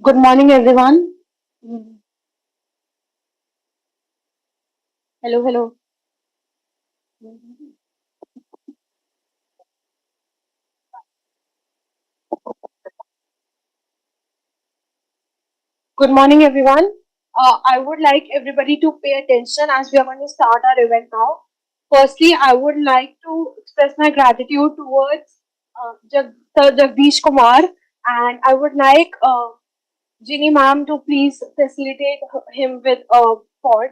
Good morning, everyone. Hello, hello. Good morning, everyone. I would like everybody to pay attention as we are going to start our event now. Firstly, I would like to express my gratitude towards Sir Jagdish Kumar, and I would like Ginny ma'am to please facilitate him with a pod.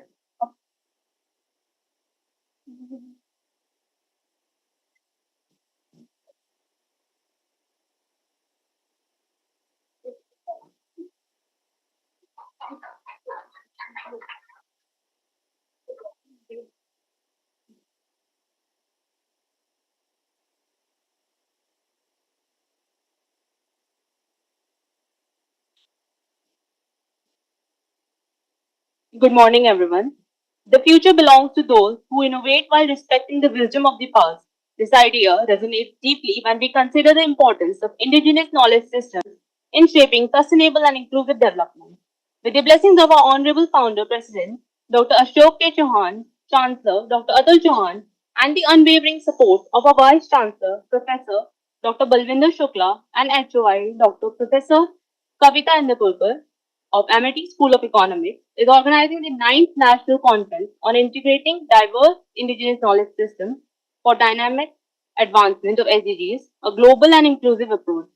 Good morning, everyone. The future belongs to those who innovate while respecting the wisdom of the past. This idea resonates deeply when we consider the importance of indigenous knowledge systems in shaping sustainable and inclusive development. With the blessings of our Honorable Founder President, Dr. Ashok K. Chauhan, Chancellor Dr. Atul Chauhan, and the unwavering support of our Vice Chancellor, Professor Dr. Balvinder Shukla, and HOI, Dr. Professor Kavita Indapurkar, of Amity School of Economics is organizing the ninth National Conference on integrating diverse indigenous knowledge systems for dynamic advancement of SDGs, a global and inclusive approach.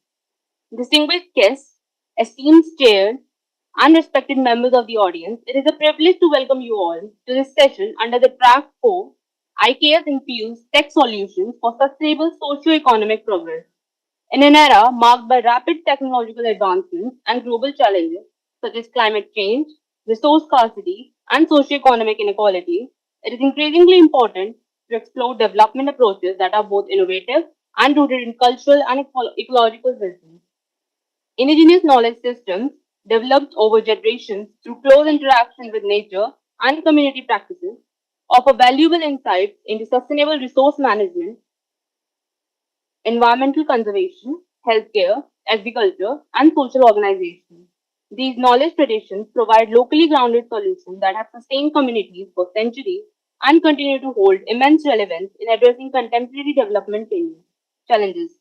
Distinguished guests, esteemed chairs, and respected members of the audience, it is a privilege to welcome you all to this session under the track 4 IKS Infused Tech Solutions for Sustainable Socio-Economic Progress. In an era marked by rapid technological advancements and global challenges such as climate change, resource scarcity, and socioeconomic inequality, it is increasingly important to explore development approaches that are both innovative and rooted in cultural and ecological wisdom. Indigenous knowledge systems, developed over generations through close interaction with nature and community practices, offer valuable insights into sustainable resource management, environmental conservation, healthcare, agriculture, and social organization. These knowledge traditions provide locally grounded solutions that have sustained communities for centuries and continue to hold immense relevance in addressing contemporary development challenges.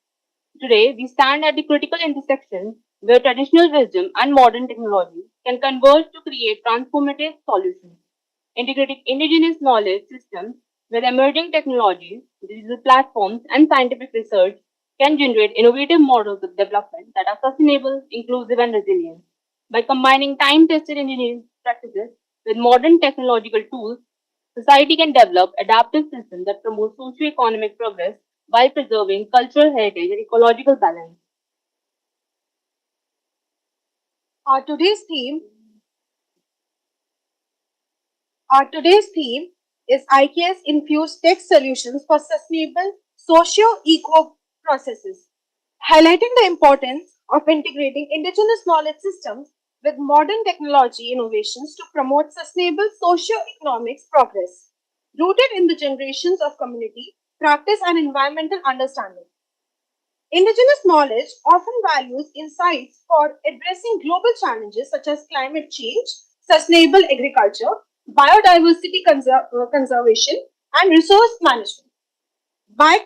Today, we stand at the critical intersection where traditional wisdom and modern technology can converge to create transformative solutions. Integrating indigenous knowledge systems with emerging technologies, digital platforms, and scientific research can generate innovative models of development that are sustainable, inclusive, and resilient. By combining time tested engineering practices with modern technological tools, society can develop adaptive systems that promote socio-economic progress while preserving cultural heritage and ecological balance. Our today's theme Our today's theme is IKS infused tech solutions for sustainable socio-eco processes, highlighting the importance of integrating indigenous knowledge systems with modern technology innovations to promote sustainable socio-economic progress, rooted in the generations of community, practice, and environmental understanding. Indigenous knowledge often values insights for addressing global challenges such as climate change, sustainable agriculture, biodiversity conservation, and resource management. By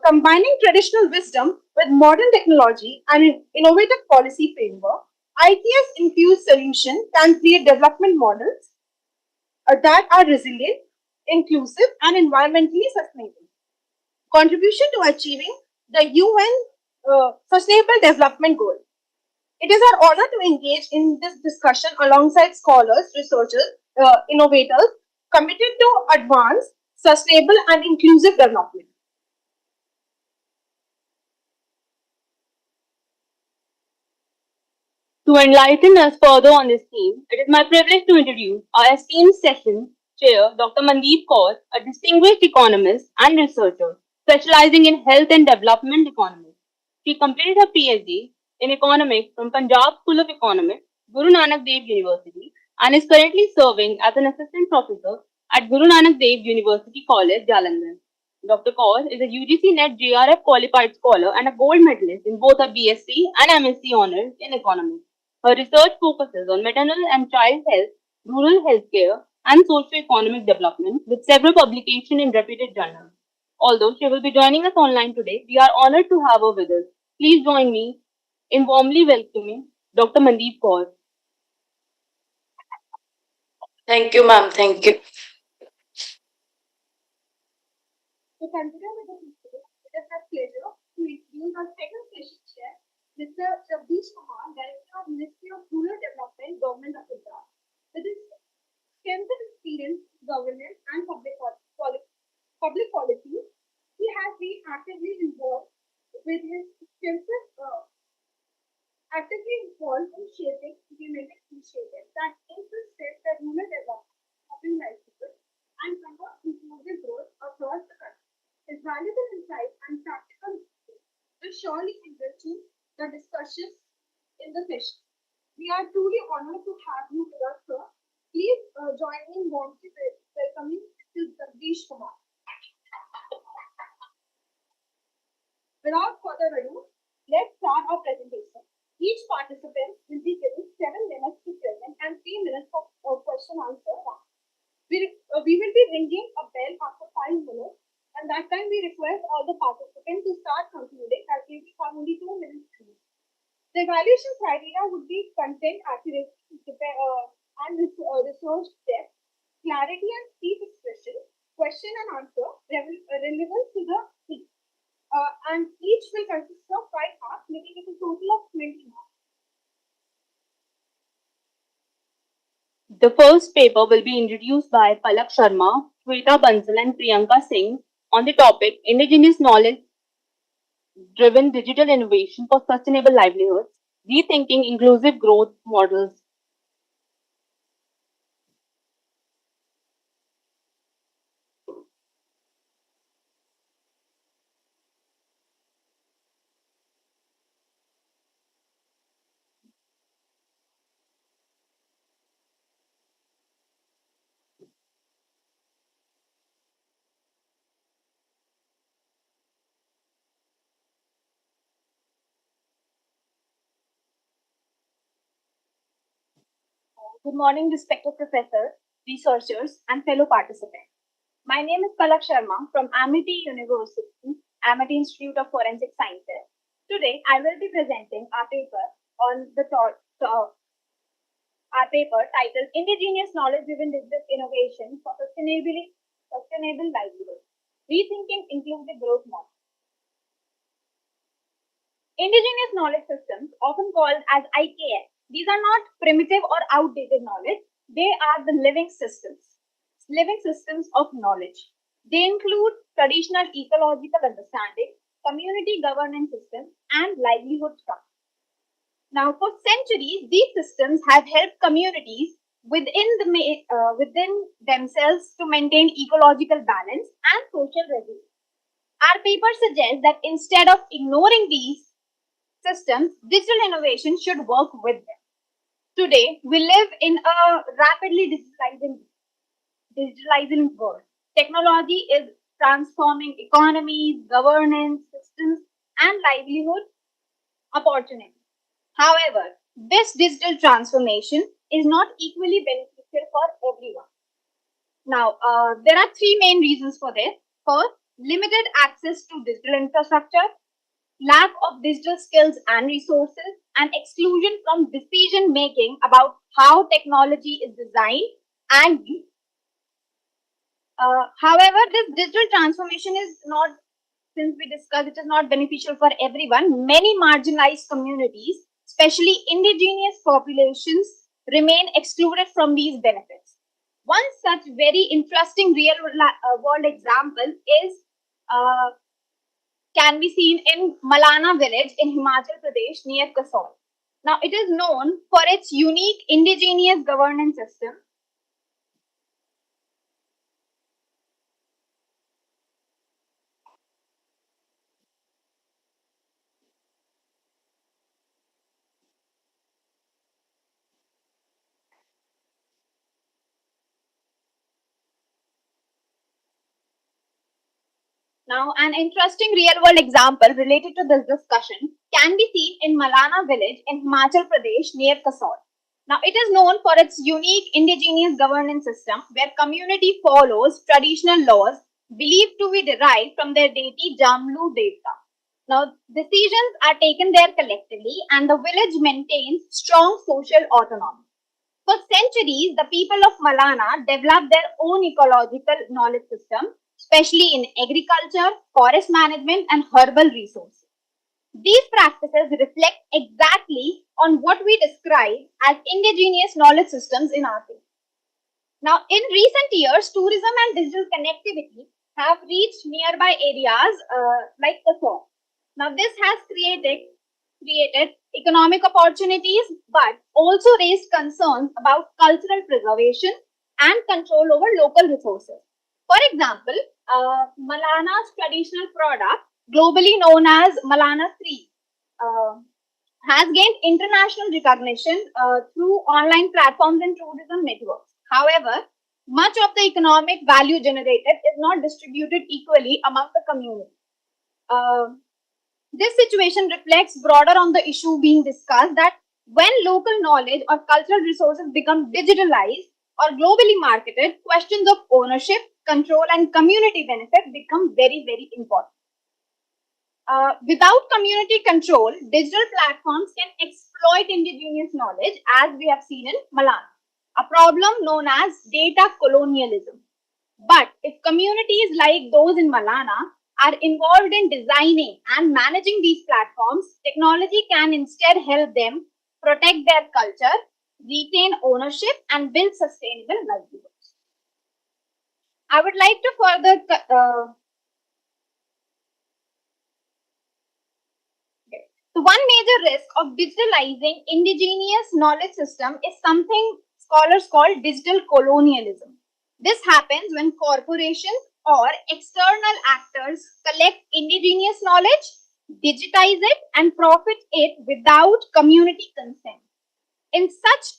combining traditional wisdom with modern technology and an innovative policy framework, ITS infused solution can create development models that are resilient, inclusive, and environmentally sustainable. Contribution to achieving the UN Sustainable Development Goal. It is our honor to engage in this discussion alongside scholars, researchers, innovators committed to advance sustainable and inclusive development. To enlighten us further on this theme, it is my privilege to introduce our esteemed session chair, Dr. Mandeep Kaur, a distinguished economist and researcher specializing in health and development economics. She completed her PhD in economics from Punjab School of Economics, Guru Nanak Dev University, and is currently serving as an assistant professor at Guru Nanak Dev University College, Jalandhar. Dr. Kaur is a UGC NET JRF qualified scholar and a gold medalist in both her BSc and MSc honors in economics. Her research focuses on maternal and child health, rural healthcare, and socio-economic development with several publications in reputed journals. Although she will be joining us online today, we are honored to have her with us. Please join me in warmly welcoming Dr. Mandeep Kaur. Thank you, ma'am. Thank you. To continue with the discussion, it is my pleasure to introduce our second session chair, Mr. Jagdish Kumar, Director of Ministry of Rural Development, Government of Gujarat. With his extensive experience in governance and public policy, he has been actively involved in shaping implementing initiatives that aim to strengthen the rural development of livelihood and promote inclusive growth across the country. His valuable insights and practical experience will surely enrich the discussions in the session. We are truly honored to have you with us, sir. Please join me in warmly welcoming Mr. Jagdish Kumar. Without further ado, let's start our presentation. Each participant will be given 7 minutes to present and 3 minutes for question answer round. We will be ringing a bell after 5 minutes, and that time we request all the participants to start concluding as we will have only 2 minutes each. The evaluation criteria would be content accuracy and research depth, clarity and speech expression, question and answer, relevance to the theme. And each will consist of 5 parts, making it a total of 20 marks. The first paper will be introduced by Palak Sharma, Shweta Bansal, and Priyanka Singh on the topic Indigenous Knowledge Driven Digital Innovation for Sustainable Livelihoods, Rethinking Inclusive Growth Models. Good morning, respected professors, researchers, and fellow participants. My name is Palak Sharma from Amity University, Amity Institute of Forensic Sciences. Today, I will be presenting our paper on our paper titled Indigenous Knowledge-Driven Digital Innovation for Sustainable Livelihood, Rethinking Inclusive Growth Model. Indigenous knowledge systems, often called as IKS, these are not primitive or outdated knowledge. They are the living systems of knowledge. They include traditional ecological understanding, community governance systems, and livelihood structure. Now, for centuries, these systems have helped communities within themselves to maintain ecological balance and social resilience. Our paper suggests that instead of ignoring these systems, digital innovation should work with them. Today, we live in a rapidly digitalizing world. Technology is transforming economies, governance, systems, and livelihood opportunities. However, this digital transformation is not equally beneficial for everyone. Now, there are three main reasons for this. First, limited access to digital infrastructure, lack of digital skills and resources, and exclusion from decision making about how technology is designed and used. However, this digital transformation is not, since we discussed, it is not beneficial for everyone. Many marginalized communities, especially indigenous populations, remain excluded from these benefits. One such very interesting real world example is uh, can be seen in Malana village in Himachal Pradesh near Kasol. Now, it is known for its unique indigenous governance system. Now, an interesting real-world example related to this discussion can be seen in Malana village in Himachal Pradesh near Kasol. Now, it is known for its unique indigenous governance system where community follows traditional laws believed to be derived from their deity Jamlu Devta. Now, decisions are taken there collectively and the village maintains strong social autonomy. For centuries, the people of Malana developed their own ecological knowledge system, especially in agriculture, forest management, and herbal resources. These practices reflect exactly on what we describe as indigenous knowledge systems in our field. Now, in recent years, tourism and digital connectivity have reached nearby areas like Kasol. Now, this has created economic opportunities, but also raised concerns about cultural preservation and control over local resources. For example, Malana's traditional product, globally known as Malana 3, uh, has gained international recognition through online platforms and tourism networks. However, much of the economic value generated is not distributed equally among the community. Uh, this situation reflects broader on the issue being discussed that when local knowledge or cultural resources become digitalized or globally marketed, questions of ownership, control, and community benefit become very, very important. Without community control, digital platforms can exploit indigenous knowledge as we have seen in Malana, a problem known as data colonialism. But if communities like those in Malana are involved in designing and managing these platforms, technology can instead help them protect their culture, retain ownership, and build sustainable livelihoods. I would like to further so one major risk of digitalizing indigenous knowledge system is something scholars call digital colonialism. This happens when corporations or external actors collect indigenous knowledge, digitize it, and profit it without community consent. In such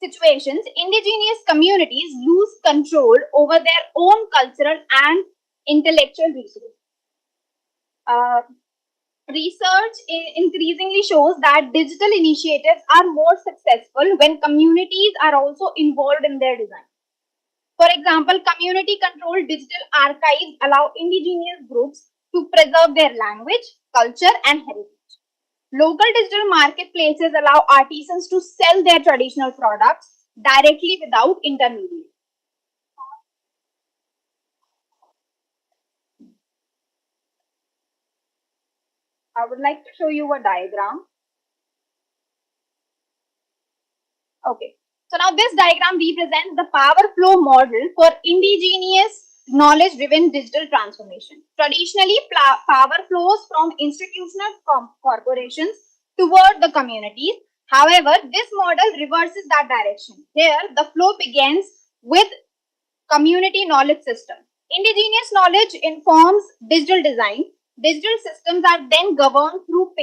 situations, indigenous communities lose control over their own cultural and intellectual resources. Uh, Research increasingly shows that digital initiatives are more successful when communities are also involved in their design. For example, community controlled digital archives allow indigenous groups to preserve their language, culture, and heritage. Local digital marketplaces allow artisans to sell their traditional products directly without intermediaries. I would like to show you a diagram. Okay. So now this diagram represents the power flow model for indigenous knowledge driven digital transformation. Traditionally, power flows from institutional corporations toward the communities. However, this model reverses that direction. Here, the flow begins with community knowledge system. Indigenous knowledge informs digital design. Digital systems are then governed through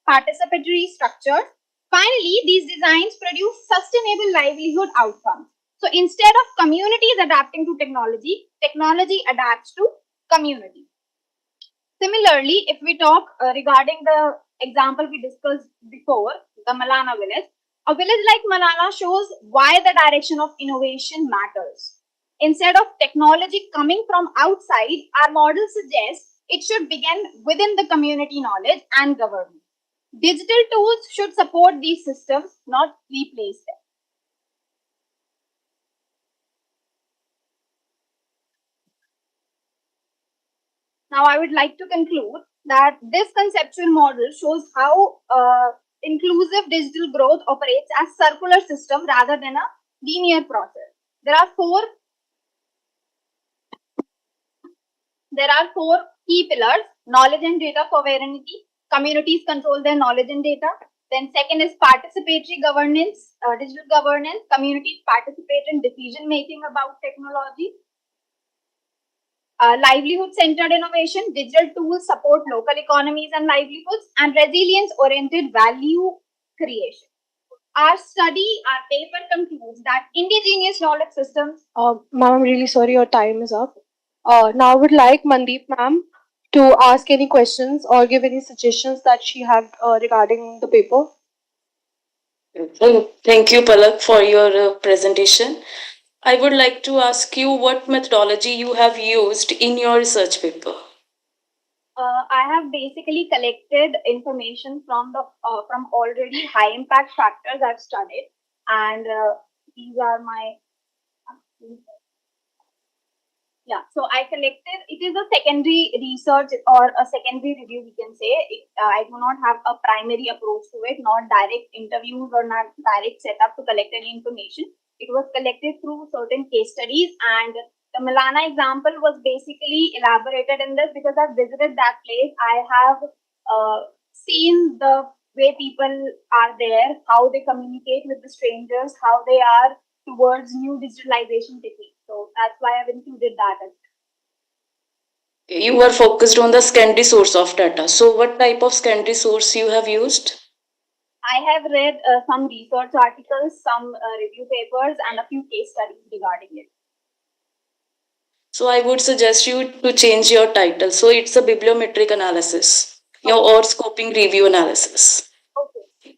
participatory structures. Finally, these designs produce sustainable livelihood outcomes. So instead of communities adapting to technology, technology adapts to community. Similarly, if we talk regarding the example we discussed before, the Malana village, a village like Malana shows why the direction of innovation matters. Instead of technology coming from outside, our model suggests it should begin within the community knowledge and governance. Digital tools should support these systems, not replace them. Now, I would like to conclude that this conceptual model shows how inclusive digital growth operates as circular system rather than a linear process. There are four key pillars: knowledge and data sovereignty. Communities control their knowledge and data. Then second is participatory governance, digital governance. Communities participate in decision making about technology. Livelihood-centered innovation, digital tools support local economies and livelihoods, and resilience-oriented value creation. Our paper concludes that indigenous knowledge systems. Ma'am, I'm really sorry your time is up. Now I would like Mandeep ma'am to ask any questions or give any suggestions that she had regarding the paper. Thank you, Palak, for your presentation. I would like to ask you what methodology you have used in your research paper. I have basically collected information from already high impact factors I've studied, and these are my yeah. So I collected. It is a secondary research or a secondary review, we can say. I do not have a primary approach to it, not direct interviews or not direct setup to collect any information. It was collected through certain case studies, and the Milana example was basically elaborated in this because I've visited that place. I have seen the way people are there, how they communicate with the strangers, how they are towards new digitalization techniques. So that's why I've included that as You were focused on the secondary source of data. So, what type of secondary source you have used? I have read some research articles, some review papers, and a few case studies regarding it. So, I would suggest you to change your title. So, it's a bibliometric analysis, or scoping review analysis. Okay.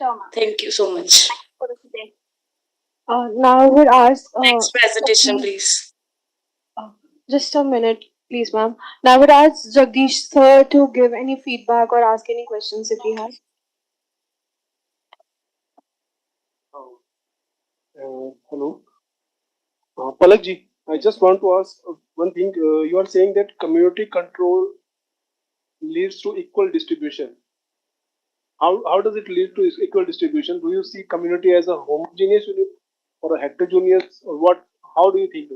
Sure, ma'am. Thank you so much. For the suggestion. Now I would ask. Next presentation, please. Just a minute, please, ma'am. Now I would ask Jagdish sir to give any feedback or ask any questions if he has. Hello. Palak ji, I just want to ask one thing. You are saying that community control leads to equal distribution. How does it lead to equal distribution? Do you see community as a homogeneous unit or a heterogeneous, or what? How do you think?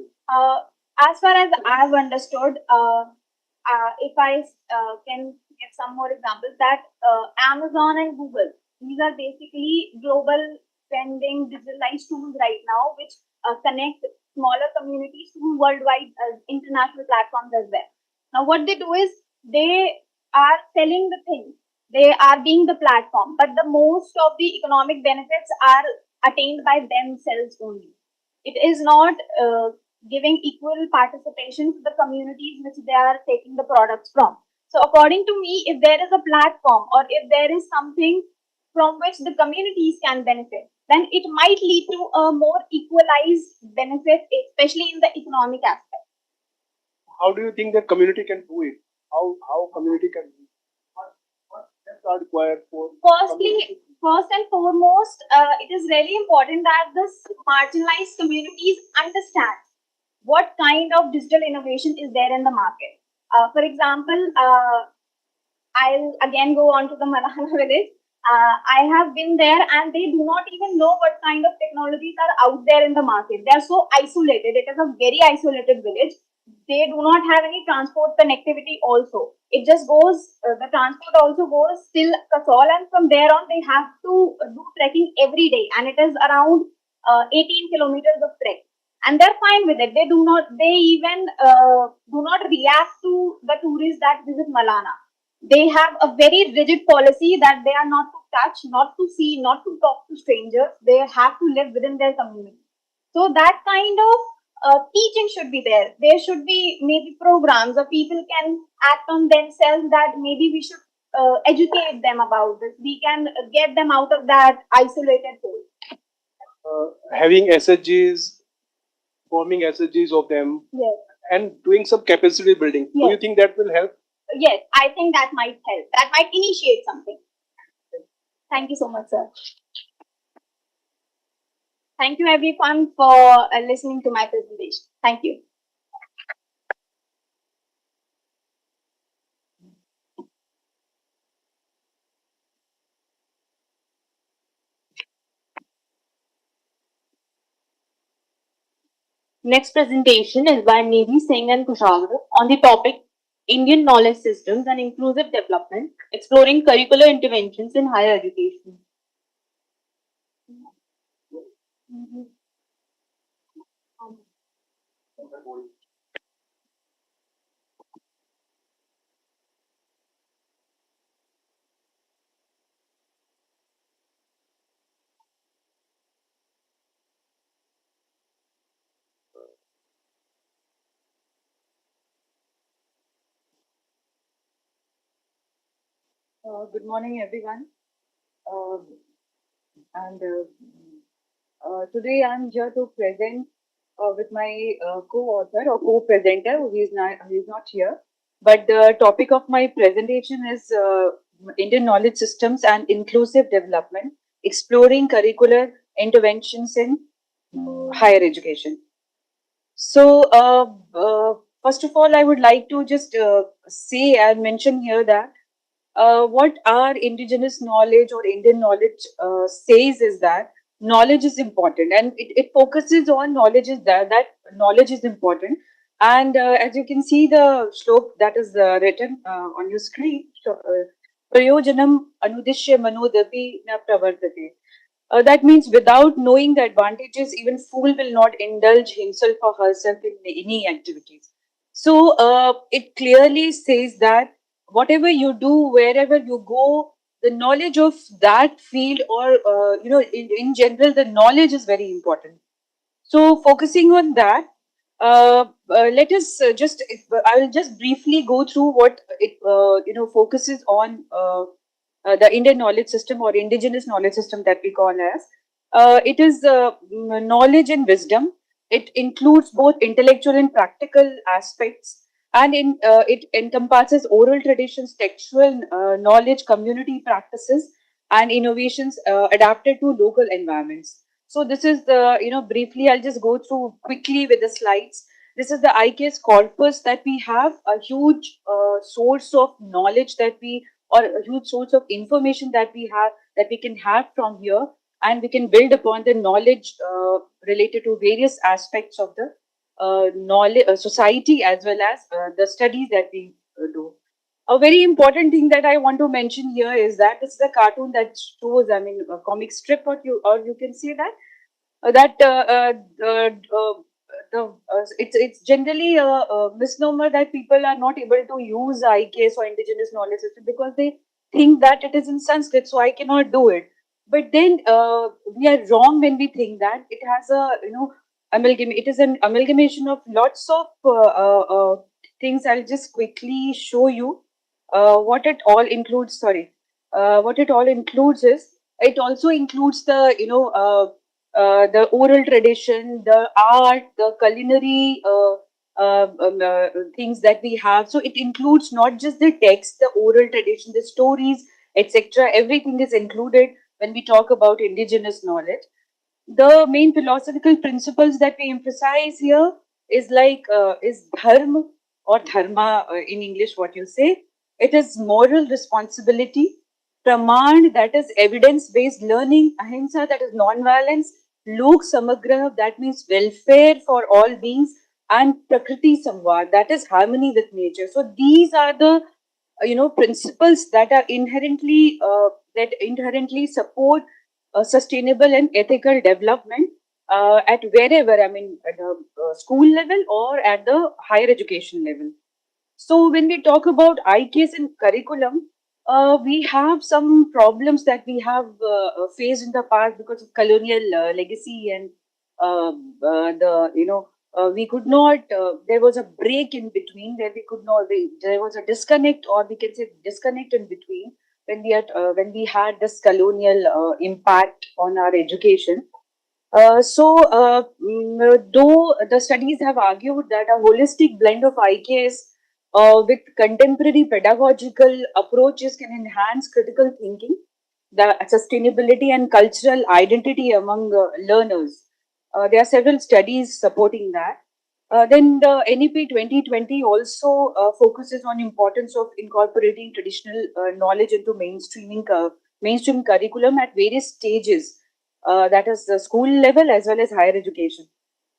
As far as I've understood, if I can give some more examples, that Amazon and Google, these are basically global trending digitalized tools right now, which connect smaller communities to worldwide international platforms as well. Now, what they do is they are selling the thing, they are being the platform, but the most of the economic benefits are attained by themselves only. It is not giving equal participation to the communities which they are taking the products from. So, according to me, if there is a platform or if there is something from which the communities can benefit, then it might lead to a more equalized benefit, especially in the economic aspect. How do you think that community can do it? How community can do it? What steps are required for? First and foremost, it is really important that this marginalized communities understand what kind of digital innovation is there in the market. For example, I'll again go on to the Malana village. I have been there and they do not even know what kind of technologies are out there in the market. They are so isolated. It is a very isolated village. They do not have any transport connectivity also. It just goes, the transport also goes till Kasol, and from there on they have to do trekking every day, and it is around 18 kilometers of trek, and they're fine with it. They even do not react to the tourists that visit Malana. They have a very rigid policy that they are not to touch, not to see, not to talk to strangers. They have to live within their community. So that kind of teaching should be there. There should be maybe programs or people can act on themselves, that maybe we should educate them about this. We can get them out of that isolated hole. Having SHGs, forming SHGs of them, Yes. and doing some capacity building. Do you Yes. think that will help? Yes, I think that might help. That might initiate something. Thank you so much, sir. Thank you, everyone, for listening to my presentation. Thank you. Next presentation is by Nidhi Singh and Kushagra on the topic Indian Knowledge Systems and Inclusive Development, exploring curricular interventions in higher education. Good morning, everyone. Um and today I'm here to present with my co-author or co-presenter who is not here. But the topic of my presentation is Indian knowledge systems and inclusive development, exploring curricular interventions in higher education. So, first of all, I would like to just say and mention here that what our indigenous knowledge or Indian knowledge says is that knowledge is important, and it focuses on knowledge is that knowledge is important. And as you can see, the shlok that is written on your screen, so, prayojanam anudishya manodapi na pravartate. That means without knowing the advantages, even fool will not indulge himself or herself in any activities. So it clearly says that whatever you do, wherever you go, the knowledge of that field or in general, the knowledge is very important. So focusing on that, let us just I will just briefly go through what it focuses on. The Indian knowledge system or indigenous knowledge system that we call as. It is knowledge and wisdom. It includes both intellectual and practical aspects, and it encompasses oral traditions, textual knowledge, community practices, and innovations adapted to local environments. So this is the, briefly, I'll just go through quickly with the slides. This is the IKS corpus that we have, a huge source of knowledge that we or a huge source of information that we have that we can have from here, and we can build upon the knowledge related to various aspects of the knowledge society as well as the studies that we do. A very important thing that I want to mention here is that this is a cartoon that shows, I mean, a comic strip, or you can say that that the it's generally a misnomer that people are not able to use IKS or indigenous knowledge system because they think that it is in Sanskrit, so I cannot do it. But then we are wrong when we think that it has a it is an amalgamation of lots of things. I'll just quickly show you what it all includes. Sorry, what it all includes is it also includes the the oral tradition, the art, the culinary things that we have. So it includes not just the text, the oral tradition, the stories, etc. Everything is included when we talk about indigenous knowledge. The main philosophical principles that we emphasize here is like is dharma or dharma in English, what you say. It is moral responsibility, praman, that is evidence based learning, ahimsa, that is non-violence, lok samagra, that means welfare for all beings, and prakriti samvad, that is harmony with nature. So these are the principles that are inherently support sustainable and ethical development at wherever, I mean, at the school level or at the higher education level. So when we talk about IKS in curriculum, we have some problems that we have faced in the past because of colonial legacy and we could not. There was a break in between where we could not. There was a disconnect, or we can say disconnect in between when we had this colonial impact on our education. Though the studies have argued that a holistic blend of IKS with contemporary pedagogical approaches can enhance critical thinking, the sustainability, and cultural identity among learners. There are several studies supporting that. Then the NEP 2020 also focuses on importance of incorporating traditional knowledge into mainstream curriculum at various stages, that is the school level as well as higher education.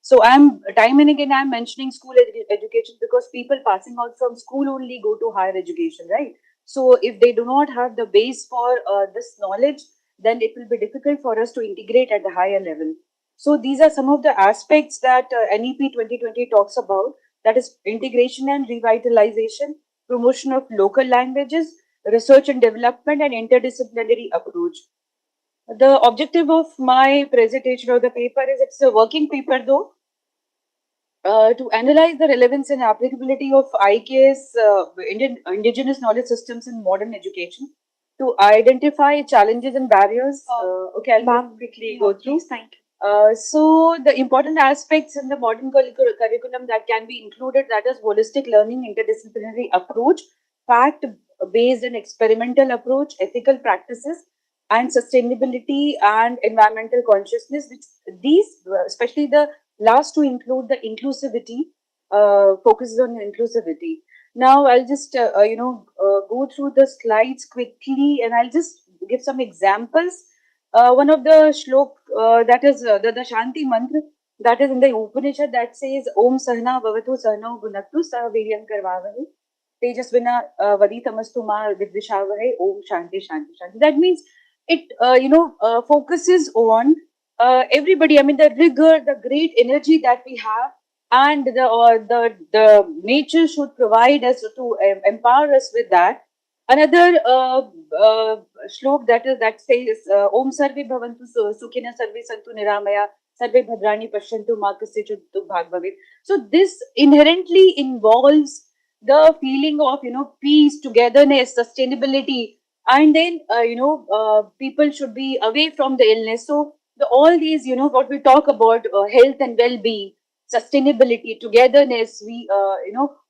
So I'm time and again I'm mentioning school education because people passing out from school only go to higher education, right? So if they do not have the base for this knowledge, then it will be difficult for us to integrate at the higher level. So these are some of the aspects that NEP 2020 talks about. That is integration and revitalization, promotion of local languages, research and development, and interdisciplinary approach. The objective of my presentation or the paper is, it's a working paper though, to analyze the relevance and applicability of IKS, Indigenous knowledge systems in modern education. to identify challenges and barriers. Okay, I'll Ma'am, quickly go through. please, thank you. So the important aspects in the modern curriculum that can be included, that is holistic learning, interdisciplinary approach, fact-based and experimental approach, ethical practices, and sustainability and environmental consciousness. Which these, especially the last two, include the inclusivity, focuses on inclusivity. Now I'll just go through the slides quickly, and I'll just give some examples. One of the shlok, that is the Shanti mantra, that is in the Upanishad, that says Om Sahna Bhavatu Sahna Bhunaktu Sah Viryan Karvavahe Tejasvina Vaditamastu Ma Vidvishavahe Om Shanti Shanti Shanti. That means it focuses on everybody. I mean, the rigor, the great energy that we have, and the nature should provide us to empower us with that. Another shlok, that says Om Sarve Bhavantu Sukhina Sarve Santu Niramaya Sarve Bhadrani Pashyantu Ma Kasyachit Dukh Bhag Bhavet. So this inherently involves the feeling of peace, togetherness, sustainability, and then people should be away from the illness. So all these, what we talk about, health and well-being, sustainability, togetherness, we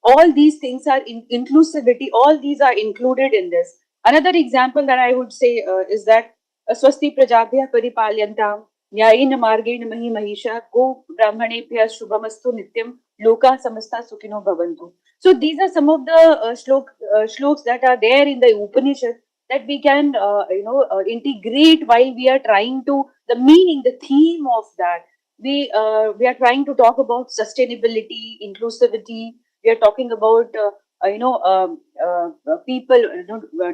all these things are inclusivity, all these are included in this. Another example that I would say is that swasti prajabhya paripalyantam न्यायेन मार्गेण मही महिषा गो ब्राह्मणेभ्यः शुभमस्तु नित्यम लोका समस्ता सुखिनो भवन्तु. So these are some of the shloks that are there in the Upanishad that we can integrate while we are trying to the meaning, the theme of that. We are trying to talk about sustainability, inclusivity. We are talking about people,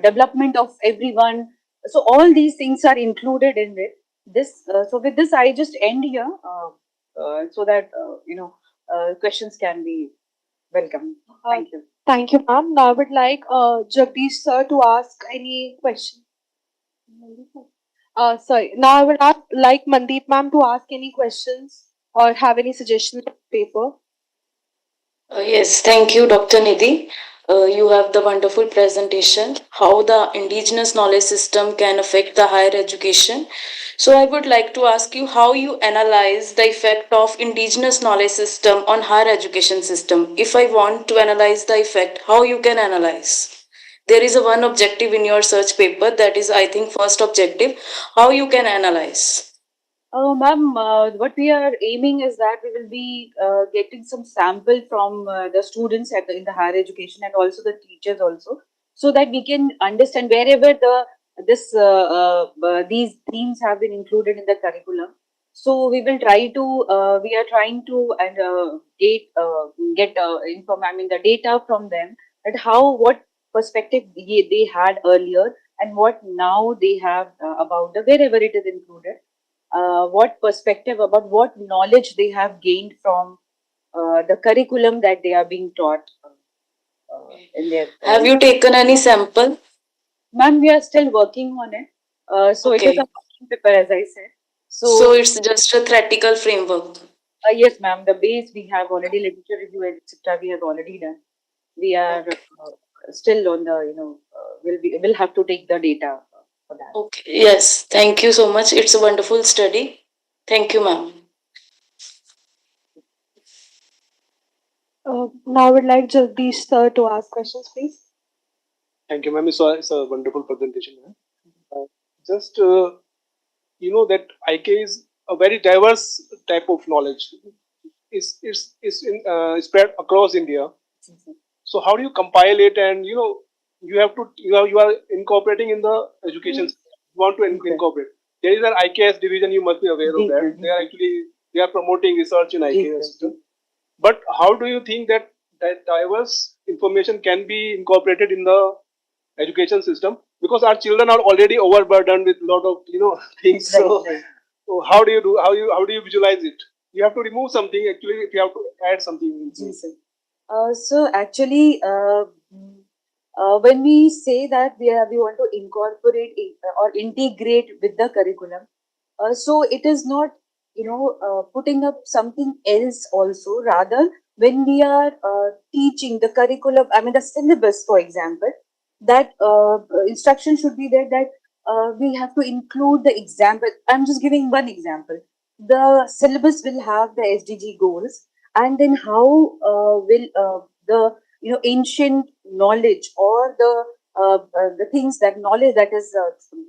development of everyone. So all these things are included in it. This so with this I just end here, so that questions can be welcome. Thank you. Thank you, ma'am. Now I would like Jagdish sir to ask any question. Sorry. Now I would like Mandeep ma'am to ask any questions or have any suggestions on paper. Yes, thank you, Dr. Nidhi. You have the wonderful presentation, how the indigenous knowledge system can affect the higher education. So I would like to ask you how you analyze the effect of indigenous knowledge system on higher education system. If I want to analyze the effect, how you can analyze? There is a one objective in your search paper, that is, I think, first objective. How you can analyze? Ma'am, what we are aiming is that we will be getting some sample from the students in the higher education, and also the teachers also, so that we can understand wherever these themes have been included in the curriculum. So we will try to we are trying to get the data from them, that what perspective they had earlier and what now they have about the wherever it is included. What perspective about what knowledge they have gained from the curriculum that they are being taught in their. Have you taken any sample? Ma'am, we are still working on it. So Okay. it is a working paper, as I said. So it's just a theoretical framework. Yes, ma'am. The base we have already, literature review, etc. We have already done. We are still on the we'll have to take the data for that. Okay. Yes. Thank you so much. It's a wonderful study. Thank you, ma'am. Now I would like Jagdish sir to ask questions, please. Thank you, ma'am. It's a wonderful presentation, ma'am. Just that IK is a very diverse type of knowledge. It's spread across India. So how do you compile it, and you are incorporating in the education. You want to incorporate. There is an IKS division. You must be aware of that. They are promoting research in IKS. But how do you think that diverse information can be incorporated in the education system? Because our children are already overburdened with a lot of things. So how do you visualize it? You have to remove something actually if you have to add something. So actually, when we say that we want to incorporate or integrate with the curriculum, so it is not putting up something else also. Rather, when we are teaching the curriculum, I mean the syllabus, for example, that instruction should be there that we have to include the example. I'm just giving one example. The syllabus will have the SDG goals, and then how will the ancient knowledge or the things that knowledge that is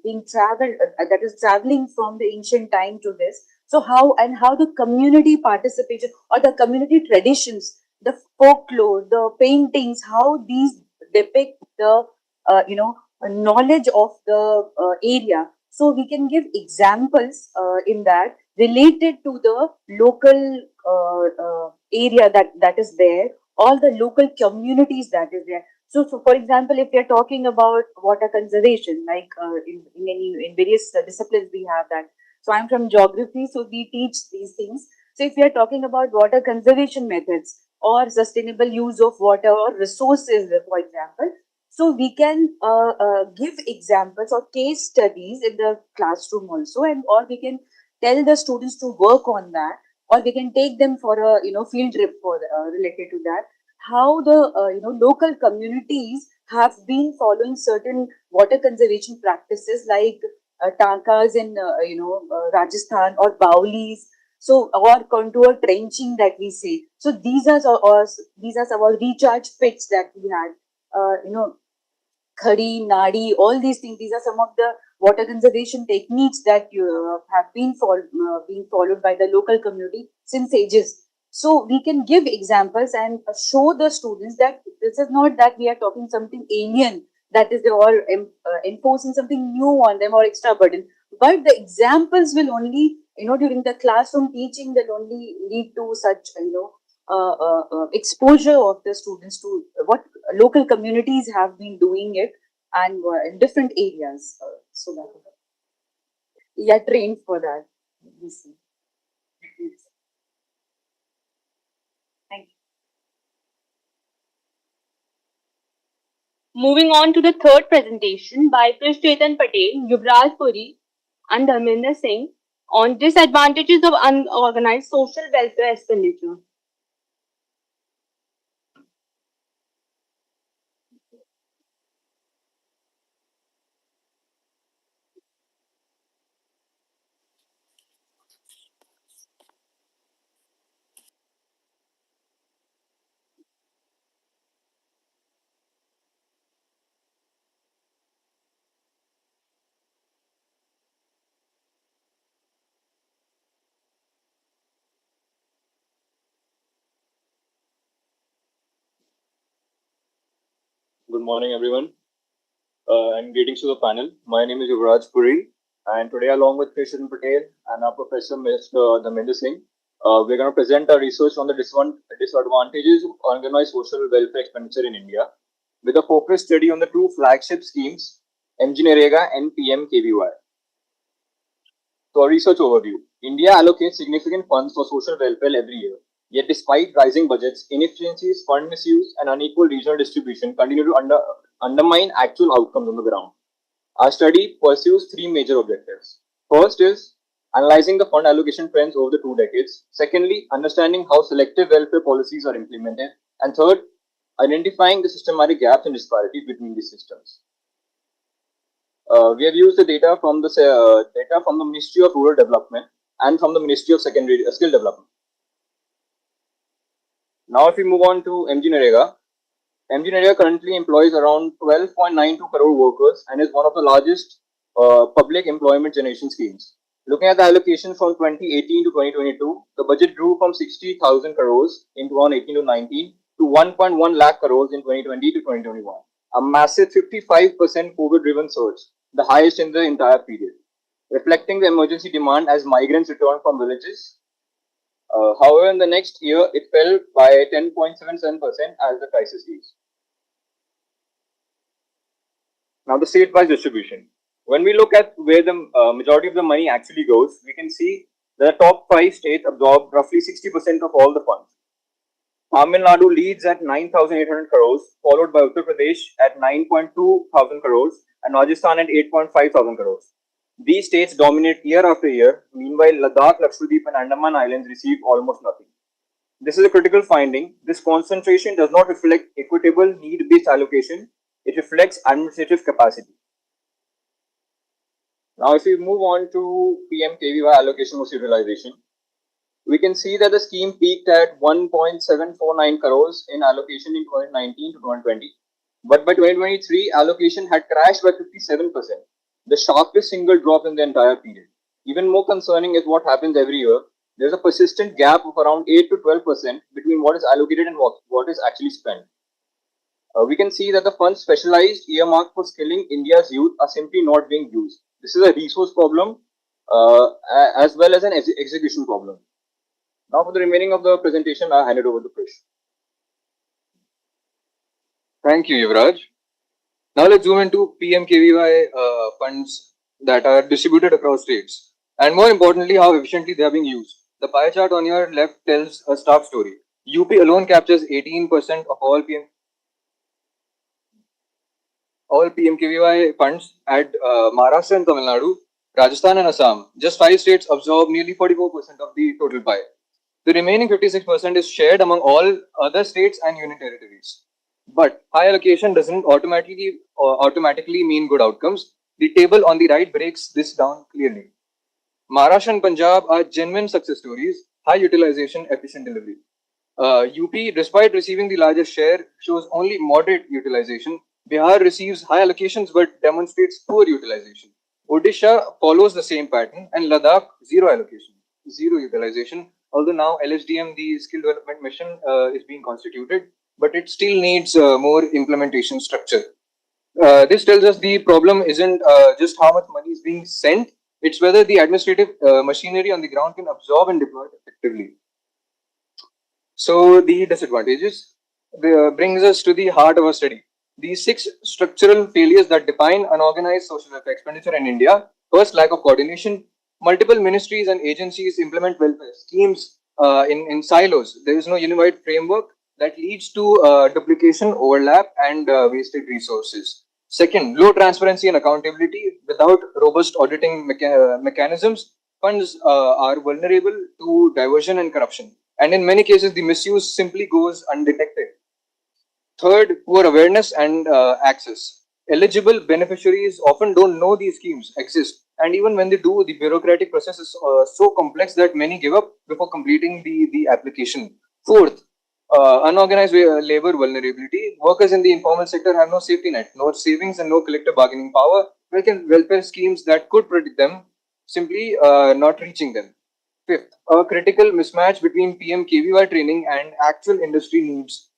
being traveled that is traveling from the ancient time to this. So how the community participation or the community traditions, the folklore, the paintings, how these depict the knowledge of the area. So we can give examples in that related to the local area that is there, all the local communities that is there. So for example, if we are talking about water conservation, like in various disciplines we have that. So I'm from geography, so we teach these things. So if we are talking about water conservation methods or sustainable use of water or resources, for example, so we can give examples or case studies in the classroom also, and or we can tell the students to work on that, or we can take them for a field trip for related to that. How the local communities have been following certain water conservation practices like tankas in Rajasthan or baulis. So or contour trenching that we say. So these are these are some of recharge pits that we had. Khadi, nadi, all these things. These are some of the water conservation techniques that have been being followed by the local community since ages. So we can give examples and show the students that this is not that we are talking something alien, that is they are enforcing something new on them or extra burden. But the examples will only, during the classroom teaching, will only lead to such, exposure of the students to what local communities have been doing it and in different areas. So that yeah, trained for that. Yes. Thank you. Moving on to the third presentation by Krish Chetan Patel, Yuvraj Puri, and Dharminder Singh on disadvantages of unorganized social welfare expenditure. Good morning, everyone, and greetings to the panel. My name is Yuvraj Puri, and today, along with Krishan Patel and our professor, Mr. Dharminder Singh, we're going to present our research on the disadvantages of organized social welfare expenditure in India, with a focused study on the two flagship schemes, MGNREGA and PMKVY. So, a research overview. India allocates significant funds for social welfare every year. Yet, despite rising budgets, inefficiencies, fund misuse, and unequal regional distribution continue to undermine actual outcomes on the ground. Our study pursues three major objectives. First is analyzing the fund allocation trends over the 2 decades. Secondly, understanding how selective welfare policies are implemented. And third, identifying the systematic gaps and disparities between these systems. We have used the data from the Ministry of Rural Development and from the Ministry of Secondary Skill Development. Now, if we move on to MGNREGA, MGNREGA currently employs around 12.92 crore workers and is one of the largest public employment generation schemes. Looking at the allocation from 2018 to 2022, the budget grew from 60,000 crores in 2018 to 19 to 1.1 lakh crores in 2020 to 2021. A massive 55% COVID-driven surge, the highest in the entire period, reflecting the emergency demand as migrants return from villages. However, in the next year, it fell by 10.77% as the crisis eased. Now, the state-wise distribution. When we look at where the majority of the money actually goes, we can see that the top 5 states absorb roughly 60% of all the funds. Tamil Nadu leads at 9,800 crores, followed by Uttar Pradesh at 9.2 thousand crores and Rajasthan at 8.5 thousand crores. These states dominate year after year. Meanwhile, Ladakh, Lakshadweep, and Andaman Islands receive almost nothing. This is a critical finding. This concentration does not reflect equitable need-based allocation, It reflects administrative capacity. Now, if we move on to PMKVY allocation versus utilization, we can see that the scheme peaked at 1.749 crores in allocation in 2019 to 2020. But by 2023, allocation had crashed by 57%, the sharpest single drop in the entire period. Even more concerning is what happens every year. There's a persistent gap of around 8 to 12% between what is allocated and what is actually spent. We can see that the funds specialized earmarked for skilling India's youth are simply not being used. This is a resource problem as well as an execution problem. Now, for the remaining of the presentation, I'll hand it over to Krish. Thank you, Yuvraj. Now let's zoom into PMKVY funds that are distributed across states, and more importantly, how efficiently they are being used. The pie chart on your left tells a stark story. UP alone captures 18% of all PMKVY funds, at Maharashtra and Tamil Nadu, Rajasthan and Assam. Just 5 states absorb nearly 44% of the total pie. The remaining 56% is shared among all other states and union territories. But high allocation doesn't automatically mean good outcomes. The table on the right breaks this down clearly. Maharashtra and Punjab are genuine success stories: high utilization, efficient delivery. UP, despite receiving the largest share, shows only moderate utilization. Bihar receives high allocations but demonstrates poor utilization. Odisha follows the same pattern, and Ladakh, zero allocation, zero utilization. Although now LSDM, the skill development mission, is being constituted, but it still needs more implementation structure. This tells us the problem isn't just how much money is being sent, it's whether the administrative machinery on the ground can absorb and deploy it effectively. So the disadvantages brings us to the heart of our study. These 6 structural failures that define unorganized social welfare expenditure in India. First, lack of coordination. Multiple ministries and agencies implement welfare schemes in silos. There is no unified framework that leads to duplication, overlap, and wasted resources. Second, low transparency and accountability. Without robust auditing mechanisms, funds are vulnerable to diversion and corruption. And in many cases, the misuse simply goes undetected. Third, poor awareness and access. Eligible beneficiaries often don't know these schemes exist, and even when they do, the bureaucratic process is so complex that many give up before completing the application. Fourth, unorganized labor vulnerability. Workers in the informal sector have no safety net, no savings, and no collective bargaining power. Welfare schemes that could protect them simply not reaching them. Fifth, a critical mismatch between PMKVY training and actual industry needs.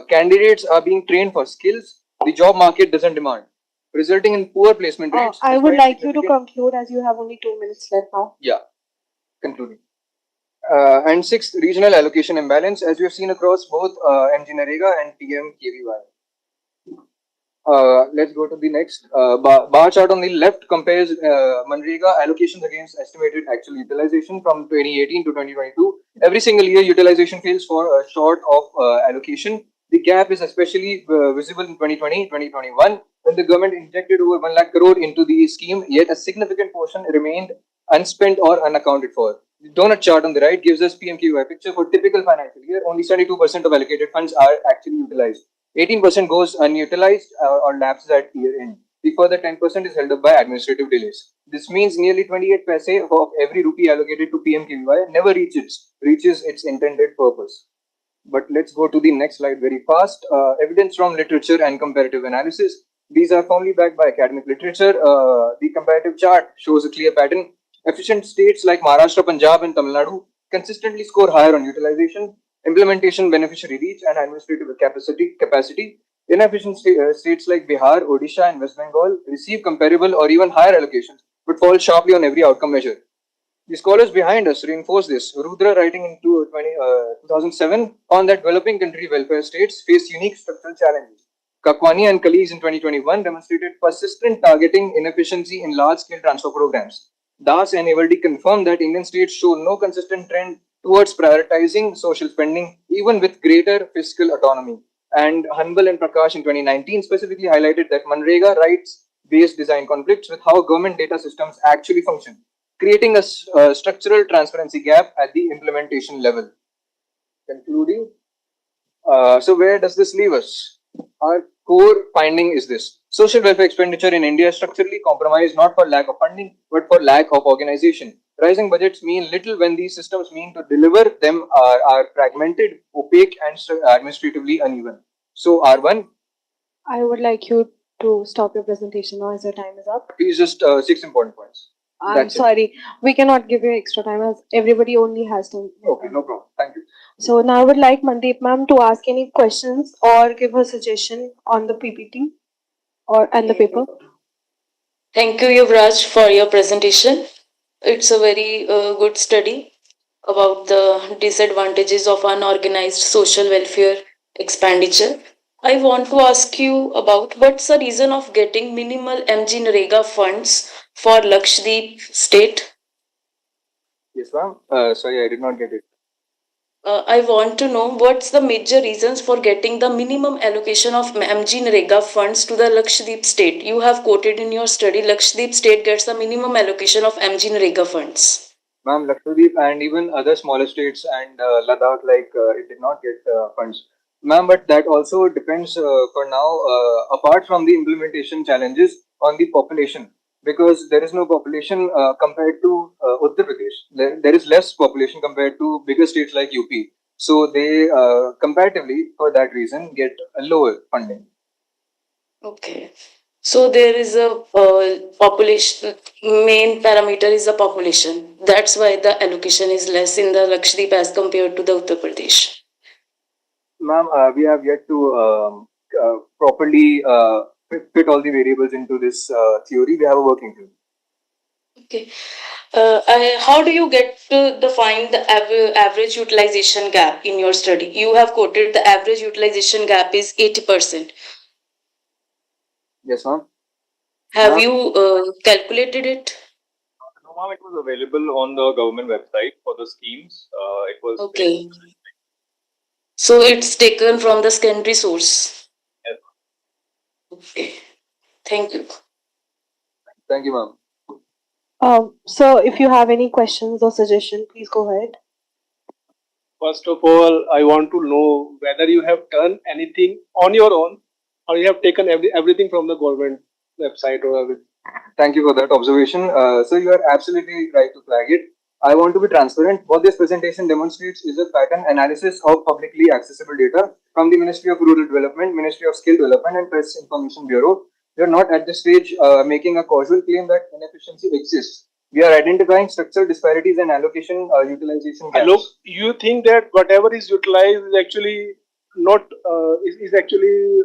Candidates are being trained for skills the job market doesn't demand, resulting in poor placement rates. I would despite like you to significant- conclude as you have only 2 minutes left now. Yeah, concluding. And sixth, regional allocation imbalance, as we have seen across both MGNREGA and PMKVY. Let's go to the next. Bar chart on the left compares Manrega allocations against estimated actual utilization from 2018 to 2022. Every single year, utilization fails for short of allocation. The gap is especially visible in 2020, 2021, when the government injected over 1 lakh crore into the scheme, yet a significant portion remained unspent or unaccounted for. The donut chart on the right gives us PMKVY picture for typical financial year. Only 72% of allocated funds are actually utilized. 18% goes unutilized or lapses at year end. The further 10% is held up by administrative delays. This means nearly 28 paise of every rupee allocated to PMKVY never reaches its intended purpose. But let's go to the next slide very fast. Evidence from literature and comparative analysis. These are firmly backed by academic literature. The comparative chart shows a clear pattern. Efficient states like Maharashtra, Punjab, and Tamil Nadu consistently score higher on utilization, implementation, beneficiary reach, and administrative capacity. Inefficient states like Bihar, Odisha, and West Bengal receive comparable or even higher allocations, but fall sharply on every outcome measure. The scholars behind us reinforce this. Rudra, writing in 2007, found that developing country welfare states face unique structural challenges. Kakwani and colleagues in 2021 demonstrated persistent targeting inefficiency in large-scale transfer programs. Das and Evaldi confirmed that Indian states show no consistent trend towards prioritizing social spending, even with greater fiscal autonomy. And Hanbal and Prakash in 2019 specifically highlighted that Manrega rights-based design conflicts with how government data systems actually function, creating a structural transparency gap at the implementation level. Concluding, so where does this leave us? our core finding is this: social welfare expenditure in India is structurally compromised not for lack of funding but for lack of organization. Rising budgets mean little when these systems mean to deliver them are fragmented, opaque, and administratively uneven. So, R1, I would like you to stop your presentation now as your time is up. please just 6 important points. I'm That's it. sorry, we cannot give you extra time as everybody only has time. Okay, no problem. Thank you. So now I would like Mandeep ma'am to ask any questions or give her suggestion on the PPT or and the paper. Thank you, Yuvraj, for your presentation. It's a very good study about the disadvantages of unorganized social welfare expenditure. I want to ask you about what's the reason of getting minimal MG Narega funds for Lakshadweep state? Yes, ma'am. Sorry, I did not get it. I want to know what's the major reasons for getting the minimum allocation of MG Narega funds to the Lakshadweep state. You have quoted in your study Lakshadweep state gets the minimum allocation of MG Narega funds. Ma'am, Lakshadweep and even other smaller states and Ladakh, it did not get funds. Ma'am, but that also depends for now, apart from the implementation challenges on the population, because there is no population compared to Uttar Pradesh. There is less population compared to bigger states like UP. So they comparatively, for that reason, get a lower funding. Okay. So there is a population, main parameter is the population. That's why the allocation is less in the Lakshadweep as compared to the Uttar Pradesh. Ma'am, we have yet to properly fit all the variables into this theory. We have a working theory. Okay. How do you get to define the average utilization gap in your study? You have quoted the average utilization gap is 80%. Yes, ma'am. Have Ma'am? you calculated it? No, ma'am, it was available on the government website for the schemes. It was Okay. So it's taken from the secondary source. Yes. Okay. Thank you. Thank you, ma'am. So if you have any questions or suggestion, please go ahead. First of all, I want to know whether you have done anything on your own or you have taken everything from the government website or everything. Thank you for that observation. So you are absolutely right to flag it. I want to be transparent. What this presentation demonstrates is a pattern analysis of publicly accessible data from the Ministry of Rural Development, Ministry of Skill Development, and Press Information Bureau. We are not at this stage making a causal claim that inefficiency exists. We are identifying structural disparities and allocation utilization gaps. Look, you think that whatever is utilized is actually not is actually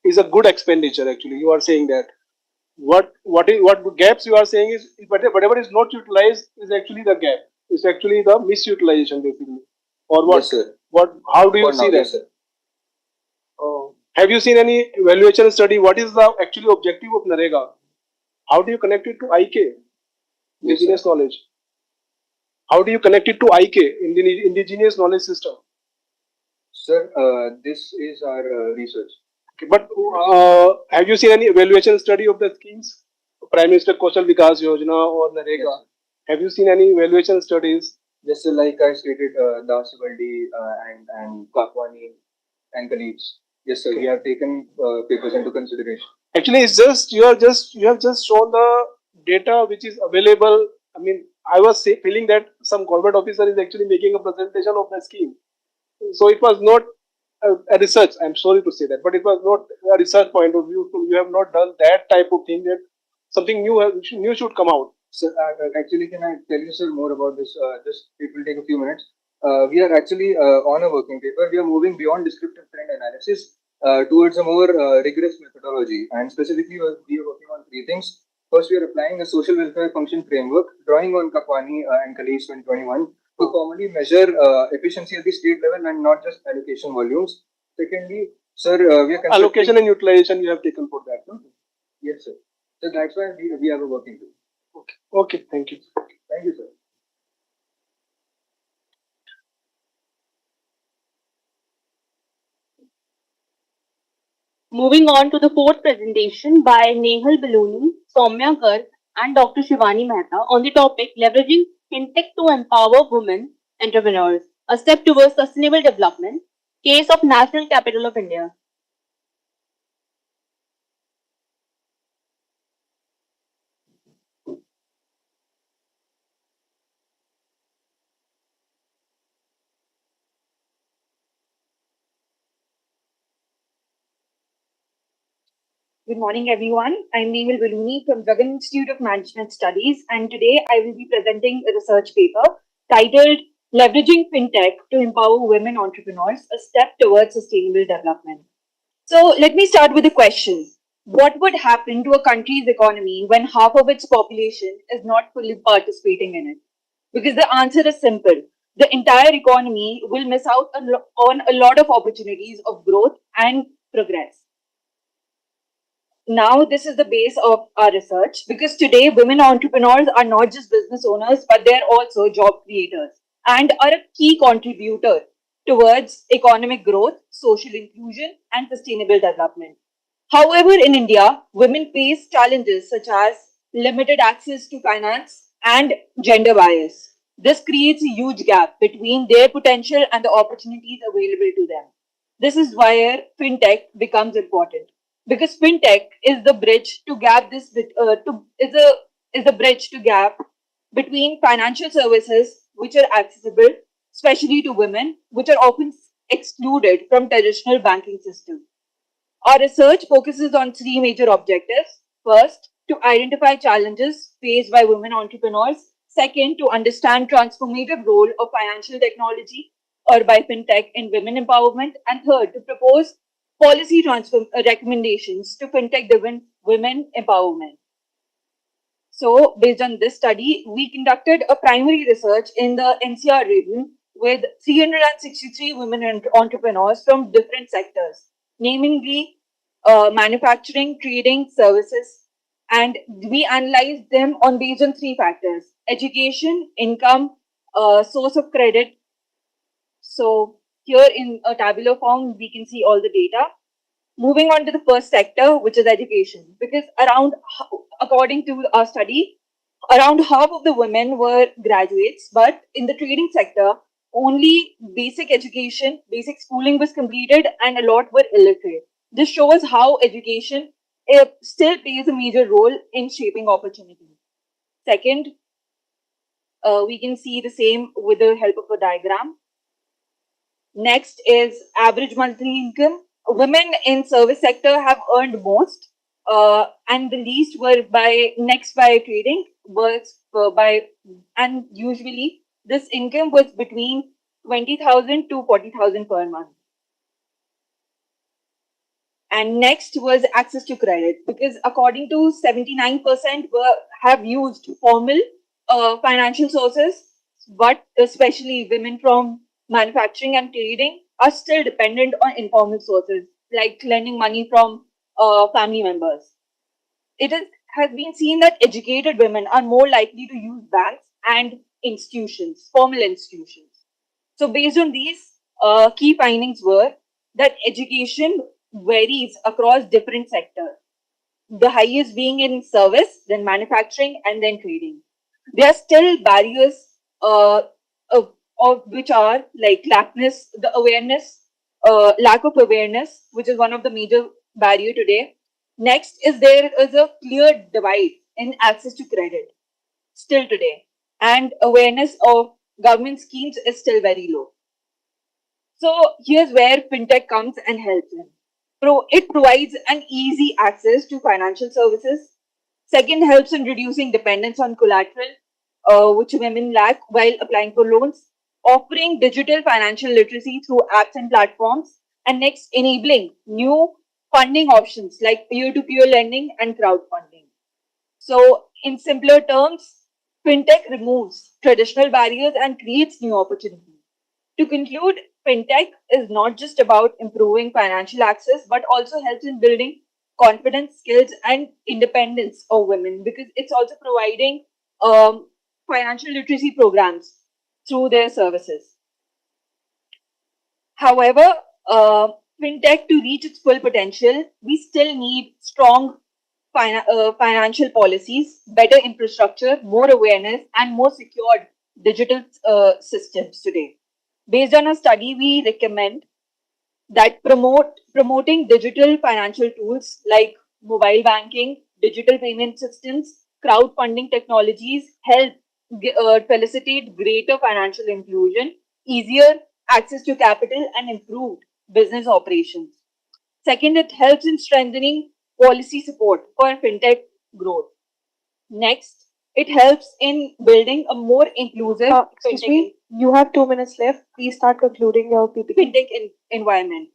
is a good expenditure. Actually, you are saying that what gaps you are saying is whatever is not utilized is actually the gap. It's actually the misutilization basically, or what? Yes, sir. What? How do you For see now, that? yes, sir. Have you seen any evaluation study? What is the actual objective of Narega? How do you connect it to IK? Yes, Indigenous knowledge. How do you connect it to IK, Indigenous knowledge system? Sir, this is our research. Okay, but have you seen any evaluation study of the schemes? Prime Minister Kaushal Vikas Yojana or Narega? Yes. Have you seen any evaluation studies? Just like I stated, Dasivaldi and Kakwani and colleagues. Yes, sir. We have taken papers into consideration. Actually, it's just you have just shown the data which is available. I mean, I was feeling that some government officer is actually making a presentation of the scheme. So it was not a research. I'm sorry to say that, but it was not a research point of view. So you have not done that type of thing. That something new should come out. Sir, actually, can I tell you, sir, more about this? Just it will take a few minutes. We are actually on a working paper. We are moving beyond descriptive trend analysis towards a more rigorous methodology. And specifically, we are working on three things. First, we are applying a social welfare function framework, drawing on Kakwani and Khalid 2021 to formally measure efficiency at the state level and not just allocation volumes. Secondly, sir, we are allocation and utilization you have taken for that. No? Yes, sir. So that's why we have a working group. Okay. Okay. Thank you. Thank you, sir. Moving on to the fourth presentation by Nehal Baloni, Soumya Garg, and Dr. Shivani Mehta on the topic leveraging fintech to empower women entrepreneurs, a step towards sustainable development, case of National Capital of India. Good morning, everyone. I'm Nehal Baluni from Dragon Institute of Management Studies, and today I will be presenting a research paper titled Leveraging FinTech to Empower Women Entrepreneurs, a Step Towards Sustainable Development. So, let me start with a question. What would happen to a country's economy when half of its population is not fully participating in it? Because the answer is simple. The entire economy will miss out on a lot of opportunities of growth and progress. Now, this is the base of our research because today women entrepreneurs are not just business owners, but they're also job creators and are a key contributor towards economic growth, social inclusion, and sustainable development. However, in India, women face challenges such as limited access to finance and gender bias. This creates a huge gap between their potential and the opportunities available to them. This is where fintech becomes important because fintech is the bridge to gap this to is the bridge to gap between financial services which are accessible especially to women which are often excluded from traditional banking systems. Our research focuses on three major objectives. First, to identify challenges faced by women entrepreneurs. Second, to understand transformative role of financial technology or by fintech in women empowerment. And third, to propose policy recommendations to fintech-driven women empowerment. So, based on this study, we conducted a primary research in the NCR region with 363 women entrepreneurs from different sectors, namely manufacturing, trading, services, and we analyzed them on based on three factors: education, income, source of credit. So here in a tabular form, we can see all the data. Moving on to the first sector, which is education, because according to our study, around half of the women were graduates, but in the trading sector, only basic education, basic schooling was completed, and a lot were illiterate. This shows how education still plays a major role in shaping opportunities. Second, we can see the same with the help of a diagram. Next is average monthly income. Women in service sector have earned most, and the least were by trading was by, and usually this income was between 20,000 to 40,000 per month. And next was access to credit because according to 79% have used formal financial sources, but especially women from manufacturing and trading are still dependent on informal sources like lending money from family members. Has been seen that educated women are more likely to use banks and institutions, formal institutions. So based on these key findings were that education varies across different sectors, the highest being in service, then manufacturing, and then trading. There are still barriers of which are like lack of awareness, which is one of the major barrier today. Next is there is a clear divide in access to credit still today, and awareness of government schemes is still very low. So here's where fintech comes and helps in. It provides an easy access to financial services. Second, helps in reducing dependence on collateral, which women lack while applying for loans. Offering digital financial literacy through apps and platforms. And next, enabling new funding options like peer-to-peer lending and crowdfunding. So, in simpler terms, fintech removes traditional barriers and creates new opportunities. To conclude, fintech is not just about improving financial access, but also helps in building confidence, skills, and independence of women because it's also providing financial literacy programs through their services. However, fintech to reach its full potential, we still need strong financial policies, better infrastructure, more awareness, and more secured digital systems today. Based on a study, we recommend that promoting digital financial tools like mobile banking, digital payment systems, crowdfunding technologies help facilitate greater financial inclusion, easier access to capital, and improved business operations. Second, it helps in strengthening policy support for fintech growth. Next, it helps in building a more inclusive Excuse me, you have 2 minutes left. Please start concluding your PPT. environment.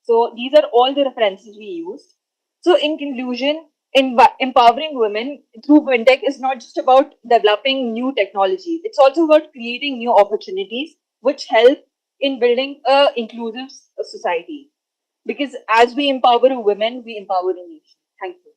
So these are all the references we used. So in conclusion, empowering women through fintech is not just about developing new technologies. It's also about creating new opportunities which help in building a inclusive society. Because as we empower women, we empower a nation. Thank you.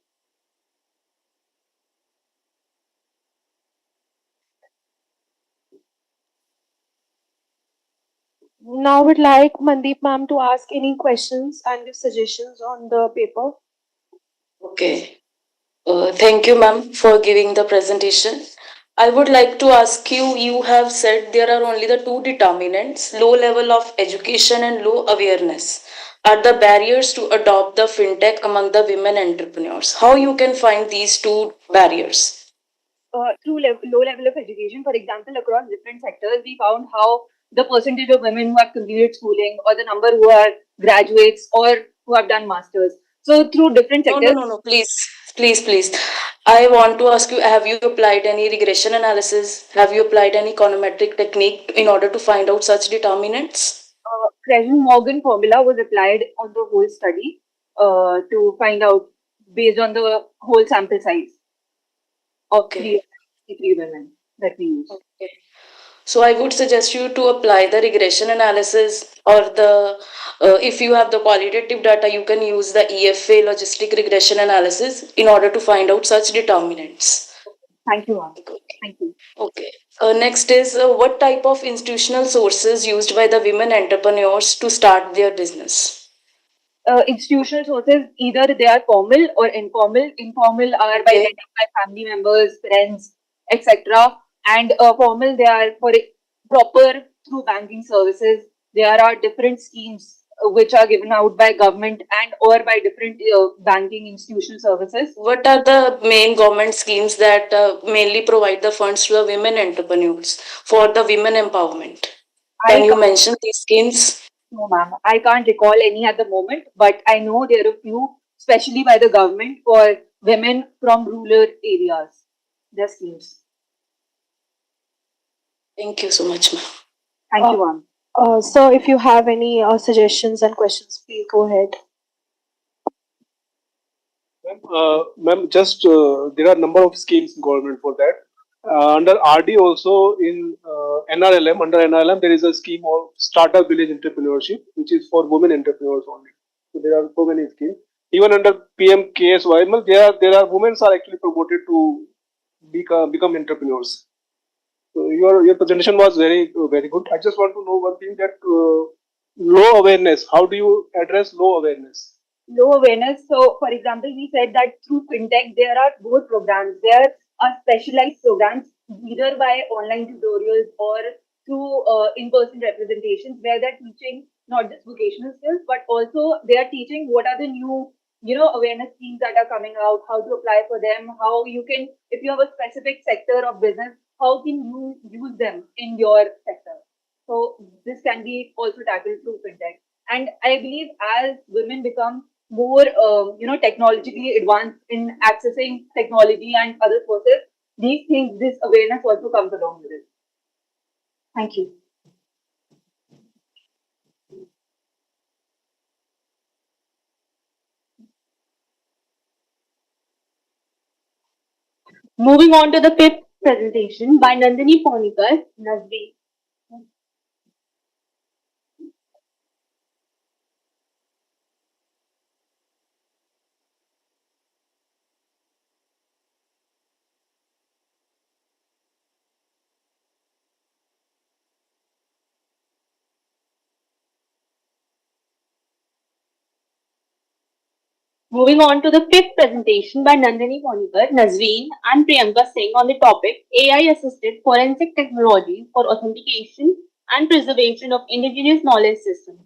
Now, I would like Mandeep ma'am to ask any questions and give suggestions on the paper. Okay. Thank you, ma'am, for giving the presentation. I would like to ask you, you have said there are only the two determinants, low level of education and low awareness, are the barriers to adopt the fintech among the women entrepreneurs. How you can find these two barriers? Through low level of education, for example, across different sectors, we found how the percentage of women who have completed schooling or the number who are graduates or who have done masters. So through different No, sectors, no, no, no, please, please, please. I want to ask you, have you applied any regression analysis? Have you applied any econometric technique in order to find out such determinants? Crescent Morgan formula was applied on the whole study to find out based on the whole sample size of Okay. 3 women that we used. Okay. So I would suggest you to apply the regression analysis or if you have the qualitative data, you can use the EFA logistic regression analysis in order to find out such determinants. Thank you, ma'am. Okay. Thank you. Okay. Next is what type of institutional sources used by the women entrepreneurs to start their business? Institutional sources, either they are formal or informal. Informal are by Okay. lending by family members, friends, etc. And formal, they are for proper through banking services. There are different schemes which are given out by government and or by different banking institutional services. What are the main government schemes that mainly provide the funds to the women entrepreneurs for the women empowerment? I Can you can't, mention these schemes? no, ma'am. I can't recall any at the moment, but I know there are a few, especially by the government for women from rural areas. Their schemes. Thank you so much, ma'am. Thank you, ma'am. So, if you have any suggestions and questions, please go ahead. Ma'am, just there are number of schemes in government for that. Under RD also in NRLM, under NRLM there is a scheme of startup village entrepreneurship, which is for women entrepreneurs only. So there are so many schemes. Even under PM KSY, well, there are women are actually promoted to become entrepreneurs. So your presentation was very good. I just want to know one thing that low awareness. How do you address low awareness? Low awareness. So, for example, we said that through fintech, there are both programs. There are specialized programs, either by online tutorials or through in-person representations, where they're teaching not just vocational skills, but also they are teaching what are the new, awareness schemes that are coming out, how to apply for them, how you can, if you have a specific sector of business, how can you use them in your sector. So this can be also tackled through fintech. And I believe as women become more technologically advanced in accessing technology and other sources, these things, this awareness also comes along with it. Thank you. Moving on to the fifth presentation by Nandini Ponikar, Nazri. Moving on to the fifth presentation by Nandini Ponikar, Nazreen, and Priyanka Singh on the topic AI-assisted forensic technology for authentication and preservation of indigenous knowledge systems.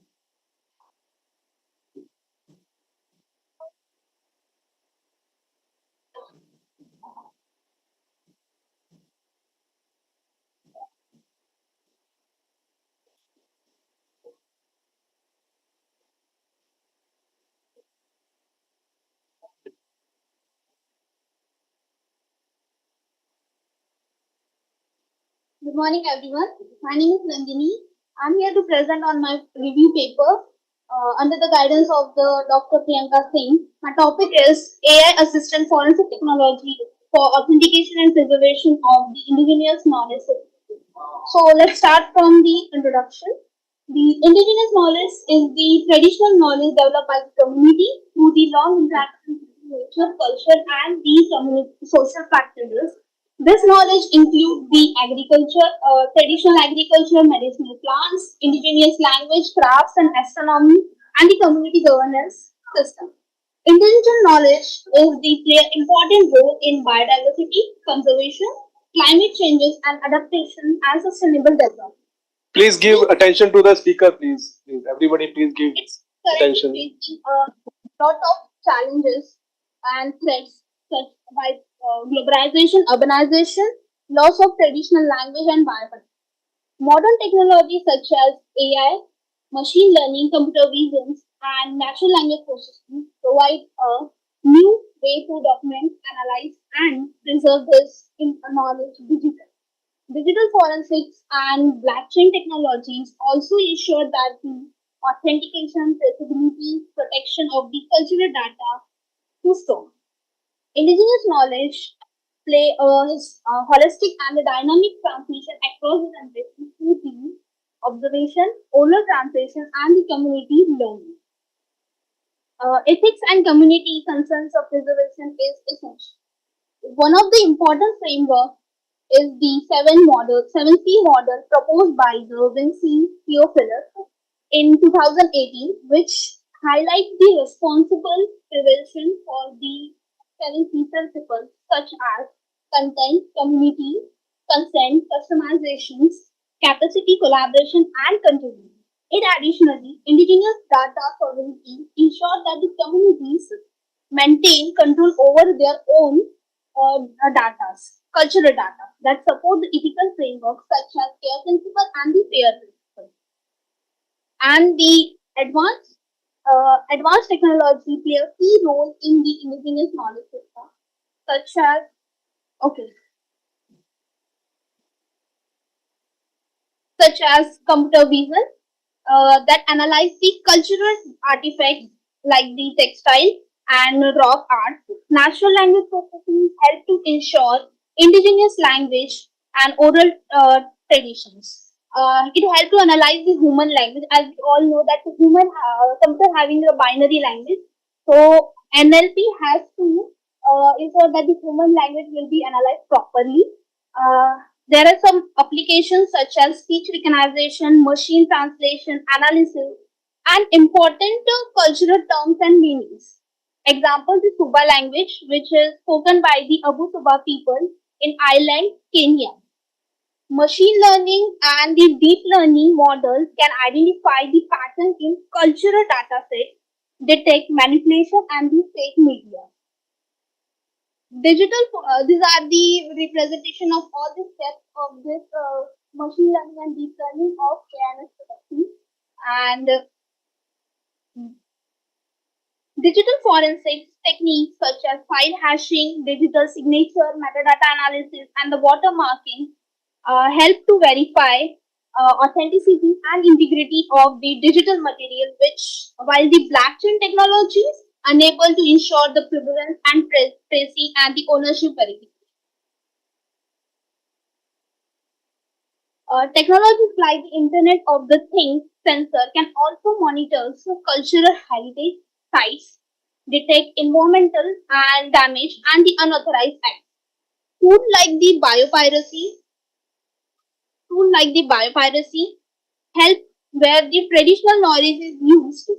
Good morning, everyone. My name is Nandini. I'm here to present on my review paper under the guidance of the Dr. Priyanka Singh. My topic is AI Assistant Forensic Technology for Authentication and Preservation of the Indigenous Knowledge System. So let's start from the introduction. The indigenous knowledge is the traditional knowledge developed by the community through the long interaction with nature, culture, and the community social practices. This knowledge includes the agriculture, traditional agriculture, medicinal plants, indigenous language, crafts and astronomy, and the community governance system. Indigenous knowledge is the play important role in biodiversity conservation, climate changes, and adaptation and sustainable development. Please give attention to the speaker, please. Please, everybody, please give It's currently attention. facing a lot of challenges and threats such by globalization, urbanization, loss of traditional language and biodiversity. Modern technologies such as AI, machine learning, computer vision, and natural language processing provide a new way to document, analyze, and preserve this in knowledge digital. Digital forensics and blockchain technologies also ensure that the authentication, traceability, protection of the cultural data to store. Indigenous knowledge play a holistic and a dynamic transmission across the generation through the observation, oral translation, and the community learning. Ethics and community concerns of preservation is essential. One of the important framework is the seven C model proposed by the Vinci Theophilus in 2018, which highlights the responsible prevention for the seven C principles such as content, community, consent, customizations, capacity, collaboration, and contribution. It additionally, indigenous data sovereignty ensure that the communities maintain control over their own data, cultural data that support the ethical framework such as care principle and the fair principle. And the advanced technology play a key role in the indigenous knowledge system, such as okay, such as computer vision that analyze the cultural artifacts like the textile and rock art. Natural language processing help to ensure indigenous language and oral traditions. It helps to analyze the human language, as we all know that the human computer having a binary language. So NLP has to ensure that the human language will be analyzed properly. There are some applications such as speech recognition, machine translation, analysis, and important cultural terms and meanings. Example, the Suba language, which is spoken by the Abu Suba people in Ireland, Kenya. Machine learning and the deep learning models can identify the pattern in cultural data sets, detect manipulation and the fake media. These are the representation of all the steps of this machine learning and deep learning of KNS production. And digital forensics techniques such as file hashing, digital signature, metadata analysis, and the watermarking help to verify authenticity and integrity of the digital material, which, while the blockchain technologies unable to ensure the prevalence and privacy and the ownership verification. Technologies like the Internet of the Things sensor can also monitor cultural heritage sites, detect environmental and damage, and the unauthorized acts. Tools like the biopiracy help where the traditional knowledge is used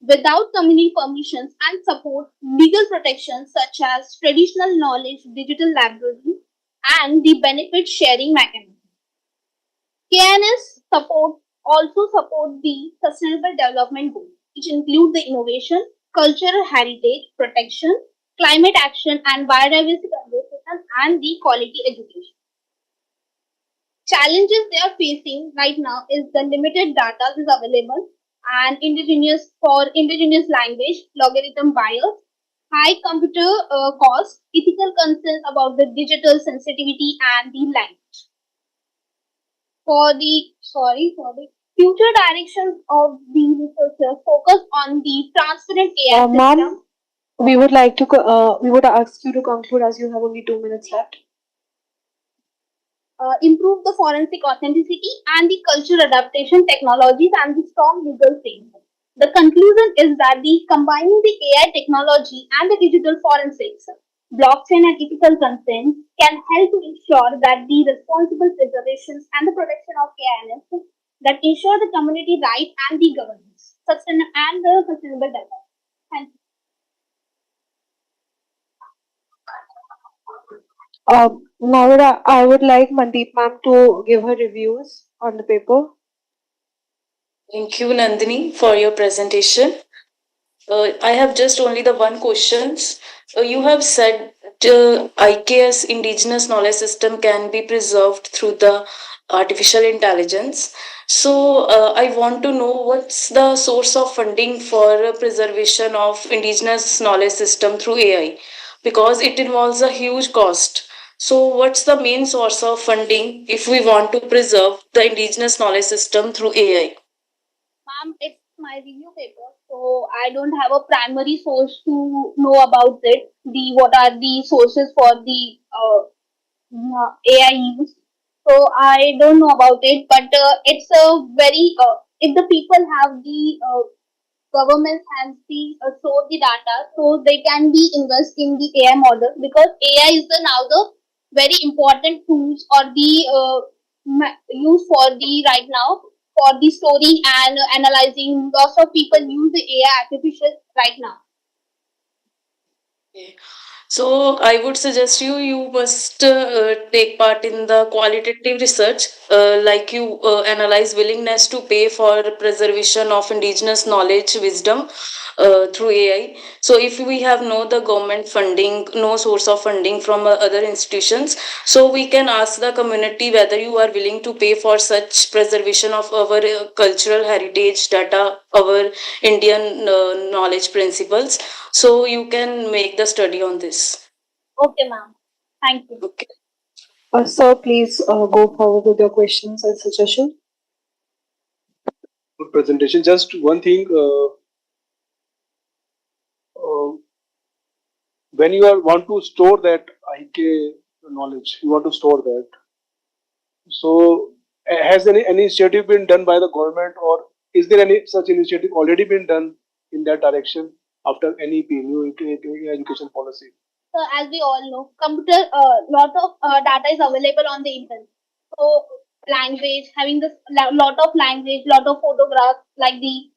without community permissions and support legal protections such as traditional knowledge digital library and the benefit sharing mechanism. KNS also support the sustainable development goals, which include the innovation, cultural heritage protection, climate action, and biodiversity conservation, and the quality education. Challenges they are facing right now is the limited data is available and indigenous language, logarithm bias, high computer cost, ethical concerns about the digital sensitivity and the language. for the future directions of the researchers focus on the transparent AI Ma'am, system. we would ask you to conclude as you have only 2 minutes left. Improve the forensic authenticity and the cultural adaptation technologies and the strong legal framework. The conclusion is that the combining the AI technology and the digital forensics, blockchain and ethical consent can help to ensure that the responsible preservations and the protection of AINS that ensure the community right and the governance, and the sustainable development. Thank you. Now I would like Mandeep ma'am to give her reviews on the paper. Thank you, Nandini, for your presentation. I have just only the one questions. You have said IKS Indigenous Knowledge System can be preserved through the artificial intelligence. So I want to know what's the source of funding for preservation of Indigenous Knowledge System through AI, because it involves a huge cost. So what's the main source of funding if we want to preserve the Indigenous Knowledge System through AI? Ma'am, it's my review paper, so I don't have a primary source to know about it. The what are the sources for the AI use? So I don't know about it, but it's a very if the people have the government has the store the data, so they can be invest in the AI model, because AI is the now the very important tools or the use for the right now for the storing and analyzing. Lots of people use the AI artificial right now. So I would suggest you must take part in the qualitative research, like you analyze willingness to pay for preservation of indigenous knowledge, wisdom through AI. So if we have no the government funding, no source of funding from other institutions, so we can ask the community whether you are willing to pay for such preservation of our cultural heritage data, our Indian knowledge principles. So you can make the study on this. Okay, ma'am. Thank you. Okay. Sir, please go forward with your questions and suggestions. Good presentation. Just one thing. When you want to store that IK knowledge, you want to store that. So, has any initiative been done by the government, or is there any such initiative already been done in that direction after NEP, new education policy? So as we all know, computer lot of data is available on the internet. So language, having this lot of language, lot of photographs, like the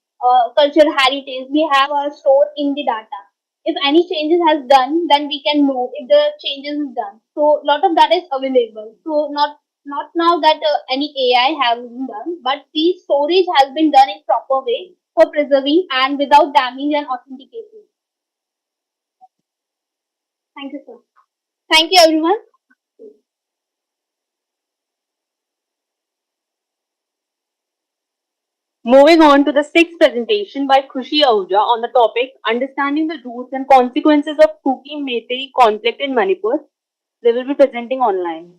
cultural heritage, we have stored in the data. If any changes has done, then we can know if the changes is done. So lot of data is available. So not now that any AI has been done, but the storage has been done in proper way for preserving and without damage and authentication. Thank you, sir. Thank you, everyone. Moving on to the sixth presentation by Khushi Ahuja on the topic Understanding the Roots and Consequences of Kuki Meitei Conflict in Manipur. They will be presenting online.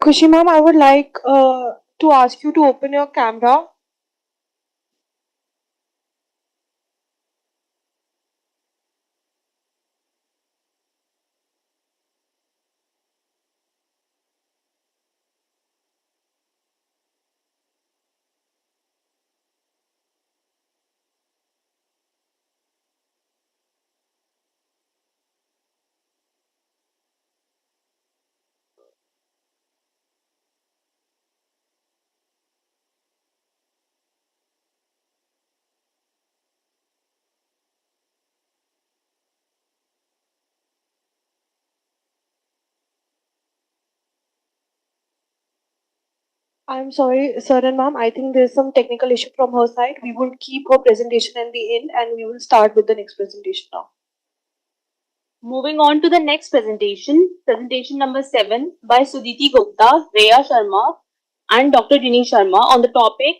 Khushi ma'am, I would like to ask you to open your camera. I'm sorry, sir and ma'am. I think there's some technical issue from her side. We will keep her presentation in the end and we will start with the next presentation now. Moving on to the next presentation number 7 by Sudhiti Gupta, Rhea Sharma, and Dr. Ginny Sharma on the topic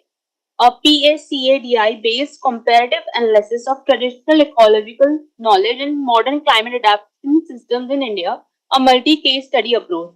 a PACADI based comparative analysis of traditional ecological knowledge and modern climate adaptation systems in India, a multi case study approach.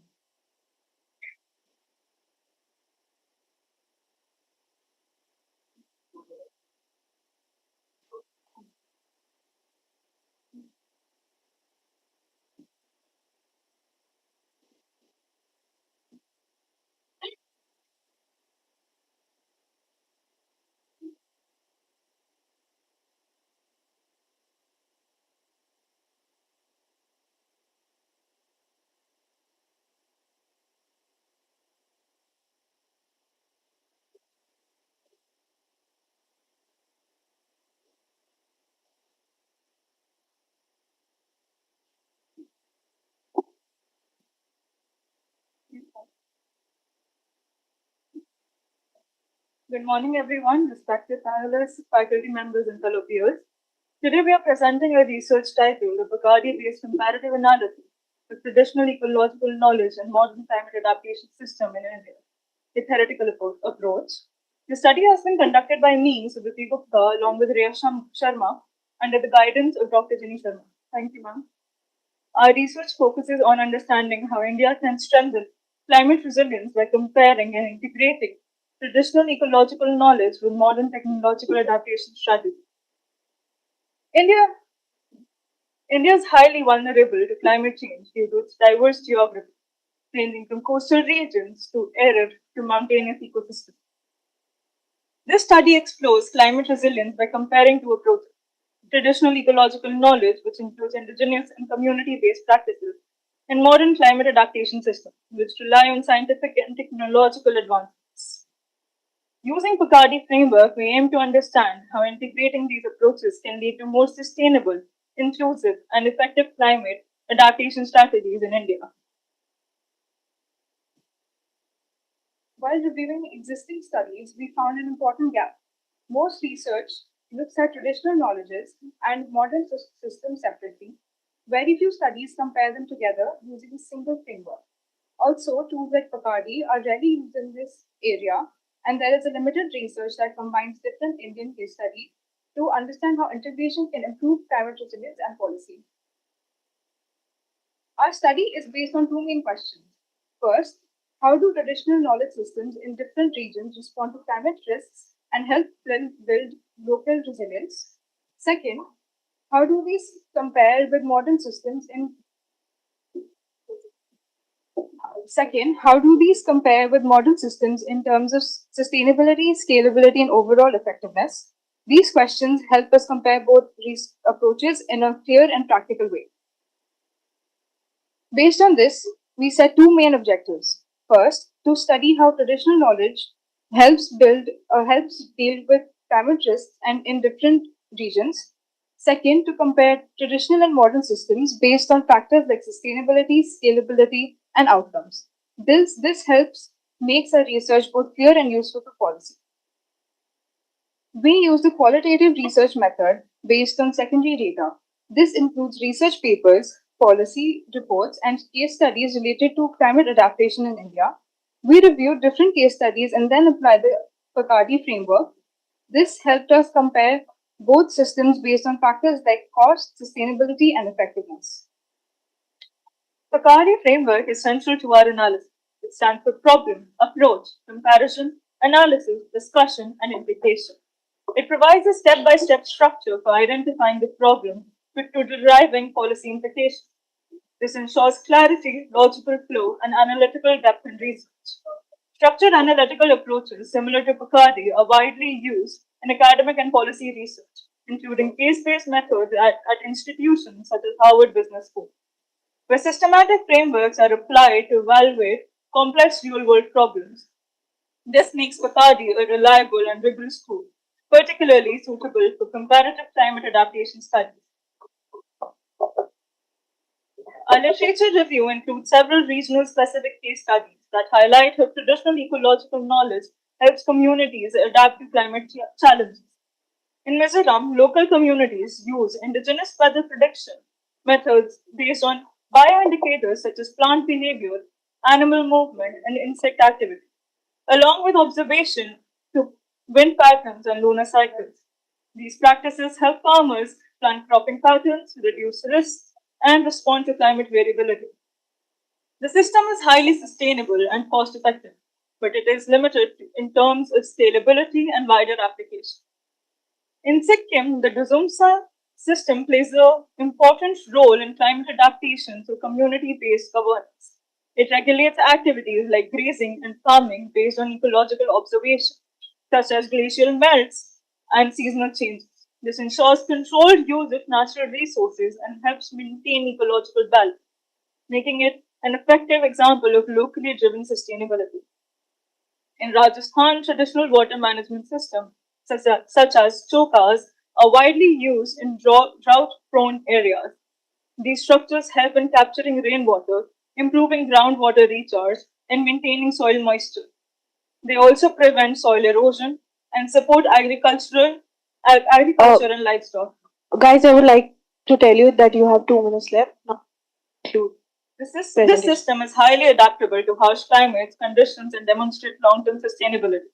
Good morning, everyone, respected panelists, faculty members, and fellow peers. Today, we are presenting a research titled The Bacardi-based Comparative Analysis of Traditional Ecological Knowledge and Modern Climate Adaptation System in India, a theoretical approach. The study has been conducted by me, Sudhiti Gupta, along with Rhea Sharma, under the guidance of Dr. Ginny Sharma. Thank you, ma'am. Our research focuses on understanding how India can strengthen climate resilience by comparing and integrating traditional ecological knowledge with modern technological adaptation strategies. India, India is highly vulnerable to climate change due to its diverse geography, ranging from coastal regions to arid to mountainous ecosystems. This study explores climate resilience by comparing two approaches: traditional ecological knowledge, which includes indigenous and community based practices, and modern climate adaptation systems, which rely on scientific and technological advancements. Using Bacardi framework, we aim to understand how integrating these approaches can lead to more sustainable, inclusive, and effective climate adaptation strategies in India. While reviewing existing studies, we found an important gap. Most research looks at traditional knowledges and modern systems separately. Very few studies compare them together using a single framework. Also, tools like Bacardi are rarely used in this area, and there is a limited research that combines different Indian case studies to understand how integration can improve climate resilience and policy. Our study is based on two main questions. First, how do traditional knowledge systems in different regions respond to climate risks and help build local resilience? Second, how do these compare with modern systems in how do these compare with modern systems in terms of sustainability, scalability, and overall effectiveness? These questions help us compare both these approaches in a clear and practical way. Based on this, we set two main objectives. First, to study how traditional knowledge helps deal with climate risks and in different regions. Second, to compare traditional and modern systems based on factors like sustainability, scalability, and outcomes. This helps makes our research both clear and useful for policy. We use the qualitative research method based on secondary data. This includes research papers, policy reports, and case studies related to climate adaptation in India. We reviewed different case studies and then applied the Bacardi framework. This helped us compare both systems based on factors like cost, sustainability, and effectiveness. Bacardi framework is central to our analysis. It stands for problem, approach, comparison, analysis, discussion, and implication. It provides a step-by-step structure for identifying the problem to deriving policy implications. This ensures clarity, logical flow, and analytical depth in research. Structured analytical approaches similar to Bacardi are widely used in academic and policy research, including case-based methods at institutions such as Harvard Business School, where systematic frameworks are applied to evaluate complex real-world problems. This makes Bacardi a reliable and rigorous tool, particularly suitable for comparative climate adaptation studies. Our literature review includes several regional specific case studies that highlight how traditional ecological knowledge helps communities adapt to climate challenges. In Mizoram, local communities use indigenous weather prediction methods based on bioindicators such as plant behavior, animal movement, and insect activity, along with observation to wind patterns and lunar cycles. These practices help farmers plan cropping patterns, reduce risks, and respond to climate variability. The system is highly sustainable and cost effective, but it is limited in terms of scalability and wider application. In Sikkim, the Duzumsa system plays an important role in climate adaptation through community based governance. It regulates activities like grazing and farming based on ecological observation, such as glacial melts and seasonal changes. This ensures controlled use of natural resources and helps maintain ecological balance, making it an effective example of locally driven sustainability. In Rajasthan, traditional water management systems, such as chokas, are widely used in drought prone areas. These structures help in capturing rainwater, improving groundwater recharge, and maintaining soil moisture. They also prevent soil erosion and support agriculture and livestock. Guys, I would like to tell you that you have 2 minutes left. Now, conclude. This Presentation. system is highly adaptable to harsh climates, conditions, and demonstrate long-term sustainability.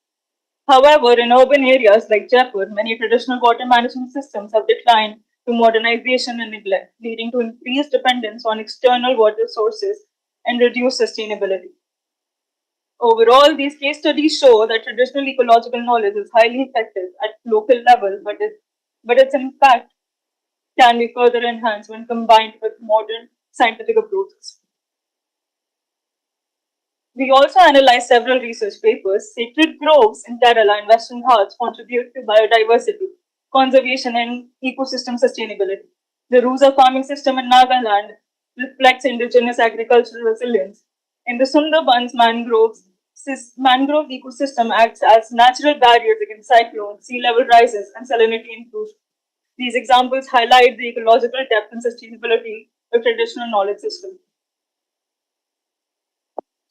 However, in urban areas like Jaipur, many traditional water management systems have declined to modernization and neglect, leading to increased dependence on external water sources and reduced sustainability. Overall, these case studies show that traditional ecological knowledge is highly effective at local level, but its impact can be further enhanced when combined with modern scientific approaches. We also analyzed several research papers. Sacred groves in Kerala and Western Ghats contribute to biodiversity, conservation, and ecosystem sustainability. The Rusa farming system in Nagaland reflects indigenous agricultural resilience. In the Sundarbans mangrove ecosystem acts as natural barriers against cyclones, sea level rises, and salinity intrusion. These examples highlight the ecological depth and sustainability of traditional knowledge systems.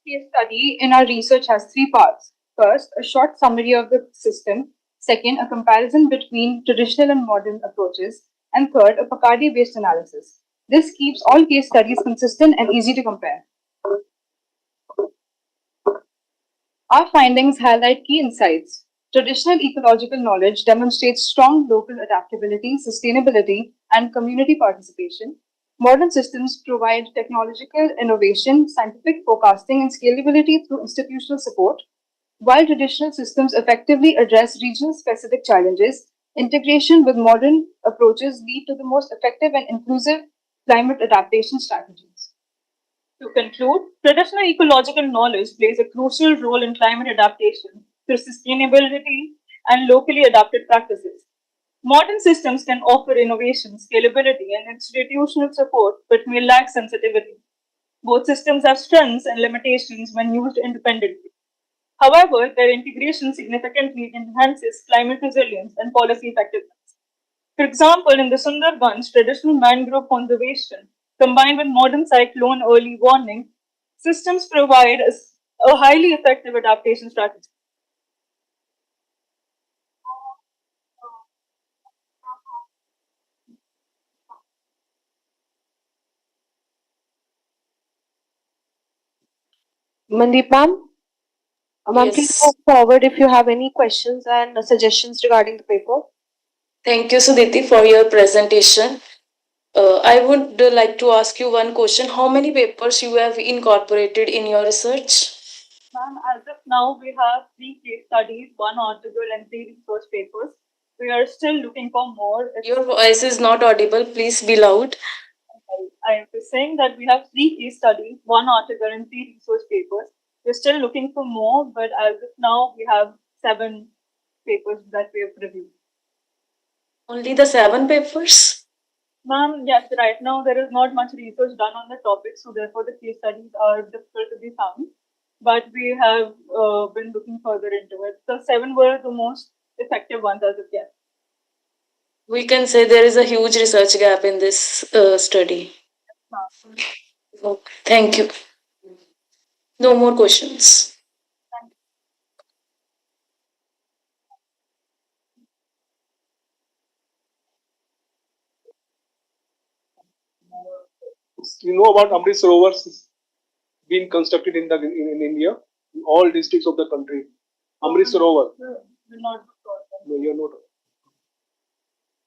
Case study in our research has three parts. First, a short summary of the system. Second, a comparison between traditional and modern approaches. And third, a Bacardi based analysis. This keeps all case studies consistent and easy to compare. Our findings highlight key insights. Traditional ecological knowledge demonstrates strong local adaptability, sustainability, and community participation. Modern systems provide technological innovation, scientific forecasting, and scalability through institutional support. While traditional systems effectively address regional specific challenges, integration with modern approaches lead to the most effective and inclusive climate adaptation strategies. To conclude, traditional ecological knowledge plays a crucial role in climate adaptation through sustainability and locally adapted practices. Modern systems can offer innovation, scalability, and institutional support, but may lack sensitivity. Both systems have strengths and limitations when used independently. However, their integration significantly enhances climate resilience and policy effectiveness. For example, in the Sundarbans, traditional mangrove conservation combined with modern cyclone early warning systems provide a highly effective adaptation strategy. Mandeep ma'am, ma'am, please Yes. go forward if you have any questions and suggestions regarding the paper. Thank you, Sudhiti, for your presentation. I would like to ask you one question. How many papers you have incorporated in your research? Ma'am, as of now, we have 3 case studies, 1 article, and 3 research papers. We are still looking for more. Your voice is not audible. Please be loud. I was saying that we have 3 case studies, 1 article, and 3 research papers. We're still looking for more, but as of now, we have 7 papers that we have reviewed. Only the 7 papers? Ma'am, yes, right now there is not much research done on the topic, so therefore the case studies are difficult to be found. But we have been looking further into it. The 7 were the most effective ones as of yet. We can say there is a huge research gap in this study. Okay, thank you. No more questions. you know about Amrit Sarovars being constructed in India in all districts of the country. Amrit Sarovar. Not No, you're not.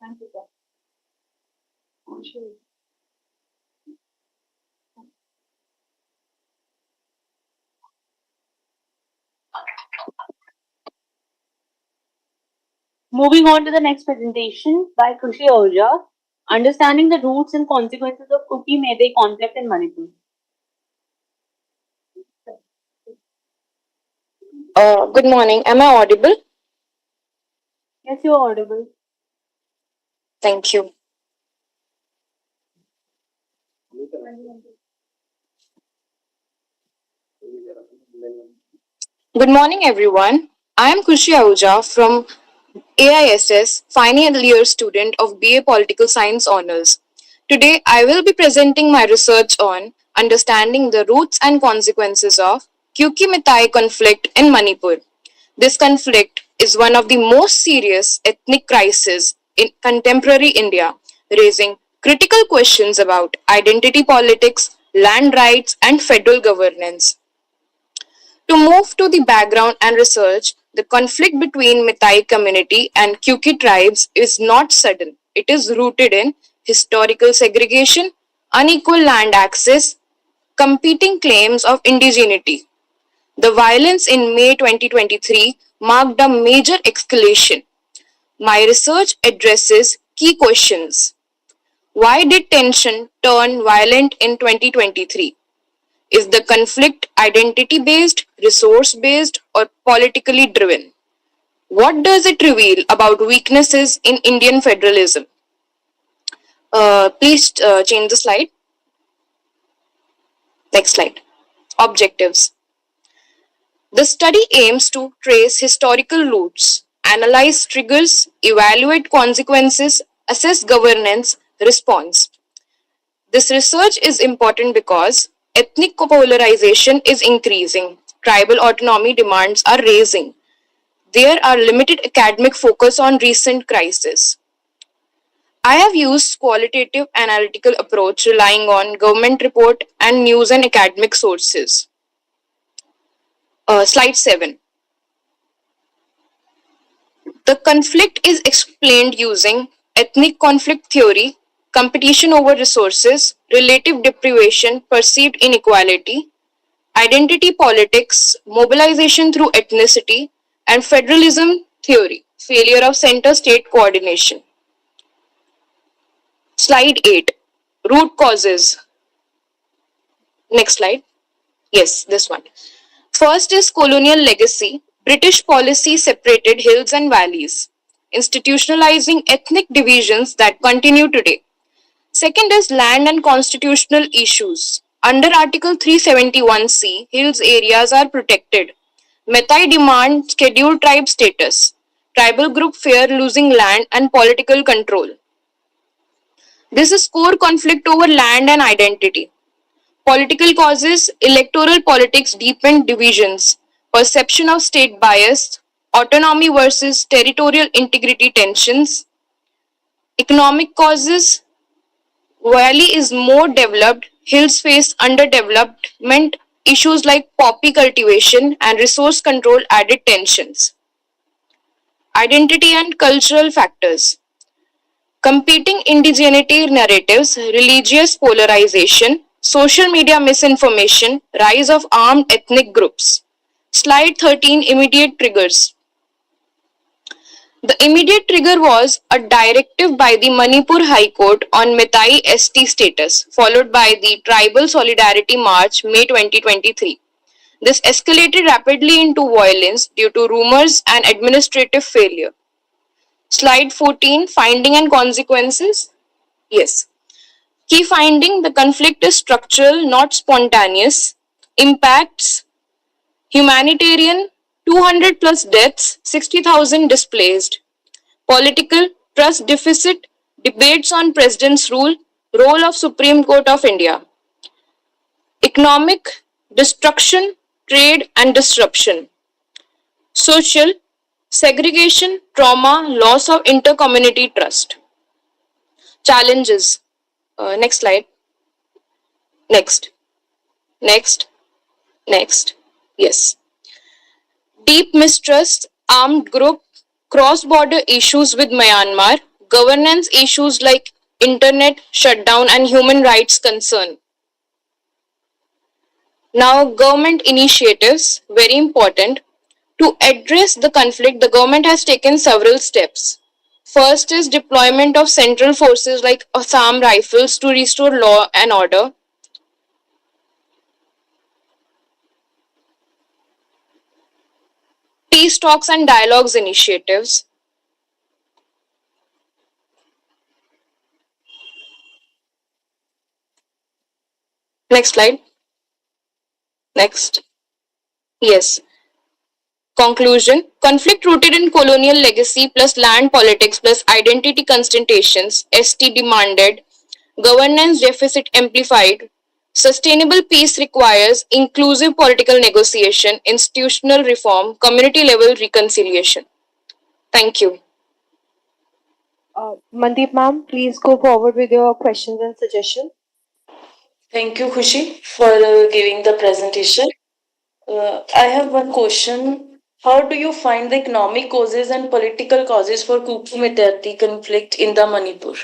Thank you, sir. Moving on to the next presentation by Krushi Ahuja, Understanding the Roots and Consequences of Kuki-Meitei Conflict in Manipur. Good morning. Am I audible? Yes, you are audible. Thank you. Good morning, everyone. I am Krushi Ahuja from AISS, final year student of BA Political Science Honours. Today, I will be presenting my research on understanding the roots and consequences of Kuki-Meitei conflict in Manipur. This conflict is one of the most serious ethnic crises in contemporary India, raising critical questions about identity politics, land rights, and federal governance. To move to the background and research, the conflict between Meitei community and Kuki tribes is not sudden. It is rooted in historical segregation, unequal land access, competing claims of indigeneity. The violence in May 2023 marked a major escalation. My research addresses key questions. Why did tension turn violent in 2023? Is the conflict identity based, resource based, or politically driven? What does it reveal about weaknesses in Indian federalism? Please change the slide. Next slide. Objectives. The study aims to trace historical roots, analyze triggers, evaluate consequences, assess governance, response. This research is important because ethnic polarization is increasing, tribal autonomy demands are raising. There are limited academic focus on recent crises. I have used qualitative analytical approach relying on government report and news and academic sources. Slide 7. The conflict is explained using ethnic conflict theory, competition over resources, relative deprivation, perceived inequality, identity politics, mobilization through ethnicity, and federalism theory, failure of center state coordination. Slide 8. Root causes. Next slide. Yes, this one. First is colonial legacy. British policy separated hills and valleys, institutionalizing ethnic divisions that continue today. Second is land and constitutional issues. Under Article 371C, hills areas are protected. Meitei demand scheduled tribe status. Tribal group fear losing land and political control. This is core conflict over land and identity. Political causes, electoral politics deepened divisions, perception of state bias, autonomy versus territorial integrity tensions. Economic causes, valley is more developed, hills face underdevelopment, issues like poppy cultivation and resource control added tensions. Identity and cultural factors. Competing indigeneity narratives, religious polarization, social media misinformation, rise of armed ethnic groups. Slide 13. Immediate triggers. The immediate trigger was a directive by the Manipur High Court on Meitei ST status, followed by the Tribal Solidarity March, May 2023. This escalated rapidly into violence due to rumors and administrative failure. Slide 14. Finding and consequences. Yes. Key finding, the conflict is structural, not spontaneous. Impacts, humanitarian, 200 plus deaths, 60,000 displaced. Political, trust deficit, debates on president's role of Supreme Court of India. Economic, destruction, trade and disruption. Social, segregation, trauma, loss of inter-community trust. Challenges. Next slide. Next, next, next. Yes. Deep mistrust, armed group, cross border issues with Myanmar, governance issues like internet shutdown, and human rights concern. Now, government initiatives, very important. To address the conflict, the government has taken several steps. First is deployment of central forces like Assam Rifles to restore law and order. Peace talks and dialogues initiatives. Next slide. Next. Yes. Conclusion. Conflict rooted in colonial legacy plus land politics plus identity constatations, ST demanded, governance deficit amplified. Sustainable peace requires inclusive political negotiation, institutional reform, community level reconciliation. Thank you. Mandeep ma'am, please go forward with your questions and suggestions. Thank you, Khushi, for giving the presentation. I have one question. How do you find the economic causes and political causes for Kuku conflict in the Manipur?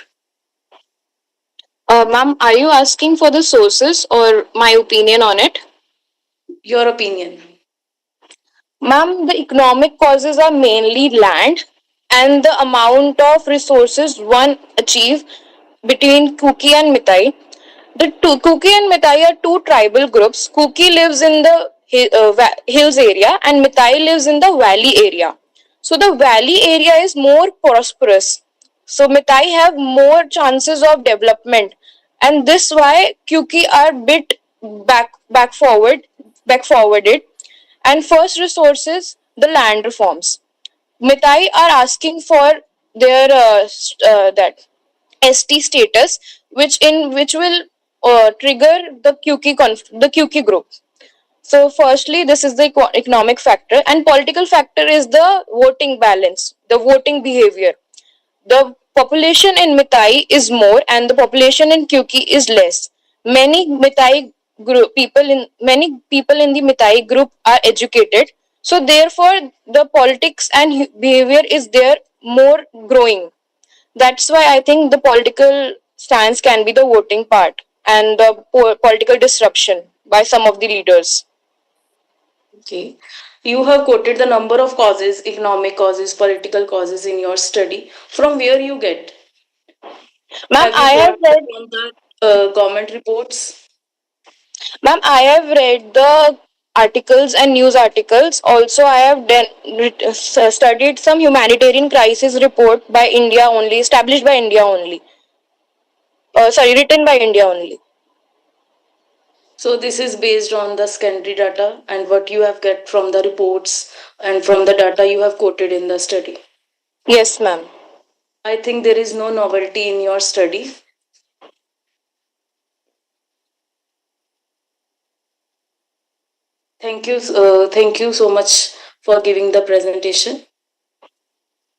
Ma'am, are you asking for the sources or my opinion on it? Your opinion. Ma'am, the economic causes are mainly land and the amount of resources one achieve between Kuki and Mitai. The Kuki and Mitai are two tribal groups. Kuki lives in the hills area and Mitai lives in the valley area. So the valley area is more prosperous. So Mitai have more chances of development, and this why Kuki are bit back forwarded. And first resources, the land reforms. Mitai are asking for their that ST status, which will trigger the QK group. So, firstly, this is the economic factor, and political factor is the voting balance, the voting behavior. The population in Mitai is more, and the population in Kuki is less. Many people in the Mitai group are educated, so therefore the politics and behavior is there more growing. That's why I think the political stance can be the voting part and the political disruption by some of the leaders. Okay. You have quoted the number of causes, economic causes, political causes in your study. From where you get? Ma'am, Have you I have got read. from the government reports? Ma'am, I have read the articles and news articles. Also, I have studied some humanitarian crisis report by India only, established by India only. Sorry, written by India only. So this is based on the secondary data and what you have get from the reports and from the data you have quoted in the study. Yes, ma'am. I think there is no novelty in your study. Thank you so much for giving the presentation.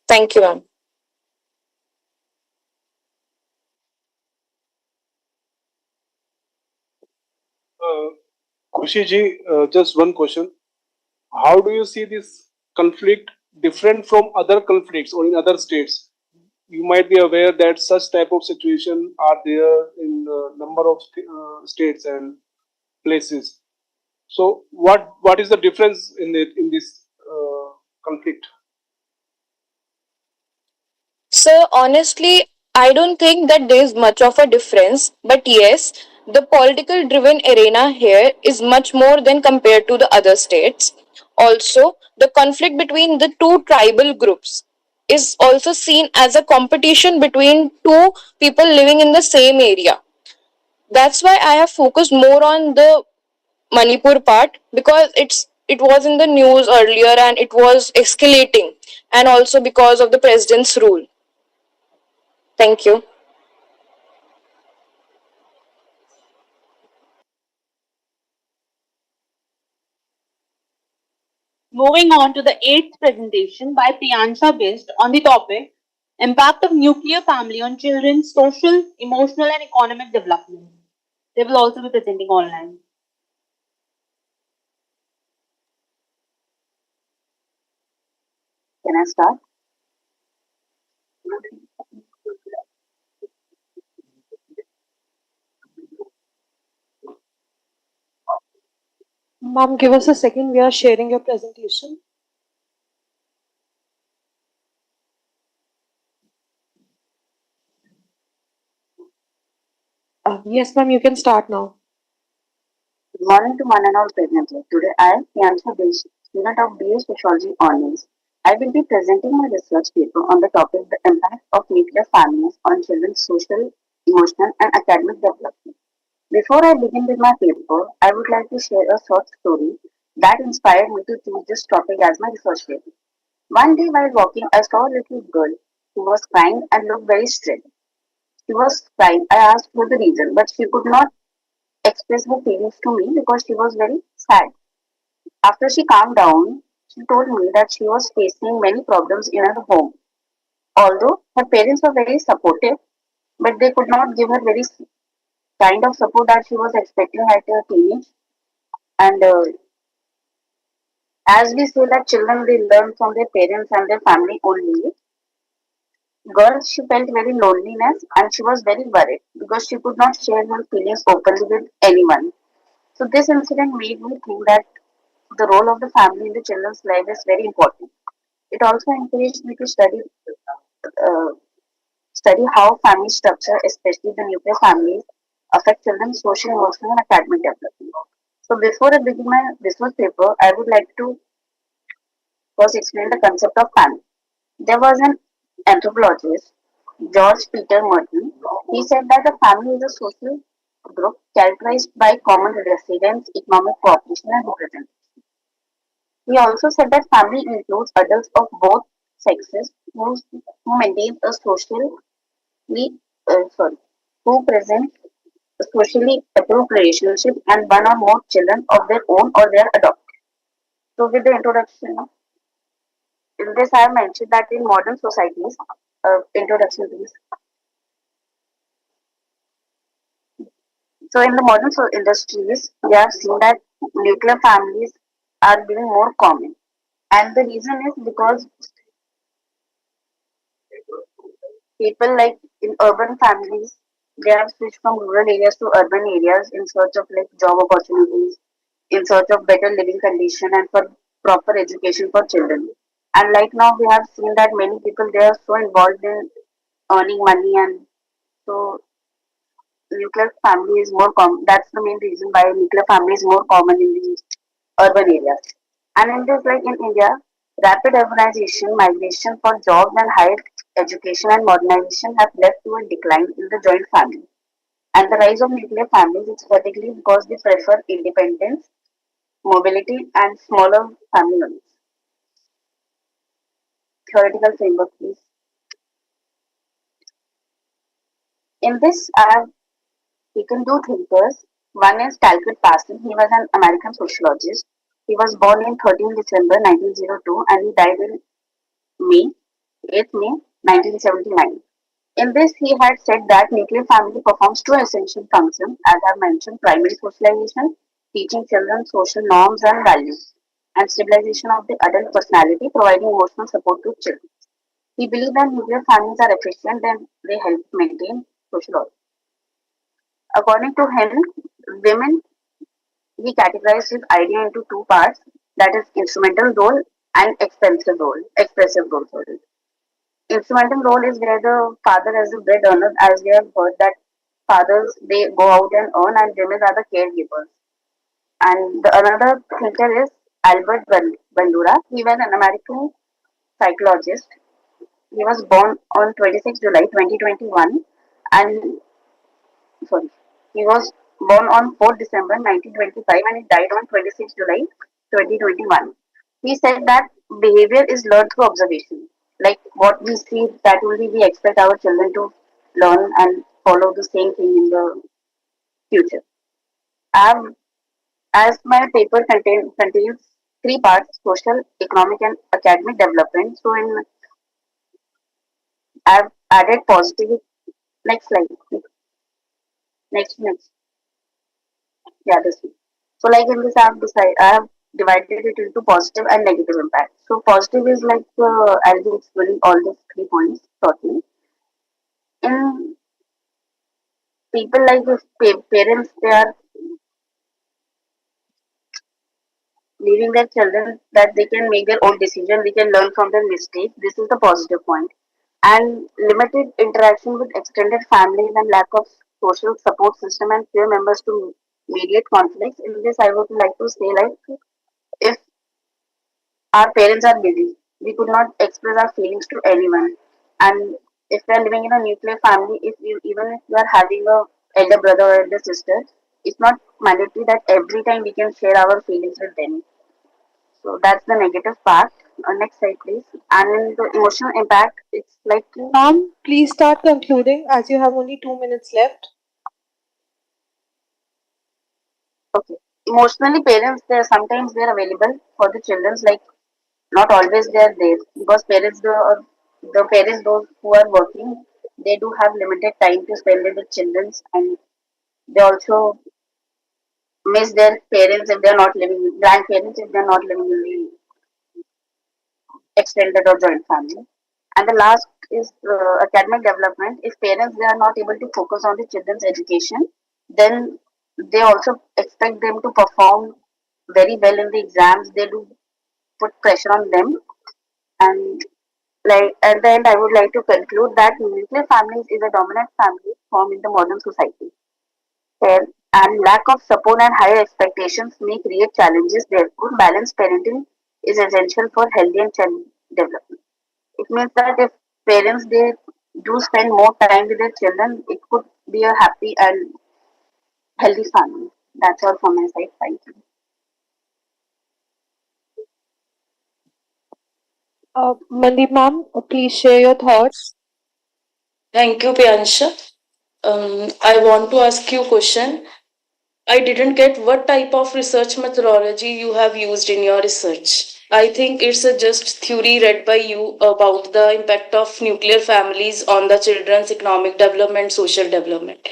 Thank you, ma'am. Khushi ji, just one question. How do you see this conflict different from other conflicts or in other states? You might be aware that such type of situation are there in a number of states and places. So, what is the difference in this conflict? So honestly, I don't think that there is much of a difference. But yes, the political driven arena here is much more than compared to the other states. Also, the conflict between the two tribal groups is also seen as a competition between two people living in the same area. That's why I have focused more on the Manipur part because it was in the news earlier and it was escalating, and also because of the president's rule. Thank you. Moving on to the eighth presentation by Priyansha based on the topic Impact of Nuclear Family on Children's Social, Emotional and Economic Development. They will also be presenting online. Can I start? Ma'am, give us a second. We are sharing your presentation. Yes, ma'am, you can start now. Good morning to one and all present here. Today I, Priyanshu Desh, student of BA Sociology Honors, I will be presenting my research paper on the topic the impact of nuclear families on children's social, emotional and academic development. Before I begin with my paper, I would like to share a short story that inspired me to choose this topic as my research paper. One day while walking, I saw a little girl who was crying and looked very stressed. She was crying. I asked her the reason, but she could not express her feelings to me because she was very sad. After she calmed down, she told me that she was facing many problems in her home. Although her parents were very supportive, but they could not give her very kind of support that she was expecting at her teenage. And as we say that children they learn from their parents and their family only, girl she felt very loneliness and she was very worried because she could not share her feelings openly with anyone. So this incident made me think that the role of the family in the children's life is very important. It also encouraged me to uh, study how family structure, especially the nuclear families, affect children's social, emotional, and academic development. So before I begin my research paper, I would like to first explain the concept of family. There was an anthropologist, George Peter Merton. He said that a family is a social group characterized by common residence, economic cooperation, and representation. He also said that family includes adults of both sexes who maintain a sorry, who present a socially approved relationship and one or more children of their own or their adopted. So, with the introduction, in this I have mentioned that in modern societies, introduction please. So, in the modern industries, we have seen that nuclear families are being more common, and the reason is because people like in urban families, they have switched from rural areas to urban areas in search of like job opportunities, in search of better living condition and for proper education for children. And like now we have seen that many people they are so involved in earning money and so nuclear family is more common. That's the main reason why nuclear family is more common in the urban areas. And in this, like in India, rapid urbanization, migration for jobs and higher education and modernization have led to a decline in the joint family. And the rise of nuclear families is particularly because they prefer independence, mobility, and smaller family units. Theoretical framework, please. In this, I have taken two thinkers. One is Talcott Parsons. He was an American sociologist. He was born in 13 December 1902 and he died in May 8th May 1979. In this, he had said that nuclear family performs two essential functions, as I have mentioned, primary socialization, teaching children social norms and values, and stabilization of the adult personality, providing emotional support to children. He believed that nuclear families are efficient and they help maintain social order. According to him, women, he categorized his idea into two parts, that is instrumental role and expressive role. Sorry. Instrumental role is where the father as a bread earner, as we have heard that fathers they go out and earn and women are the caregivers. And the another thinker is Albert Bandura. He was an American psychologist. He was born on 26 July 2021 and sorry, he was born on 4 December 1925 and he died on 26 July 2021. He said that behavior is learned through observation. Like what we see, that only we expect our children to learn and follow the same thing in the future. I've, as my paper contains three parts: social, economic, and academic development. So, in I've added positive. Next slide. Next. the other three. So like in this, I have divided it into positive and negative impact. So positive is like I'll be explaining all the 3 points shortly. In people like if parents they are leaving their children that they can make their own decision, they can learn from their mistakes. This is the positive point. And limited interaction with extended families and lack of social support system and peer members to mediate conflicts. In this, I would like to say like if our parents are busy, we could not express our feelings to anyone. And if we are living in a nuclear family, even if you are having a elder brother or elder sister, it's not mandatory that every time we can share our feelings with them. So that's the negative part. Next slide, please. And in the emotional impact, it's like Ma'am, please start concluding as you have only 2 minutes left. okay. Emotionally, parents they're available for the childrens. Like not always they're there because the parents those who are working they do have limited time to spend with the children and they also miss their parents if they're not living with grandparents if they're not living in the extended or joint family. And the last is academic development. If parents they are not able to focus on the children's education, then they also expect them to perform very well in the exams. They do put pressure on them. And like at the end, I would like to conclude that nuclear families is a dominant family form in the modern society. Where and lack of support and higher expectations may create challenges. Therefore, balanced parenting is essential for healthy and child development. It means that if parents they do spend more time with their children, it could be a happy and healthy family. That's all from my side. Thank you. Mandeep ma'am, please share your thoughts. Thank you, Piansha. I want to ask you a question. I didn't get what type of research methodology you have used in your research. I think it's a just theory read by you about the impact of nuclear families on the children's economic development, social development.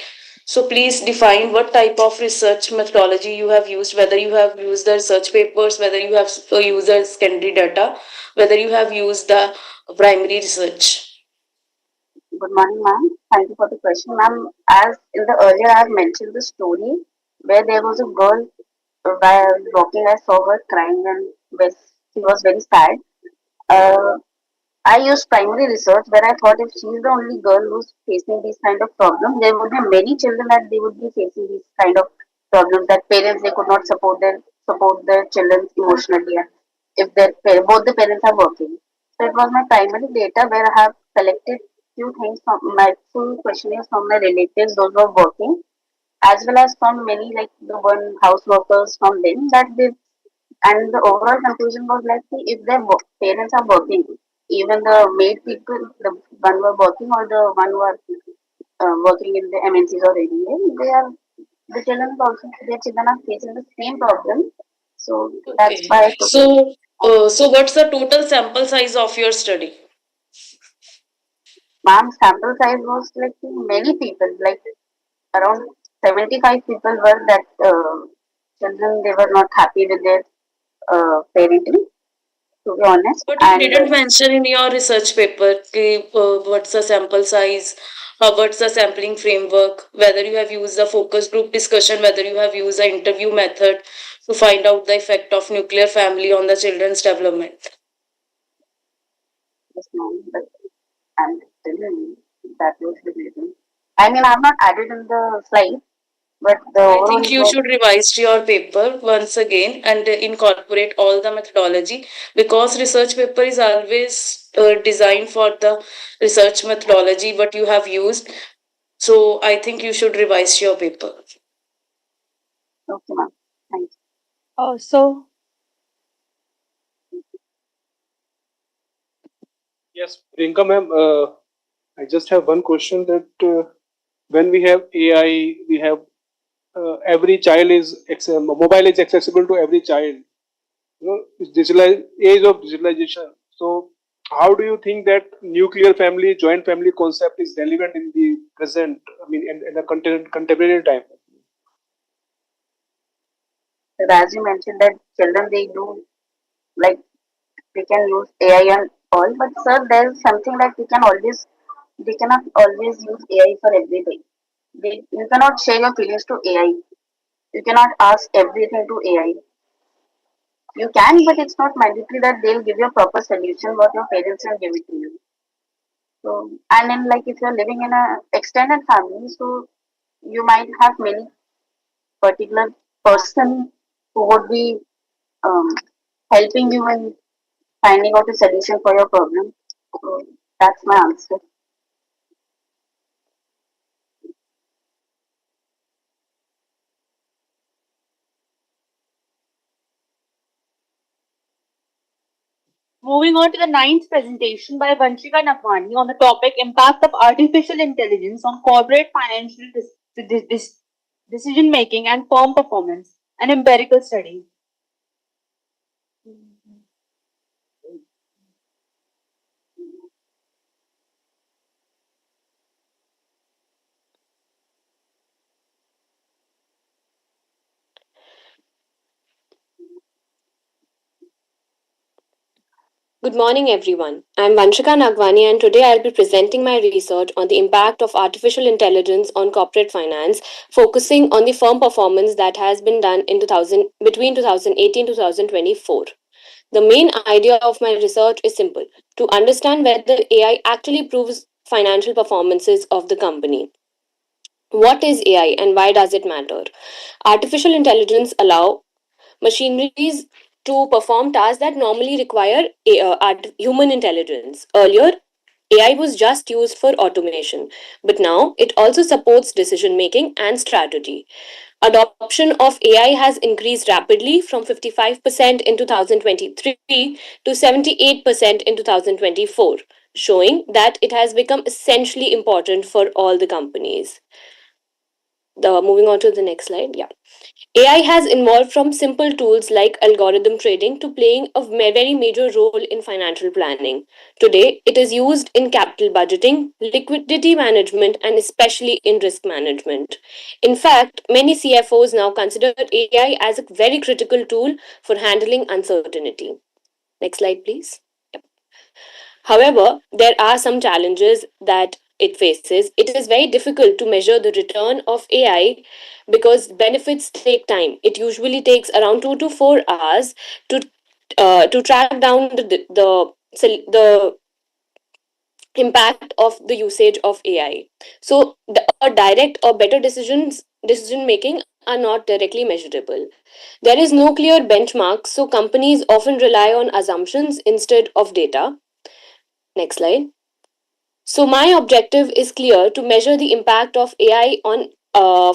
So please define what type of research methodology you have used, whether you have used the research papers, whether you have used the secondary data, whether you have used the primary research. Good morning, ma'am. Thank you for the question, ma'am. As in the earlier, I have mentioned the story where there was a girl while walking. I saw her crying and she was very sad. Uh, I used primary research where I thought if she's the only girl who's facing these kind of problems, there would be many children that they would be facing these kind of problems that parents they could not support their children emotionally and if both the parents are working. So it was my primary data where I have collected few things from my few questionnaires from my relatives, those who are working, as well as from many like the one house workers from them that they and the overall conclusion was like, see, if their parents are working, even the maid people, the one who are working or the one who are working in the MNCs or ADA, the children also, their children are facing the same problem. So that's Okay. why I took it. So what's the total sample size of your study? Ma'am, sample size was like many people, like around 75 people were that children, they were not happy with their parenting, to be honest. But you And didn't mention in your research paper what's the sample size, what's the sampling framework, whether you have used the focus group discussion, whether you have used the interview method to find out the effect of nuclear family on the children's development. yes, ma'am, but I'm telling you that was the reason. I mean, I'm not added in the slide, but the I overall think is you what should revise your paper once again and incorporate all the methodology because research paper is always designed for the research methodology what you have used. So I think you should revise your paper. okay, ma'am. Thank you. So, Yes, Priyanka ma'am, I just have one question that when we have AI, we have every child is mobile is accessible to every child. It's age of digitalization. So, how do you think that nuclear family, joint family concept is relevant in the present? I mean, in the contemporary time. as you mentioned that children they do like they can use AI and all, but sir, there's something like they cannot always use AI for everything. You cannot share your feelings to AI. You cannot ask everything to AI. You can, but it's not mandatory that they'll give you a proper solution what your parents will give it to you. So, and then like if you're living in a extended family, so you might have many particular person who would be um, helping you in finding out a solution for your problem. So that's my answer. Moving on to the ninth presentation by Vanshika Nakwani on the topic Impact of Artificial Intelligence on Corporate Financial Decision Making and Firm Performance, an empirical study. Good morning, everyone. I'm Vanshika Nagwani, and today I'll be presenting my research on the impact of artificial intelligence on corporate finance, focusing on the firm performance that has been done in 2000, between 2018 to 2024. The main idea of my research is simple: to understand whether AI actually proves financial performances of the company. What is AI and why does it matter? Artificial intelligence allow machineries to perform tasks that normally require human intelligence. Earlier, AI was just used for automation, but now it also supports decision making and strategy. Adoption of AI has increased rapidly from 55% in 2023 to 78% in 2024, showing that it has become essentially important for all the companies. Moving on to the next slide. Yeah. AI has evolved from simple tools like algorithm trading to playing a very major role in financial planning. Today, it is used in capital budgeting, liquidity management, and especially in risk management. In fact, many CFOs now consider AI as a very critical tool for handling uncertainty. Next slide, please. However, there are some challenges that it faces. It is very difficult to measure the return of AI because benefits take time. It usually takes around 2 to 4 hours to track down the impact of the usage of AI. So, a direct or better decision making are not directly measurable. There is no clear benchmark, so companies often rely on assumptions instead of data. Next slide. So, my objective is clear: to measure the impact of AI on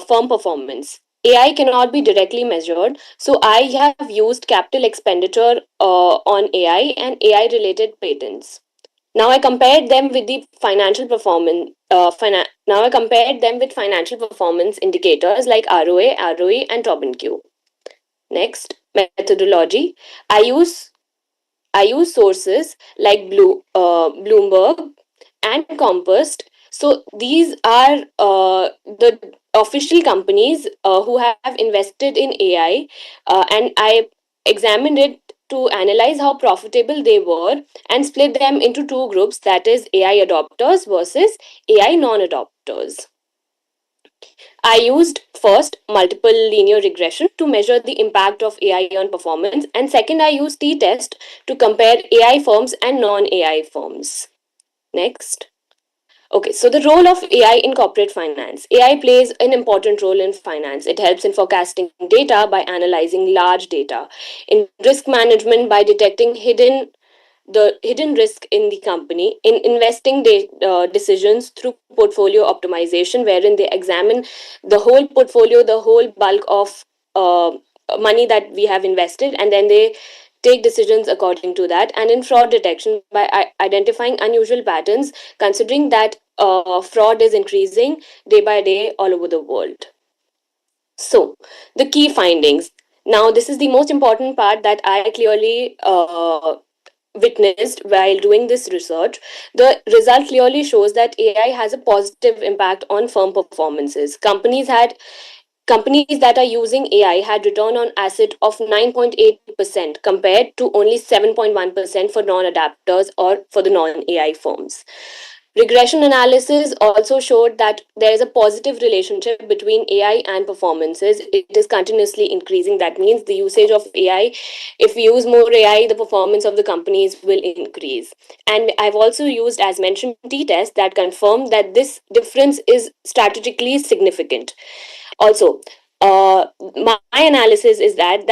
firm performance. AI cannot be directly measured, so I have used capital expenditure on AI and AI related patents. Now I compared them with the financial performance. Now I compared them with financial performance indicators like ROA, ROE, and Tobin Q. Next, methodology. I use I use sources like Bloomberg and Compass. So these are the official companies who have invested in AI, and I examined it to analyze how profitable they were and split them into two groups, that is AI adopters versus AI non adopters. I used first multiple linear regression to measure the impact of AI on performance, and second, I used t test to compare AI firms and non AI firms. Next. Okay, so the role of AI in corporate finance. AI plays an important role in finance. It helps in forecasting data by analyzing large data, in risk management by detecting the hidden risk in the company, in investing decisions through portfolio optimization, wherein they examine the whole portfolio, the whole bulk of money that we have invested, and then they take decisions according to that, and in fraud detection by identifying unusual patterns, considering that fraud is increasing day by day all over the world. So, the key findings. Now, this is the most important part that I clearly witnessed while doing this research. The result clearly shows that AI has a positive impact on firm performances. Companies had Companies that are using AI had return on asset of 9.8% compared to only 7.1% for non-adapters or for the non-AI firms. Regression analysis also showed that there is a positive relationship between AI and performances. It is continuously increasing. That means the usage of AI, if we use more AI, the performance of the companies will increase. And I've also used, as mentioned, t-tests that confirm that this difference is strategically significant. Also, my analysis is that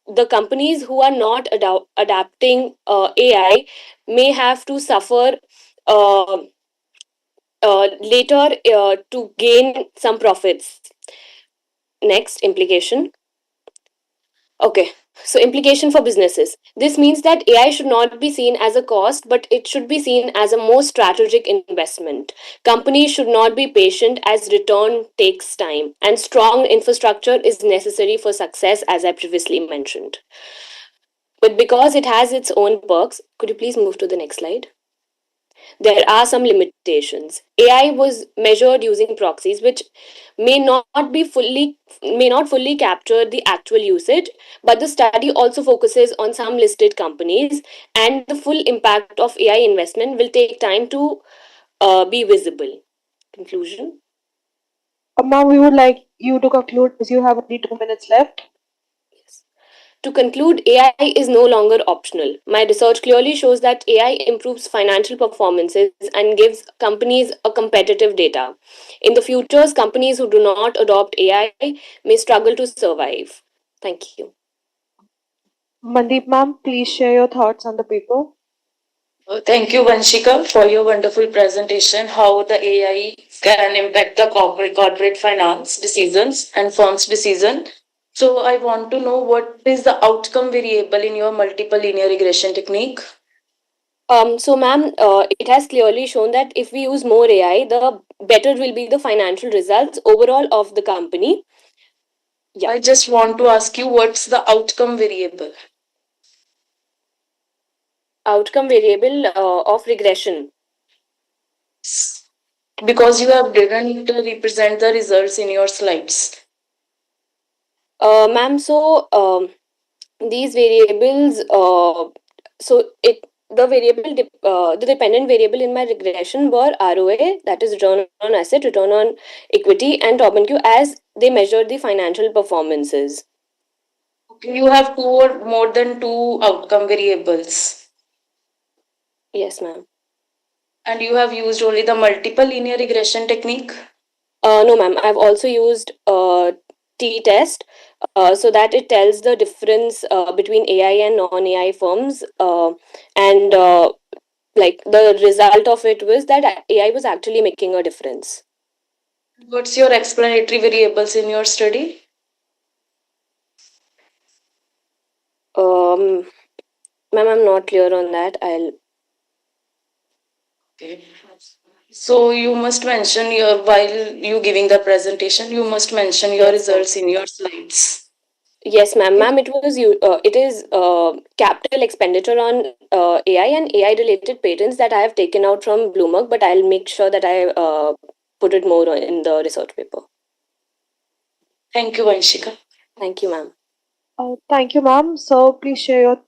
the companies who are not adapting AI may have to suffer uh, later to gain some profits. Next implication. Okay, so implication for businesses. This means that AI should not be seen as a cost, but it should be seen as a more strategic investment. Companies should not be patient as return takes time, and strong infrastructure is necessary for success, as I previously mentioned. But because it has its own perks, could you please move to the next slide? There are some limitations. AI was measured using proxies, which may not be fully may not fully capture the actual usage, but the study also focuses on some listed companies, and the full impact of AI investment will take time to be visible. Conclusion. Ma'am, we would like you to conclude as you have only 2 minutes left. Yes. To conclude, AI is no longer optional. My research clearly shows that AI improves financial performances and gives companies a competitive data. In the futures, companies who do not adopt AI may struggle to survive. Thank you. Mandeep ma'am, please share your thoughts on the paper. Thank you, Vanshika, for your wonderful presentation. How the AI can impact the corporate finance decisions and firms' decision. So I want to know what is the outcome variable in your multiple linear regression technique? So, ma'am, it has clearly shown that if we use more AI, the better will be the financial results overall of the company. Yeah. I just want to ask you what's the outcome variable? Outcome variable of regression. Because you have didn't represent the results in your slides. Ma'am, so these variables, so it the the dependent variable in my regression were ROA, that is return on asset, return on equity, and top and Q, as they measure the financial performances. Okay, you have two or more than two outcome variables. Yes, ma'am. And you have used only the multiple linear regression technique? No, ma'am. I've also used t-test so that it tells the difference between AI and non-AI firms, and like the result of it was that AI was actually making a difference. What's your explanatory variables in your study? Um, Ma'am, I'm not clear on that. I'll. Okay. So you must mention your while you giving the presentation, you must mention your Yes, ma'am. results in your slides. Yes, ma'am. Okay. Ma'am, it was you. It is capital expenditure on AI and AI related patents that I have taken out from Bloomberg, but I'll make sure that I put it more in the research paper. Thank you, Vanshika. Thank you, ma'am. Thank you, ma'am. So please share your.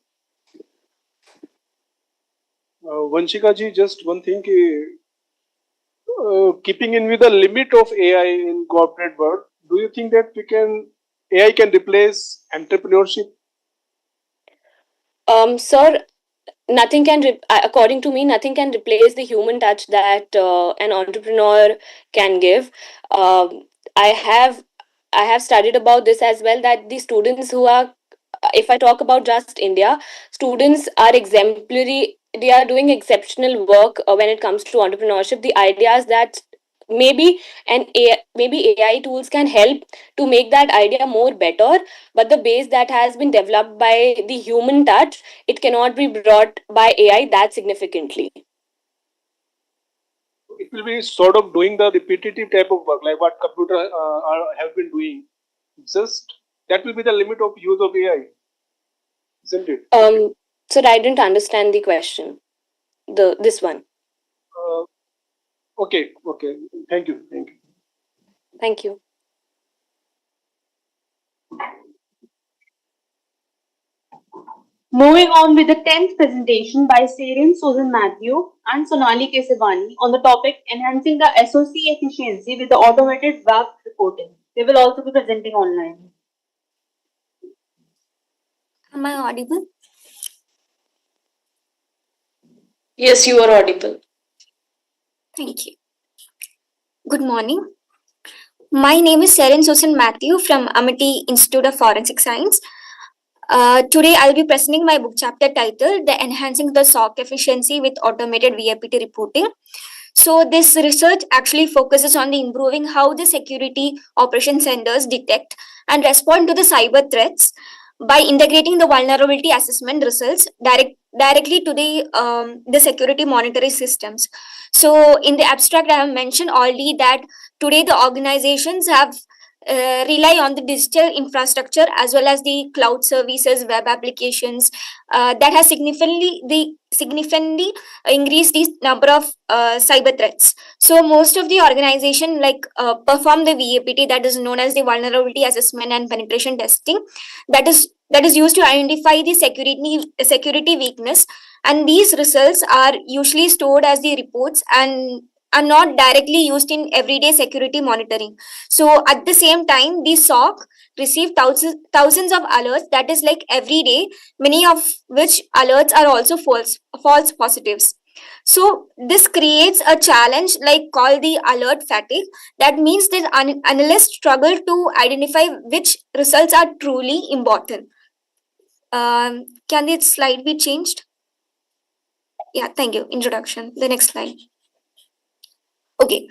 Vanshika ji, just one thing. Keeping in with the limit of AI in corporate world, do you think that AI can replace entrepreneurship? Sir, nothing can according to me, nothing can replace the human touch that an entrepreneur can give. I have I have studied about this as well, that the students who are, if I talk about just India, students are exemplary. They are doing exceptional work when it comes to entrepreneurship. The ideas that maybe AI tools can help to make that idea more better, but the base that has been developed by the human touch, it cannot be brought by AI that significantly. It will be sort of doing the repetitive type of work, like what computer have been doing. Just that will be the limit of use of AI, isn't it? So I didn't understand the question. This one. Uh, okay, okay. Thank you, thank you. Thank you. Moving on with the 10th presentation by Sarin Susan Matthew and Sonali Kesavani on the topic enhancing the SOC efficiency with the automated web reporting. They will also be presenting online. Am I audible? Yes, you are audible. Thank you. Good morning. My name is Seren Susan Matthew from Amity Institute of Forensic Science. Today I'll be presenting my book chapter titled The Enhancing the SOC Efficiency with Automated VAPT Reporting. So this research actually focuses on the improving how the security operation centers detect and respond to the cyber threats by integrating the vulnerability assessment results directly to the security monitoring systems. So in the abstract, I have mentioned already that today the organizations have rely on the digital infrastructure as well as the cloud services, web applications that has significantly increased the number of cyber threats. So most of the organization perform the VAPT, that is known as the vulnerability assessment and penetration testing, that is used to identify the security weakness, and these results are usually stored as the reports and are not directly used in everyday security monitoring. So at the same time, the SOC receive thousands of alerts, that is like every day, many of which alerts are also false positives. So this creates a challenge like called the alert fatigue. That means that analysts struggle to identify which results are truly important. Can the slide be changed? Yeah, thank you. Introduction. The next slide. Okay.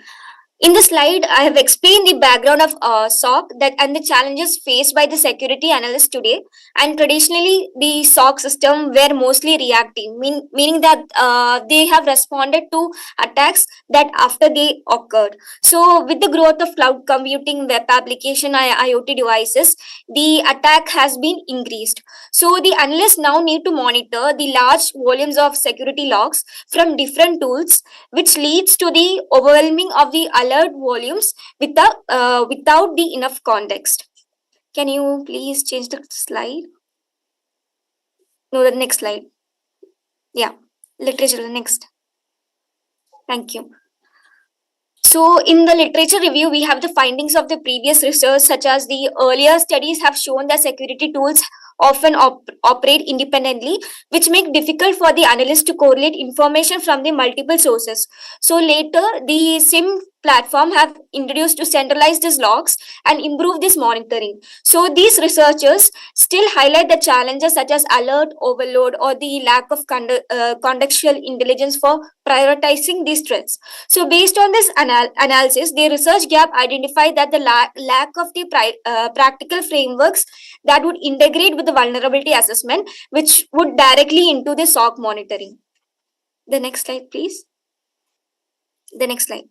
In the slide, I have explained the background of SOC and the challenges faced by the security analysts today. And traditionally, the SOC system were mostly reactive, meaning that they have responded to attacks that after they occurred. So, with the growth of cloud computing, web application, IoT devices, the attack has been increased. So, the analysts now need to monitor the large volumes of security logs from different tools, which leads to the overwhelming of the alert volumes without the enough context. Can you please change the slide? No, the next slide. Yeah, literature, next. Thank you. So in the literature review, we have the findings of the previous research, such as the earlier studies have shown that security tools often operate independently, which make difficult for the analyst to correlate information from the multiple sources. So later, the SIM platform have introduced to centralize these logs and improve this monitoring. So these researchers still highlight the challenges such as alert overload or the lack of contextual intelligence for prioritizing these threats. So based on this analysis, the research gap identified that the lack of the practical frameworks that would integrate with the vulnerability assessment, which would directly into the SOC monitoring. The next slide, please. The next slide.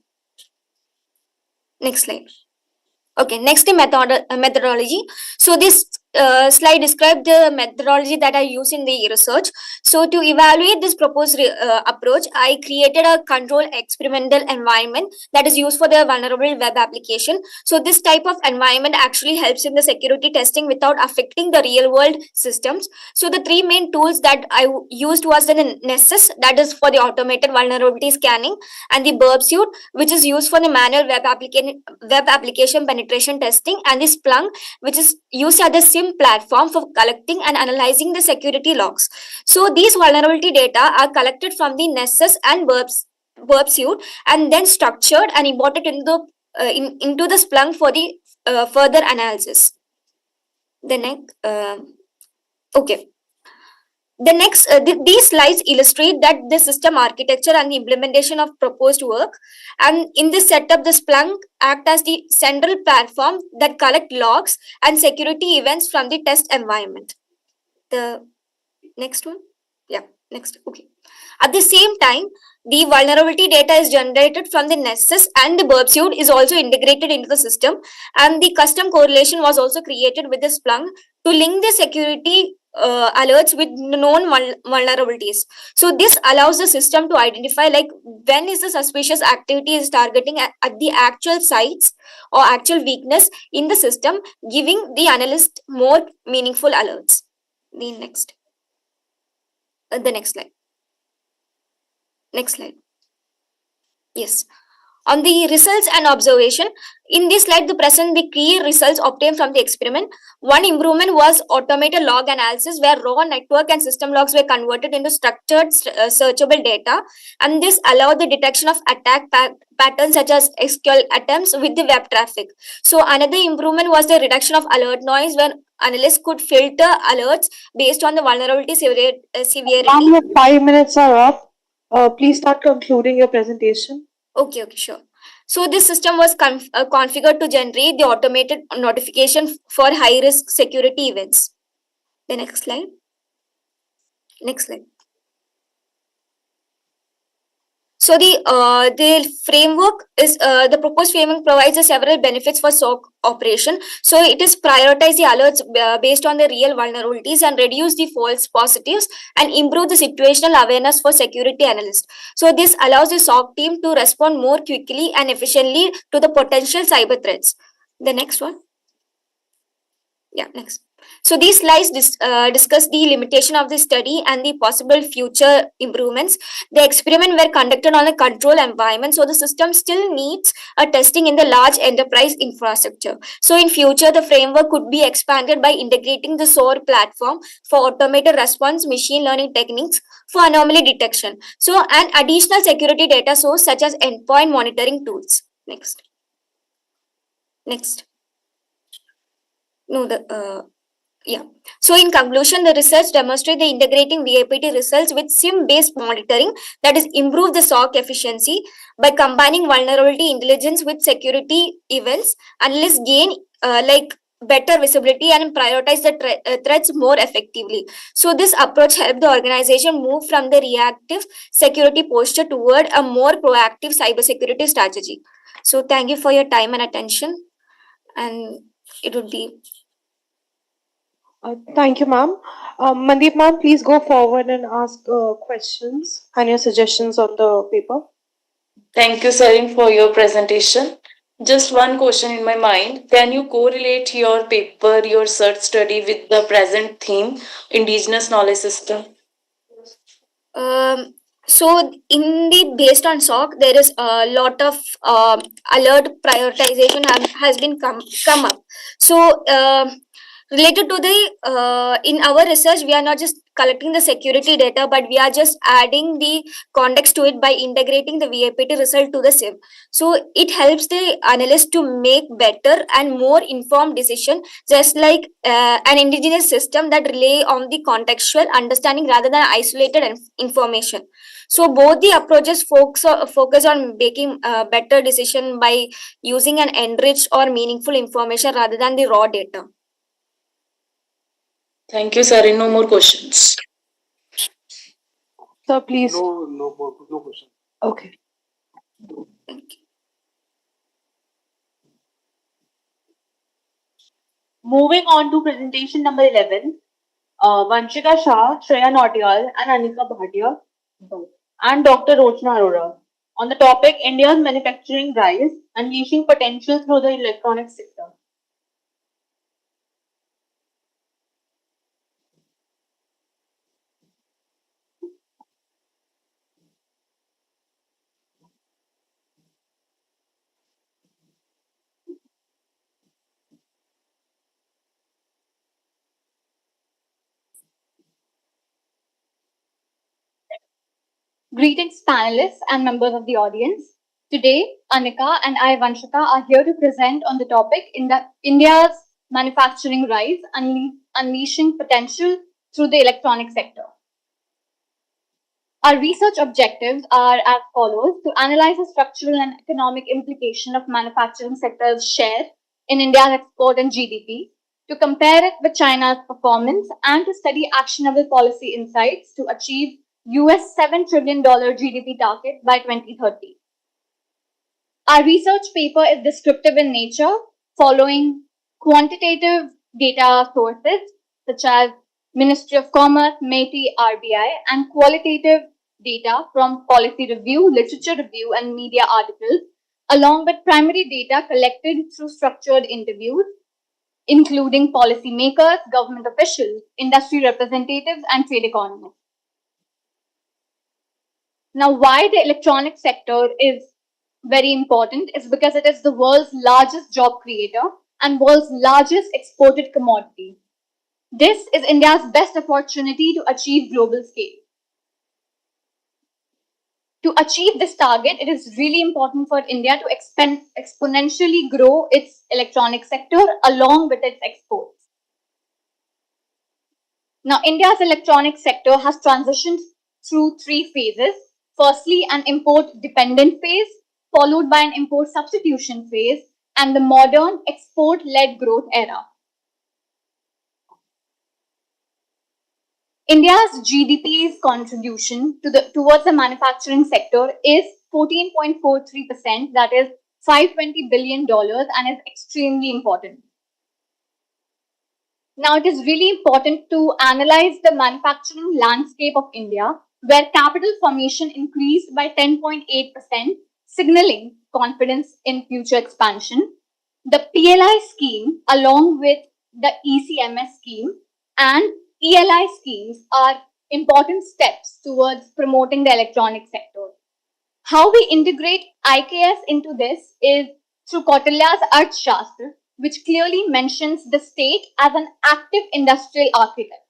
Next slide. Okay, next the methodology. So this slide describes the methodology that I use in the research. So to evaluate this proposed approach, I created a control experimental environment that is used for the vulnerable web application. So this type of environment actually helps in the security testing without affecting the real world systems. So the three main tools that I used was the Nessus, that is for the automated vulnerability scanning, and the Burp Suite, which is used for the manual web application penetration testing, and the Splunk, which is used as the SIM platform for collecting and analyzing the security logs. So these vulnerability data are collected from the Nessus and Burp Suite and then structured and imported into the Splunk for the further analysis. The next, okay. The next, these slides illustrate that the system architecture and the implementation of proposed work. And in this setup, the Splunk act as the central platform that collect logs and security events from the test environment. The next one, yeah, next, okay. At the same time, the vulnerability data is generated from the Nessus and the Burp Suite is also integrated into the system. And the custom correlation was also created with the Splunk to link the security alerts with known vulnerabilities. So this allows the system to identify like when is the suspicious activity is targeting at the actual sites or actual weakness in the system, giving the analyst more meaningful alerts. The next. The next slide. Next slide. Yes. On the results and observation, in this slide, the present the key results obtained from the experiment. One improvement was automated log analysis, where raw network and system logs were converted into structured searchable data, and this allowed the detection of attack patterns such as SQL attempts with the web traffic. So another improvement was the reduction of alert noise, when analysts could filter alerts based on the vulnerability severity. Ma'am, your 5 minutes are up. Please start concluding your presentation. Okay, sure. So this system was configured to generate the automated notification for high-risk security events. The next slide. Next slide. So the framework is the proposed framework provides several benefits for SOC operation. So it is prioritize the alerts based on the real vulnerabilities and reduce the false positives and improve the situational awareness for security analysts. So this allows the SOC team to respond more quickly and efficiently to the potential cyber threats. The next one. Yeah, next. So these slides discuss the limitation of the study and the possible future improvements. The experiment were conducted on a controlled environment, so the system still needs a testing in the large enterprise infrastructure. So in future, the framework could be expanded by integrating the SOAR platform for automated response machine learning techniques for anomaly detection. So an additional security data source such as endpoint monitoring tools. Next. Next. No, yeah. So in conclusion, the research demonstrates the integrating VAPT results with SIM-based monitoring, that is improve the SOC efficiency by combining vulnerability intelligence with security events, analysts gain better visibility and prioritize the threats more effectively. So this approach helped the organization move from the reactive security posture toward a more proactive cybersecurity strategy. So thank you for your time and attention, and it would be. Thank you, ma'am. Mandeep, ma'am, please go forward and ask questions and your suggestions on the paper. Thank you, Sarin, for your presentation. Just one question in my mind. Can you correlate your paper, your search study with the present theme, Indigenous knowledge system? So in the based on SOC, there is a lot of alert prioritization has been come up. So related to the in our research, we are not just collecting the security data, but we are just adding the context to it by integrating the VAPT result to the SIM. So it helps the analyst to make better and more informed decision, just like an indigenous system that rely on the contextual understanding rather than isolated information. So both the approaches focus on making a better decision by using an enriched or meaningful information rather than the raw data. Thank you, Sarin. No more questions. Sir, please. No question. Okay. Thank you. Moving on to presentation number 11, Vanshika Shah, Shreya Nautiyal, and Anika Bhatia, and Dr. Rochna Arora on the topic India's manufacturing rise, unleashing potential through the electronics sector. Greetings, panelists and members of the audience. Today, Anika and I, Vanshika, are here to present on the topic India's manufacturing rise, unleashing potential through the electronic sector. Our research objectives are as follows: to analyze the structural and economic implication of manufacturing sector's share in India's export and GDP, to compare it with China's performance, and to study actionable policy insights to achieve US $7 trillion GDP target by 2030. Our research paper is descriptive in nature, following quantitative data sources such as Ministry of Commerce, MeitY, RBI, and qualitative data from policy review, literature review, and media articles, along with primary data collected through structured interviews, including policymakers, government officials, industry representatives, and trade economists. Now, why the electronic sector is very important is because it is the world's largest job creator and world's largest exported commodity. This is India's best opportunity to achieve global scale. To achieve this target, it is really important for India to exponentially grow its electronic sector along with its exports. Now, India's electronic sector has transitioned through three phases. Firstly, an import dependent phase, followed by an import substitution phase, and the modern export led growth era. India's GDP's contribution towards the manufacturing sector is 14.43%, that is $520 billion, and is extremely important. Now, it is really important to analyze the manufacturing landscape of India, where capital formation increased by 10.8%, signaling confidence in future expansion. The PLI scheme, along with the ECMS scheme and ELI schemes, are important steps towards promoting the electronic sector. How we integrate IKS into this is through Kautilya's Arthashastra, which clearly mentions the state as an active industrial architect,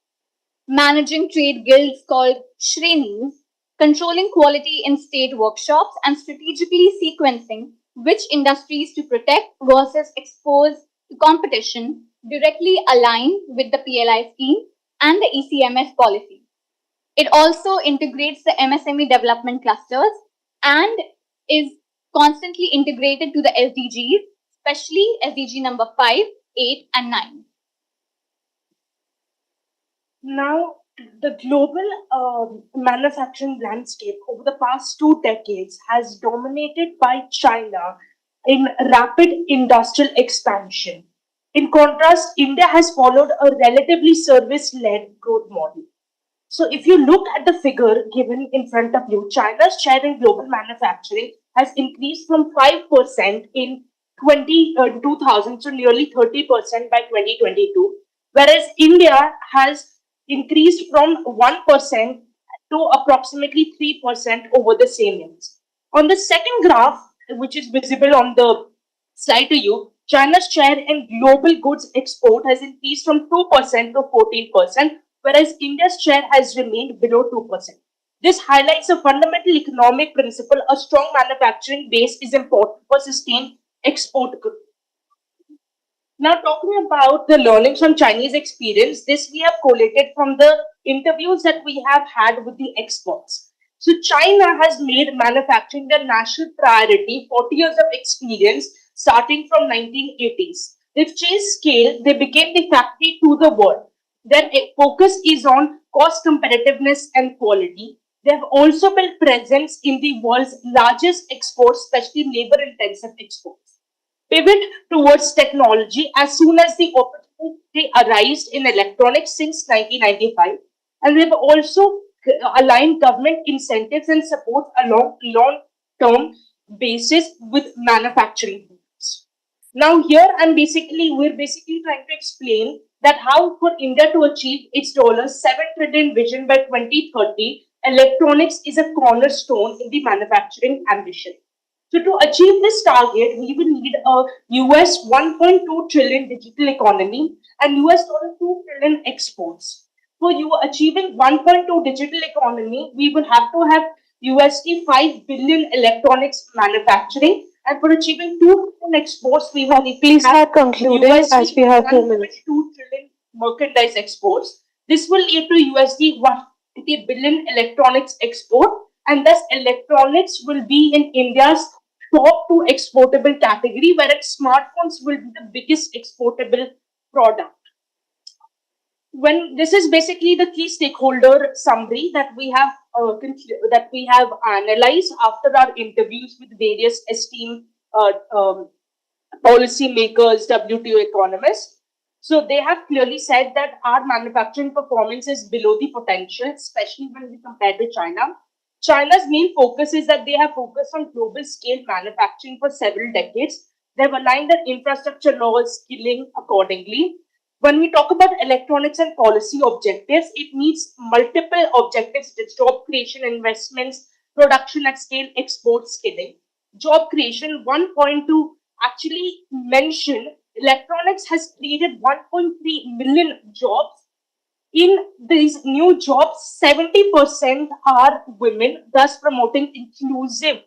managing trade guilds called Shrenis, controlling quality in state workshops, and strategically sequencing which industries to protect versus expose to competition directly align with the PLI scheme and the ECMS policy. It also integrates the MSME development clusters and is constantly integrated to the SDGs, especially SDG number 5, 8, and 9. Now, the global manufacturing landscape over the past 2 decades has dominated by China in rapid industrial expansion. In contrast, India has followed a relatively service-led growth model. So, if you look at the figure given in front of you, China's share in global manufacturing has increased from 5% in 2000 to nearly 30% by 2022, whereas India has increased from 1% to approximately 3% over the same years. On the second graph, which is visible on the slide to you, China's share in global goods export has increased from 2% to 14%, whereas India's share has remained below 2%. This highlights a fundamental economic principle: a strong manufacturing base is important for sustained export growth. Now, talking about the learnings from Chinese experience, this we have collated from the interviews that we have had with the experts. So, China has made manufacturing their national priority, 40 years of experience starting from 1980s. They've changed scale, they became the factory to the world. Their focus is on cost competitiveness and quality. They have also built presence in the world's largest exports, especially labor-intensive exports. Pivot towards technology as soon as the opportunity arose in electronics since 1995, and we have also aligned government incentives and support along long-term basis with manufacturing. Now here we're basically trying to explain that how for India to achieve its $7 trillion vision by 2030, electronics is a cornerstone in the manufacturing ambition. So to achieve this target, we will need a US 1.2 trillion digital economy and US $2 trillion exports. For you achieving 1.2 digital economy, we will have to have USD 5 billion electronics manufacturing, and for achieving 2 trillion exports, we will need Please start concluding as we have 2 minutes. 2 trillion merchandise exports. This will lead to USD 180 billion electronics export, and thus electronics will be in India's top 2 exportable category, whereas smartphones will be the biggest exportable product. When this is basically the key stakeholder summary that we have analyzed after our interviews with various esteemed policy makers, WTO economists. So they have clearly said that our manufacturing performance is below the potential, especially when we compare to China. China's main focus is that they have focused on global scale manufacturing for several decades. They've aligned their infrastructure laws, skilling accordingly. When we talk about electronics and policy objectives, it meets multiple objectives: the job creation, investments, production at scale, export skilling. Job creation, one point to actually mention, electronics has created 1.3 million jobs. In these new jobs, 70% are women, thus promoting inclusive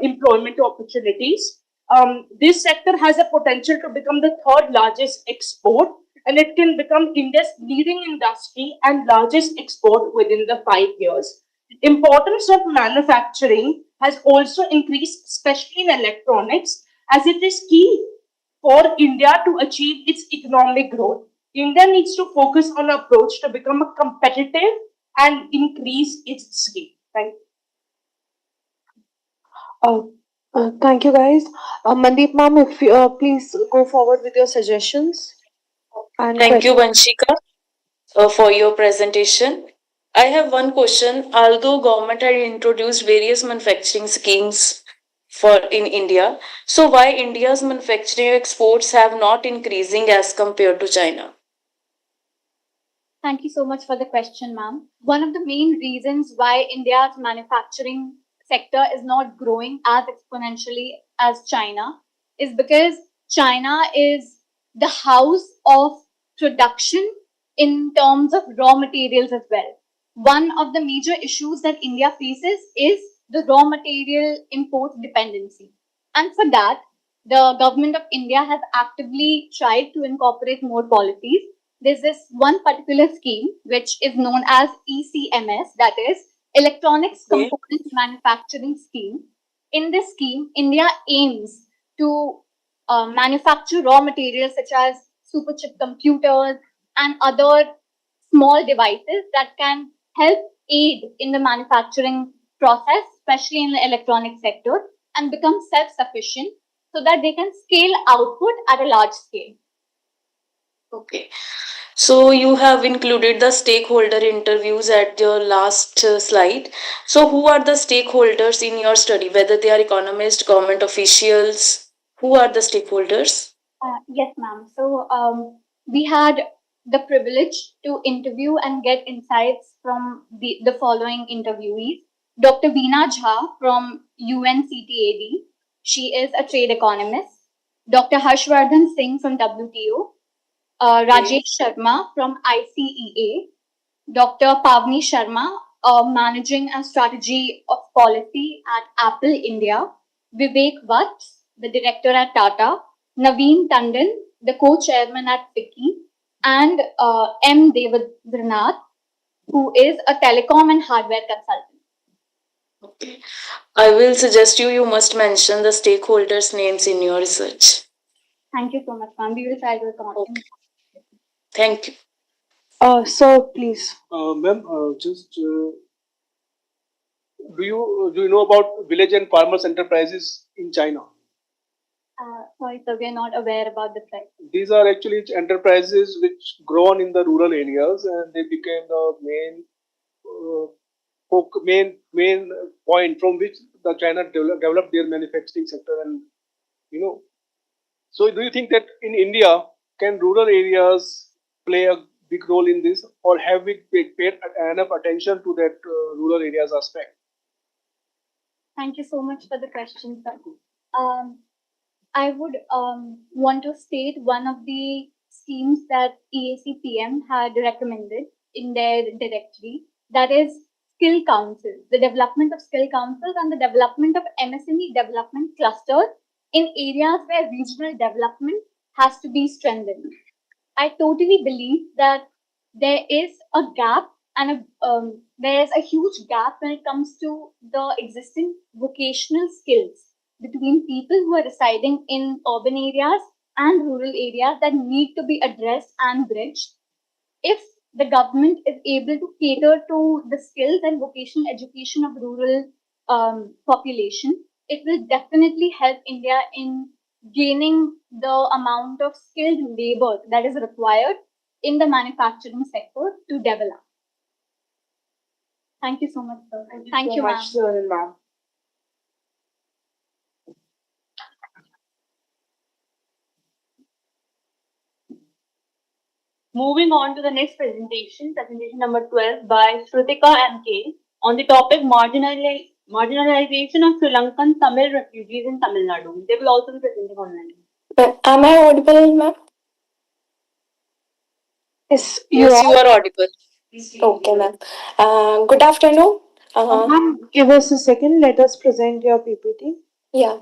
employment opportunities. This sector has a potential to become the third largest export, and it can become India's leading industry and largest export within the 5 years. Importance of manufacturing has also increased, especially in electronics, as it is key for India to achieve its economic growth. India needs to focus on an approach to become a competitive and increase its scale. Thank you. Thank you, guys. Mandeep ma'am, if you please go forward with your suggestions and Thank you, questions. Vanshika, for your presentation. I have one question. Although government had introduced various manufacturing schemes for in India, so why India's manufacturing exports have not increasing as compared to China? Thank you so much for the question, ma'am. One of the main reasons why India's manufacturing sector is not growing as exponentially as China is because China is the house of production in terms of raw materials as well. One of the major issues that India faces is the raw material import dependency. And for that, the government of India has actively tried to incorporate more policies. There's this one particular scheme which is known as ECMS, that is Electronics Okay. Components Manufacturing Scheme. In this scheme, India aims to manufacture raw materials such as superchip computers and other small devices that can help aid in the manufacturing process, especially in the electronic sector, and become self-sufficient so that they can scale output at a large scale. Okay. So you have included the stakeholder interviews at your last slide. So who are the stakeholders in your study? Whether they are economists, government officials, who are the stakeholders? Yes, ma'am. So we had the privilege to interview and get insights from the following interviewees. Dr. Veena Jha from UNCTAD. She is a trade economist. Dr. Harshvardhan Singh from WTO. Rajesh Sharma from ICEA. Dr. Pavni Sharma, Managing and Strategy of Policy at Apple India. Vivek Vats, the Director at Tata. Naveen Tandon, the Co-Chairman at FICCI. And M. Devendranath, who is a telecom and hardware consultant. Okay. I will suggest you must mention the stakeholders' names in your research. Thank you so much, ma'am. We will try to accommodate. Thank you. Sir, please. Ma'am, do you know about village and farmers enterprises in China? Sorry, sir, we are not aware about the price. These are actually enterprises which grown in the rural areas, and they became the main point from which the China developed their manufacturing sector. And so do you think that in India can rural areas play a big role in this, or have we paid enough attention to that rural areas aspect? Thank you so much for the question, sir. I would want to state one of the schemes that EACPM had recommended in their directory, that is skill councils, the development of skill councils and the development of MSME development clusters in areas where regional development has to be strengthened. I totally believe that there is a gap and there's a huge gap when it comes to the existing vocational skills between people who are residing in urban areas and rural areas that need to be addressed and bridged. If the government is able to cater to the skills and vocational education of rural population, it will definitely help India in gaining the amount of skilled labor that is required in the manufacturing sector to develop. Thank you so much, sir. Thank you, ma'am. Sir, ma'am. Moving on to the next presentation, presentation number 12 by Shrutika and K on the topic Marginalization of Sri Lankan Tamil refugees in Tamil Nadu. They will also be presenting online. Am I audible, ma'am? Yes, Yes, you are audible. Okay, ma'am. Good afternoon. Ma'am, give us a second. Let us present your PPT. Yeah.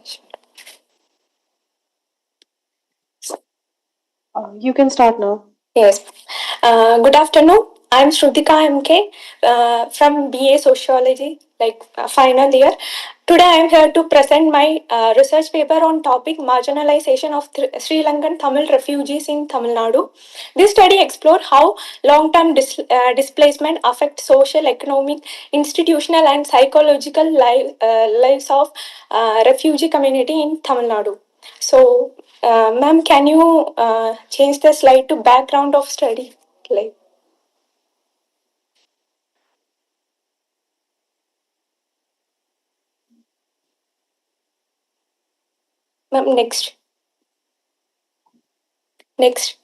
You can start now. Yes. Good afternoon. I'm Shrutika MK from BA Sociology, final year. Today I'm here to present my research paper on topic marginalization of Sri Lankan Tamil refugees in Tamil Nadu. This study explored how long-term displacement affects social, economic, institutional and psychological lives of refugee community in Tamil Nadu. So, ma'am, can you change the slide to background of study? Like, ma'am, next. Next.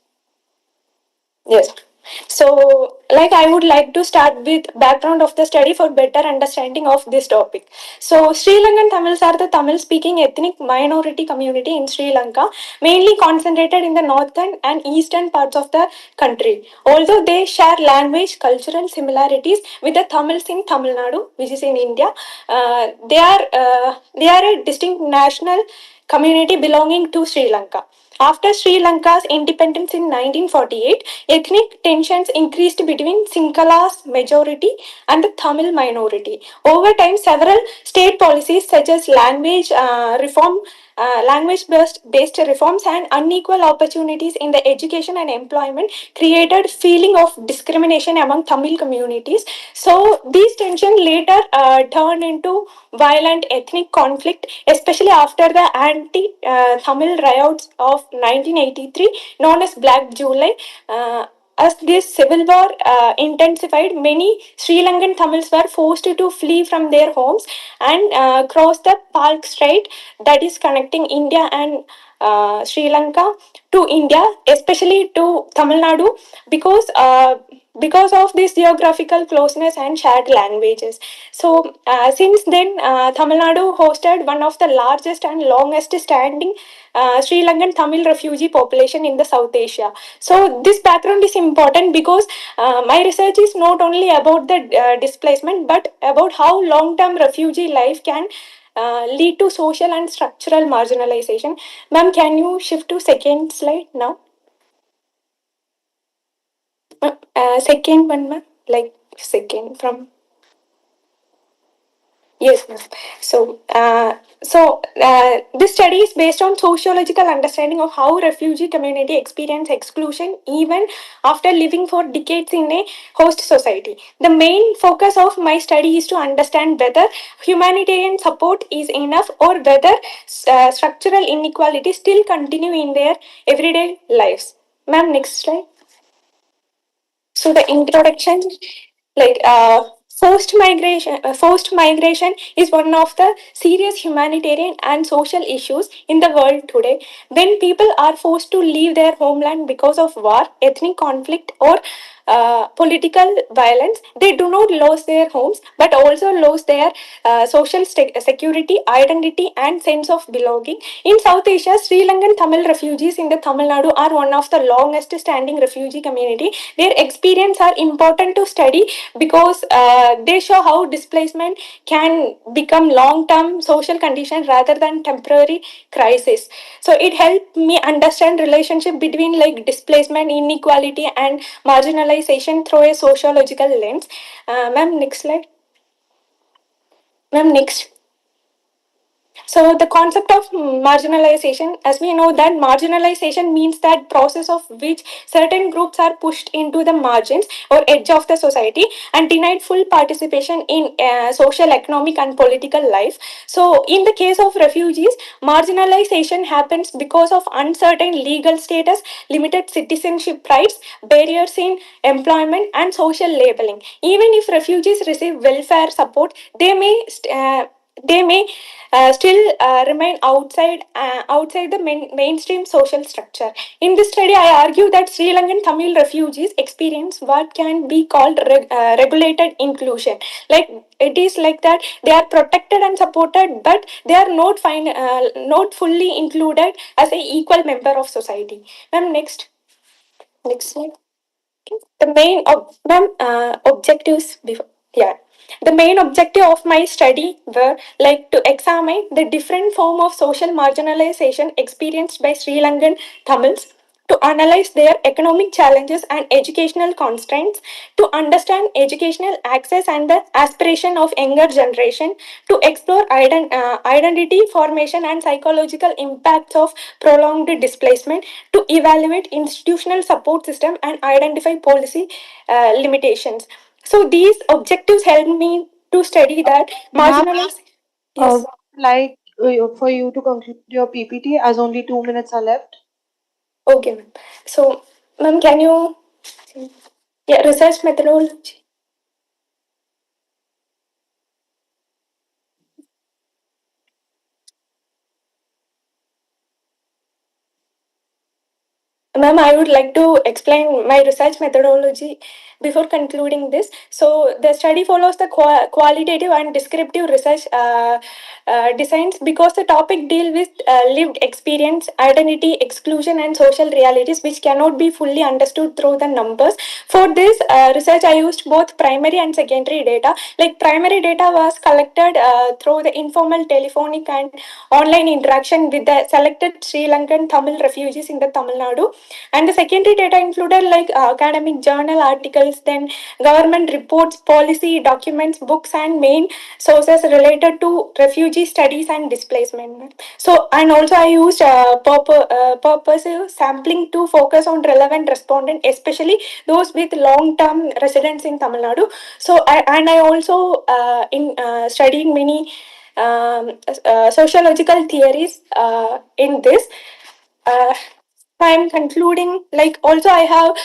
Yes. So, I would like to start with background of the study for better understanding of this topic. So, Sri Lankan Tamils are the Tamil-speaking ethnic minority community in Sri Lanka, mainly concentrated in the northern and eastern parts of the country. Although they share language, cultural similarities with the Tamils in Tamil Nadu, which is in India, they are a distinct national community belonging to Sri Lanka. After Sri Lanka's independence in 1948, ethnic tensions increased between Sinhala's majority and the Tamil minority. Over time, several state policies such as language-based reforms and unequal opportunities in the education and employment created feeling of discrimination among Tamil communities. So these tensions later turned into violent ethnic conflict, especially after the anti-Tamil riots of 1983, known as Black July. As this civil war intensified, many Sri Lankan Tamils were forced to flee from their homes and cross the Palk Strait that is connecting India and Sri Lanka to India, especially to Tamil Nadu, because of this geographical closeness and shared languages. So, since then, Tamil Nadu hosted one of the largest and longest standing Sri Lankan Tamil refugee population in the South Asia. So, this background is important because my research is not only about the displacement but about how long term refugee life can lead to social and structural marginalization. Ma'am, can you shift to second slide now? Second one, ma'am. Second from. Yes, ma'am. This study is based on sociological understanding of how refugee community experience exclusion even after living for decades in a host society. The main focus of my study is to understand whether humanitarian support is enough or whether structural inequalities still continue in their everyday lives. Ma'am, next slide. So the introduction, forced migration is one of the serious humanitarian and social issues in the world today. When people are forced to leave their homeland because of war, ethnic conflict, or political violence, they do not lose their homes but also lose their social security, identity, and sense of belonging. In South Asia, Sri Lankan Tamil refugees in the Tamil Nadu are one of the longest standing refugee community. Their experience are important to study because they show how displacement can become long-term social condition rather than temporary crisis. So it helped me understand relationship between displacement, inequality, and marginalization through a sociological lens. Ma'am, next slide. Ma'am, next. So the concept of marginalization, as we know that marginalization means that process of which certain groups are pushed into the margins or edge of the society and denied full participation in social, economic and political life. So in the case of refugees, marginalization happens because of uncertain legal status, limited citizenship rights, barriers in employment and social labeling. Even if refugees receive welfare support, they may they may still remain outside the mainstream social structure. In this study, I argue that Sri Lankan Tamil refugees experience what can be called regulated inclusion. Like it is like that they are protected and supported, but they are not fully included as a equal member of society. Ma'am, next slide. The objectives before, yeah, the main objective of my study were like to examine the different form of social marginalization experienced by Sri Lankan Tamils, to analyze their economic challenges and educational constraints, to understand educational access and the aspiration of younger generation, to explore identity formation and psychological impacts of prolonged displacement, to evaluate institutional support system and identify policy limitations. So these objectives helped me to study that Ma'am, marginalized. Yes. like for you to conclude your PPT as only 2 minutes are left. Okay, ma'am. So, ma'am, can you, yeah, research methodology? Ma'am, I would like to explain my research methodology before concluding this. So, the study follows the qualitative and descriptive research designs because the topic deal with lived experience, identity, exclusion, and social realities which cannot be fully understood through the numbers. For this research, I used both primary and secondary data. Like primary data was collected through the informal telephonic and online interaction with the selected Sri Lankan Tamil refugees in the Tamil Nadu, and the secondary data included like academic journal articles, then government reports, policy documents, books, and main sources related to refugee studies and displacement. So, and also I used purposive sampling to focus on relevant respondent, especially those with long-term residence in Tamil Nadu. So, I also studied many sociological theories in this. I'm concluding. Like also, I have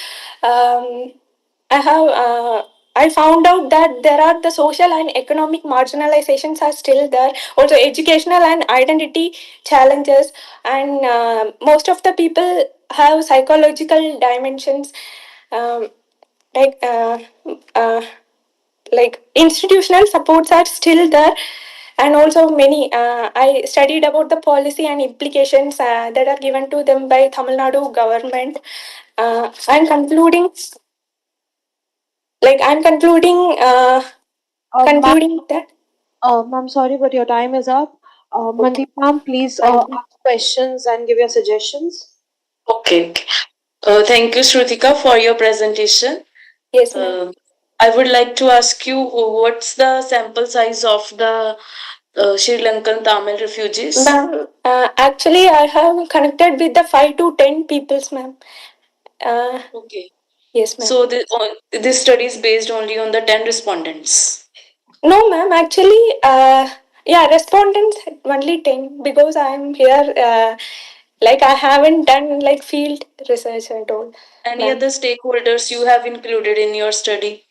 I found out that there are the social and economic marginalizations are still there. Also, educational and identity challenges, and most of the people have psychological dimensions. Um, like like institutional supports are still there, and also many I studied about the policy and implications that are given to them by Tamil Nadu government. I'm concluding, like I'm concluding Ma'am, concluding that. ma'am, sorry, but your time is up. Mandeep ma'am, please Thank you. ask questions and give your suggestions. Okay. Thank you, Shrutika, for your presentation. Yes, ma'am. I would like to ask you what's the sample size of the Sri Lankan Tamil refugees? Ma'am, actually, I have connected with the 5 to 10 peoples, ma'am. Okay. Yes, ma'am. So this study is based only on the 10 respondents. No, ma'am. Actually, yeah, respondents only 10 because I'm here. Like I haven't done like field research at all. Any Ma'am. other stakeholders you have included in your study?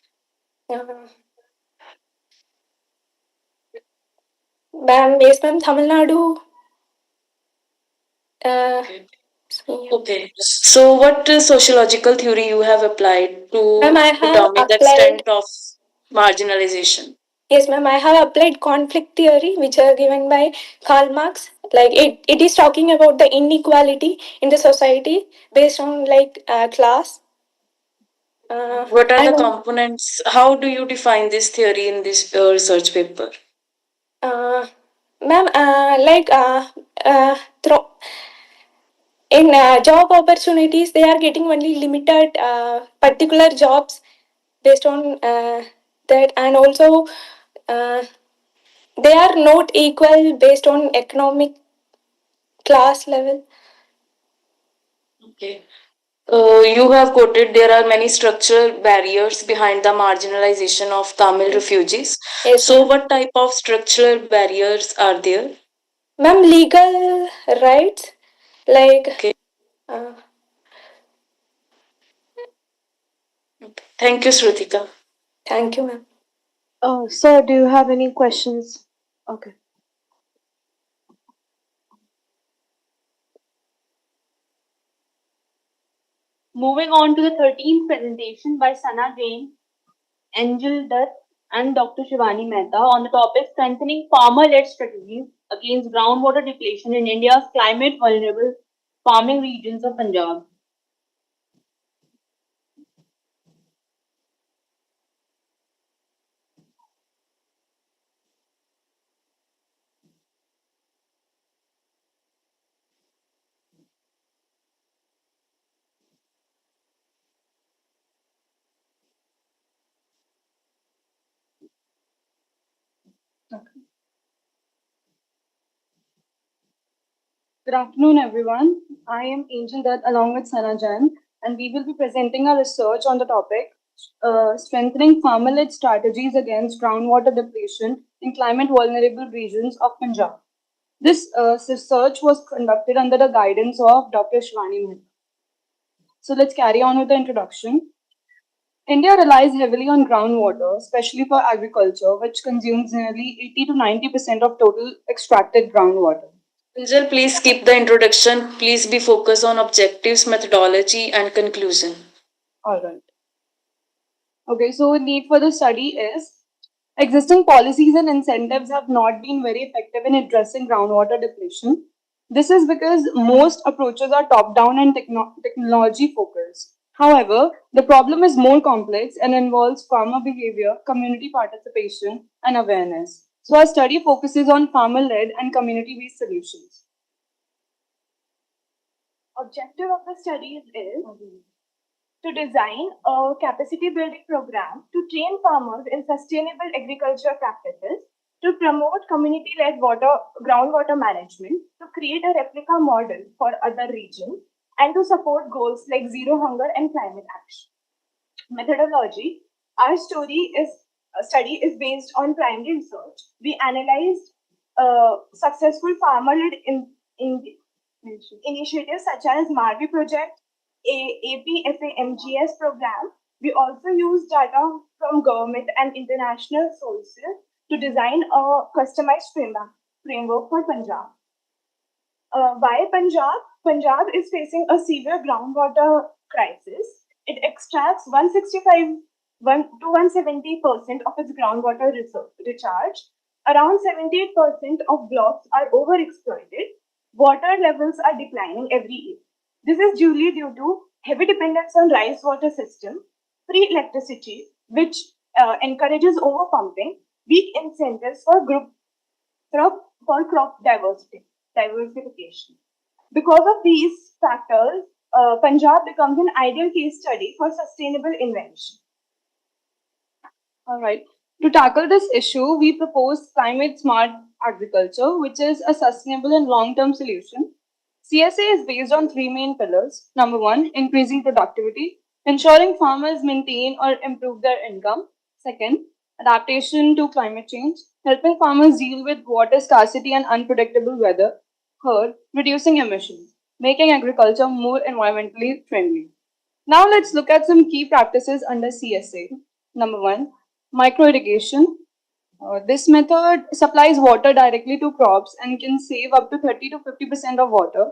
Ma'am, yes, ma'am. Tamil Nadu. Okay. Okay. So what sociological theory you have applied Ma'am, to I have determine the applied. extent of marginalization? Yes, ma'am. I have applied conflict theory, which are given by Karl Marx. Like it is talking about the inequality in the society based on like class. What are the And components? How do you define this theory in this research paper? ma'am, through in job opportunities, they are getting only limited particular jobs based on that, and also uh, they are not equal based on economic class level. Okay. You have quoted there are many structural barriers behind the marginalization of Tamil refugees. Yes, So, ma'am. what type of structural barriers are there? Ma'am, legal rights, like. Okay. Uh, Thank you, Shrutika. Thank you, ma'am. Sir, do you have any questions? Okay. Moving on to the 13th presentation by Sana Jain, Angel Dutt, and Dr. Shivani Mehta on the topic strengthening farmer-led strategies against groundwater depletion in India's climate vulnerable farming regions of Punjab. Good afternoon, everyone. I am Angel Dutt along with Sana Jain, and we will be presenting our research on the topic strengthening farmer-led strategies against groundwater depletion in climate vulnerable regions of Punjab. This research was conducted under the guidance of Dr. Shivani Mehta. So let's carry on with the introduction. India relies heavily on groundwater, especially for agriculture, which consumes nearly 80 to 90% of total extracted groundwater. Angel, please skip the introduction. Please be focused on objectives, methodology, and conclusion. All right. Okay, so need for the study is existing policies and incentives have not been very effective in addressing groundwater depletion. This is because most approaches are top down and technology focused. However, the problem is more complex and involves farmer behavior, community participation, and awareness. So, our study focuses on farmer led and community based solutions. Objective of the studies is to design a capacity building program to train farmers in sustainable agriculture practices, to promote community-led groundwater management, to create a replica model for other regions, and to support goals like zero hunger and climate action. Methodology: our study is based on primary research. We analyzed successful farmer-led initiatives such as Marvi project, APFAMGS program. We also use data from government and international sources to design a customized framework for Punjab. Why Punjab? Punjab is facing a severe groundwater crisis. It extracts 165 to 170% of its groundwater recharge. Around 78% of blocks are overexploited. Water levels are declining every year. This is due to heavy dependence on rice water system, free electricity, which encourages overpumping, weak incentives for crop diversification. Because of these factors, Punjab becomes an ideal case study for sustainable invention. All right. To tackle this issue, we propose climate smart agriculture, which is a sustainable and long term solution. CSA is based on three main pillars. Number one, increasing productivity, ensuring farmers maintain or improve their income. Second, adaptation to climate change, helping farmers deal with water scarcity and unpredictable weather. Third, reducing emissions, making agriculture more environmentally friendly. Now let's look at some key practices under CSA. Number one, micro irrigation. This method supplies water directly to crops and can save up to 30 to 50% of water.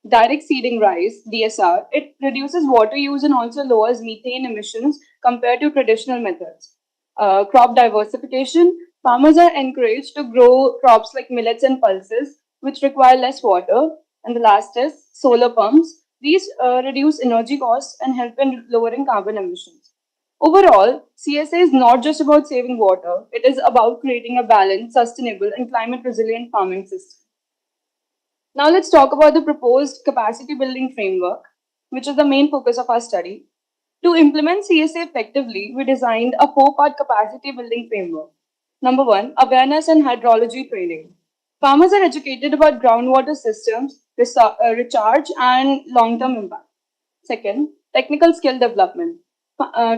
Direct seeding rice, DSR, it reduces water use and also lowers methane emissions compared to traditional methods. Crop diversification, farmers are encouraged to grow crops like millets and pulses, which require less water. And the last is solar pumps. These reduce energy costs and help in lowering carbon emissions. Overall, CSA is not just about saving water, it is about creating a balanced, sustainable, and climate resilient farming system. Now, let's talk about the proposed capacity building framework, which is the main focus of our study. To implement CSA effectively, we designed a four-part capacity building framework. Number one, awareness and hydrology training. Farmers are educated about groundwater systems, recharge, and long term impact. Second, technical skill development.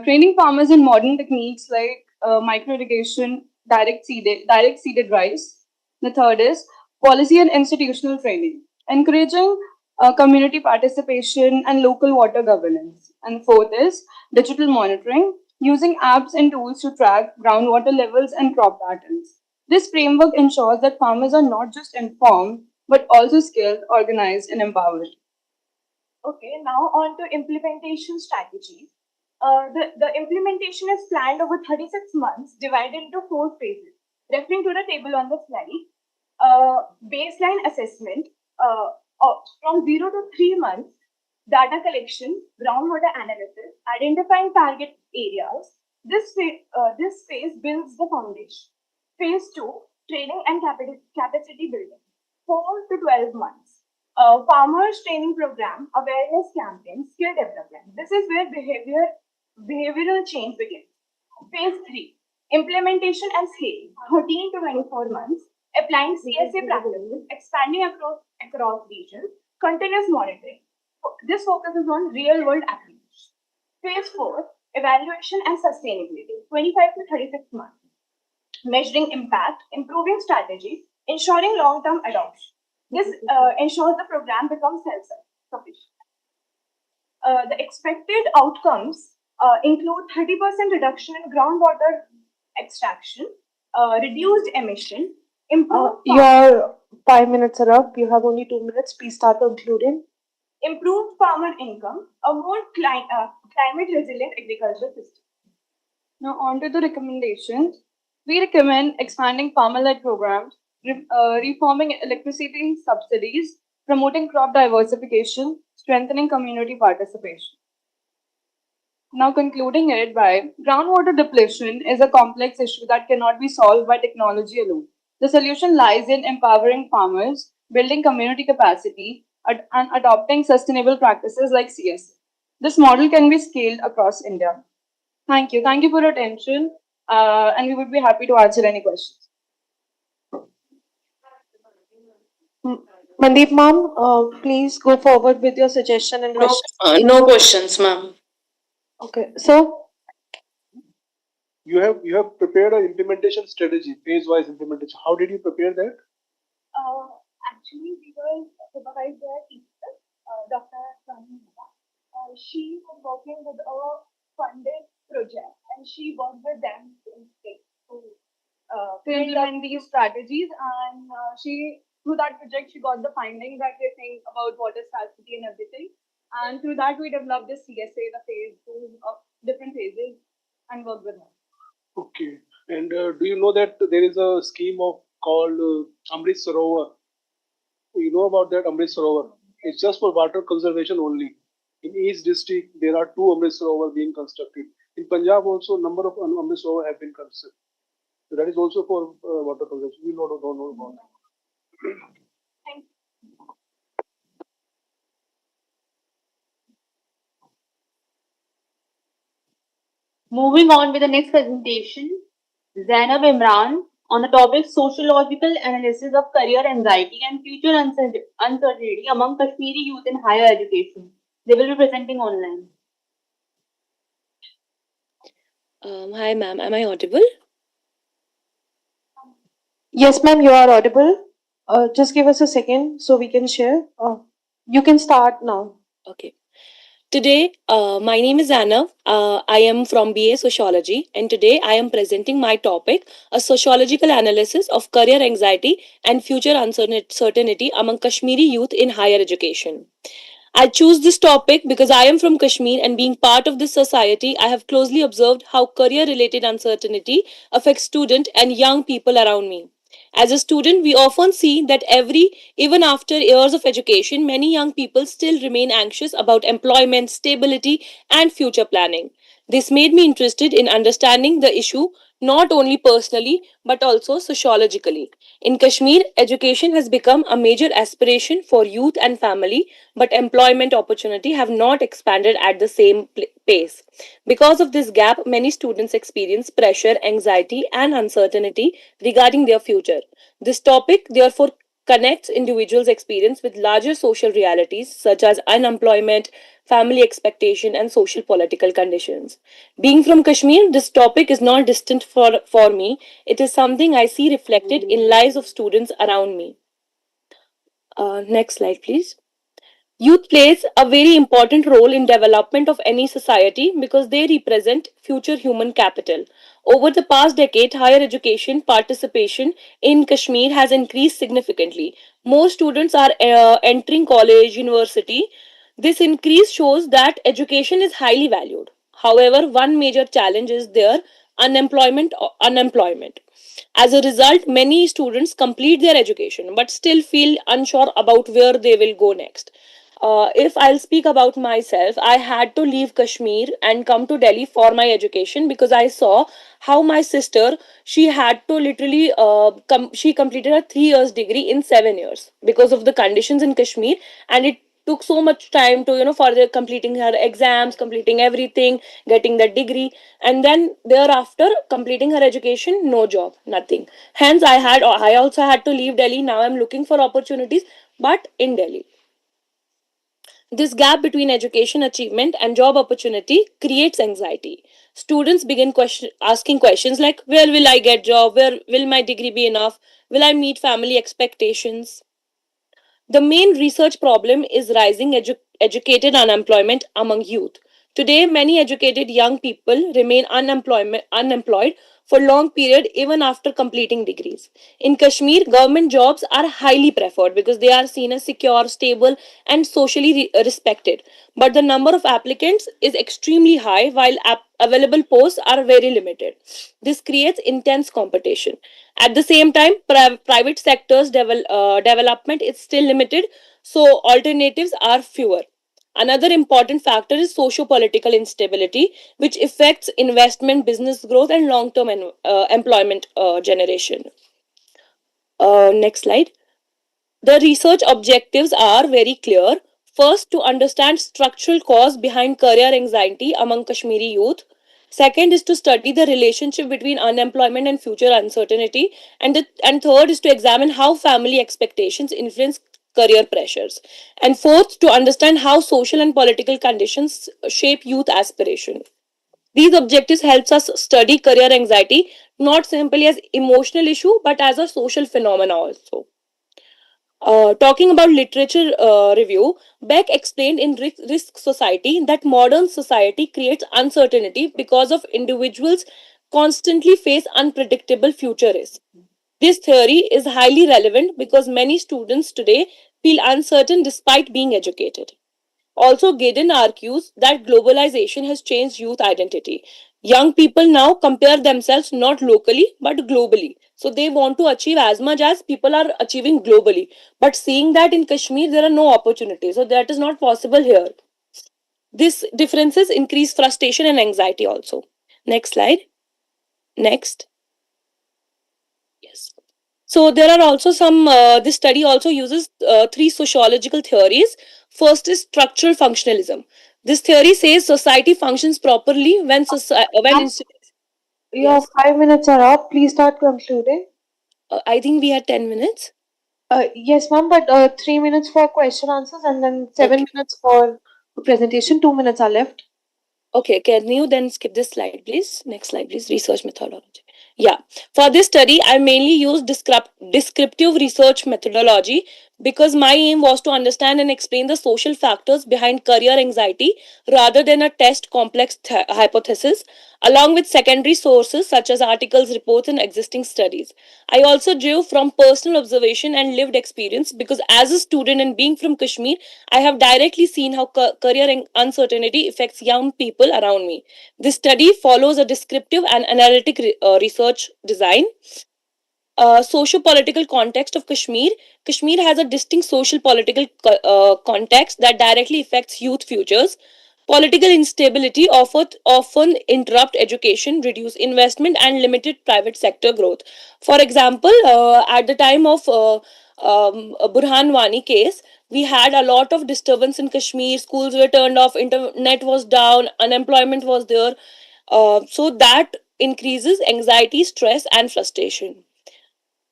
Training farmers in modern techniques like micro irrigation, direct seeded rice. The third is policy and institutional training, encouraging community participation and local water governance. And fourth is digital monitoring, using apps and tools to track groundwater levels and crop patterns. This framework ensures that farmers are not just informed, but also skilled, organized, and empowered. Okay, now on to implementation strategies. The implementation is planned over 36 months, divided into 4 phases. Referring to the table on the slide, baseline assessment from 0 to 3 months, data collection, groundwater analysis, identifying target areas. This phase builds the foundation. Phase 2, training and capacity building, 4 to 12 months. Farmers training program, awareness campaign, skill development. This is where behavioral change begins. Phase 3, implementation and scaling, 13 to 24 months. Applying CSA practices, expanding across regions, continuous monitoring. This focuses on real world application. Phase 4, evaluation and sustainability, 25 to 36 months. Measuring impact, improving strategies, ensuring long term adoption. This ensures the program becomes self-sufficient. The expected outcomes include 30% reduction in groundwater extraction, reduced emission, Your 5 minutes are up. You have only 2 minutes. Please start concluding. improved farmer income, a more climate resilient agriculture system. Now, on to the recommendations. We recommend expanding farmer-led programs, reforming electricity subsidies, promoting crop diversification, strengthening community participation. Now, concluding it by groundwater depletion is a complex issue that cannot be solved by technology alone. The solution lies in empowering farmers, building community capacity, and adopting sustainable practices like CSA. This model can be scaled across India. Thank you. Thank you for your attention. And we would be happy to answer any questions. Mandeep ma'am, please go forward with your suggestion and No, question. no questions, ma'am. Okay, so You have prepared an implementation strategy, phase-wise implementation. How did you prepare that? Actually, we were supervised by a teacher, Dr. Swami. She was working with a funded project and she worked with them in state To implement these strategies, and she through that project she got the findings that they think about water scarcity and everything, and through that we developed this CSA, the phase two of different phases, and worked with her. Okay. And do you know that there is a scheme of called Amrit Sarovar? You know about that Amrit Sarovar? It's just for water conservation only. In each district, there are 2 Amrit Sarovar being constructed. In Punjab also, number of Amrit Sarovar have been constructed. So that is also for water conservation. We don't know about that. Moving on with the next presentation, Zainab Imran on the topic sociological analysis of career anxiety and future uncertainty among Kashmiri youth in higher education. They will be presenting online. Hi, ma'am. Am I audible? yes, ma'am, you are audible. Just give us a second so we can share. You can start now. Okay. Today, my name is Anna. I am from BA Sociology, and today I am presenting my topic, a sociological analysis of career anxiety and future uncertainty among Kashmiri youth in higher education. I choose this topic because I am from Kashmir, and being part of this society, I have closely observed how career related uncertainty affects students and young people around me. As a student, we often see that even after years of education, many young people still remain anxious about employment, stability, and future planning. This made me interested in understanding the issue not only personally but also sociologically. In Kashmir, education has become a major aspiration for youth and family, but employment opportunity have not expanded at the same pace. Because of this gap, many students experience pressure, anxiety, and uncertainty regarding their future. This topic, therefore, connects individuals' experience with larger social realities such as unemployment, family expectation, and social political conditions. Being from Kashmir, this topic is not distant for me. It is something I see reflected in lives of students around me. Next slide, please. Youth plays a very important role in development of any society because they represent future human capital. Over the past decade, higher education participation in Kashmir has increased significantly. More students are entering college, university. This increase shows that education is highly valued. However, one major challenge is their unemployment. As a result, many students complete their education but still feel unsure about where they will go next. If I'll speak about myself, I had to leave Kashmir and come to Delhi for my education because I saw how my sister, she had to literally she completed a 3 years degree in 7 years because of the conditions in Kashmir, and it took so much time to for the completing her exams, completing everything, getting that degree, and then thereafter completing her education, no job, nothing. Hence I also had to leave Delhi. Now I'm looking for opportunities, but in Delhi. This gap between education achievement and job opportunity creates anxiety. Students begin asking questions like, where will I get job? Where will my degree be enough? Will I meet family expectations? The main research problem is rising educated unemployment among youth. Today, many educated young people remain unemployed for long period even after completing degrees. In Kashmir, government jobs are highly preferred because they are seen as secure, stable, and socially respected. But the number of applicants is extremely high while available posts are very limited. This creates intense competition. At the same time, private sector's development is still limited, so alternatives are fewer. Another important factor is socio-political instability, which affects investment, business growth, and long-term employment generation. Next slide. The research objectives are very clear. First, to understand structural cause behind career anxiety among Kashmiri youth. Second is to study the relationship between unemployment and future uncertainty. And third is to examine how family expectations influence career pressures. And fourth, to understand how social and political conditions shape youth aspiration. These objectives helps us study career anxiety not simply as emotional issue but as a social phenomena also. Talking about literature review, Beck explained in Risk Society that modern society creates uncertainty because of individuals constantly face unpredictable future risks. This theory is highly relevant because many students today feel uncertain despite being educated. Also, Gideon argues that globalization has changed youth identity. Young people now compare themselves not locally but globally. So they want to achieve as much as people are achieving globally. But seeing that in Kashmir there are no opportunities, so that is not possible here. This differences increase frustration and anxiety also. Next slide. Next. Yes. So there are also some. This study also uses three sociological theories. First is structural functionalism. This theory says society functions properly when institutions. Your Yes. 5 minutes are up. Please start concluding. I think we had 10 minutes. Yes, ma'am, but 3 minutes for question answers and then seven Okay. minutes for presentation. 2 minutes are left. Okay, can you then skip this slide, please? Next slide, please. Research methodology. Yeah. For this study, I mainly used descriptive research methodology because my aim was to understand and explain the social factors behind career anxiety rather than a test complex hypothesis, along with secondary sources such as articles, reports, and existing studies. I also drew from personal observation and lived experience because as a student and being from Kashmir, I have directly seen how career uncertainty affects young people around me. This study follows a descriptive and analytic research design. Socio-political context of Kashmir. Kashmir has a distinct social political context that directly affects youth futures. Political instability often interrupt education, reduce investment, and limited private sector growth. For example, at the time of Burhan Wani case, we had a lot of disturbance in Kashmir. Schools were turned off, internet was down, unemployment was there. So that increases anxiety, stress, and frustration.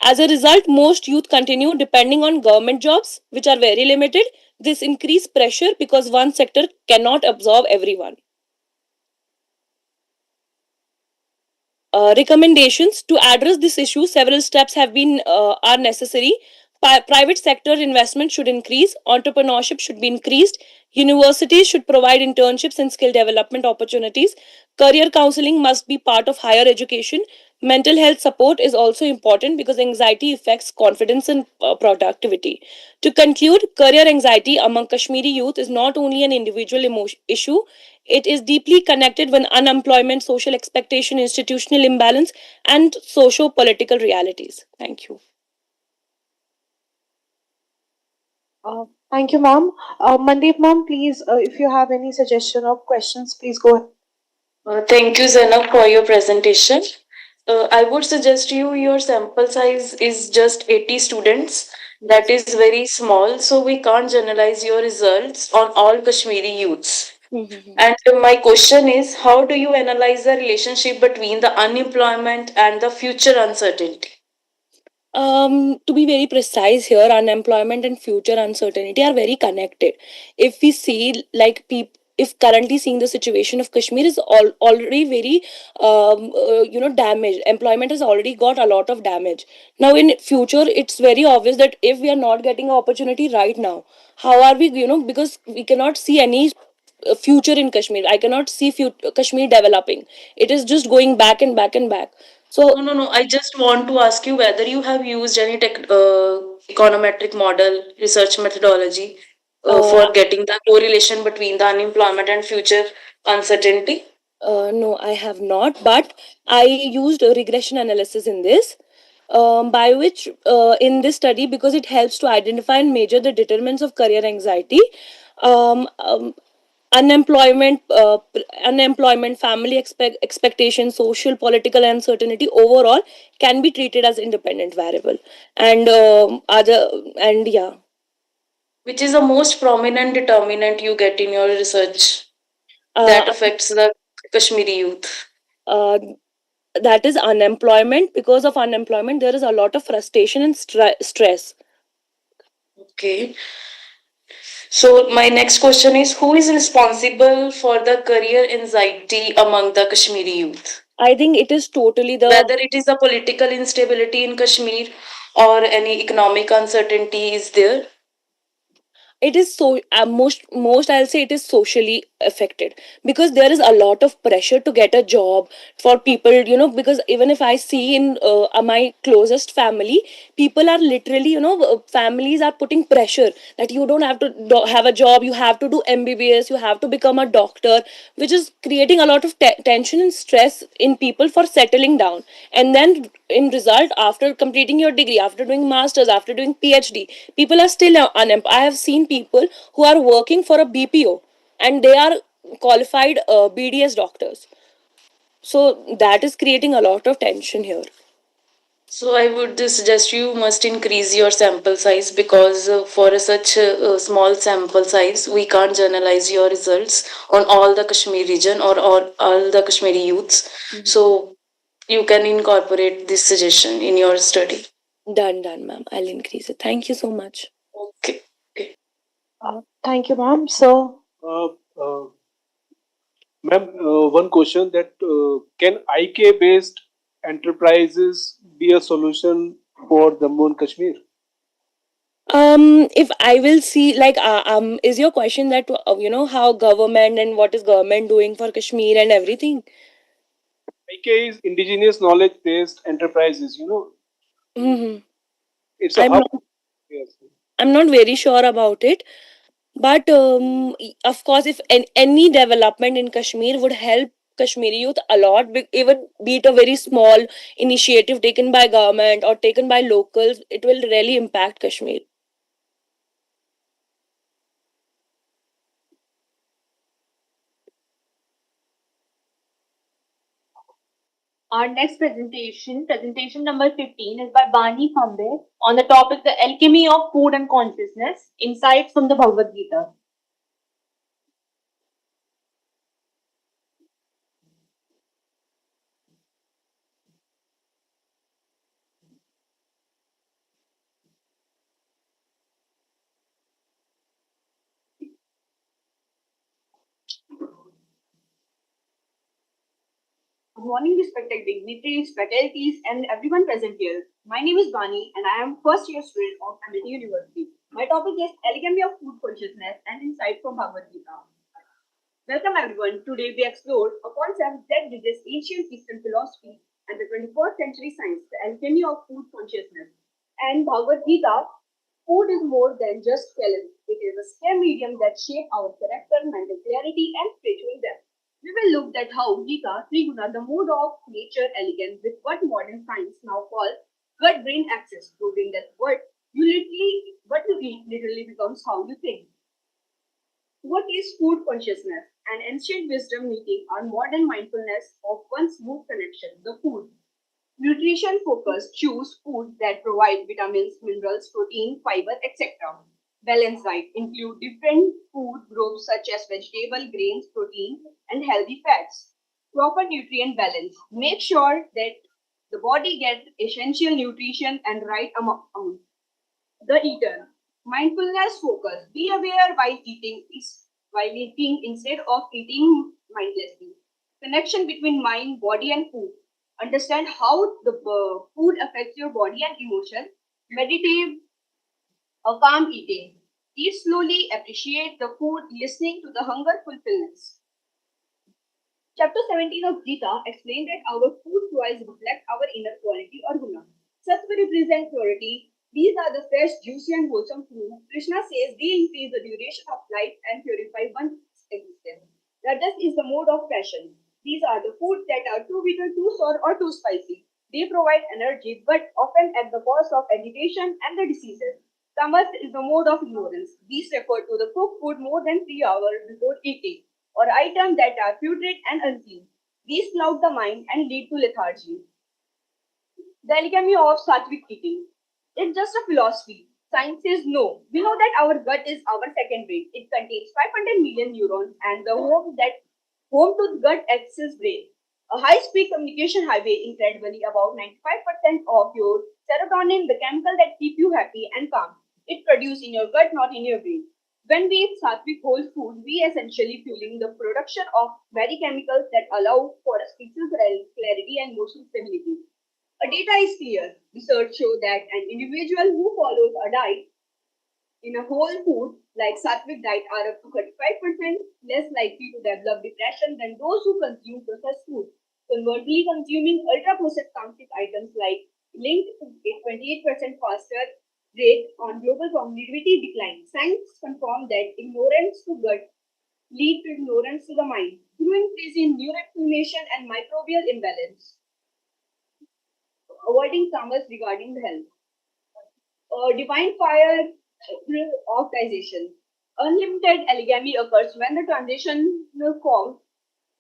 As a result, most youth continue depending on government jobs, which are very limited. This increased pressure because one sector cannot absorb everyone. Recommendations to address this issue, several steps have been are necessary. Private sector investment should increase, entrepreneurship should be increased, universities should provide internships and skill development opportunities, career counseling must be part of higher education, mental health support is also important because anxiety affects confidence and productivity. To conclude, career anxiety among Kashmiri youth is not only an individual issue, it is deeply connected with unemployment, social expectation, institutional imbalance, and socio political realities. Thank you. Thank you, ma'am. Mandeep, ma'am, please, if you have any suggestion or questions, please go ahead. Thank you, Zainab, for your presentation. I would suggest you your sample size is just 80 students. That is very small, so we can't generalize your results on all Kashmiri youths. And my question is, how do you analyze the relationship between the unemployment and the future uncertainty? To be very precise here, unemployment and future uncertainty are very connected. If we see, like, if currently seeing the situation of Kashmir is already very, damaged. Employment has already got a lot of damage. Now, in future, it's very obvious that if we are not getting an opportunity right now, how are we, because we cannot see any future in Kashmir. I cannot see Kashmir developing. It is just going back and back and back. So No. I just want to ask you whether you have used any econometric model, research methodology for getting the correlation between the unemployment and future uncertainty. No, I have not, but I used a regression analysis in this, by which in this study, because it helps to identify and measure the determinants of career anxiety, um, um, unemployment, family expectation, social, political uncertainty overall can be treated as independent variable, and other and yeah. Which is the most prominent determinant you get in your research Uh, that affects the Kashmiri youth? uh, that is unemployment. Because of unemployment there is a lot of frustration and stress. Okay. So my next question is, who is responsible for the career anxiety among the Kashmiri youth? I think it is totally the Whether it is a political instability in Kashmir or any economic uncertainty is there. it is so most I'll say it is socially affected, because there is a lot of pressure to get a job for people, because even if I see in my closest family, people are literally, families are putting pressure that you don't have to have a job, you have to do MBBS, you have to become a doctor, which is creating a lot of tension and stress in people for settling down. And then in result, after completing your degree, after doing masters, after doing PhD, people are still unemployed. I have seen people who are working for a BPO and they are qualified BDS doctors. So that is creating a lot of tension here. So I would suggest you must increase your sample size because for such a small sample size, we can't generalize your results on all the Kashmir region or all the Kashmiri youths. So you can incorporate this suggestion in your study. Done, ma'am. I'll increase it. Thank you so much. Okay. Thank you, ma'am. So, Uh, uh, Ma'am, one question that can IK based enterprises be a solution for Jammu and Kashmir? If I will see, like, is your question that how government and what is government doing for Kashmir and everything? IK is Indigenous Knowledge Based Enterprises. Mm-hmm. It's a I'm hub. not. Yes. I'm not very sure about it, but of course, if any development in Kashmir would help Kashmiri youth a lot, even be it a very small initiative taken by government or taken by locals, it will really impact Kashmir. Our next presentation number 15, is by Bani Fambe on the topic The Alchemy of Food and Consciousness, Insights from the Bhagavad Gita. Good morning, respected dignitaries, faculties, and everyone present here. My name is Bani, and I am first year student of MIT University. My topic is Alchemy of Food Consciousness and Insight from Bhagavad Gita. Welcome everyone. Today we explore a concept that bridges ancient Eastern philosophy and the 21st century science, the alchemy of food consciousness. And Bhagavad Gita, food is more than just calories. It is a stem medium that shapes our character, mental clarity, and spiritual depth. We will look at how Gita, Triguna, the mode of nature elegance with what modern science now calls gut-brain axis, proving that what you eat literally becomes how you think. What is food consciousness? An ancient wisdom meeting our modern mindfulness of one smooth connection, the food. Nutrition focus choose food that provide vitamins, minerals, protein, fiber, etc. Balanced diet include different food groups such as vegetable, grains, protein, and healthy fats. Proper nutrient balance. Make sure that the body gets essential nutrition and right amount. The eater. Mindfulness focus. Be aware while eating instead of eating mindlessly. Connection between mind, body, and food. Understand how the food affects your body and emotion. Meditate or calm eating. Eat slowly, appreciate the food, listening to the hunger fulfillments. Chapter 17 of Gita explains that our food choice reflect our inner quality or guna. Sattva represents purity. These are the fresh, juicy, and wholesome food. Krishna says they increase the duration of life and purify one's existence. Rajas is the mode of passion. These are the foods that are too bitter, too sour, or too spicy. They provide energy, but often at the cost of agitation and the diseases. Tamas is the mode of ignorance. These refer to the cooked food more than 3 hours before eating, or items that are putrid and unclean. These cloud the mind and lead to lethargy. The alchemy of sattvic eating. It's just a philosophy. Science says no. We know that our gut is our second brain. It contains 500 million neurons and the home to the gut axis brain. A high-speed communication highway, incredibly about 95% of your serotonin, the chemical that keep you happy and calm. It produced in your gut, not in your brain. When we eat sattvic whole food, we essentially fueling the production of very chemicals that allow for a spiritual clarity and emotional stability. A data is clear. Research shows that an individual who follows a diet in a whole food like sattvic diet are up to 35% less likely to develop depression than those who consume processed food. Conversely, consuming ultra-processed toxic items like linked to a 28% faster rate on global cognitivity decline. Science confirm that ignorance to gut lead to ignorance to the mind, through increase in neuroinflammation and microbial imbalance. Avoiding tamas regarding the health. Divine fire of digestion. Unlimited alchemy occurs when the transitional form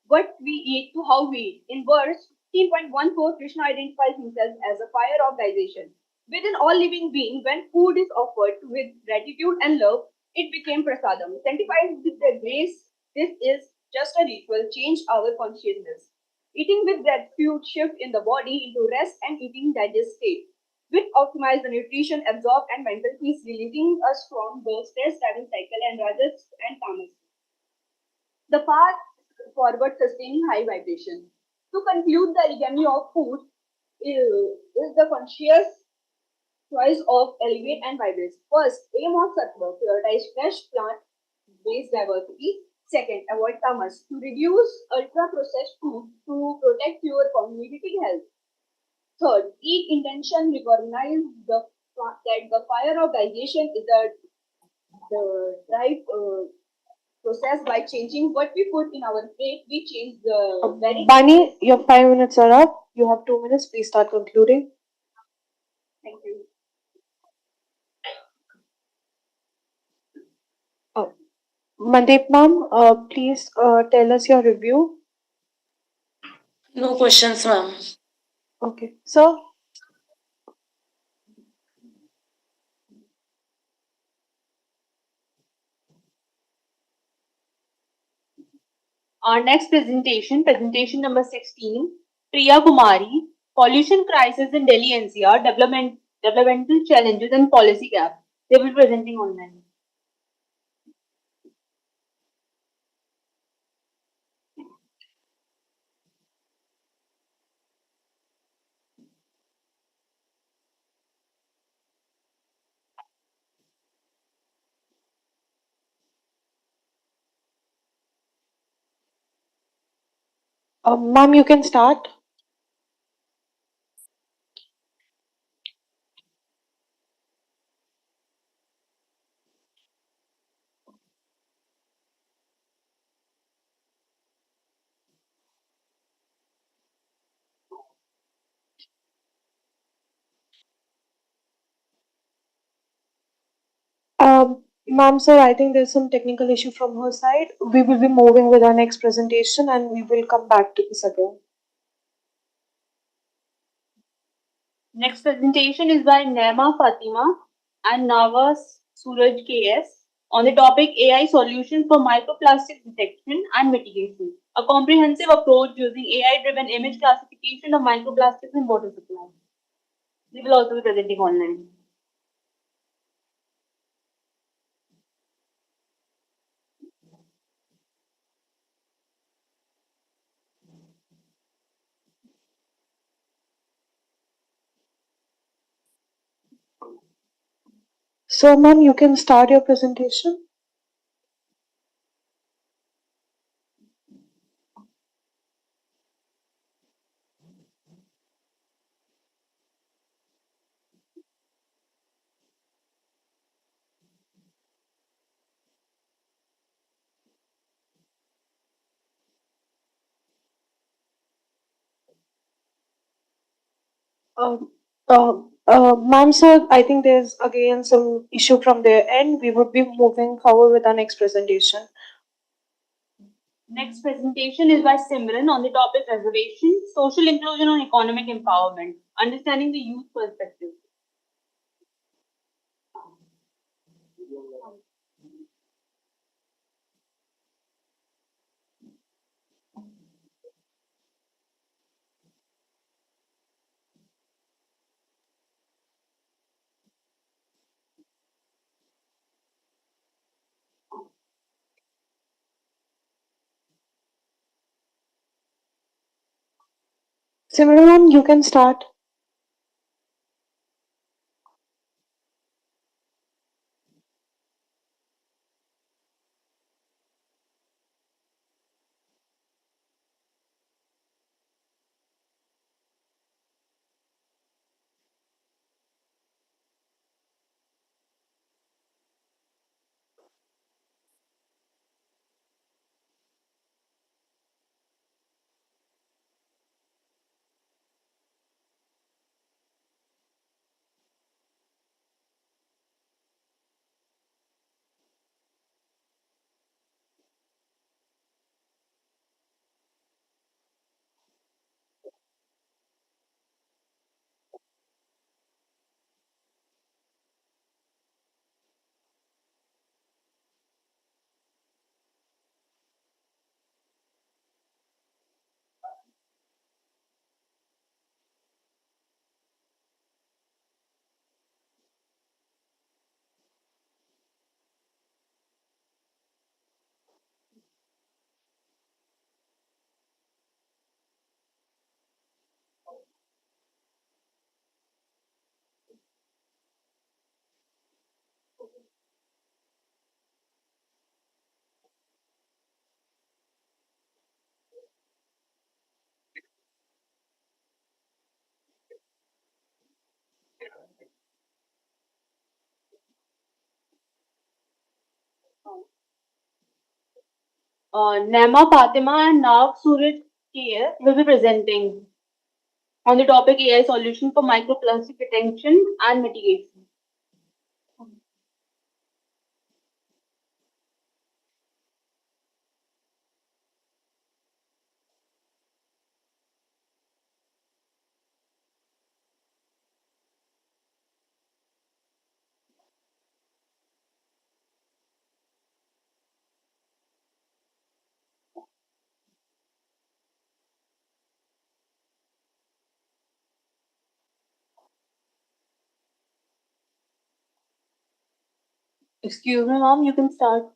what we eat to how we eat. In verse 15.14, Krishna identifies himself as a fire of digestion. Within all living being, when food is offered with gratitude and love, it became prasadam. Sanctified with the grace, this is just a ritual, change our consciousness. Eating with gratitude shift in the body into rest and eating digest state, which optimize the nutrition absorbed and mental peace, releasing us from the stress-driven cycle and rajas and tamas. The path forward sustaining high vibration. To conclude, the alchemy of food is the conscious choice of elevate and vibrate. First, aim of sattva, prioritize fresh plant-based diversity. Second, avoid tamas, to reduce ultra-processed food to protect your community health. Third, eat intention, recognize that the fire of digestion is the drive process. By changing what we put in our plate, we change the very. Bani, your 5 minutes are up. You have 2 minutes. Please start concluding. Thank you. Mandeep ma'am, please tell us your review. No questions, ma'am. Okay, sir. Our next presentation, presentation number 16, Priya Kumari, Pollution Crisis in Delhi NCR, Developmental Challenges and Policy Gap. They will be presenting online. Ma'am, you can start. Ma'am, sir, I think there's some technical issue from her side. We will be moving with our next presentation and we will come back to this again. Next presentation is by Naima Fatima and Navas Suraj KS on the topic AI solutions for microplastic detection and mitigation, a comprehensive approach using AI-driven image classification of microplastics in water supply. We will also be presenting online. So, ma'am, you can start your presentation. Um, Ma'am, sir, I think there's again some issue from their end. We would be moving forward with our next presentation. Next presentation is by Simran on the topic reservation, social inclusion and economic empowerment, understanding the youth perspective. Simran, ma'am, you can start. Naima Fatima and Nav Suraj KS will be presenting on the topic AI solution for microplastic detection and mitigation. Excuse me, ma'am, you can start.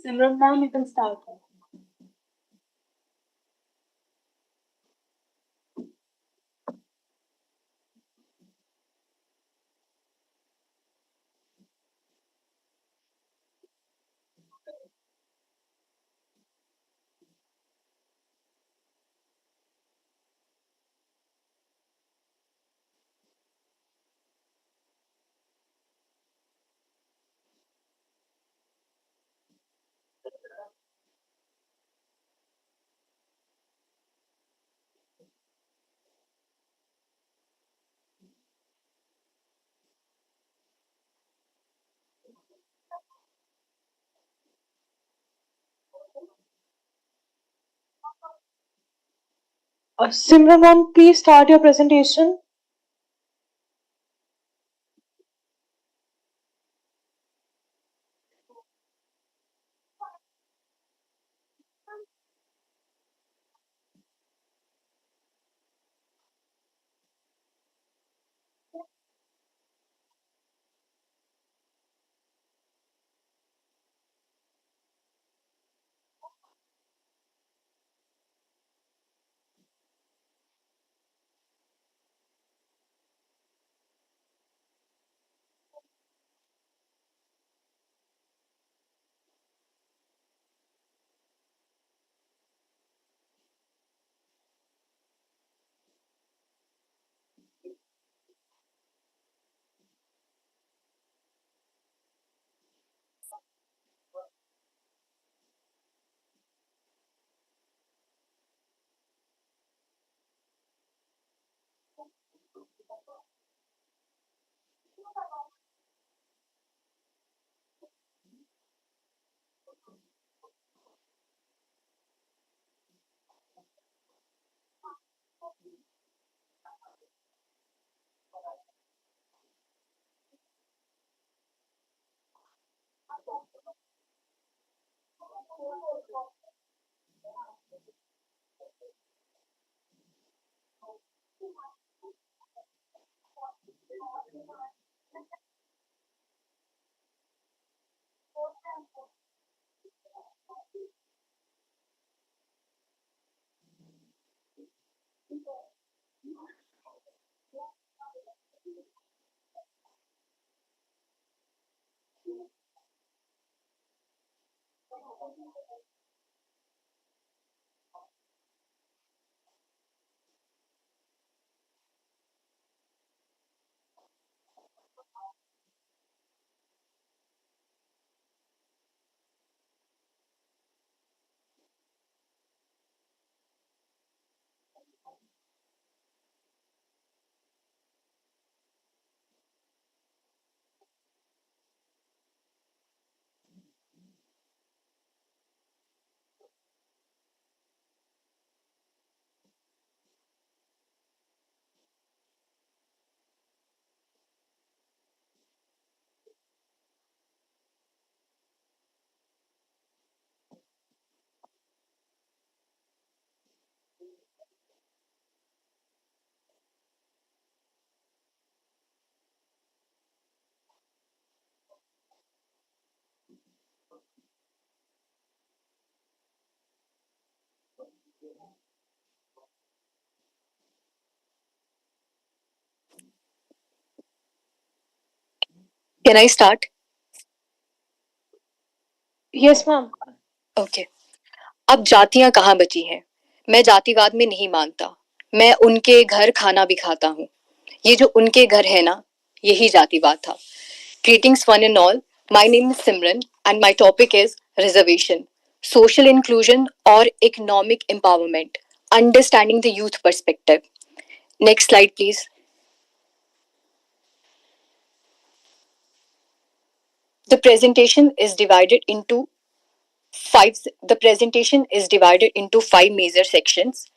Simran ma'am, you can start. Simran ma'am, please start your presentation. Can I start? Yes, ma'am. Okay अब जातियां कहाँ बची हैं? मैं जातिवाद में नहीं मानता। मैं उनके घर खाना भी खाता हूँ। ये जो उनके घर है ना, यही जातिवाद था। Greetings one and all. My name is Simran and my topic is reservation, social inclusion or economic empowerment, understanding the youth perspective. Next slide please. The presentation is divided into five major sections.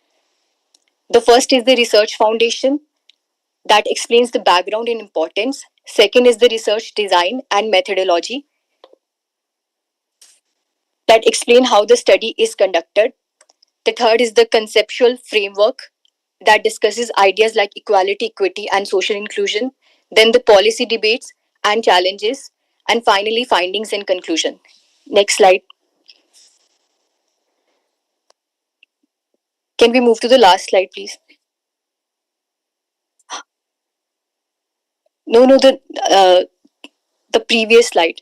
The first is the research foundation that explains the background and importance. Second is the research design and methodology that explain how the study is conducted. The third is the conceptual framework that discusses ideas like equality, equity, and social inclusion. Then the policy debates and challenges. And finally, findings and conclusion. Next slide. Can we move to the last slide, please? No, no, the previous slide.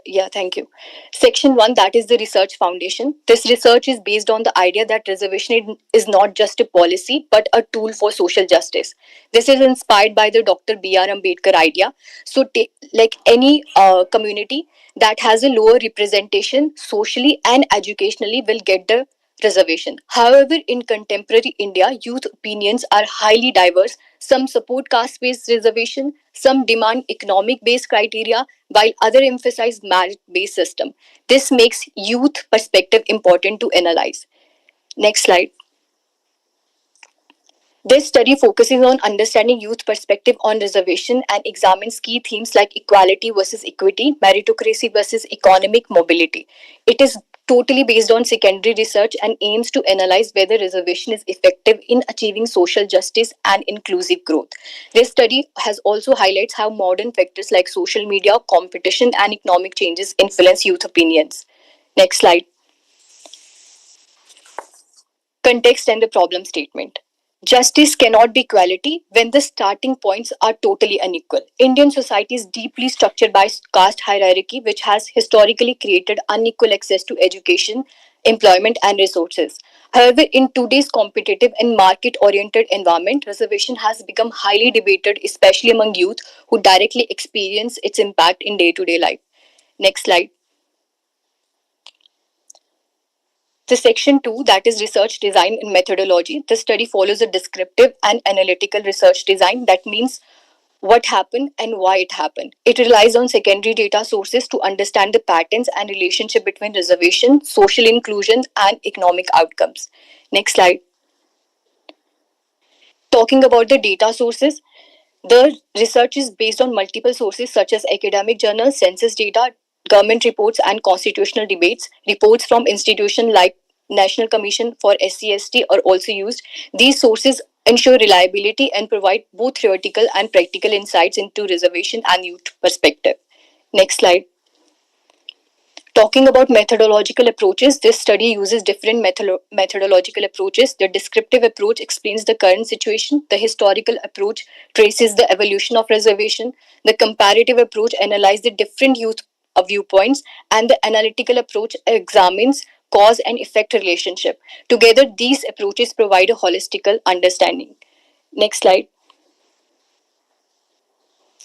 Yeah, thank you. Section 1, that is the research foundation. This research is based on the idea that reservation is not just a policy but a tool for social justice. This is inspired by the Dr. B.R. Ambedkar idea. So, like any community that has a lower representation socially and educationally will get the reservation. However, in contemporary India, youth opinions are highly diverse. Some support caste based reservation, some demand economic based criteria, while others emphasize merit based system. This makes youth perspective important to analyze. Next slide. This study focuses on understanding youth perspective on reservation and examines key themes like equality versus equity, meritocracy versus economic mobility. It is totally based on secondary research and aims to analyze whether reservation is effective in achieving social justice and inclusive growth. This study has also highlights how modern factors like social media, competition, and economic changes influence youth opinions. Next slide. Context and the problem statement. Justice cannot be equality when the starting points are totally unequal. Indian society is deeply structured by caste hierarchy, which has historically created unequal access to education, employment, and resources. However, in today's competitive and market oriented environment, reservation has become highly debated, especially among youth who directly experience its impact in day to day life. Next slide. The section 2, that is research design and methodology. The study follows a descriptive and analytical research design. That means what happened and why it happened. It relies on secondary data sources to understand the patterns and relationship between reservation, social inclusion, and economic outcomes. Next slide. Talking about the data sources, the research is based on multiple sources such as academic journals, census data, government reports, and constitutional debates. Reports from institutions like National Commission for SC/ST are also used. These sources ensure reliability and provide both theoretical and practical insights into reservation and youth perspective. Next slide. Talking about methodological approaches, this study uses different methodological approaches. The descriptive approach explains the current situation, the historical approach traces the evolution of reservation, the comparative approach analyzes the different youth viewpoints, and the analytical approach examines cause and effect relationship. Together, these approaches provide a holistic understanding. Next slide.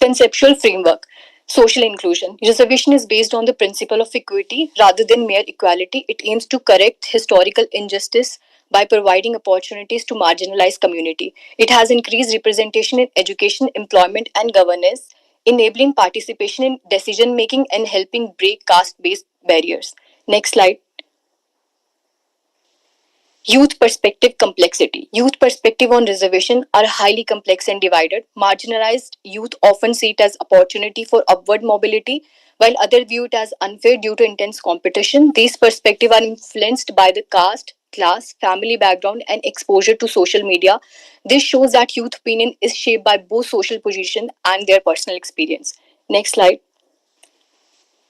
Conceptual framework. Social inclusion. Reservation is based on the principle of equity rather than mere equality. It aims to correct historical injustice by providing opportunities to marginalized community. It has increased representation in education, employment, and governance, enabling participation in decision making and helping break caste-based barriers. Next slide. Youth perspective complexity. Youth perspective on reservation are highly complex and divided. Marginalized youth often see it as opportunity for upward mobility, while others view it as unfair due to intense competition. These perspectives are influenced by the caste, class, family background, and exposure to social media. This shows that youth opinion is shaped by both social position and their personal experience. Next slide.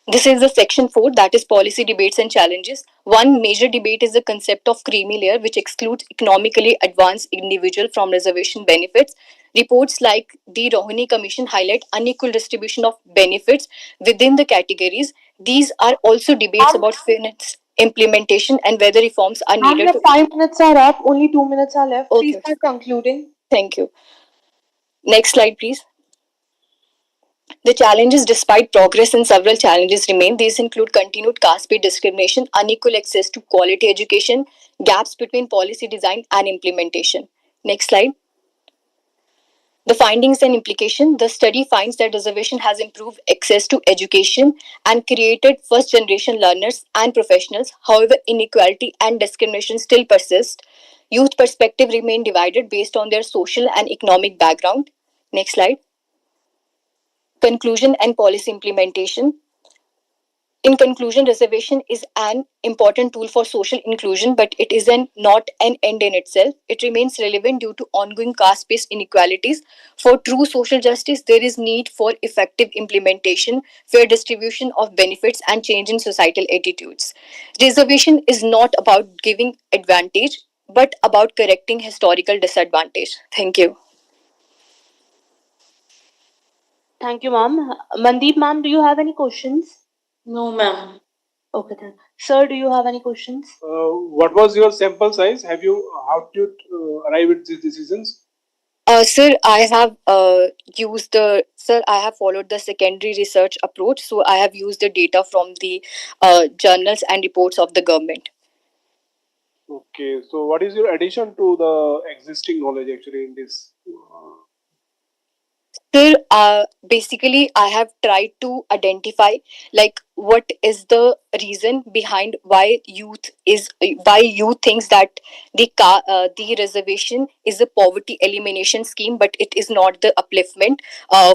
This is the section 4, that is policy debates and challenges. One major debate is the concept of creamy layer, which excludes economically advanced individual from reservation benefits. Reports like the Rohini Commission highlight unequal distribution of benefits within the categories. These are also debates about fairness, implementation, and whether reforms are Ma'am, needed your to. 5 minutes are up. Only 2 minutes are left. Please Okay, start concluding. thank you. Next slide, please. The challenges, despite progress and several challenges remain. These include continued caste-based discrimination, unequal access to quality education, gaps between policy design and implementation. Next slide. The findings and implication. The study finds that reservation has improved access to education and created first generation learners and professionals. However, inequality and discrimination still persist. Youth perspective remain divided based on their social and economic background. Next slide. Conclusion and policy implementation. In conclusion, reservation is an important tool for social inclusion, but it is not an end in itself. It remains relevant due to ongoing caste-based inequalities. For true social justice, there is need for effective implementation, fair distribution of benefits, and change in societal attitudes. Reservation is not about giving advantage, but about correcting historical disadvantage. Thank you. Thank you, ma'am. Mandeep, ma'am, do you have any questions? No, ma'am. Okay, then. Sir, do you have any questions? What was your sample size? How did you arrive at these decisions? Sir, I have I have followed the secondary research approach. So I have used the data from the journals and reports of the government. Okay, so what is your addition to the existing knowledge actually in this? Sir, basically, I have tried to identify like what is the reason behind why youth thinks that the reservation is a poverty elimination scheme, but it is not the upliftment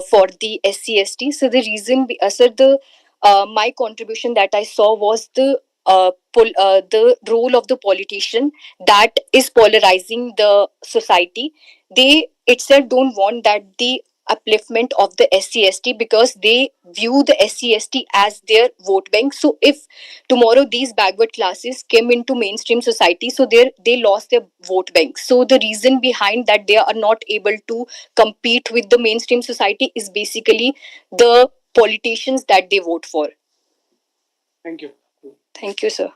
for the SC/ST. So the reason, sir, the my contribution that I saw was the role of the politician that is polarizing the society. They itself don't want that the upliftment of the SC/ST because they view the SC/ST as their vote bank. So if tomorrow these backward classes came into mainstream society, so they lost their vote bank. So the reason behind that they are not able to compete with the mainstream society is basically the politicians that they vote for. Thank you. Thank you, sir.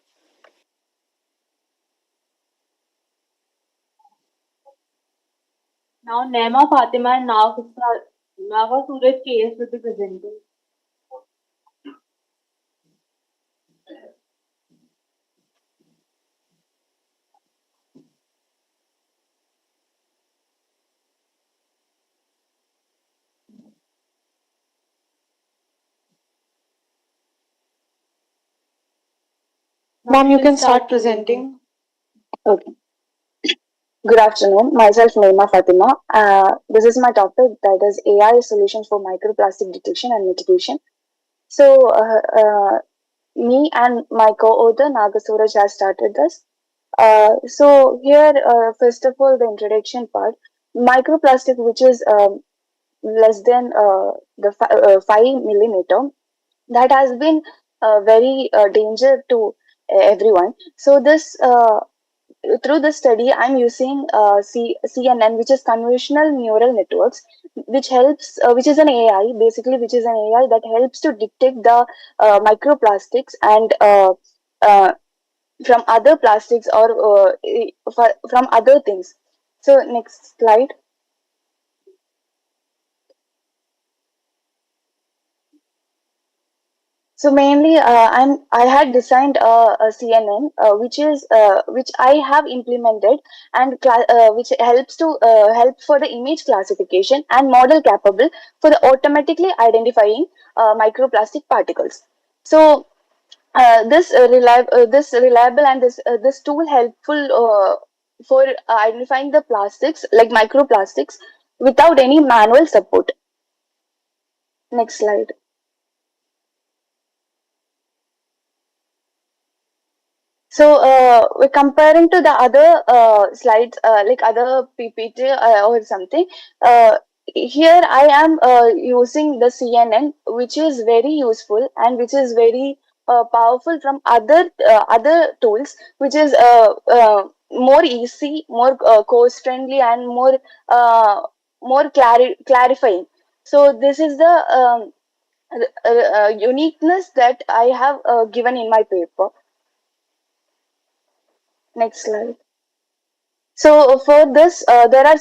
Now, Nema Fatima and Naga Suraj KS will be presenting. Ma'am, you can start presenting. Okay. Good afternoon. Myself, Naima Fatima. This is my topic, that is AI solutions for microplastic detection and mitigation. So, me and my co-author Naga Suraj has started this. So here, first of all, the introduction part. Microplastic, which is less than 5 millimeter, that has been very danger to everyone. So this through this study, I'm using CNN, which is convolutional neural networks, which is an AI, basically, which is an AI that helps to detect the microplastics and from other plastics or from other things. So next slide. So mainly, I had designed a CNN, which I have implemented and which help for the image classification and model capable for the automatically identifying microplastic particles. So this reliable and this tool helpful for identifying the plastics like microplastics without any manual support. Next slide. So we're comparing to the other slides, like other PPT or something. Uh, here I am using the CNN, which is very useful and which is very powerful from other tools, which is more easy, more cost friendly, and more clarifying. So this is the uniqueness that I have given in my paper. Next slide. So for this, there are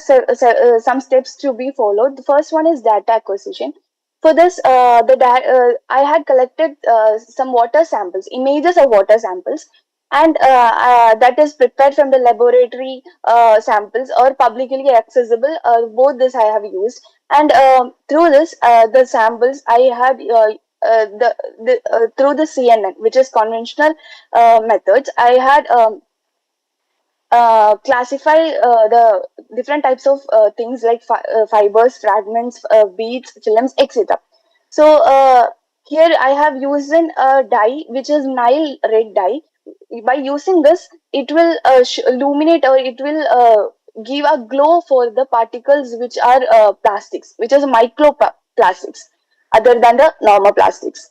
some steps to be followed. The first one is data acquisition. For this, I had collected some water samples, images of water samples, and that is prepared from the laboratory samples or publicly accessible. Both this I have used, and through this, the samples I had. Through the CNN, which is conventional methods, I had classify the different types of things like fibers, fragments, beads, films, etc. So here I have used a dye which is Nile red dye. By using this, it will illuminate, or it will give a glow for the particles which are plastics, which is microplastics, other than the normal plastics.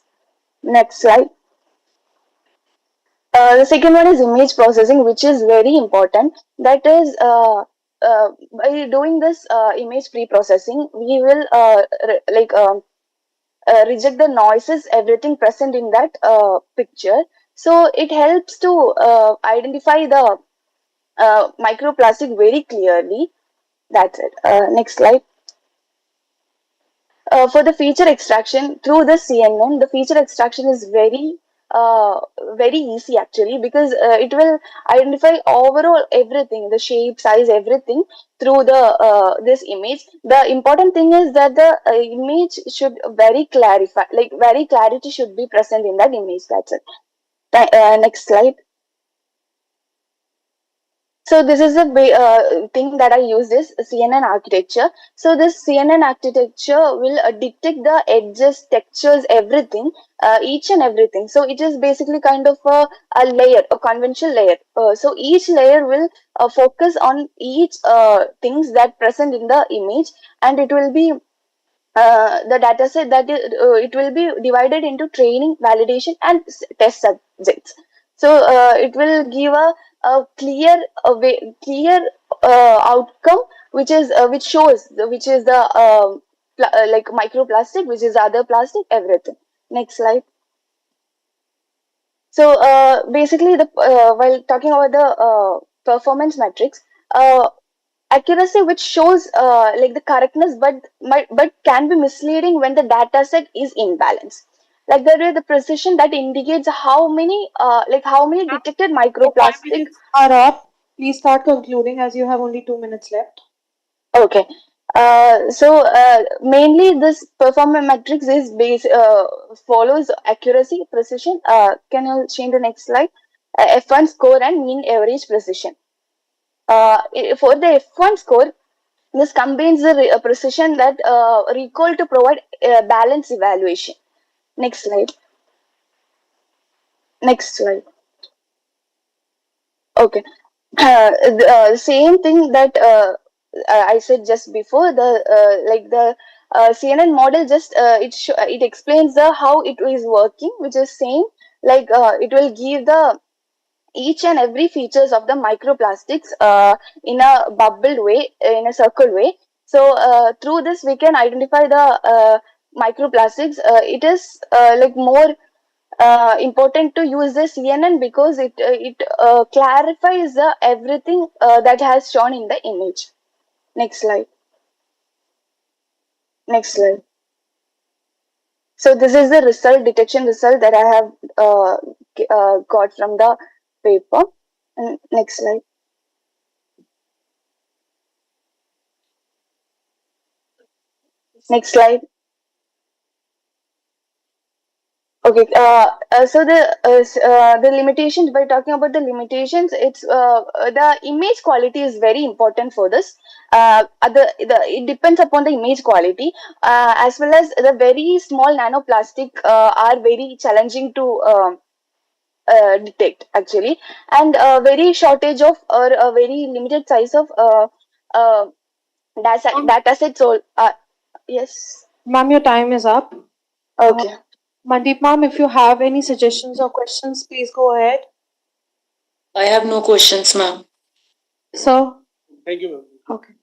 Next slide. The second one is image processing, which is very important. That is, by doing this image pre-processing, we will reject the noises, everything present in that picture. So it helps to identify the microplastic very clearly. That's it. Next slide. For the feature extraction through the CNN, the feature extraction is very easy actually, because it will identify overall everything, the shape, size, everything through the this image. The important thing is that the image should very clarify, like very clarity should be present in that image. That's it. Next slide. So this is the thing that I use, this CNN architecture. So this CNN architecture will detect the edges, textures, everything, each and everything. So it is basically kind of a layer, a conventional layer. So each layer will focus on each things that present in the image, and it will be the data set that it will be divided into training, validation, and test subjects. So it will give a clear outcome, which is which shows which is the like microplastic, which is the other plastic, everything. Next slide. So basically, the while talking about the performance metrics, accuracy which shows like the correctness, but can be misleading when the data set is imbalanced. Like there is the precision that indicates how many detected microplastic. Are up. Please start concluding as you have only 2 minutes left. Okay. So mainly this performance metrics is follows accuracy, precision. Can you change the next slide? F1 score and mean average precision. For the F1 score, this combines the precision that recall to provide balanced evaluation. Next slide. Next slide. Okay. The same thing that I said just before, the CNN model just it explains the how it is working, which is same, like it will give the each and every features of the microplastics in a bubbled way, in a circle way. So through this we can identify the microplastics. It is like more important to use the CNN, because it clarifies the everything that has shown in the image. Next slide. Next slide. So this is the detection result that I have got from the paper. And next slide. Next slide. Okay. So the limitations. By talking about the limitations, it's the image quality is very important for this. It depends upon the image quality, as well as the very small nanoplastic are very challenging to detect actually, and very shortage of, or a very limited size of data sets. Yes. Ma'am, your time is up. Okay. Mandeep ma'am, if you have any suggestions or questions, please go ahead. I have no questions, ma'am. Sir? Thank you, ma'am. Okay.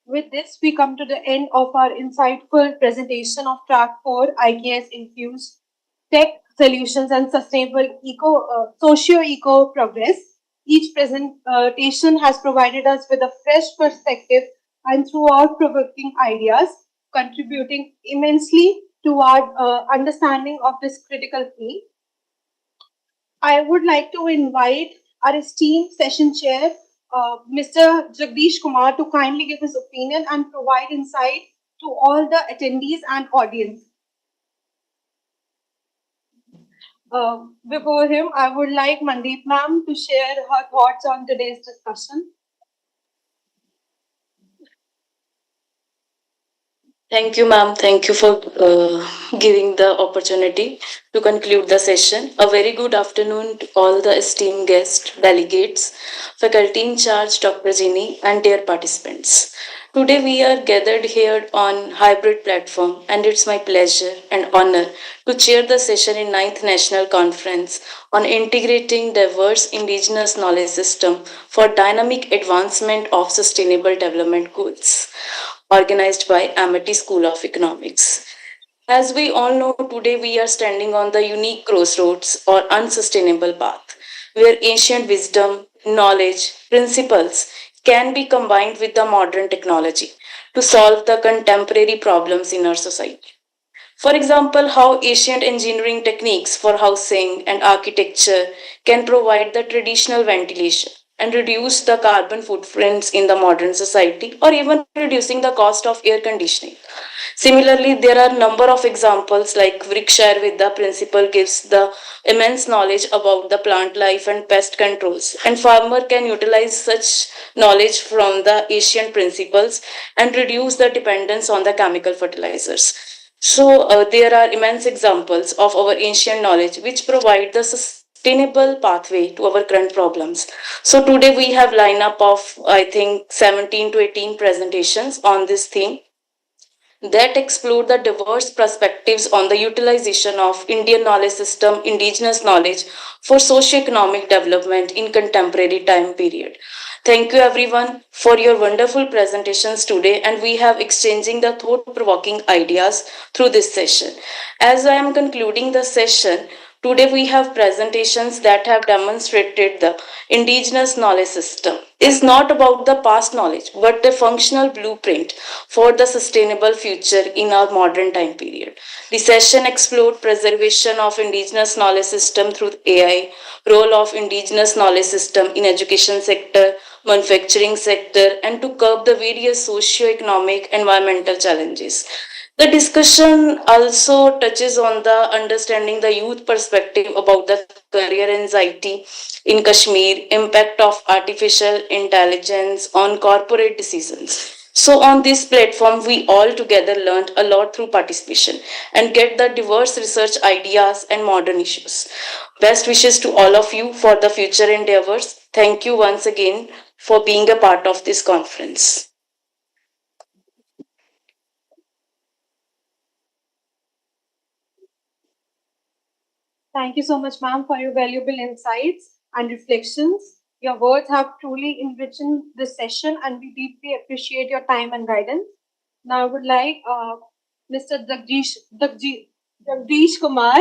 With this, we come to the end of our insightful presentation of Track 4 IKS Infused Tech Solutions and Sustainable Socio-Eco Progress. Each presentation has provided us with a fresh perspective and throughout provoking ideas, contributing immensely to our understanding of this critical field. I would like to invite our esteemed session chair, Mr. Jagdish Kumar, to kindly give his opinion and provide insight to all the attendees and audience. Before him, I would like Mandeep ma'am to share her thoughts on today's discussion. Thank you, ma'am. Thank you for giving the opportunity to conclude the session. A very good afternoon to all the esteemed guests, delegates, faculty in charge, Dr. Jini, and dear participants. Today we are gathered here on hybrid platform, and it's my pleasure and honor to chair the session in ninth National Conference on integrating diverse indigenous knowledge system for dynamic advancement of sustainable development goals, organized by Amity School of Economics. As we all know, today we are standing on the unique crossroads or unsustainable path where ancient wisdom, knowledge, principles can be combined with the modern technology to solve the contemporary problems in our society. For example, how ancient engineering techniques for housing and architecture can provide the traditional ventilation and reduce the carbon footprints in the modern society or even reducing the cost of air conditioning. Similarly, there are a number of examples like Vrikshare with the principle gives the immense knowledge about the plant life and pest controls, and farmer can utilize such knowledge from the ancient principles and reduce the dependence on the chemical fertilizers. So there are immense examples of our ancient knowledge which provide the sustainable pathway to our current problems. So today we have lineup of I think 17 to 18 presentations on this theme that explore the diverse perspectives on the utilization of Indian knowledge system, indigenous knowledge for socio-economic development in contemporary time period. Thank you everyone for your wonderful presentations today, and we have exchanging the thought-provoking ideas through this session. As I am concluding the session, today we have presentations that have demonstrated the indigenous knowledge system is not about the past knowledge but a functional blueprint for the sustainable future in our modern time period. The session explored preservation of indigenous knowledge system through AI, role of indigenous knowledge system in education sector, manufacturing sector, and to curb the various socio-economic environmental challenges. The discussion also touches on the understanding the youth perspective about the career anxiety in Kashmir, impact of artificial intelligence on corporate decisions. So on this platform, we all together learned a lot through participation and get the diverse research ideas and modern issues. Best wishes to all of you for the future endeavors. Thank you once again for being a part of this conference. Thank you so much, ma'am, for your valuable insights and reflections. Your words have truly enriched this session, and we deeply appreciate your time and guidance. Now, I would like Mr. Jagdish Kumar,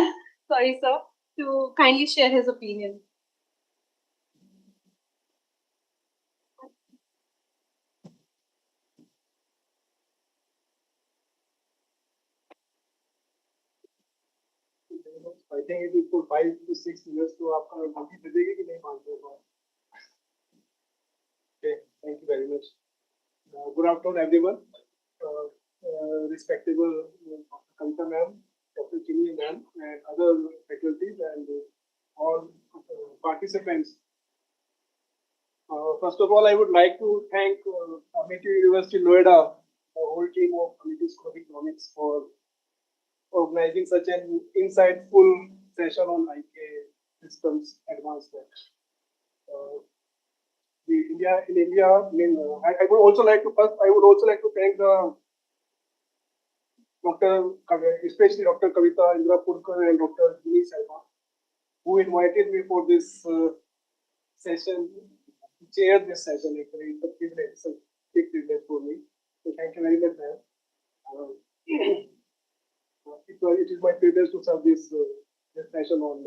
sorry, sir, to kindly share his opinion. I think it will put 5 to 6 years to आपका गलती बजेगी कि नहीं मानते हो? Okay, thank you very much. Good afternoon, everyone. Respectable Kavita ma'am, Dr. Chini ma'am, and other faculties and all participants. First of all, I would like to thank Amity University Noida, the whole team of Amity School of Economics for organizing such an insightful session on IK systems advancement. In India, I would also like to thank the especially Dr. Kavita Indra Purkar and Dr. Jini Sarma, who invited me for this session, chair this session. Actually, it's a big privilege for me. So thank you very much, ma'am. It is my privilege to serve this session on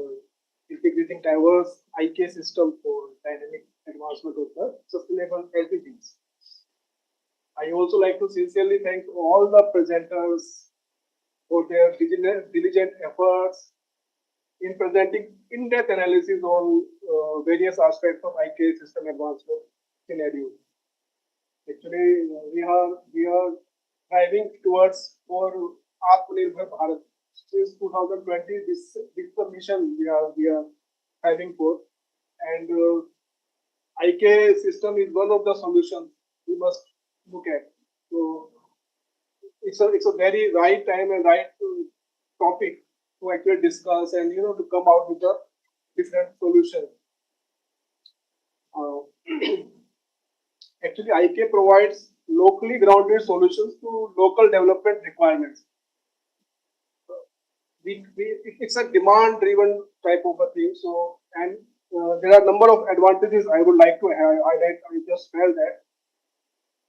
integrating diverse IK system for dynamic advancement of the sustainable SDGs. I also like to sincerely thank all the presenters for their diligent efforts in presenting in-depth analysis on various aspects of IK system advancement scenario. Actually, we are driving towards for Atmanirbhar Bharat. Since 2020, this is the mission we are having for, and IK system is one of the solutions we must look at. So it's a very right time and right topic to actually discuss and to come out with a different solution. Uh, Actually, IK provides locally grounded solutions to local development requirements. It's a demand driven type of a thing. So, and there are a number of advantages I would like to highlight. I just felt that.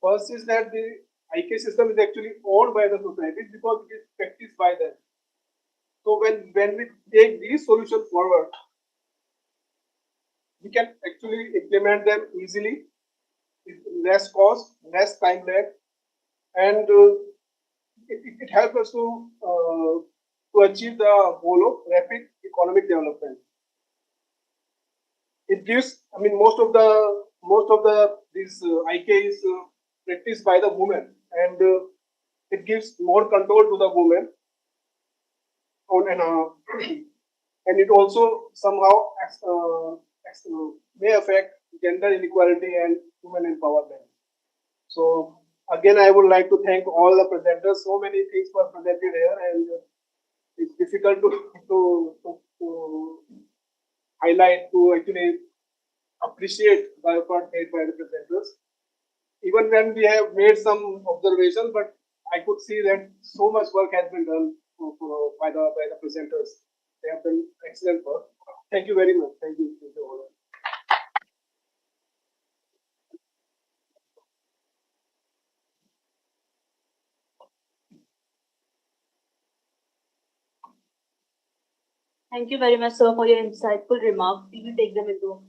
First is that the IK system is actually owned by the societies because it is practiced by them. So when we take these solutions forward, we can actually implement them easily, with less cost, less time lag, and it helps us to achieve the goal of rapid economic development. It gives, I mean, most of the these IK is practiced by the women, and it gives more control to the women on and it also somehow may affect gender inequality and women empowerment. So again, I would like to thank all the presenters. So many things were presented here, and it's difficult to highlight, to actually appreciate the effort made by the presenters. Even when we have made some observations, but I could see that so much work has been done by the presenters. They have done excellent work. Thank you very much. Thank you. Thank you all. Thank you very much, sir, for your insightful remarks. We will take them into.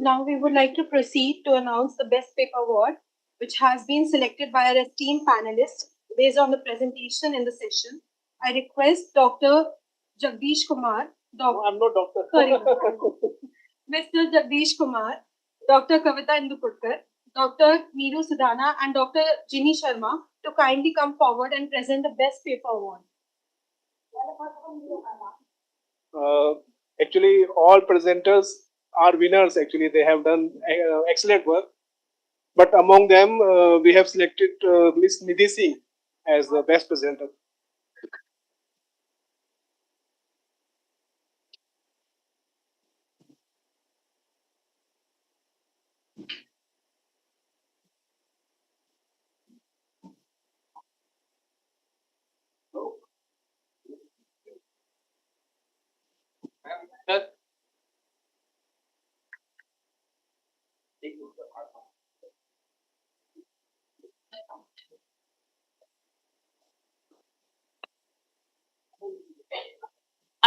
Now we would like to proceed to announce the Best Paper Award, which has been selected by our esteemed panelists based on the presentation in the session. I request Dr. Jagdish Kumar. I'm not doctor. Sorry, Mr. Jagdish Kumar, Dr. Kavita Induputkar, Dr. Neeru Sudhana, and Dr. Ginny Sharma to kindly come forward and present the Best Paper Award. Actually, all presenters are winners. Actually, they have done excellent work. But among them, we have selected Miss Nidhi Singh as the best presenter.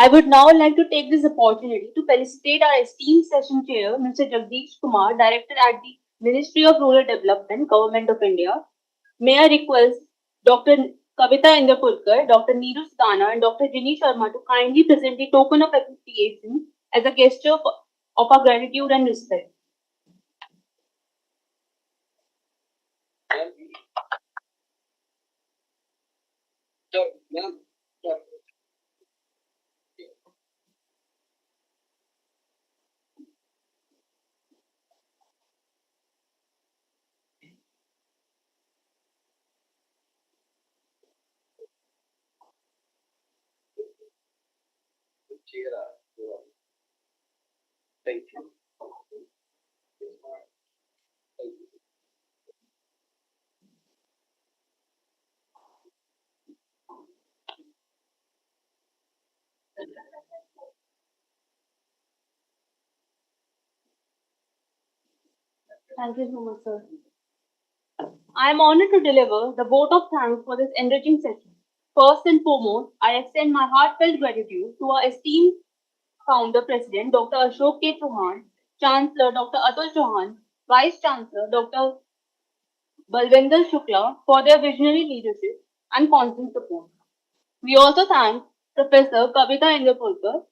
I would now like to take this opportunity to felicitate our esteemed session chair, Mr. Jagdish Kumar, Director at the Ministry of Rural Development, Government of India. May I request Dr. Kavita Indrapurkar, Dr. Neeru Sudhana, and Dr. Ginny Sharma to kindly present the token of appreciation as a gesture of our gratitude and respect. Thank you. Thank you so much, sir. I am honored to deliver the vote of thanks for this enriching session. First and foremost, I extend my heartfelt gratitude to our esteemed founder president, Dr. Ashok K. Chauhan, Chancellor Dr. Atul Chauhan, Vice Chancellor Dr. Balwinder Shukla for their visionary leadership and constant support. We also thank Professor Kavita Indrapurkar,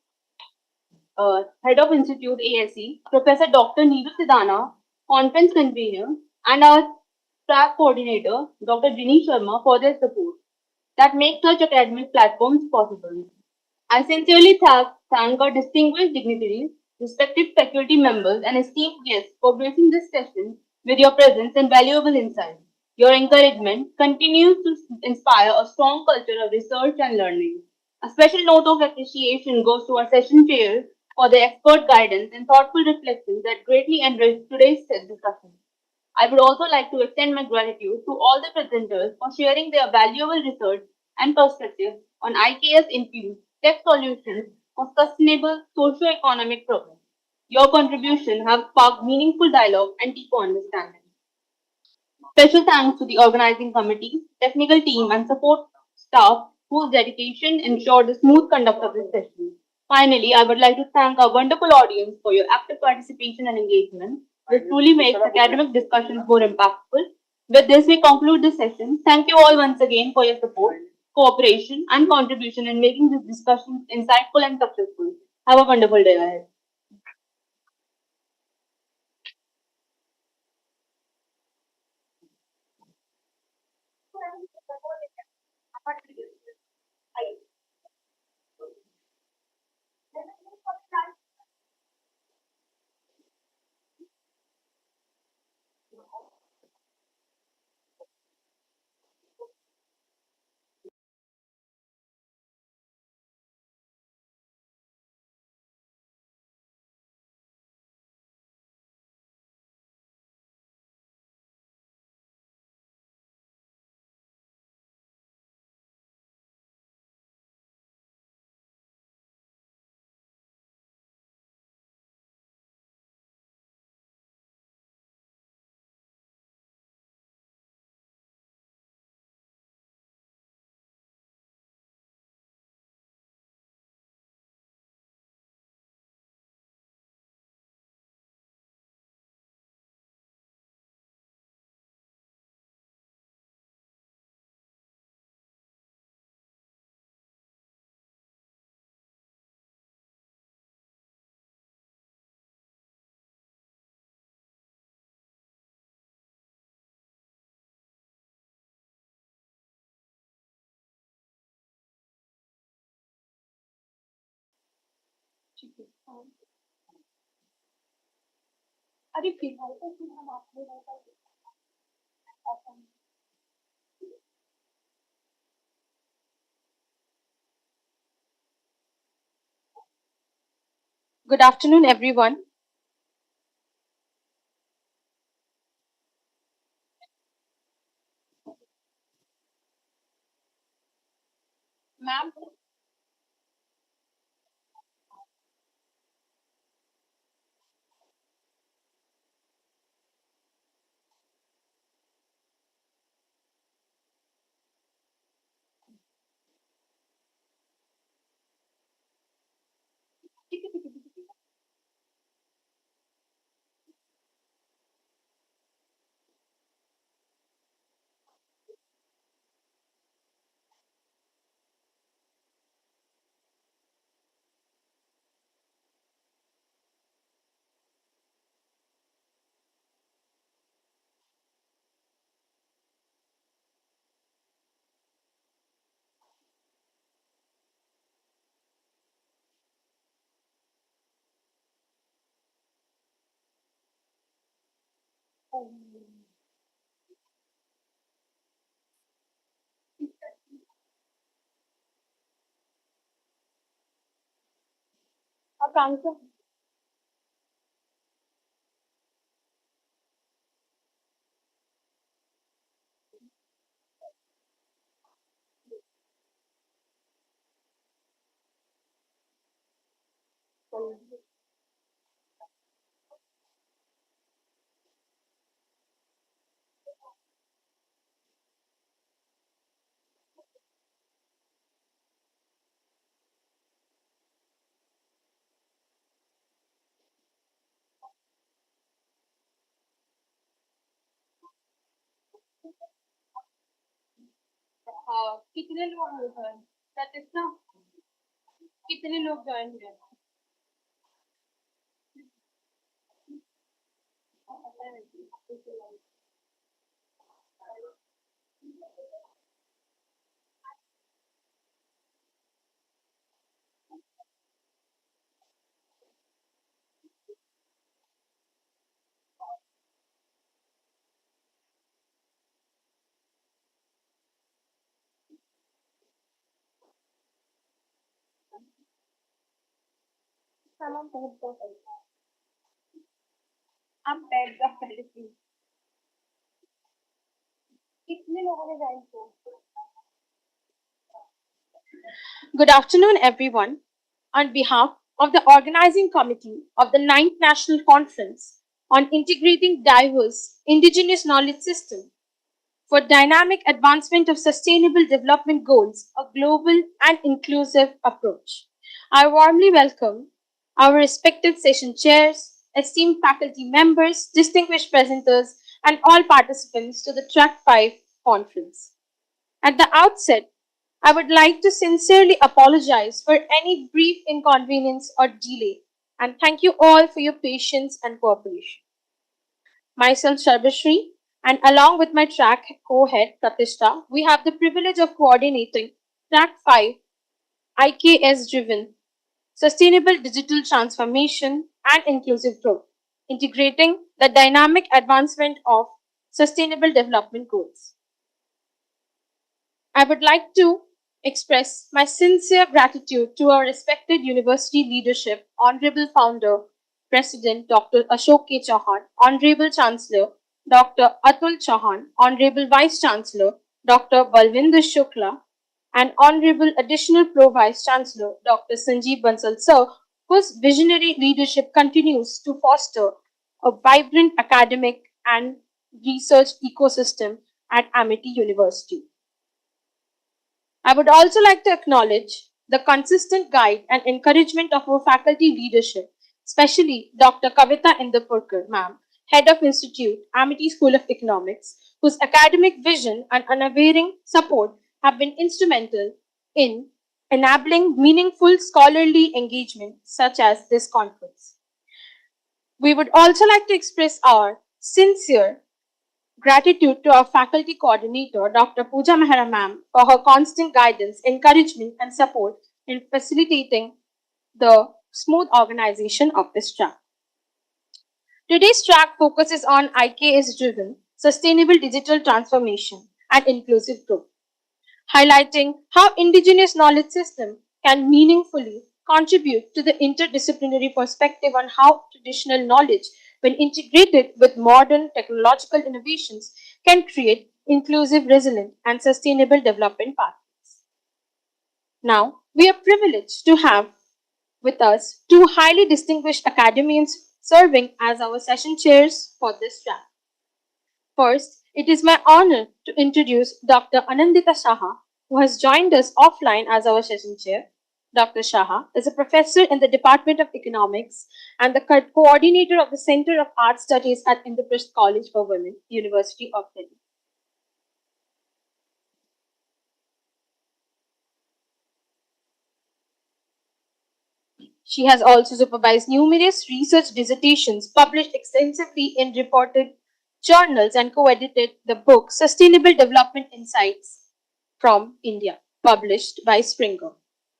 Head of Institute ASE, Professor Dr. Neeru Sidana, Conference Convener, and our track coordinator, Dr. Ginny Sharma, for their support that make such academic platforms possible. I sincerely thank our distinguished dignitaries, respected faculty members, and esteemed guests for gracing this session with your presence and valuable insights. Your encouragement continues to inspire a strong culture of research and learning. A special note of appreciation goes to our session chairs for their expert guidance and thoughtful reflections that greatly enriched today's discussion. I would also like to extend my gratitude to all the presenters for sharing their valuable research and perspectives on IKS infused tech solutions for sustainable socio-economic progress. Your contribution have sparked meaningful dialogue and deeper understanding. Special thanks to the organizing committee, technical team, and support staff whose dedication ensured the smooth conduct of this session. Finally, I would like to thank our wonderful audience for your active participation and engagement. This truly makes academic discussions more impactful. With this, we conclude this session. Thank you all once again for your support, cooperation, and contribution in making this discussion insightful and successful. Have a wonderful day ahead. अरे फिलहाल तो फिर हम आपको Good afternoon, everyone. Ma'am, कितने लोग हैं? That is ना कितने लोग ज्वाइन हुए? I'm bad का पहले से कितने लोगों ने ज्वाइन किया? Good afternoon, everyone. On behalf of the organizing committee of the 9th National Conference on Integrating Diverse Indigenous Knowledge System for Dynamic Advancement of Sustainable Development Goals, a global and inclusive approach, I warmly welcome our respected session chairs, esteemed faculty members, distinguished presenters, and all participants to the Track 5 conference. At the outset, I would like to sincerely apologize for any brief inconvenience or delay and thank you all for your patience and cooperation. Myself, Sharbashri, and along with my track co-head, Pratishta, we have the privilege of coordinating Track 5 IKS driven Sustainable Digital Transformation and Inclusive Growth, integrating the dynamic advancement of Sustainable Development Goals. I would like to express my sincere gratitude to our respected university leadership, Honorable Founder, President Dr. Ashok K. Chauhan, Honorable Chancellor Dr. Atul Chauhan, Honorable Vice Chancellor Dr. Balvinder Shukla, and Honorable Additional Pro Vice Chancellor Dr. Sanjeev Bansal Sir, whose visionary leadership continues to foster a vibrant academic and research ecosystem at Amity University. I would also like to acknowledge the consistent guide and encouragement of our faculty leadership, especially Dr. Kavita Indapurkar, ma'am, Head of Institute, Amity School of Economics, whose academic vision and unwavering support have been instrumental in enabling meaningful scholarly engagement such as this conference. We would also like to express our sincere gratitude to our faculty coordinator, Dr. Pooja Mehra ma'am, for her constant guidance, encouragement, and support in facilitating the smooth organization of this track. Today's track focuses on IKS driven, sustainable digital transformation, and inclusive growth, highlighting how Indigenous knowledge system can meaningfully contribute to the interdisciplinary perspective on how traditional knowledge, when integrated with modern technological innovations, can create inclusive, resilient, and sustainable development pathways. Now, we are privileged to have with us two highly distinguished academians serving as our session chairs for this track. First, it is my honor to introduce Dr. Anandita Saha, who has joined us offline as our session chair. Dr. Saha is a professor in the Department of Economics and the coordinator of the Center of Art Studies at Indraprasth College for Women, University of Delhi. She has also supervised numerous research dissertations, published extensively in reported journals, and co-edited the book Sustainable Development Insights from India, published by Springer.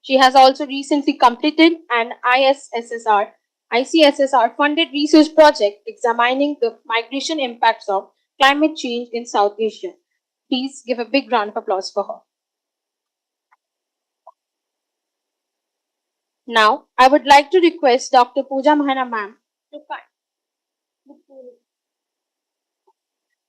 She has also recently completed an ISSSR ICSSR funded research project examining the migration impacts of climate change in South Asia. Please give a big round of applause for her. Now, I would like to request Dr. Pooja Mahana ma'am to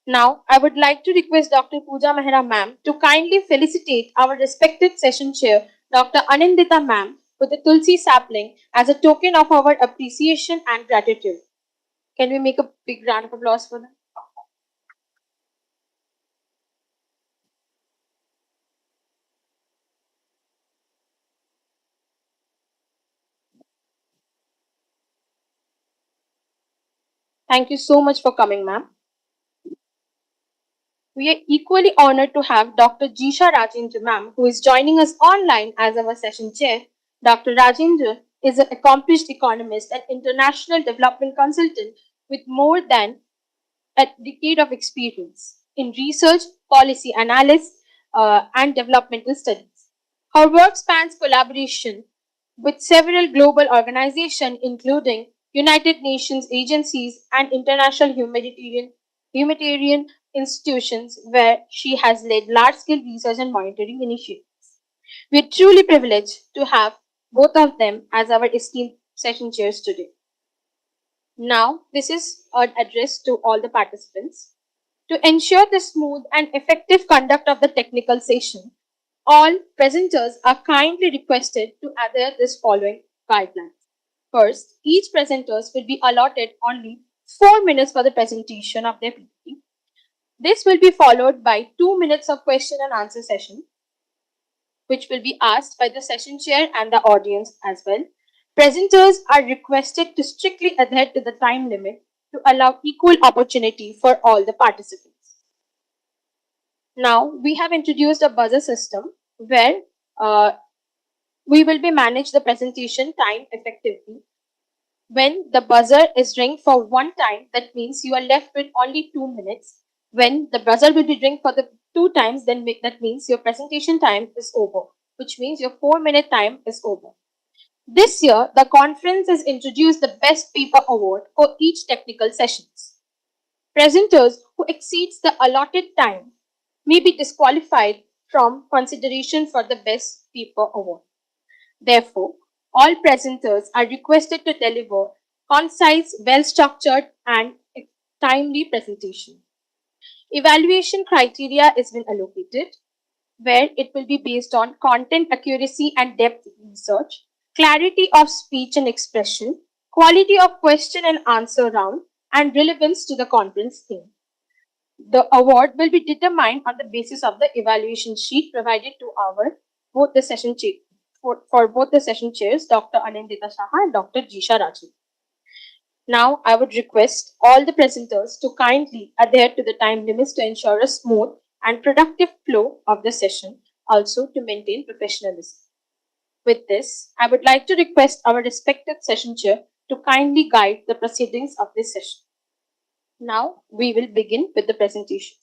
Now, I would like to request Dr. Pooja Mehra ma'am to kindly felicitate our respected session chair, Dr. Anindita ma'am, with the Tulsi sapling as a token of our appreciation and gratitude. Can we make a big round of applause for them? Thank you so much for coming, ma'am. We are equally honored to have Dr. Jisha Rajendra ma'am, who is joining us online as our session chair. Dr. Rajendra is an accomplished economist and international development consultant with more than a decade of experience in research, policy analysis, and developmental studies. Her work spans collaboration with several global organizations, including United Nations agencies and international humanitarian institutions, where she has led large-scale research and monitoring initiatives. We are truly privileged to have both of them as our esteemed session chairs today. Now, this is an address to all the participants. To ensure the smooth and effective conduct of the technical session, all presenters are kindly requested to adhere this following guidelines. First, each presenters will be allotted only 4 minutes for the presentation of their PPT. This will be followed by 2 minutes of question and answer session, which will be asked by the session chair and the audience as well. Presenters are requested to strictly adhere to the time limit to allow equal opportunity for all the participants. Now, we have introduced a buzzer system where we will be manage the presentation time effectively. When the buzzer is ring for one time, that means you are left with only 2 minutes. When the buzzer will be ring for the 2 times, then that means your presentation time is over, which means your 4-minute time is over. This year, the conference has introduced the Best Paper Award for each technical sessions. Presenters who exceeds the allotted time may be disqualified from consideration for the Best Paper Award. Therefore, all presenters are requested to deliver concise, well-structured, and timely presentation. Evaluation criteria is been allocated, where it will be based on content accuracy and depth research, clarity of speech and expression, quality of question and answer round, and relevance to the conference theme. The award will be determined on the basis of the evaluation sheet provided to our both the session for both the session chairs, Dr. Anindita Saha and Dr. Jisha Rajan. Now, I would request all the presenters to kindly adhere to the time limits to ensure a smooth and productive flow of the session, also to maintain professionalism. With this, I would like to request our respected session chair to kindly guide the proceedings of this session. Now, we will begin with the presentations.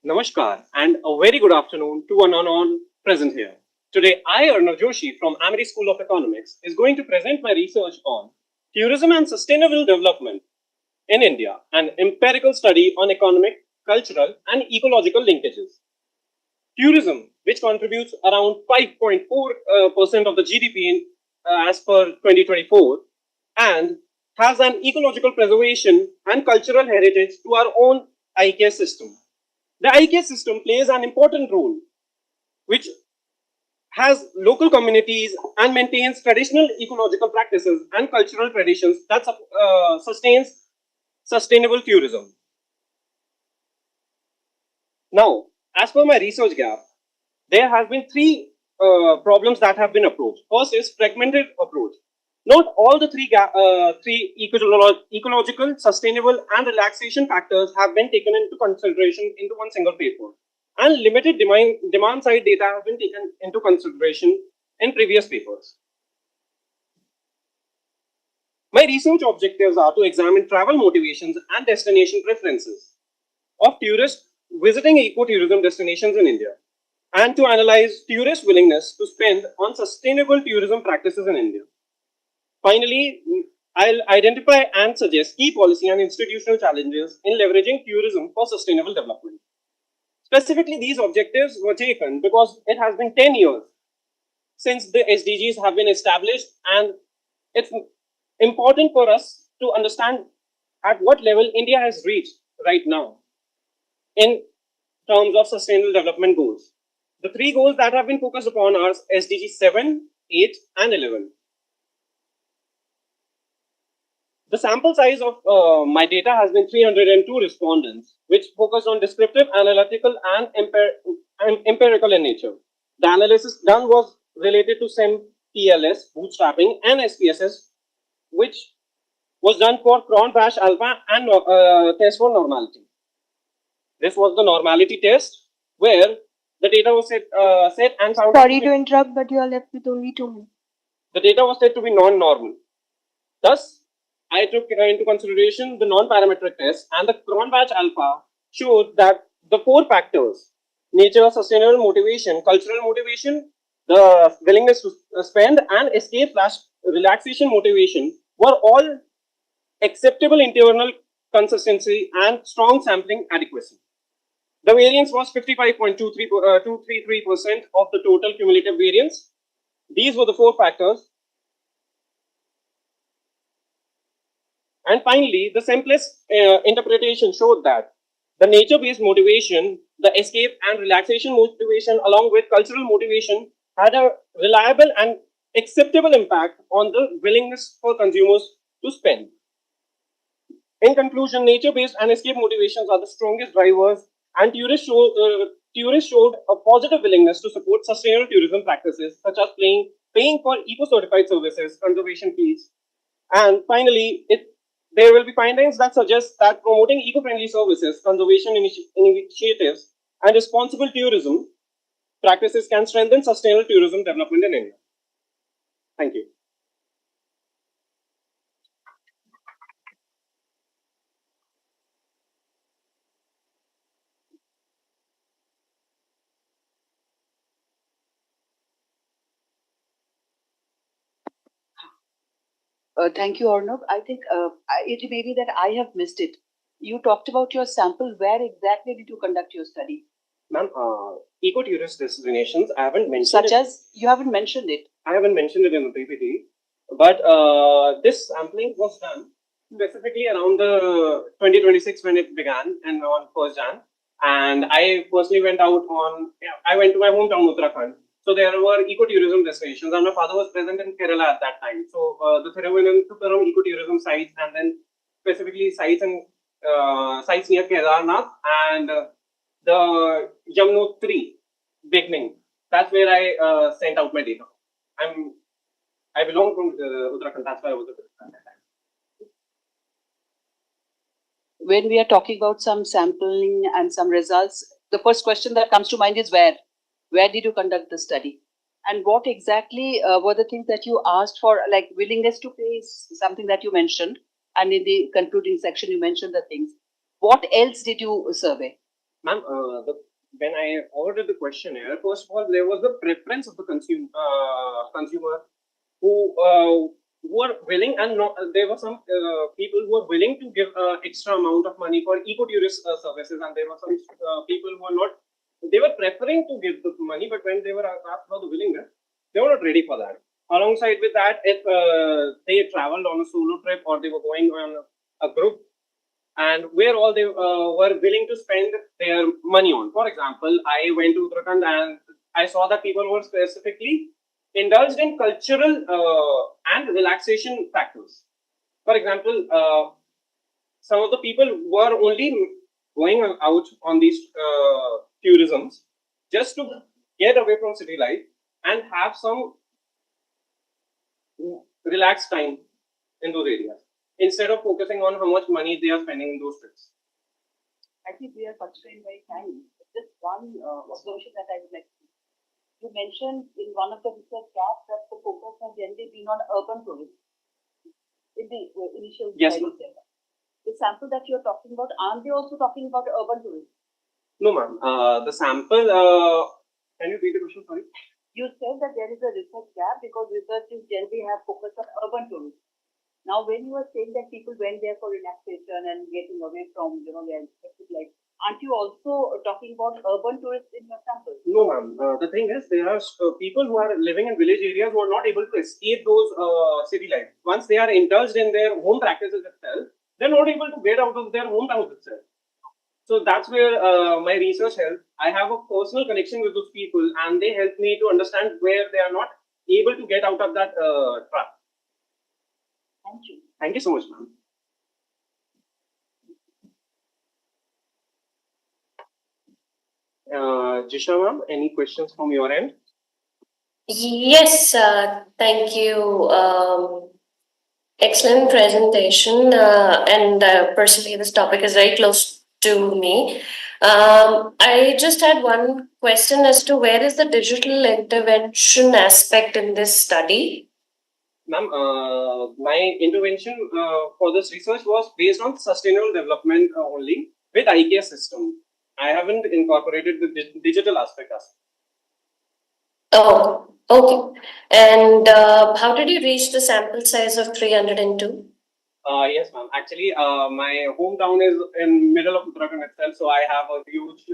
Namaskar and a very good afternoon to one and all present here. Today, I, Arnav Joshi from Amity School of Economics, is going to present my research on tourism and sustainable development in India, an empirical study on economic, cultural, and ecological linkages. Tourism, which contributes around 5.4% of the GDP as per 2024, and has an ecological preservation and cultural heritage to our own IK system. The IK system plays an important role, which has local communities and maintains traditional ecological practices and cultural traditions that sustains sustainable tourism. Now, as per my research gap, there have been three problems that have been approached. First is fragmented approach. Not all the three ecological, sustainable, and relaxation factors have been taken into consideration into one single paper, and limited demand side data have been taken into consideration in previous papers. My research objectives are to examine travel motivations and destination preferences of tourists visiting ecotourism destinations in India, and to analyze tourist willingness to spend on sustainable tourism practices in India. Finally, I'll identify and suggest key policy and institutional challenges in leveraging tourism for sustainable development. Specifically, these objectives were taken because it has been 10 years since the SDGs have been established, and it's important for us to understand at what level India has reached right now in terms of sustainable development goals. The three goals that have been focused upon are SDG 7, 8, and 11. The sample size of my data has been 302 respondents, which focused on descriptive, analytical, and empirical in nature. The analysis done was related to SEM PLS, bootstrapping, and SPSS, which was done for Cron-Bash alpha and test for normality. This was the normality test where the data was set and found. Sorry to interrupt, but you are left with only 2 minutes. The data was said to be non-normal. Thus, I took into consideration the non-parametric test, and the Cron-Batch alpha showed that the four factors: nature, sustainable motivation, cultural motivation, the willingness to spend, and escape/relaxation motivation were all acceptable internal consistency and strong sampling adequacy. The variance was 55.233% of the total cumulative variance. These were the four factors. And finally, the simplest interpretation showed that the nature-based motivation, the escape and relaxation motivation, along with cultural motivation, had a reliable and acceptable impact on the willingness for consumers to spend. In conclusion, nature-based and escape motivations are the strongest drivers, and tourists showed a positive willingness to support sustainable tourism practices, such as paying for eco-certified services, conservation fees. And finally, there will be findings that suggest that promoting eco-friendly services, conservation initiatives, and responsible tourism practices can strengthen sustainable tourism development in India. Thank you. Thank you, Arnav. I think it may be that I have missed it. You talked about your sample. Where exactly did you conduct your study? Ma'am, eco-tourist destinations, I haven't mentioned Such as? You haven't mentioned it. I haven't mentioned it in the PPT, but this sampling was done specifically around the 2026 when it began and on 1st Jan. And I personally went out I went to my hometown, Uttarakhand. So there were ecotourism destinations, and my father was present in Kerala at that time. So the Thiruvananthapuram ecotourism sites, and then specifically sites near Kedarnath and the Yamunotri beginning. That's where I sent out my data. I belong from Uttarakhand. That's why I was at that time. When we are talking about some sampling and some results, the first question that comes to mind is where? Where did you conduct the study? And what exactly were the things that you asked for, like willingness to pay is something that you mentioned. And in the concluding section, you mentioned the things. What else did you survey? Ma'am, when I ordered the questionnaire, first of all, there was the preference of the consumer who are willing, and not, there were some people who were willing to give extra amount of money for ecotourist services, and there were some people who were not. They were preferring to give the money, but when they were asked about the willingness, they were not ready for that. Alongside with that, if they traveled on a solo trip or they were going on a group, and where all they were willing to spend their money on. For example, I went to Uttarakhand and I saw that people were specifically indulged in cultural and relaxation factors. For example, some of the people were only going out on these tourisms just to get away from city life and have some relaxed time in those areas instead of focusing on how much money they are spending in those trips. I think we are constrained by time. Just one observation that I would like to make. You mentioned in one of the research gaps that the focus has generally been on urban tourism in the initial Yes, studies there. The sample that you're talking about, aren't they also talking about urban tourism? No, ma'am. The sample, can you repeat the question? Sorry. You said that there is a research gap because researchers generally have focused on urban tourism. Now, when you are saying that people went there for relaxation and getting away from, their hectic life, aren't you also talking about urban tourists in your sample? No, ma'am. The thing is, there are people who are living in village areas who are not able to escape those city life. Once they are indulged in their home practices itself, they're not able to get out of their hometowns itself. So that's where my research helped. I have a personal connection with those people, and they help me to understand where they are not able to get out of that trap. Thank you. Thank you so much, ma'am. Jisha, ma'am, any questions from your end? Yes, thank you. Excellent presentation. And personally, this topic is very close to me. I just had one question as to where is the digital intervention aspect in this study? Ma'am, my intervention for this research was based on sustainable development only with IKS system. I haven't incorporated the digital aspect as. Oh, okay. And how did you reach the sample size of 302? Yes, ma'am. Actually, my hometown is in middle of Uttarakhand itself, so I have a huge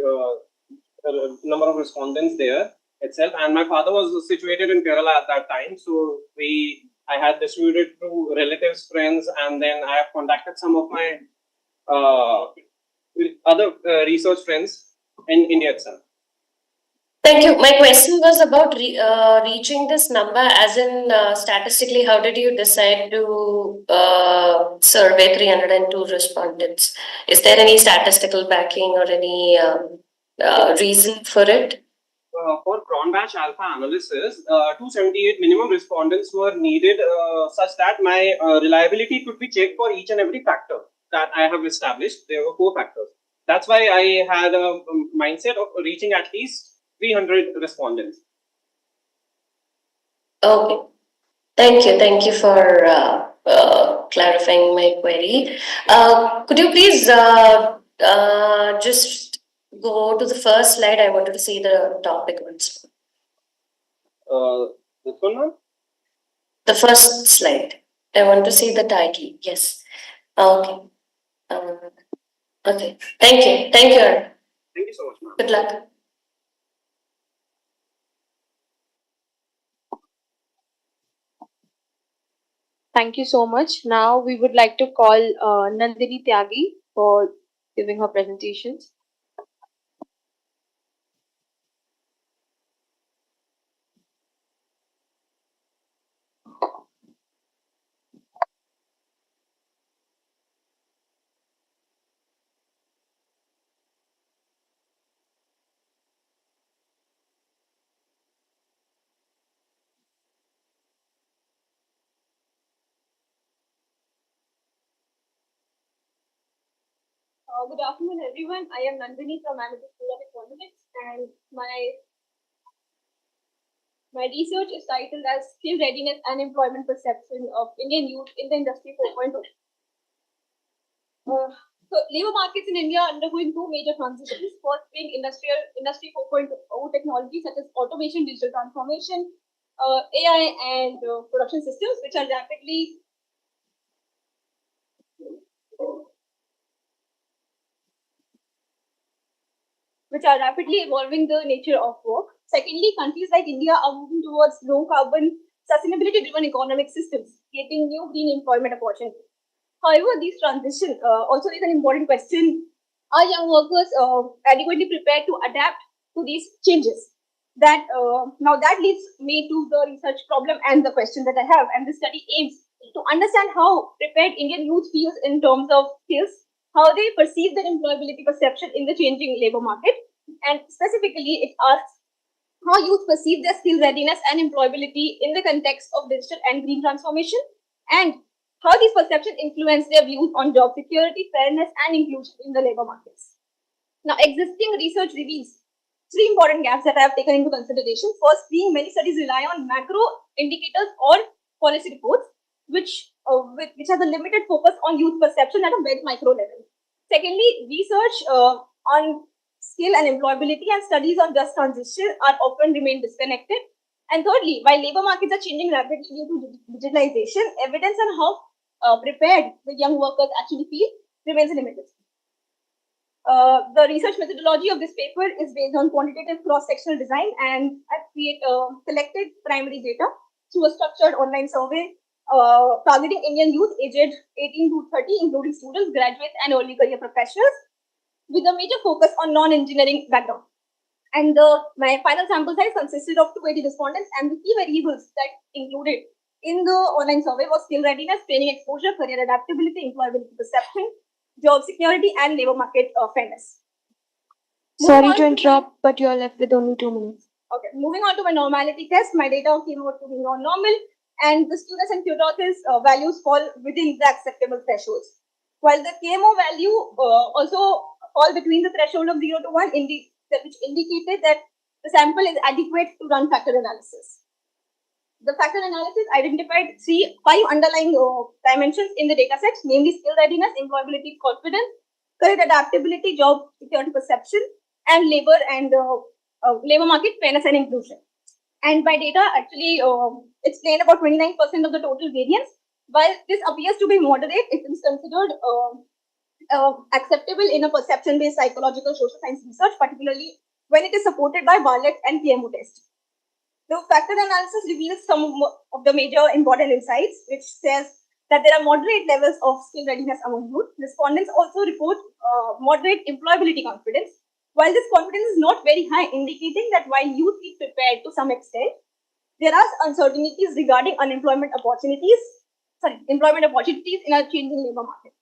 number of respondents there itself. And my father was situated in Kerala at that time, so I had distributed to relatives, friends, and then I have contacted some of my other research friends in India itself. Thank you. My question was about reaching this number, as in statistically, how did you decide to survey 302 respondents? Is there any statistical backing or any reason for it? For Cron-Batch alpha analysis, 278 minimum respondents were needed such that my reliability could be checked for each and every factor that I have established. There were 4 factors. That's why I had a mindset of reaching at least 300 respondents. Okay. Thank you. Thank you for clarifying my query. Could you please just go to the first slide? I wanted to see the topic once. This one, ma'am? The first slide. I want to see the title. Yes. Okay. Okay. Thank you. Thank you. Thank you so much, ma'am. Good luck. Thank you so much. Now we would like to call Nandini Tyagi for giving her presentations. Good afternoon, everyone. I am Nandini from Amity School of Economics, and my research is titled as Skill Readiness and Employment Perception of Indian Youth in the Industry 4.0. So labor markets in India are undergoing two major transitions. First being industry 4.0 technology such as automation, digital transformation, AI, and production systems, which are rapidly evolving the nature of work. Secondly, countries like India are moving towards low carbon, sustainability driven economic systems, creating new green employment opportunities. However, these transition also is an important question. Are young workers adequately prepared to adapt to these changes? Now that leads me to the research problem and the question that I have. And this study aims to understand how prepared Indian youth feels in terms of skills, how they perceive their employability perception in the changing labor market, and specifically it asks how youth perceive their skill readiness and employability in the context of digital and green transformation, and how these perceptions influence their views on job security, fairness, and inclusion in the labor markets. Now, existing research reveals three important gaps that I have taken into consideration. First, being many studies rely on macro indicators or policy reports, which has a limited focus on youth perception at a very micro level. Secondly, research on skill and employability and studies on just transition are often remain disconnected. And thirdly, while labor markets are changing rapidly due to digitalization, evidence on how prepared the young workers actually feel remains limited. The research methodology of this paper is based on quantitative cross-sectional design, and I've collected primary data through a structured online survey targeting Indian youth aged 18 to 30, including students, graduates, and early career professionals, with a major focus on non-engineering background. And my final sample size consisted of 280 respondents, and the key variables that included in the online survey was skill readiness, training exposure, career adaptability, employability perception, job security, and labor market fairness. Sorry to interrupt, but you're left with only 2 minutes. Okay, moving on to my normality test, my data came out to be non-normal, and the students and tutors' values fall within the acceptable thresholds. While the KMO value also fall between the threshold of 0 to 1, which indicated that the sample is adequate to run factor analysis. The factor analysis identified five underlying dimensions in the data sets, namely skill readiness, employability confidence, career adaptability, job security perception, and labor market fairness and inclusion. And by data actually explained about 29% of the total variance. While this appears to be moderate, it is considered acceptable in a perception-based psychological social science research, particularly when it is supported by Bartlett and PMO test. The factor analysis reveals some of the major important insights, which says that there are moderate levels of skill readiness among youth. Respondents also report moderate employability confidence. While this confidence is not very high, indicating that while youth is prepared to some extent, there are uncertainties regarding employment opportunities in a changing labor market.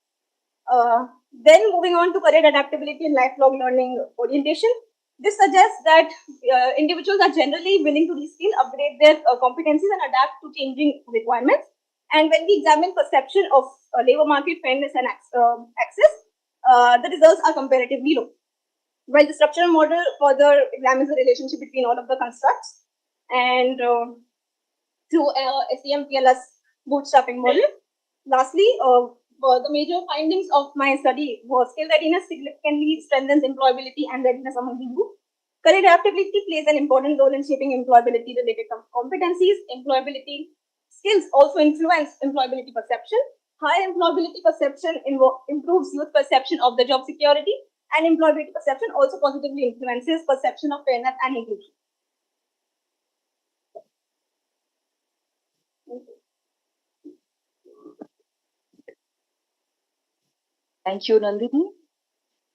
Then moving on to career adaptability and lifelong learning orientation. This suggests that individuals are generally willing to reskill, upgrade their competencies, and adapt to changing requirements. And when we examine perception of labor market fairness and access, the results are comparatively low. While the structural model further examines the relationship between all of the constructs, and through SEMPLS bootstrapping model. Lastly, the major findings of my study was skill readiness significantly strengthens employability and readiness among the youth. Career adaptability plays an important role in shaping employability related competencies. Employability skills also influence employability perception. High employability perception improves youth perception of the job security, and employability perception also positively influences perception of fairness and inclusion. Thank you, Nandini.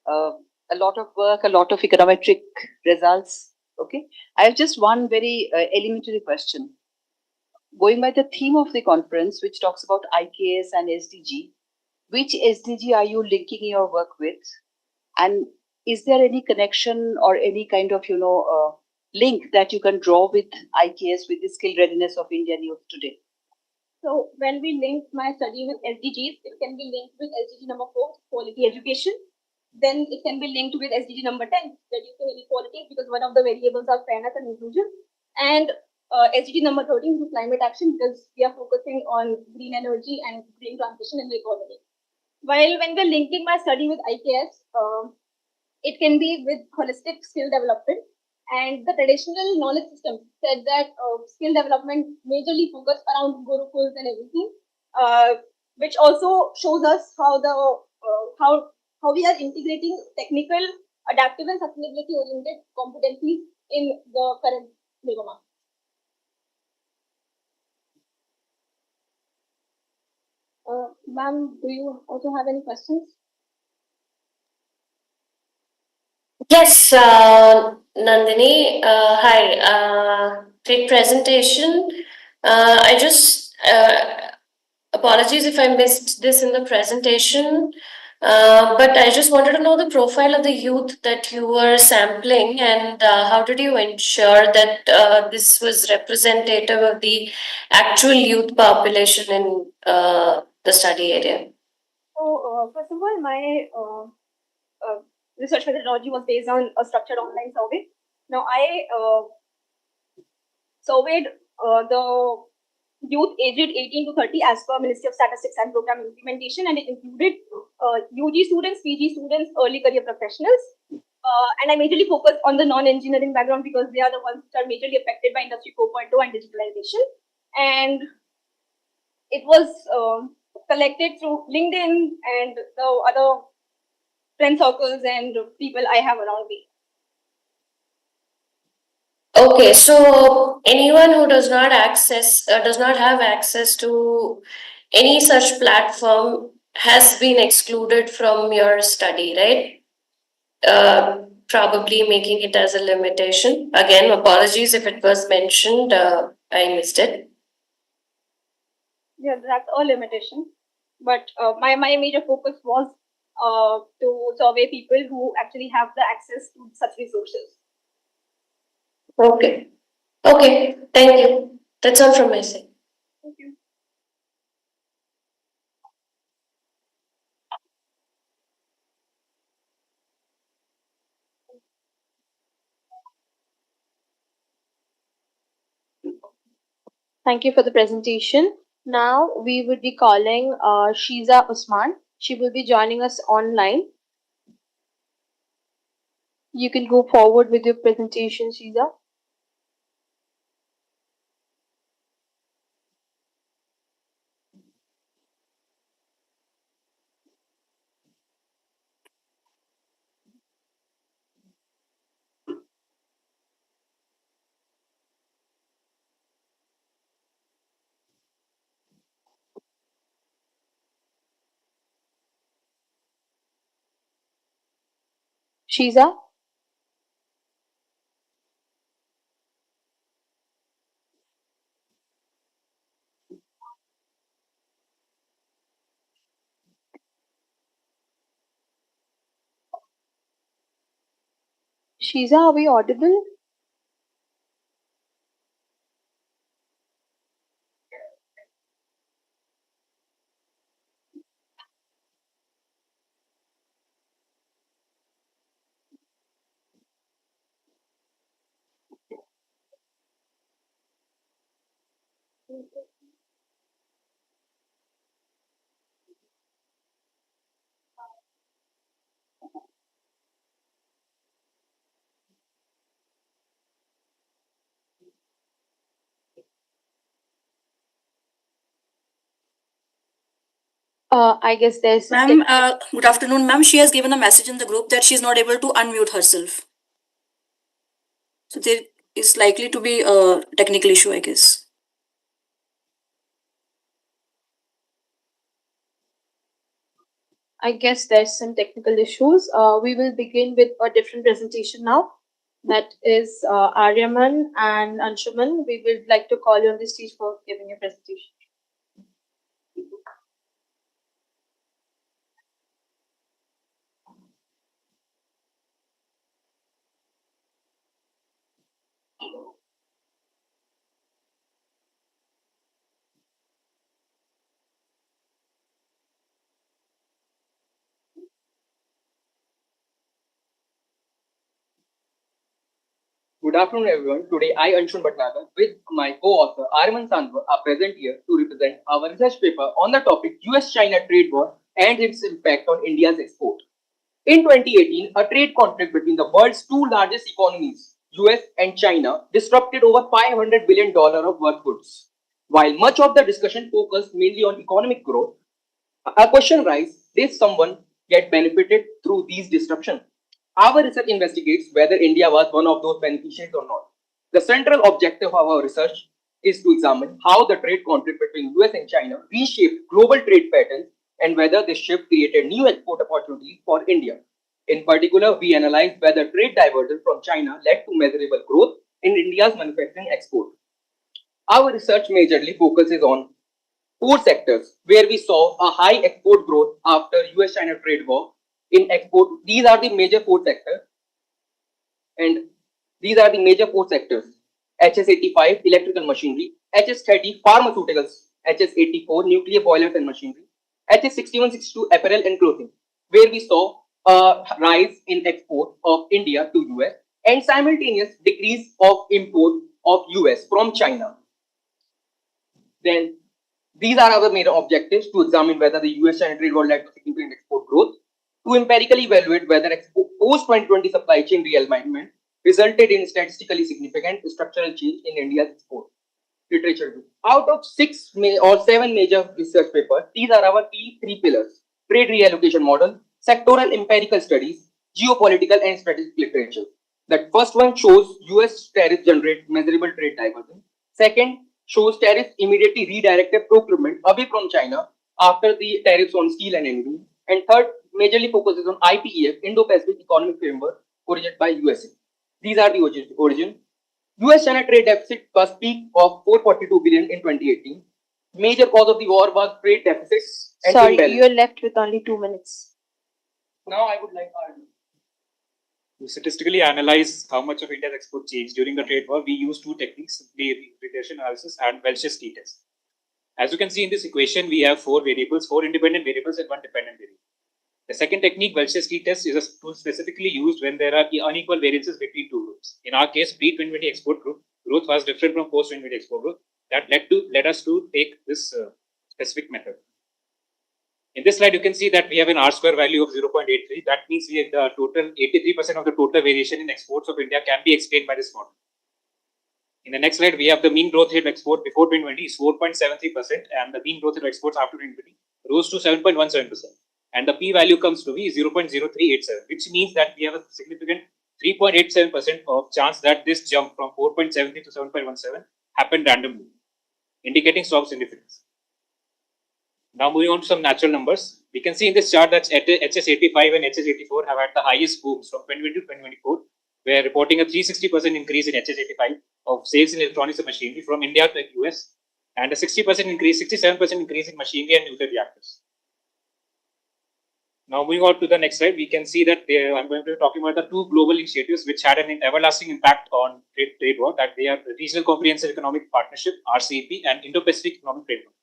A lot of work, a lot of econometric results. Okay. I have just one very elementary question. Going by the theme of the conference, which talks about IKS and SDG, which SDG are you linking your work with? And is there any connection or any kind of, link that you can draw with IKS, with the skill readiness of Indian youth today? So when we link my study with SDGs, it can be linked with SDG number 4, quality education. Then it can be linked with SDG number 10, reducing inequality, because one of the variables are fairness and inclusion. And SDG number 13 is climate action, because we are focusing on green energy and green transition in the economy. While when we're linking my study with IKS, it can be with holistic skill development. And the traditional knowledge system said that skill development majorly focused around gurukuls and everything, which also shows us how the how we are integrating technical, adaptive, and sustainability oriented competencies in the current labor market. Ma'am, do you also have any questions? Yes, Nandini. Hi. Great presentation. I just apologies if I missed this in the presentation. But I just wanted to know the profile of the youth that you were sampling, and how did you ensure that this was representative of the actual youth population in the study area? So, first of all, my research methodology was based on a structured online survey. Now, I surveyed the youth aged 18 to 30 as per Ministry of Statistics and Program Implementation, and it included UG students, PG students, early career professionals. And I majorly focused on the non-engineering background because they are the ones which are majorly affected by Industry 4.0 and digitalization. And it was collected through LinkedIn and the other friend circles and people I have around me. Okay, so anyone who does not have access to any such platform has been excluded from your study, right? Probably making it as a limitation. Again, apologies if it was mentioned. I missed it. Yeah, that's a limitation. But my major focus was to survey people who actually have the access to such resources. Okay. Okay. Thank you. That's all from my side. Thank you. Thank you for the presentation. Now we would be calling Shiza Usman. She will be joining us online. You can go forward with your presentation, Shiza. Shiza? Shiza, are we audible? I guess there's Ma'am, good afternoon, ma'am. She has given a message in the group that she is not able to unmute herself. So there is likely to be a technical issue, I guess. I guess there's some technical issues. We will begin with a different presentation now. That is Aryaman and Anshuman. We would like to call you on the stage for giving your presentation. Good afternoon, everyone. Today, I, Anshul Bhatnagar, with my co-author Arman Sandwa, are present here to represent our research paper on the topic US-China trade war and its impact on India's export. In 2018, a trade conflict between the world's two largest economies, US and China, disrupted over $500 billion of worth goods. While much of the discussion focused mainly on economic growth, a question arises, did someone get benefited through these disruptions? Our research investigates whether India was one of those beneficiaries or not. The central objective of our research is to examine how the trade conflict between US and China reshaped global trade patterns and whether this shift created new export opportunities for India. In particular, we analyzed whether trade diversion from China led to measurable growth in India's manufacturing export. Our research majorly focuses on four sectors where we saw a high export growth after US-China trade war. In export, these are the major four sectors, and these are the major four sectors: HS85 electrical machinery, HS30 pharmaceuticals, HS84 nuclear boilers and machinery, HS6162 apparel and clothing, where we saw a rise in export of India to US and simultaneous decrease of import of US from China. Then these are our main objectives: to examine whether the US-China trade war led to significant export growth, to empirically evaluate whether post-2020 supply chain realignment resulted in statistically significant structural change in India's export. Literature review. Out of seven major research papers, these are our key three pillars: trade reallocation model, sectoral empirical studies, geopolitical and strategic literature. The first one shows US tariffs generate measurable trade diversion. Second shows tariffs immediately redirected procurement away from China after the tariffs on steel and aluminum. And third majorly focuses on IPEF, Indo-Pacific Economic Framework, originated by USA. These are the origin. US-China trade deficit was peak of 442 billion in 2018. Major cause of the war was trade deficits and Sorry, imbalance. you're left with only 2 minutes. Now I would like to statistically analyze how much of India's export changed during the trade war. We use two techniques: the regression analysis and Welch's t-test. As you can see in this equation, we have four variables, four independent variables and one dependent variable. The second technique, Welch's t-test, is a tool specifically used when there are unequal variances between two groups. In our case, pre-2020 export growth was different from post-2020 export growth. That led us to take this specific method. In this slide, you can see that we have an R-square value of 0.83. That means we have the total 83% of the total variation in exports of India can be explained by this model. In the next slide, we have the mean growth rate of export before 2020 is 4.73%, and the mean growth rate of exports after 2020 rose to 7.17%. And the p-value comes to be 0.0387, which means that we have a significant 3.87% of chance that this jump from 4.73 to 7.17 happened randomly, indicating strong significance. Now moving on to some natural numbers, we can see in this chart that HS85 and HS84 have had the highest booms from 2020 to 2024. We are reporting a 360% increase in HS85 of sales in electronics and machinery from India to the US, and a 67% increase in machinery and nuclear reactors. Now moving on to the next slide, we can see that I'm going to be talking about the two global initiatives which had an everlasting impact on trade war, that they are the Regional Comprehensive Economic Partnership, RCEP, and Indo-Pacific Economic Framework.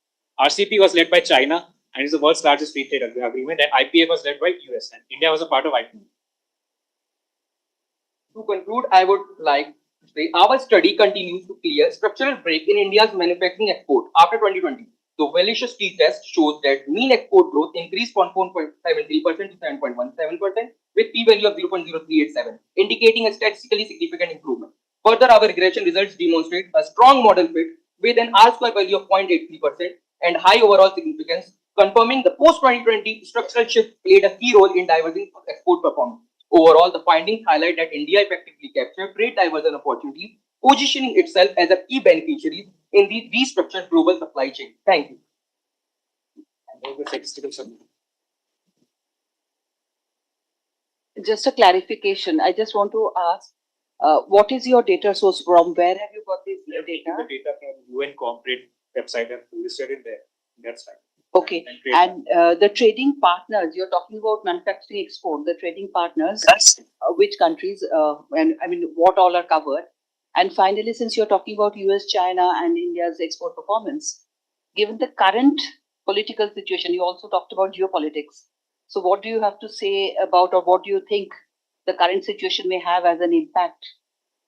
RCEP was led by China and is the world's largest free trade agreement, and IPF was led by US, and India was a part of IPF. To conclude, I would like to say our study continues to clear structural break in India's manufacturing export after 2020. The Welch's t-test shows that mean export growth increased from 4.73% to 7.17% with p-value of 0.0387, indicating a statistically significant improvement. Further, our regression results demonstrate a strong model fit with an R-square value of 0.83% and high overall significance, confirming the post-2020 structural shift played a key role in diverging export performance. Overall, the findings highlight that India effectively captured trade diversion opportunities, positioning itself as a key beneficiary in the restructured global supply chain. Thank you. Just a clarification. I just want to ask, what is your data source from? Where have you got this data? The data from UN Corporate website and listed in there. That's right. Okay. And the trading partners, you're talking about manufacturing export, the trading partners, which countries, and I mean, what all are covered? And finally, since you're talking about US, China, and India's export performance, given the current political situation, you also talked about geopolitics. So what do you have to say about, or what do you think the current situation may have as an impact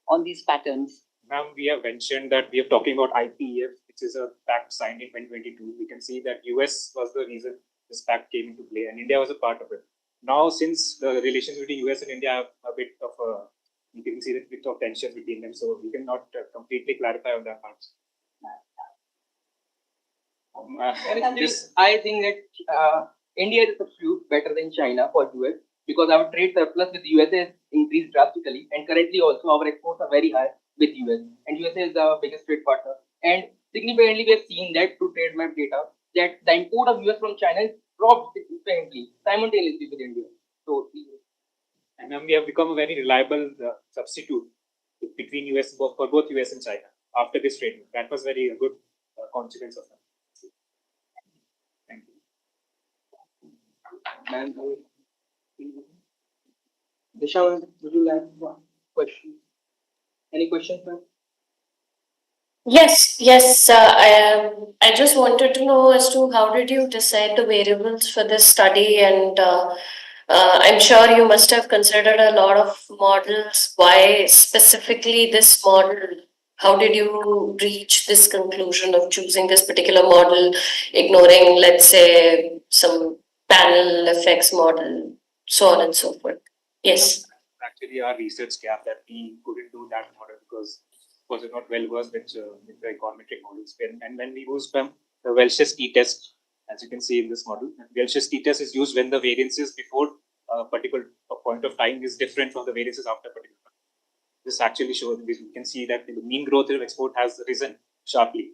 on these patterns? Ma'am, we have mentioned that we are talking about IPEF, which is a pact signed in 2022. We can see that US was the reason this pact came into play, and India was a part of it. Now, since the relations between US and India have a bit of a, you can see the bit of tension between them, so we cannot completely clarify on that part. I think that India is a substitute better than China for US because our trade surplus with USA has increased drastically, and currently also our exports are very high with US, and USA is the biggest trade partner. And significantly, we have seen that through trade map data that the import of US from China is dropped significantly simultaneously with India. So, and then we have become a very reliable substitute between US for both US and China after this trade. That was very good consequence of that. Thank you. Ma'am, Disha, would you like one question? Any questions, ma'am? Yes. I just wanted to know as to how did you decide the variables for this study, and I'm sure you must have considered a lot of models. Why specifically this model? How did you reach this conclusion of choosing this particular model, ignoring, let's say, some panel effects model, so on and so forth? Yes. Actually, our research gap that we couldn't do that model because was not well versed with the econometric models. And when we used the Welch's t-test, as you can see in this model, Welch's t-test is used when the variances before a particular point of time is different from the variances after a particular time. This actually shows, we can see that the mean growth of export has risen sharply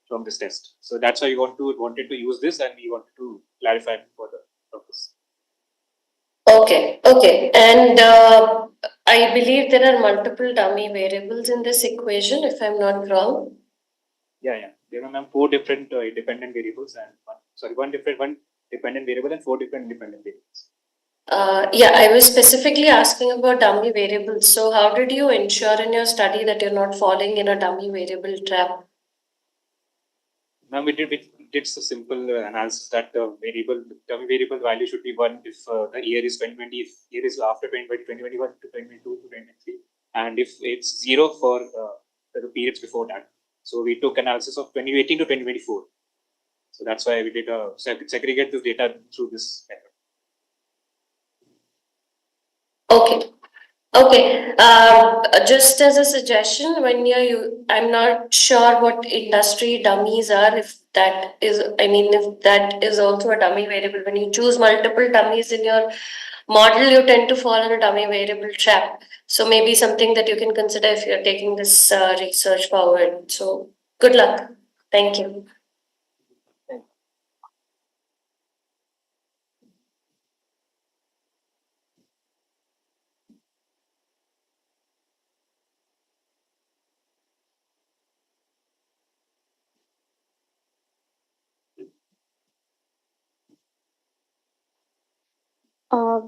from this test. So that's why we wanted to use this, and we wanted to clarify for the purpose. Okay. And I believe there are multiple dummy variables in this equation, if I'm not wrong. Yeah. There are 4 different dependent variables and one dependent variable and 4 different independent variables. Yeah, I was specifically asking about dummy variables. So how did you ensure in your study that you're not falling in a dummy variable trap? Now we did so simple analysis that dummy variable value should be 1 if the year is 2020, if year is after 2021 to 2022 to 2023, and if it's 0 for the periods before that. So we took analysis of 2018 to 2024. So that's why we did segregate this data through this method. Okay. Just as a suggestion, when I'm not sure what industry dummies are. If that is also a dummy variable. When you choose multiple dummies in your model, you tend to fall in a dummy variable trap. So maybe something that you can consider if you're taking this research forward. So good luck. Thank you.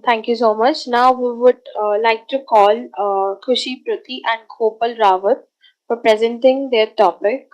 Thank you so much. Now we would like to call Khushi Prati and Gopal Rawat for presenting their topic.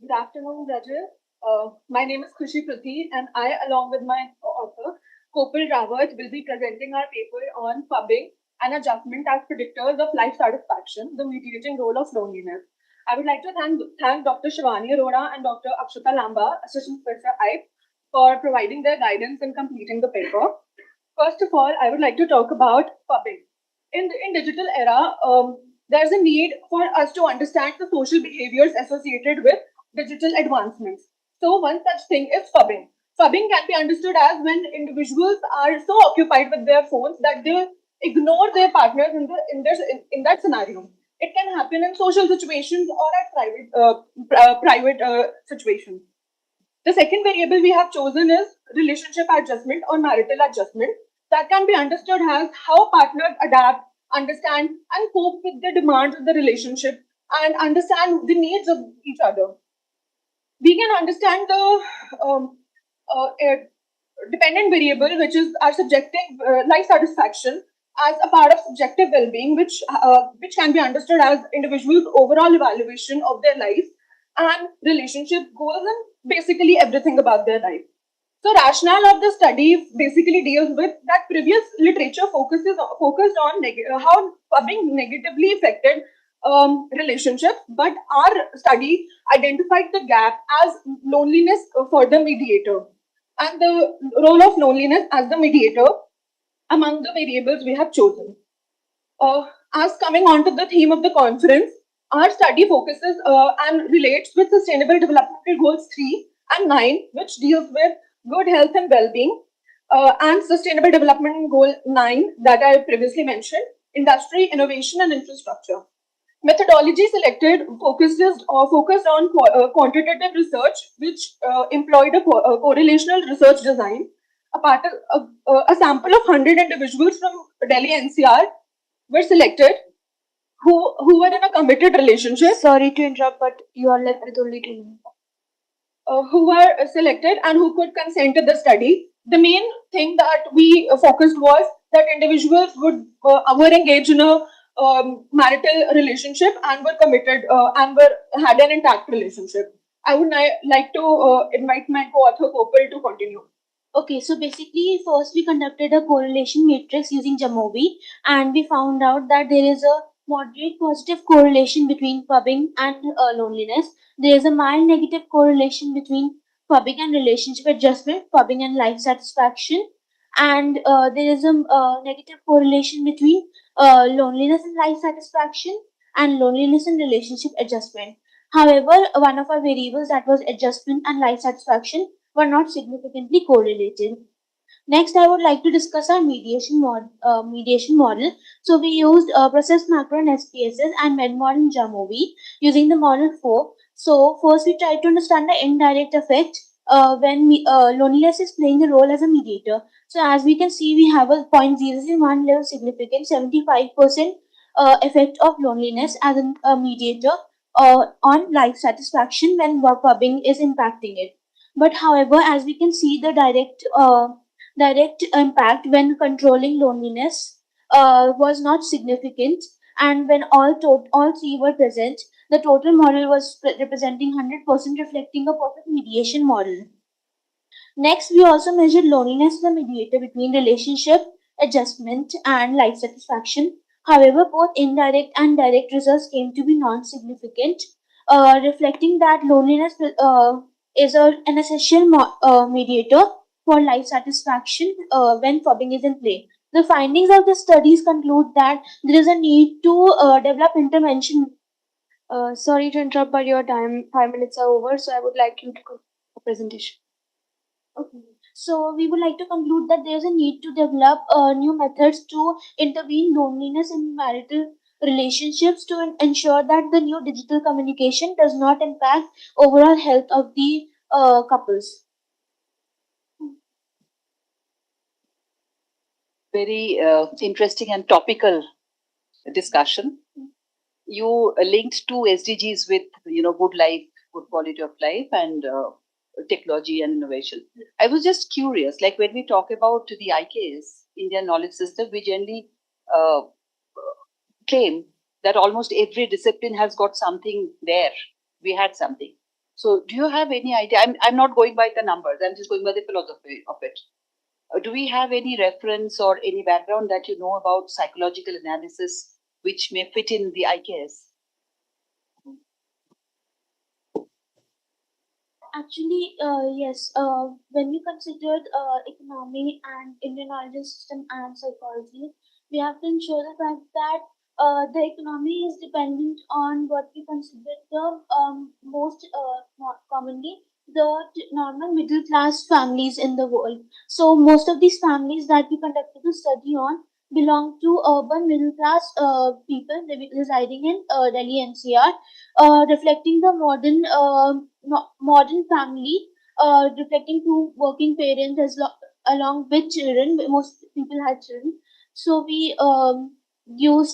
Good afternoon, judges. My name is Khushi Prati, and I, along with my author, Gopal Rawat, will be presenting our paper on pubbing and adjustment as predictors of life satisfaction, the mediating role of loneliness. I would like to thank Dr. Shivani Arora and Dr. Akshata Lamba, Assistant Professor IPE, for providing their guidance in completing the paper. First of all, I would like to talk about pubbing. In digital era, there's a need for us to understand the social behaviors associated with digital advancements. So one such thing is pubbing. Pubbing can be understood as when individuals are so occupied with their phones that they ignore their partners in that scenario. It can happen in social situations or at private situations. The second variable we have chosen is relationship adjustment or marital adjustment. That can be understood as how partners adapt, understand, and cope with the demands of the relationship and understand the needs of each other. We can understand the dependent variable, which is our subjective life satisfaction. as a part of subjective well-being, which can be understood as individuals' overall evaluation of their life and relationship goals and basically everything about their life. So rationale of the study basically deals with that previous literature focused on how pubbing negatively affected relationships, but our study identified the gap as loneliness for the mediator and the role of loneliness as the mediator among the variables we have chosen. As coming on to the theme of the conference, our study focuses and relates with Sustainable Development Goals 3 and 9, which deals with good health and well-being, and Sustainable Development Goal 9 that I previously mentioned, industry, innovation, and infrastructure. Methodology selected focused on quantitative research, which employed a correlational research design. A sample of 100 individuals from Delhi NCR were selected who were in a committed relationship. Sorry to interrupt, but you are left with only 2 minutes. Who were selected and who could consent to the study. The main thing that we focused was that individuals were engaged in a marital relationship and were committed and had an intact relationship. I would like to invite my co-author Kopal to continue. Okay, so basically, first we conducted a correlation matrix using Jamovi, and we found out that there is a moderate positive correlation between pubbing and loneliness. There is a mild negative correlation between pubbing and relationship adjustment, pubbing and life satisfaction, and there is a negative correlation between loneliness and life satisfaction, and loneliness and relationship adjustment. However, one of our variables, that was adjustment and life satisfaction, were not significantly correlated. Next, I would like to discuss our mediation model. So we used process macro and SPSS and med model in Jamovi using the model 4. So first we tried to understand the indirect effect when loneliness is playing a role as a mediator. So as we can see, we have a 0.001 level significant 75% effect of loneliness as a mediator on life satisfaction when pubbing is impacting it. But however, as we can see, the direct impact when controlling loneliness was not significant, and when all three were present, the total model was representing 100%, reflecting a perfect mediation model. Next, we also measured loneliness as a mediator between relationship adjustment and life satisfaction. However, both indirect and direct results came to be non-significant, reflecting that loneliness is an essential mediator for life satisfaction when pubbing is in play. The findings of the studies conclude that there is a need to develop intervention. Sorry to interrupt, but your time 5 minutes are over, so I would like you to conclude the presentation. Okay. So we would like to conclude that there is a need to develop new methods to intervene loneliness in marital relationships to ensure that the new digital communication does not impact overall health of the couples. Very interesting and topical discussion. You linked two SDGs with good life, good quality of life, and technology and innovation. I was just curious, like when we talk about the IKS, Indian Knowledge System, we generally claim that almost every discipline has got something there. We had something. So do you have any idea? I'm not going by the numbers, I'm just going by the philosophy of it. Do we have any reference or any background that you know about psychological analysis which may fit in the IKS? Actually, yes. When we considered economy and Indian knowledge system and psychology, we have to ensure the fact that the economy is dependent on what we consider the most commonly the normal middle class families in the world. So most of these families that we conducted a study on belong to urban middle class people residing in Delhi NCR, reflecting the modern family, reflecting two working parents along with children. Most people had children, so we use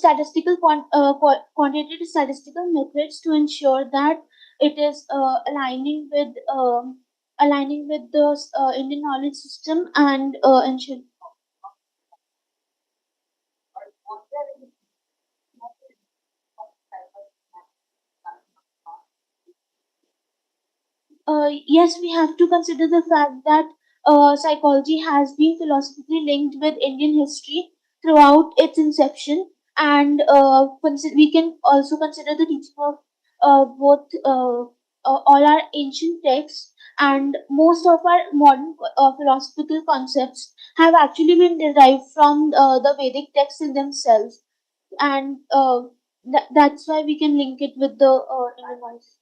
quantitative statistical methods to ensure that it is aligning with the Indian knowledge system and ensure. yes, we have to consider the fact that psychology has been philosophically linked with Indian history throughout its inception, and we can also consider the teaching of both all our ancient texts, and most of our modern philosophical concepts have actually been derived from the Vedic texts in themselves, and that's why we can link it with the Indian voice.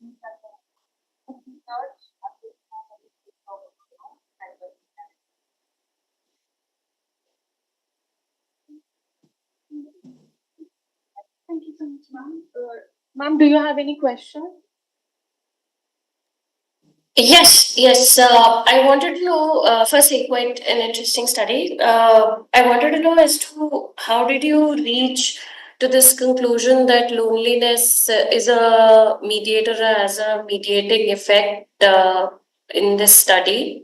Thank you so much, ma'am. Ma'am, do you have any question? Yes. I wanted to know, firstly, quite an interesting study. I wanted to know as to how did you reach to this conclusion that loneliness is a mediator, has a mediating effect in this study?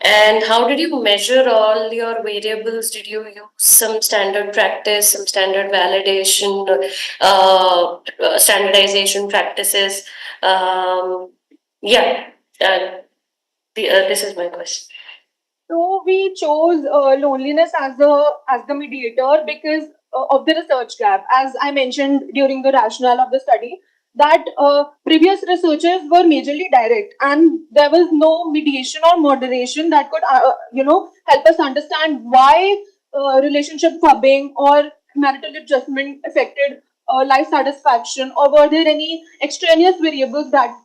And how did you measure all your variables? Did you use some standard practice, some standard validation, standardization practices? Yeah, uh, this is my question. So we chose loneliness as the mediator because of the research gap, as I mentioned during the rationale of the study, that previous researchers were majorly direct, and there was no mediation or moderation that could, help us understand why relationship fubbing or marital adjustment affected life satisfaction, or were there any extraneous variables that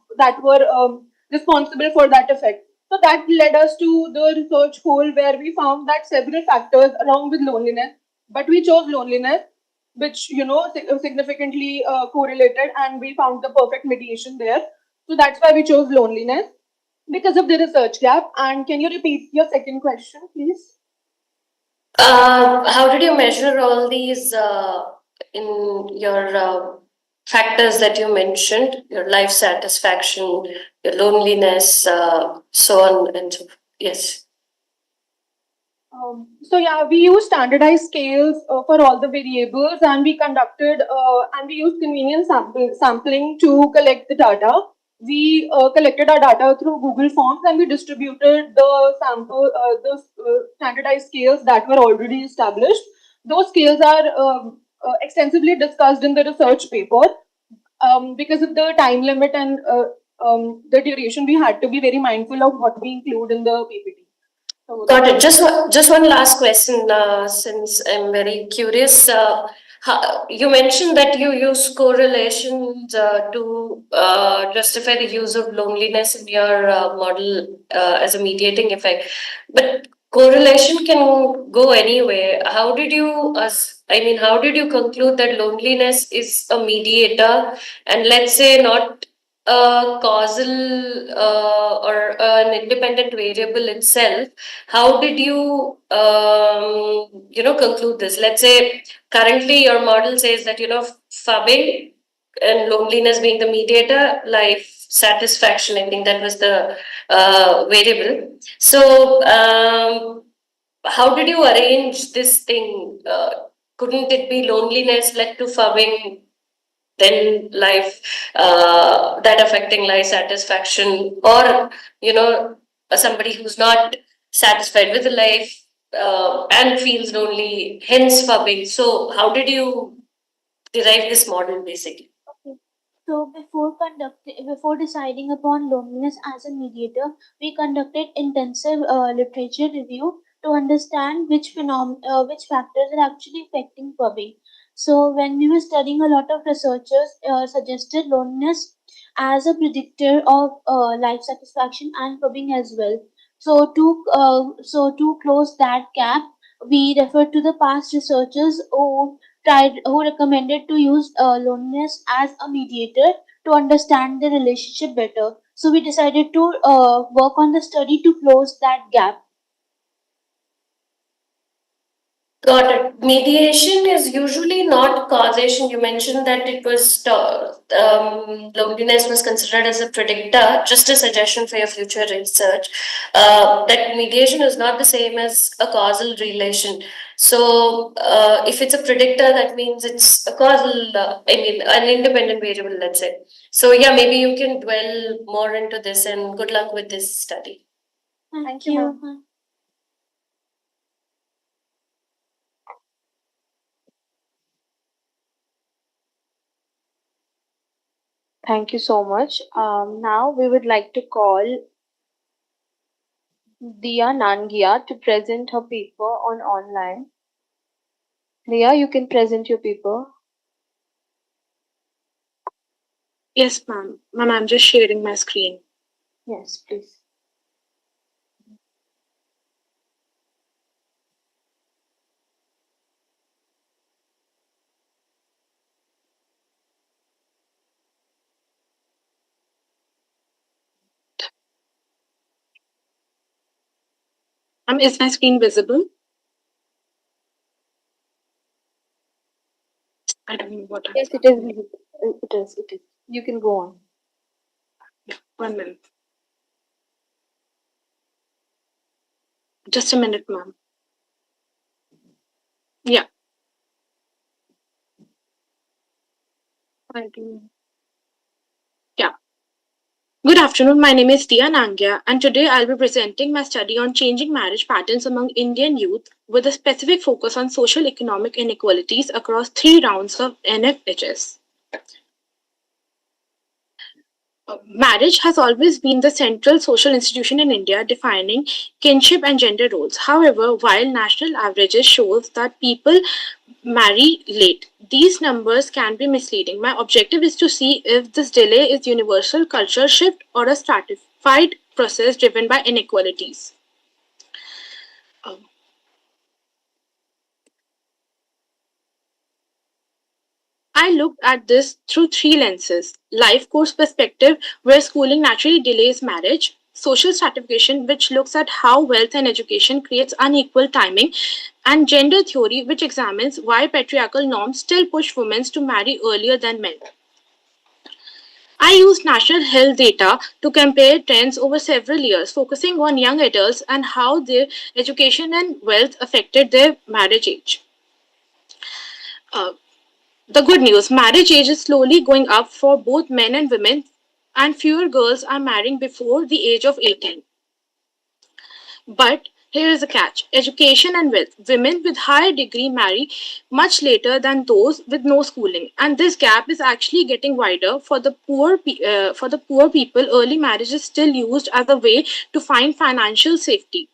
were responsible for that effect. So that led us to the research hole where we found that several factors along with loneliness, but we chose loneliness, which significantly correlated, and we found the perfect mediation there. So that's why we chose loneliness because of the research gap. And can you repeat your second question, please? How did you measure all these in your factors that you mentioned? Your life satisfaction, your loneliness, so on and so forth. Yes. So yeah, we use standardized scales for all the variables, and we conducted and we used convenience sampling to collect the data. We collected our data through Google Forms, and we distributed the standardized scales that were already established. Those scales are extensively discussed in the research paper. Because of the time limit and the duration, we had to be very mindful of what we include in the PPT. So Got it. Just one last question, since I'm very curious. You mentioned that you use correlations to justify the use of loneliness in your model as a mediating effect, but correlation can go anywhere. How did you, how did you conclude that loneliness is a mediator, and let's say not a causal or an independent variable itself? How did you conclude this? Let's say currently your model says that fubbing and loneliness being the mediator, life satisfaction, I think that was the variable. So how did you arrange this thing? Couldn't it be loneliness led to fubbing, then life that affecting life satisfaction, or somebody who's not satisfied with the life and feels lonely, hence fubbing? So how did you derive this model basically? Okay. So before deciding upon loneliness as a mediator, we conducted intensive literature review to understand which factors are actually affecting pubbing. So when we were studying, a lot of researchers suggested loneliness as a predictor of life satisfaction and pubbing as well. So to close that gap, we referred to the past researchers who recommended to use loneliness as a mediator to understand the relationship better. So we decided to work on the study to close that gap. Got it. Mediation is usually not causation. You mentioned that it was loneliness was considered as a predictor. Just a suggestion for your future research. That mediation is not the same as a causal relation. So if it's a predictor, that means it's a causal, an independent variable, let's say. So yeah, maybe you can dwell more into this, and good luck with this study. Thank you, ma'am. Thank you so much. Now we would like to call Dia Nangia to present her paper on online. Dia, you can present your paper. Yes, ma'am. Ma'am, I'm just sharing my screen. Yes, please. Is my screen visible? I don't know what. Yes, it is. It is. It is. You can go on. 1 minute. Just a minute, ma'am. Yeah. Yeah. Good afternoon. My name is Tia Nangia, and today I'll be presenting my study on changing marriage patterns among Indian youth with a specific focus on social economic inequalities across 3 rounds of NFHS. Marriage has always been the central social institution in India, defining kinship and gender roles. However, while national averages shows that people marry late, these numbers can be misleading. My objective is to see if this delay is universal culture shift or a stratified process driven by inequalities. I looked at this through 3 lenses: life course perspective, where schooling naturally delays marriage; social stratification, which looks at how wealth and education creates unequal timing; and gender theory, which examines why patriarchal norms still push women to marry earlier than men. I used national health data to compare trends over several years, focusing on young adults and how their education and wealth affected their marriage age. Uh, The good news: marriage age is slowly going up for both men and women, and fewer girls are marrying before the age of 18. But here is a catch: education and wealth. Women with higher degree marry much later than those with no schooling, and this gap is actually getting wider. For the poor people, early marriage is still used as a way to find financial safety.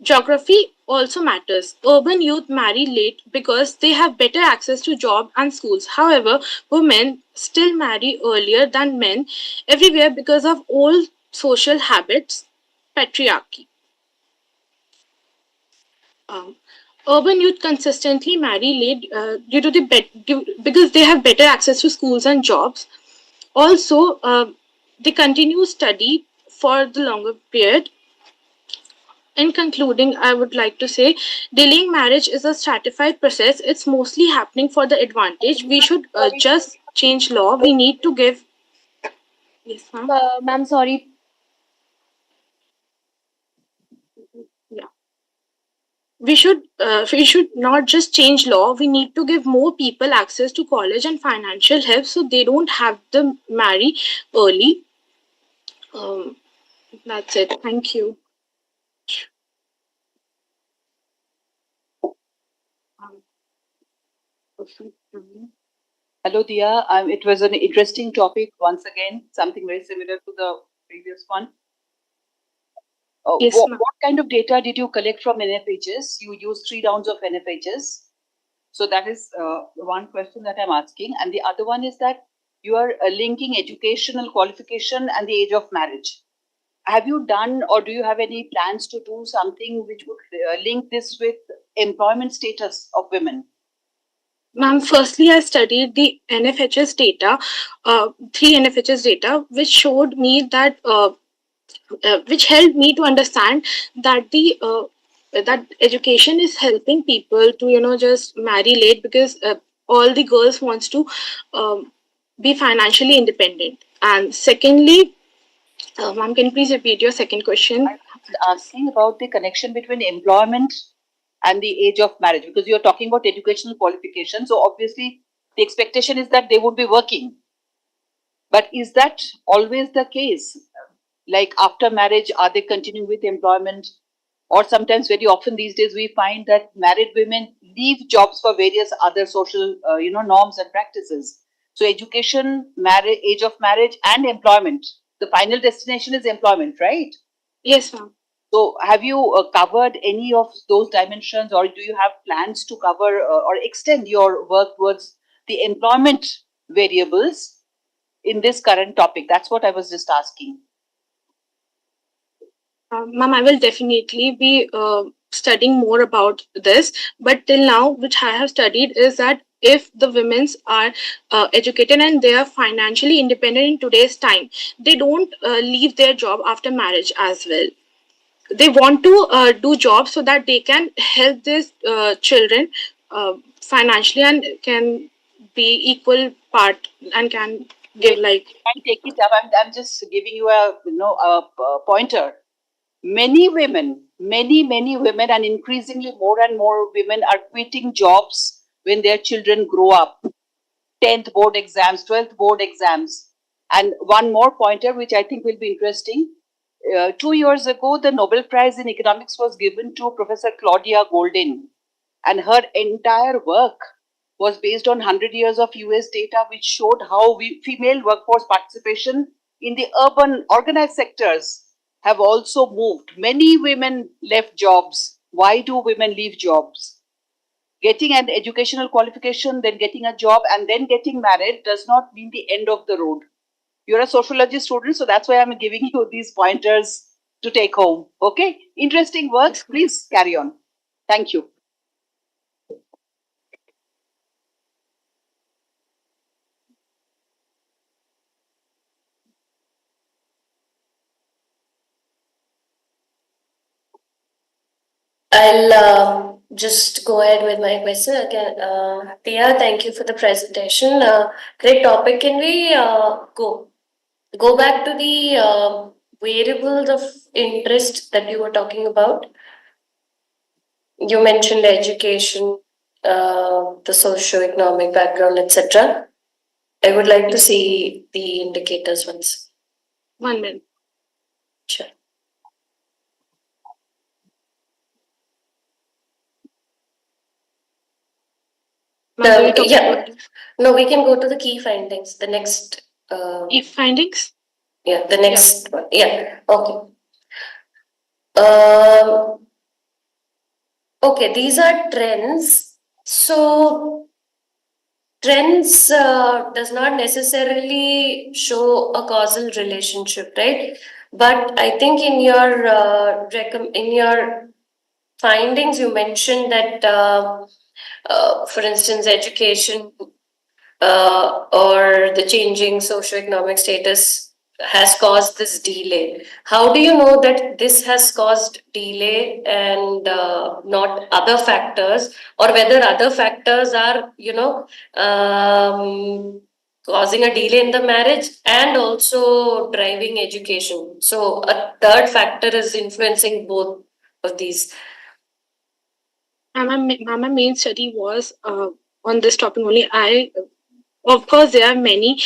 Geography also matters. Urban youth marry late because they have better access to job and schools. However, women still marry earlier than men everywhere because of old social habits, patriarchy. Um, Urban youth consistently marry late because they have better access to schools and jobs. Also, they continue study for the longer period. In concluding, I would like to say delaying marriage is a stratified process. It's mostly happening for the advantage. We should just change law. We need to give. Yes, ma'am. Ma'am, sorry. Yeah. We should not just change law. We need to give more people access to college and financial help so they don't have to marry early. Um, that's it. Thank you. Hello, Dia. It was an interesting topic once again, something very similar to the previous one. Yes, what kind of data did you collect from NFHS? You used 3 rounds of NFHS. So that is one question that I'm asking. And the other one is that you are linking educational qualification and the age of marriage. Have you done or do you have any plans to do something which would link this with employment status of women? Ma'am, firstly, I studied the NFHS data, 3 NFHS data, which showed me that, which helped me to understand that that education is helping people to just marry late because all the girls wants to be financially independent. And secondly, ma'am, can you please repeat your second question? asking about the connection between employment and the age of marriage, because you're talking about educational qualification. So obviously, the expectation is that they would be working. But is that always the case? Like after marriage, are they continuing with employment? Or sometimes, very often these days, we find that married women leave jobs for various other social, norms and practices. So education, marriage, age of marriage, and employment. The final destination is employment, right? Yes, ma'am. So, have you covered any of those dimensions, or do you have plans to cover or extend your work towards the employment variables in this current topic? That's what I was just asking. Ma'am, I will definitely be studying more about this. But till now, which I have studied is that if the women's are educated and they are financially independent in today's time, they don't leave their job after marriage as well. They want to do jobs so that they can help these children financially and can be equal part and can give like. I take it up. I'm just giving you a pointer. Many women, many women, and increasingly more and more women are quitting jobs when their children grow up. 10th board exams, 12th board exams. And one more pointer, which I think will be interesting. 2 years ago, the Nobel Prize in Economics was given to Professor Claudia Goldin, and her entire work was based on 100 years of US data, which showed how female workforce participation in the urban organized sectors have also moved. Many women left jobs. Why do women leave jobs? Getting an educational qualification, then getting a job, and then getting married does not mean the end of the road. You're a sociology student, so that's why I'm giving you these pointers to take home. Okay? Interesting work. Please carry on. Thank you. I'll just go ahead with my question again. Tia, thank you for the presentation. Great topic. Can we go back to the variables of interest that you were talking about? You mentioned education, the socio-economic background, etc. I would like to see the indicators once. 1 minute. Sure. Yeah. No, we can go to the key findings. The next. Key findings? Yeah, the next one. Yeah. Okay. Okay, these are trends. So trends does not necessarily show a causal relationship, right? But I think in your findings you mentioned that, for instance, education or the changing socioeconomic status has caused this delay. How do you know that this has caused delay and not other factors, or whether other factors are, causing a delay in the marriage and also driving education? So a third factor is influencing both of these. My main study was on this topic only. Of course, there are many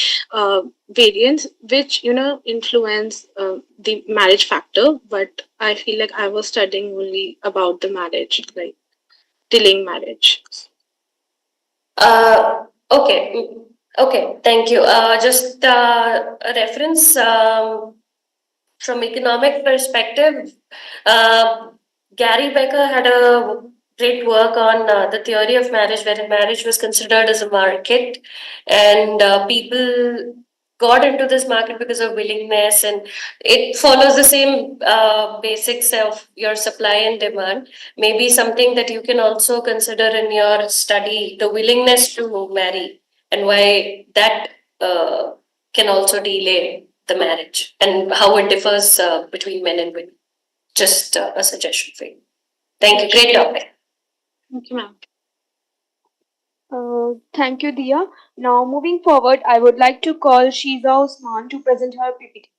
variants which influence the marriage factor, but I feel like I was studying only about the marriage, like delaying marriage. Okay. Okay. Thank you. Just a reference from economic perspective. Gary Becker had a great work on the theory of marriage, wherein marriage was considered as a market, and people got into this market because of willingness, and it follows the same basics of your supply and demand. Maybe something that you can also consider in your study, the willingness to marry, and why that can also delay the marriage, and how it differs between men and women. Just a suggestion for you. Thank you. Great topic. Thank you, ma'am. Thank you, Dia. Now, moving forward, I would like to call Shiza Osman to present her PPT.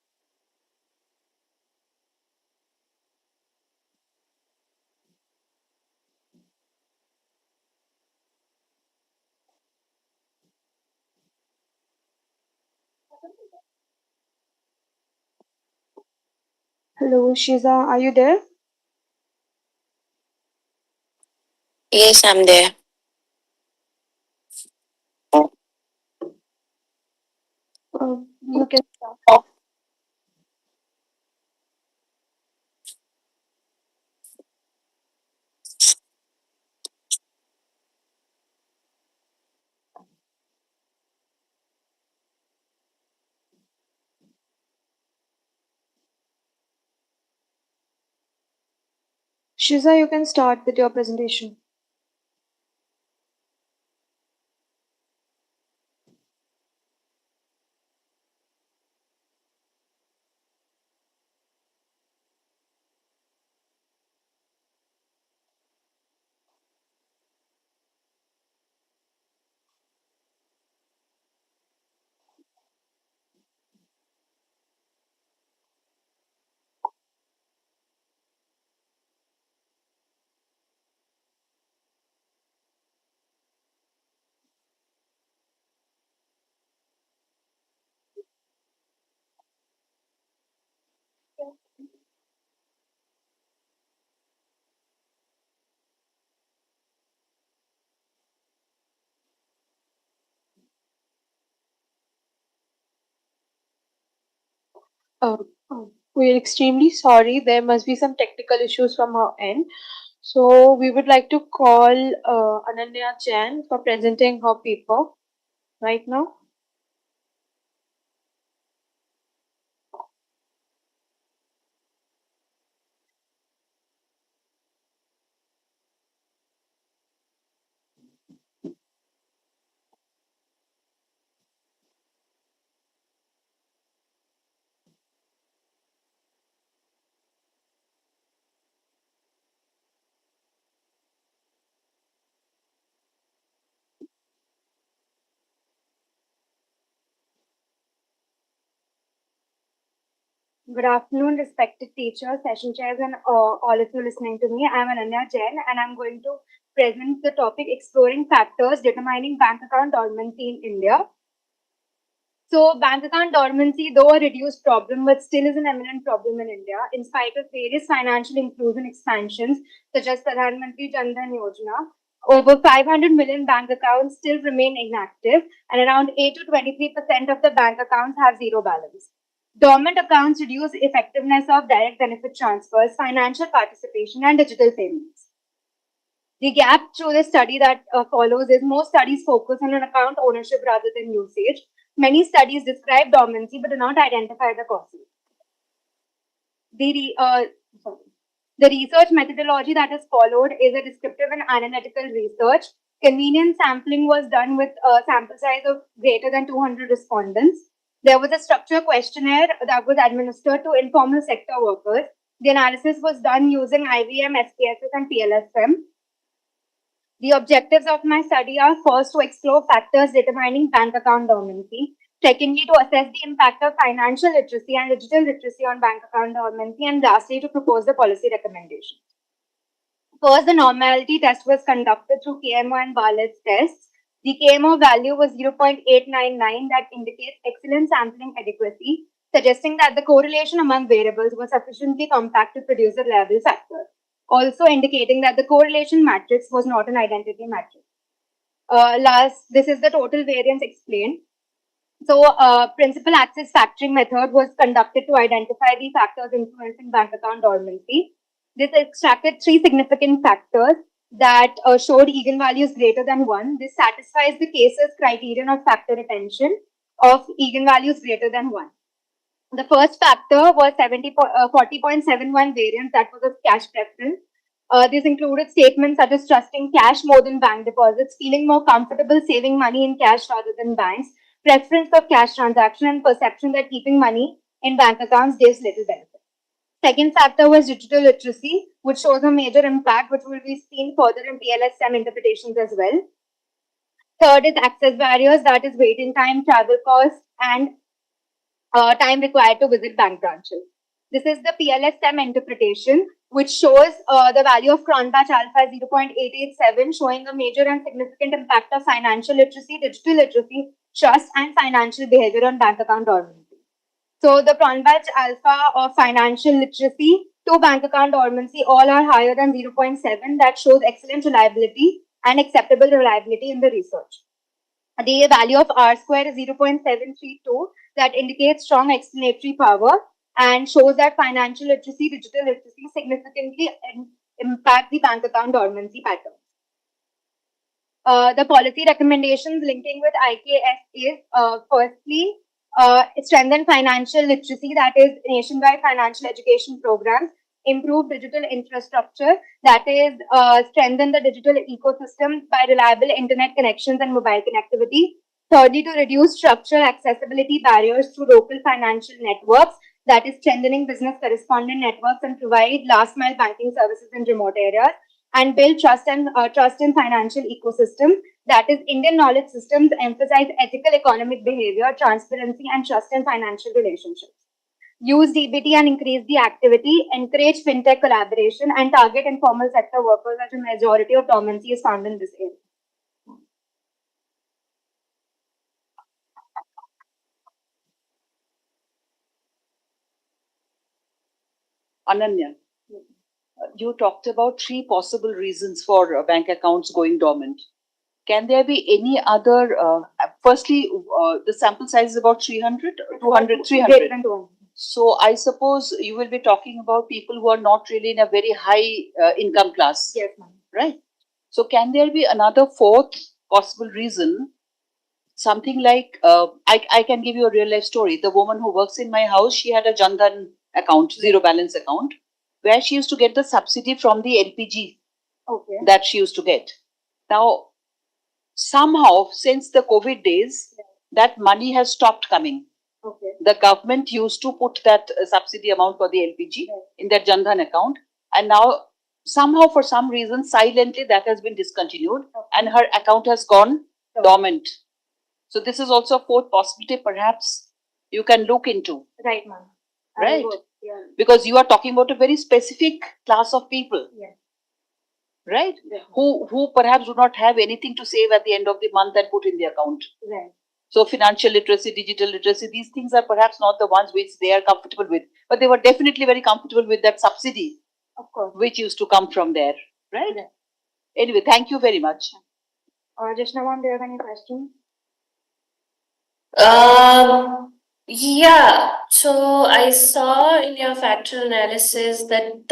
Hello, Shiza, are you there? Yes, I'm there. You can start. Shiza, you can start with your presentation. Uh, we're extremely sorry. There must be some technical issues from her end. So we would like to call Ananya Jain for presenting her paper right now. Good afternoon, respected teachers, session chairs, and all of you listening to me. I'm Ananya Jain, and I'm going to present the topic exploring factors determining bank account dormancy in India. So, bank account dormancy, though a reduced problem, but still is an eminent problem in India, in spite of various financial inclusion expansions such as Pradhan Mantri Jan Dhan Yojana. Over 500 million bank accounts still remain inactive, and around 8 to 23% of the bank accounts have zero balance. Dormant accounts reduce effectiveness of direct benefit transfers, financial participation, and digital payments. The gap through the study that follows is most studies focus on an account ownership rather than usage. Many studies describe dormancy but do not identify the causes. The research methodology that is followed is a descriptive and analytical research. Convenience sampling was done with a sample size of greater than 200 respondents. There was a structure questionnaire that was administered to informal sector workers. The analysis was done using IVM, SPSS, and PLSM. The objectives of my study are first to explore factors determining bank account dormancy. Secondly, to assess the impact of financial literacy and digital literacy on bank account dormancy. And lastly, to propose the policy recommendations. First, the normality test was conducted through KMO and Bartlett's tests. The KMO value was 0.899, that indicates excellent sampling adequacy, suggesting that the correlation among variables was sufficiently compact to produce a reliable factor, also indicating that the correlation matrix was not an identity matrix. This is the total variance explained. So, principal axis factoring method was conducted to identify the factors influencing bank account dormancy. This extracted three significant factors that showed eigenvalues greater than 1. This satisfies the case's criterion of factor retention of eigenvalues greater than 1. The first factor was 40.71 variance, that was of cash preference. This included statements such as trusting cash more than bank deposits, feeling more comfortable saving money in cash rather than banks, preference of cash transaction, and perception that keeping money in bank accounts gives little benefit. Second factor was digital literacy, which shows a major impact, which will be seen further in PLSM interpretations as well. Third is access barriers, that is waiting time, travel costs, and time required to visit bank branches. This is the PLSM interpretation, which shows the value of Cronbach alpha is 0.887, showing a major and significant impact of financial literacy, digital literacy, trust, and financial behavior on bank account dormancy. So the Cronbach alpha of financial literacy to bank account dormancy all are higher than 0.7. That shows excellent reliability and acceptable reliability in the research. The value of R square is 0.732. That indicates strong explanatory power and shows that financial literacy, digital literacy significantly impact the bank account dormancy pattern. The policy recommendations linking with IKS is firstly, strengthen financial literacy, that is nationwide financial education programs, improve digital infrastructure, that is strengthen the digital ecosystem by reliable internet connections and mobile connectivity. Thirdly, to reduce structural accessibility barriers through local financial networks, that is strengthening business correspondent networks and provide last mile banking services in remote areas, and build trust in financial ecosystem, that is Indian knowledge systems emphasize ethical economic behavior, transparency and trust in financial relationships. Use DBT and increase the activity, encourage fintech collaboration and target informal sector workers as a majority of dormancy is found in this area. Ananya, you talked about 3 possible reasons for bank accounts going dormant. Can there be any other? Firstly, the sample size is about 300, 200, 300. So I suppose you will be talking about people who are not really in a very high income class. Yes, ma'am. Right. So can there be another 4th possible reason? Something like, I can give you a real life story. The woman who works in my house, she had a Jan Dhan account, zero balance account, where she used to get the subsidy from the LPG that she used to get. Now, somehow, since the COVID days, that money has stopped coming. The government used to put that subsidy amount for the LPG in their Jan Dhan account, and now somehow, for some reason, silently that has been discontinued, and her account has gone dormant. So this is also a 4th possibility, perhaps you can look into. Right, ma'am. Right? Yeah. Because you are talking about a very specific class of people. Yeah. Right? Yeah. Who perhaps do not have anything to save at the end of the month and put in the account. Right. So financial literacy, digital literacy, these things are perhaps not the ones which they are comfortable with. But they were definitely very comfortable with that subsidy. Of course. Which used to come from there. Right? Yeah. Anyway, thank you very much. Jashna ma'am, do you have any questions? Yeah, so I saw in your factor analysis that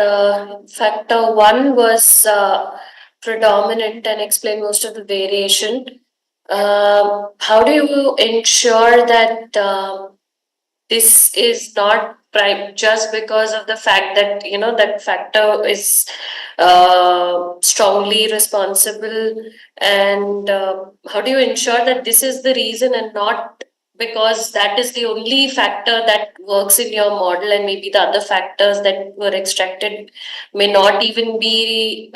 factor 1 was predominant and explained most of the variation. How do you ensure that this is not prime just because of the fact that that factor is strongly responsible, and how do you ensure that this is the reason and not because that is the only factor that works in your model and maybe the other factors that were extracted may not even be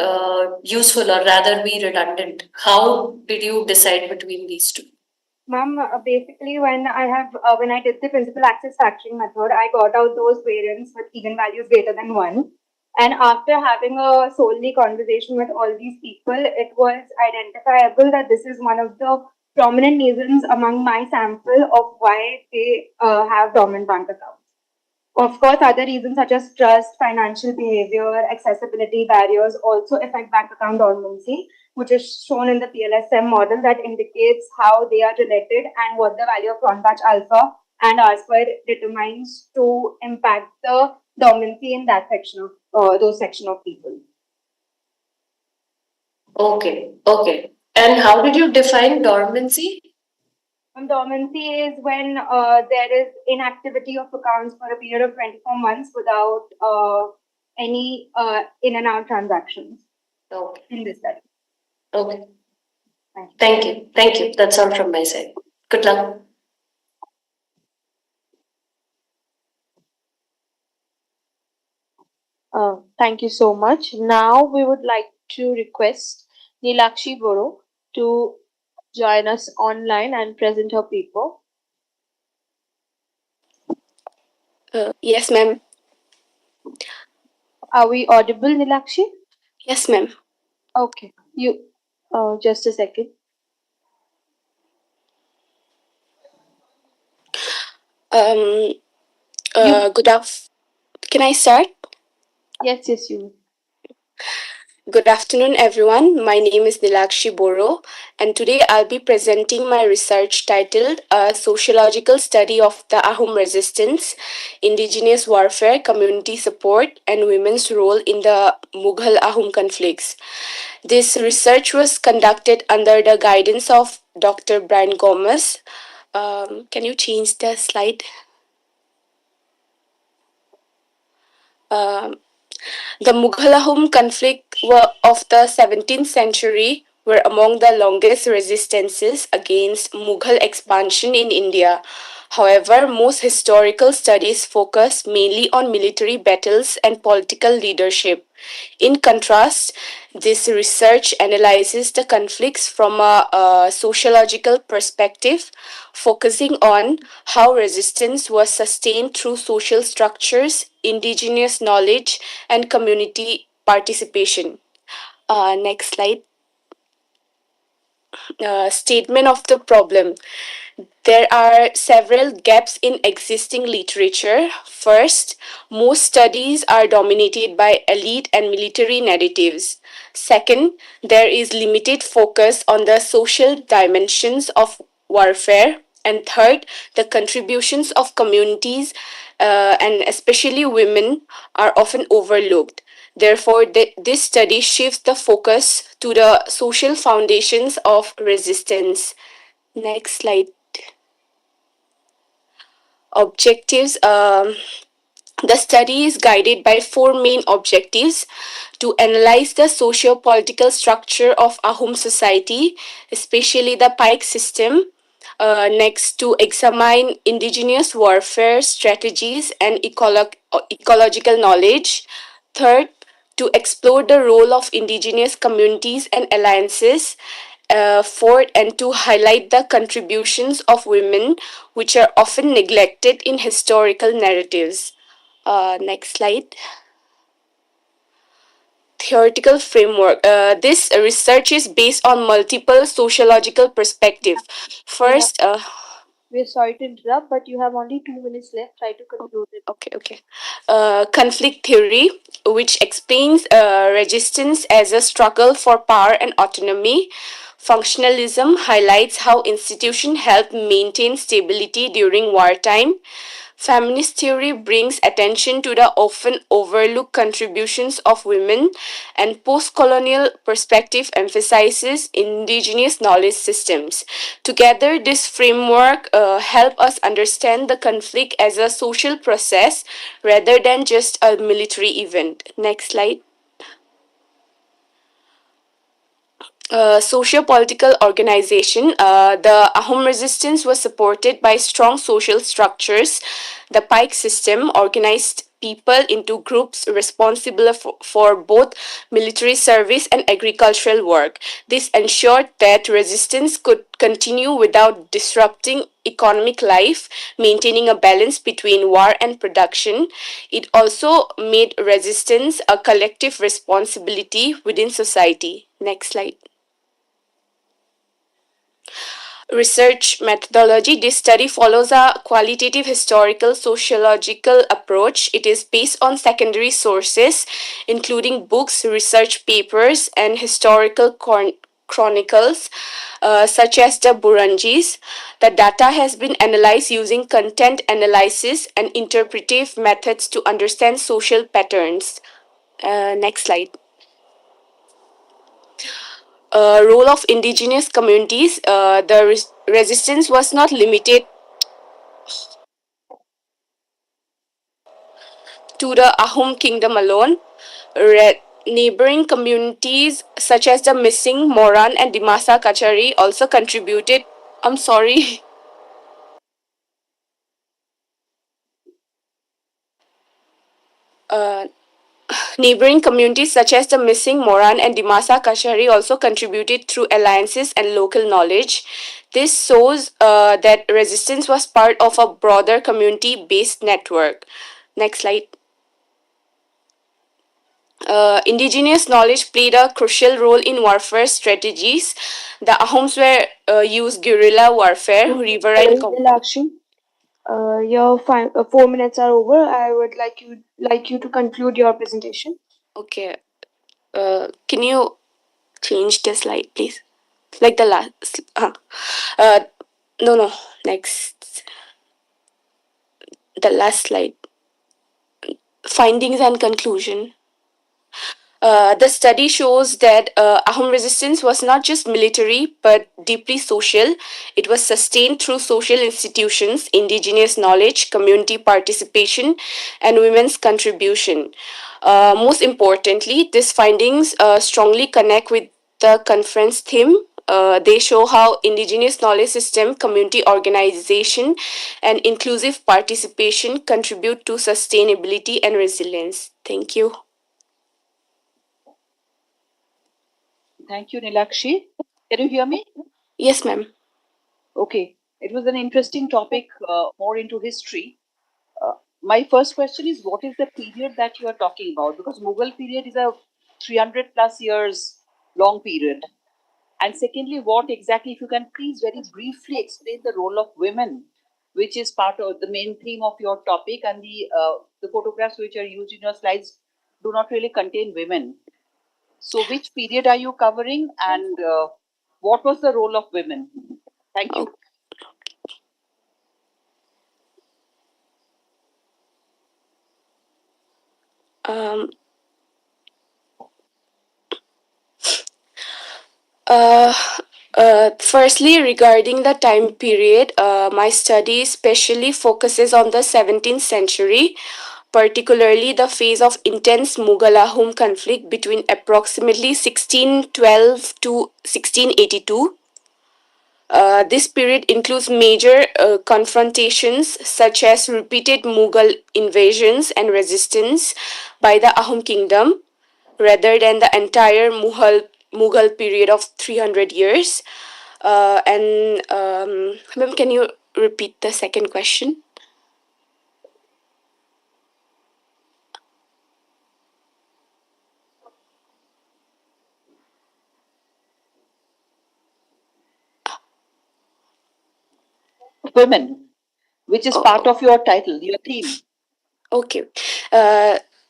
useful or rather be redundant? How did you decide between these two? Ma'am, basically when I did the principal access factoring method, I got out those variants with eigenvalues greater than 1. And after having a solely conversation with all these people, it was identifiable that this is one of the prominent reasons among my sample of why they have dormant bank accounts. Of course, other reasons such as trust, financial behavior, accessibility barriers also affect bank account dormancy, which is shown in the PLSM model that indicates how they are related and what the value of Cronbach alpha and R square determines to impact the dormancy in that section of those section of people. Okay. And how did you define dormancy? Dormancy is when there is inactivity of accounts for a period of 24 months without any in and out transactions. Okay. In this study. Okay. Thank you. That's all from my side. Good luck. Thank you so much. Now we would like to request Nilakshi Boro to join us online and present her paper. Yes, ma'am. Are we audible, Nilakshi? Yes, ma'am. Okay. You just a second. Can I start? Yes, you. Good afternoon, everyone. My name is Nilakshi Boro, and today I'll be presenting my research titled A Sociological Study of the Ahom Resistance, Indigenous Warfare, Community Support, and Women's Role in the Mughal Ahom conflicts. This research was conducted under the guidance of Dr. Brian Gomez. Can you change the slide? Um, The Mughal-Ahom conflict of the 17th century were among the longest resistances against Mughal expansion in India. However, most historical studies focus mainly on military battles and political leadership. In contrast, this research analyzes the conflicts from a sociological perspective, focusing on how resistance was sustained through social structures, indigenous knowledge, and community participation. Next slide. Statement of the problem. There are several gaps in existing literature. First, most studies are dominated by elite and military narratives. Second, there is limited focus on the social dimensions of warfare. And third, the contributions of communities and especially women are often overlooked. Therefore, this study shifts the focus to the social foundations of resistance. Next slide. Objectives. The study is guided by four main objectives: to analyze the socio political structure of Ahom society, especially the pike system. Next, to examine indigenous warfare strategies and ecological knowledge. Third, to explore the role of indigenous communities and alliances. Fourth, and to highlight the contributions of women, which are often neglected in historical narratives. Next slide. Theoretical framework. This research is based on multiple sociological perspectives. First, We're sorry to interrupt, but you have only 2 minutes left. Try to conclude it. Okay. Conflict theory, which explains resistance as a struggle for power and autonomy. Functionalism highlights how institutions help maintain stability during wartime. Feminist theory brings attention to the often overlooked contributions of women, and post-colonial perspective emphasizes indigenous knowledge systems. Together, this framework help us understand the conflict as a social process rather than just a military event. Next slide. Socio-political organization. The Ahom resistance was supported by strong social structures. The pike system organized people into groups responsible for both military service and agricultural work. This ensured that resistance could continue without disrupting economic life, maintaining a balance between war and production. It also made resistance a collective responsibility within society. Next slide. Research methodology. This study follows a qualitative historical sociological approach. It is based on secondary sources, including books, research papers, and historical chronicles, such as the Burunjis. The data has been analyzed using content analysis and interpretive methods to understand social patterns. Next slide. Role of indigenous communities. The resistance was not limited to the Ahom kingdom alone. Neighboring communities such as the Missing, Moran, and Dimasa Kachari also contributed. I'm sorry. Uh, Neighboring communities such as the Missing, Moran, and Dimasa Kashari also contributed through alliances and local knowledge. This shows that resistance was part of a broader community based network. Next slide. Indigenous knowledge played a crucial role in warfare strategies. The Ahoms were used guerrilla warfare, riverine. Nilakshi, Your 4 minutes are over. I would like you to conclude your presentation. Okay. Can you change the slide, please? Like the last. No. Next. The last slide. Findings and conclusion. The study shows that Ahom resistance was not just military but deeply social. It was sustained through social institutions, indigenous knowledge, community participation, and women's contribution. Most importantly, these findings strongly connect with the conference theme. They show how indigenous knowledge system, community organization, and inclusive participation contribute to sustainability and resilience. Thank you. Thank you, Nilakshi. Can you hear me? Yes, ma'am. Okay. It was an interesting topic, more into history. My first question is, what is the period that you are talking about? Because Mughal period is a 300 plus years long period. And secondly, what exactly, if you can please very briefly explain the role of women, which is part of the main theme of your topic, and the photographs which are used in your slides do not really contain women. So, which period are you covering, and what was the role of women? Thank you. Um, uh, Firstly, regarding the time period, my study especially focuses on the 17th century, particularly the phase of intense Mughal-Ahom conflict between approximately 1612 to 1682. This period includes major confrontations such as repeated Mughal invasions and resistance by the Ahom kingdom, rather than the entire Mughal period of 300 years. Ma'am, can you repeat the second question? Women, which is part of your title, your theme. Okay.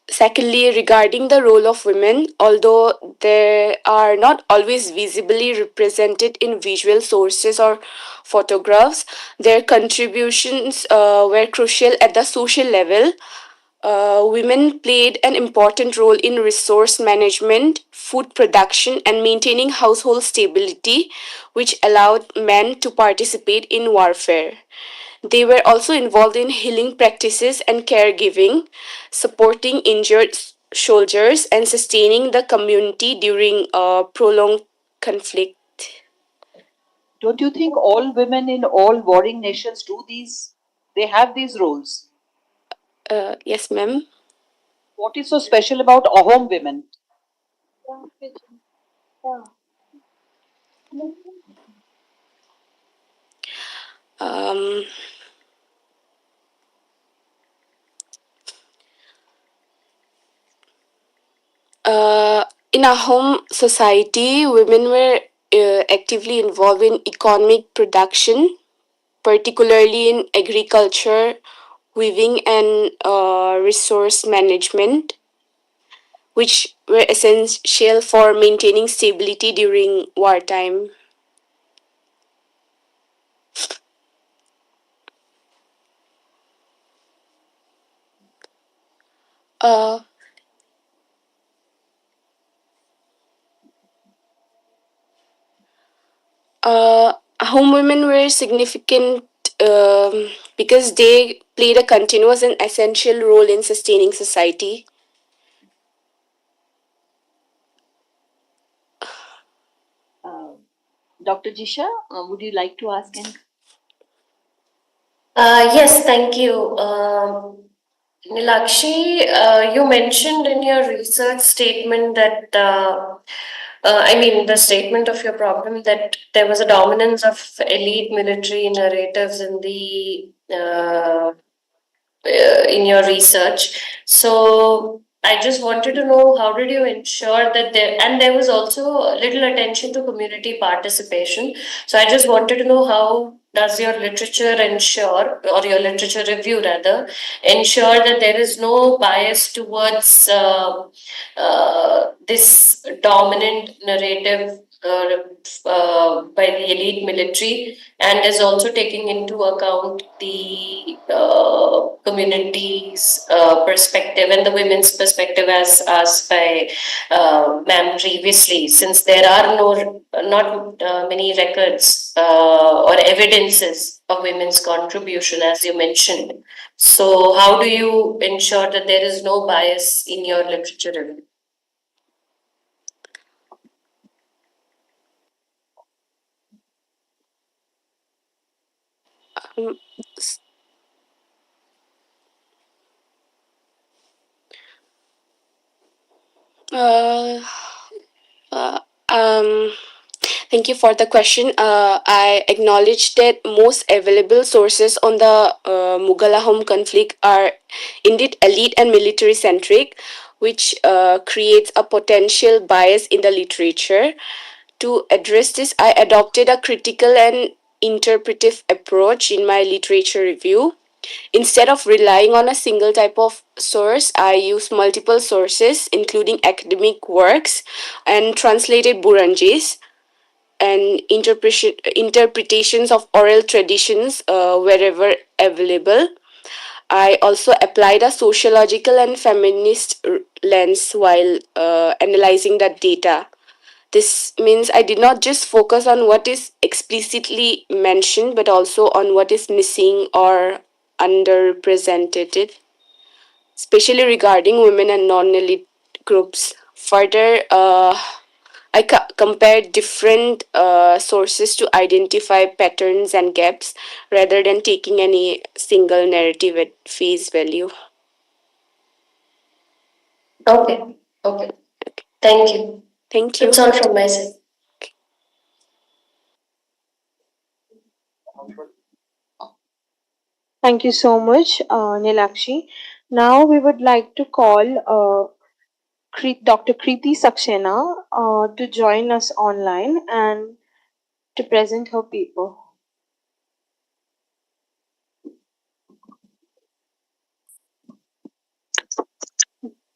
Secondly, regarding the role of women, although they are not always visibly represented in visual sources or photographs, their contributions were crucial at the social level. Women played an important role in resource management, food production, and maintaining household stability, which allowed men to participate in warfare. They were also involved in healing practices and caregiving, supporting injured soldiers, and sustaining the community during prolonged conflict. Don't you think all women in all warring nations do these? They have these roles. Yes, ma'am. What is so special about Ahom women? Um, in a home society, women were actively involved in economic production, particularly in agriculture, weaving, and resource management, which were essential for maintaining stability during wartime. Uh, Home women were significant because they played a continuous and essential role in sustaining society. Dr. Jisha, would you like to ask any? Yes, thank you. Nilakshi, you mentioned in your research statement that, the statement of your problem that there was a dominance of elite military narratives in your research. So I just wanted to know, how did you ensure that there was also a little attention to community participation. So I just wanted to know, how does your literature ensure, or your literature review rather, ensure that there is no bias towards this dominant narrative by the elite military, and is also taking into account the community's perspective and the women's perspective, as asked by ma'am previously, since there are not many records or evidences of women's contribution, as you mentioned. So, how do you ensure that there is no bias in your literature review? Um, uh, uh, um, Thank you for the question. I acknowledge that most available sources on the Mughal-Ahom conflict are indeed elite and military centric, which creates a potential bias in the literature. To address this, I adopted a critical and interpretive approach in my literature review. Instead of relying on a single type of source, I use multiple sources, including academic works and translated Burunjis and interpretations of oral traditions wherever available. I also applied a sociological and feminist lens while analyzing the data. This means I did not just focus on what is explicitly mentioned, but also on what is missing or underrepresented, especially regarding women and non elite groups. Further, I compared different sources to identify patterns and gaps rather than taking any single narrative at face value. Okay, okay. Thank you. Thank you. That's all from my side. Thank you so much, Nilakshi. Now we would like to call Dr. Kriti Saxena to join us online and to present her paper.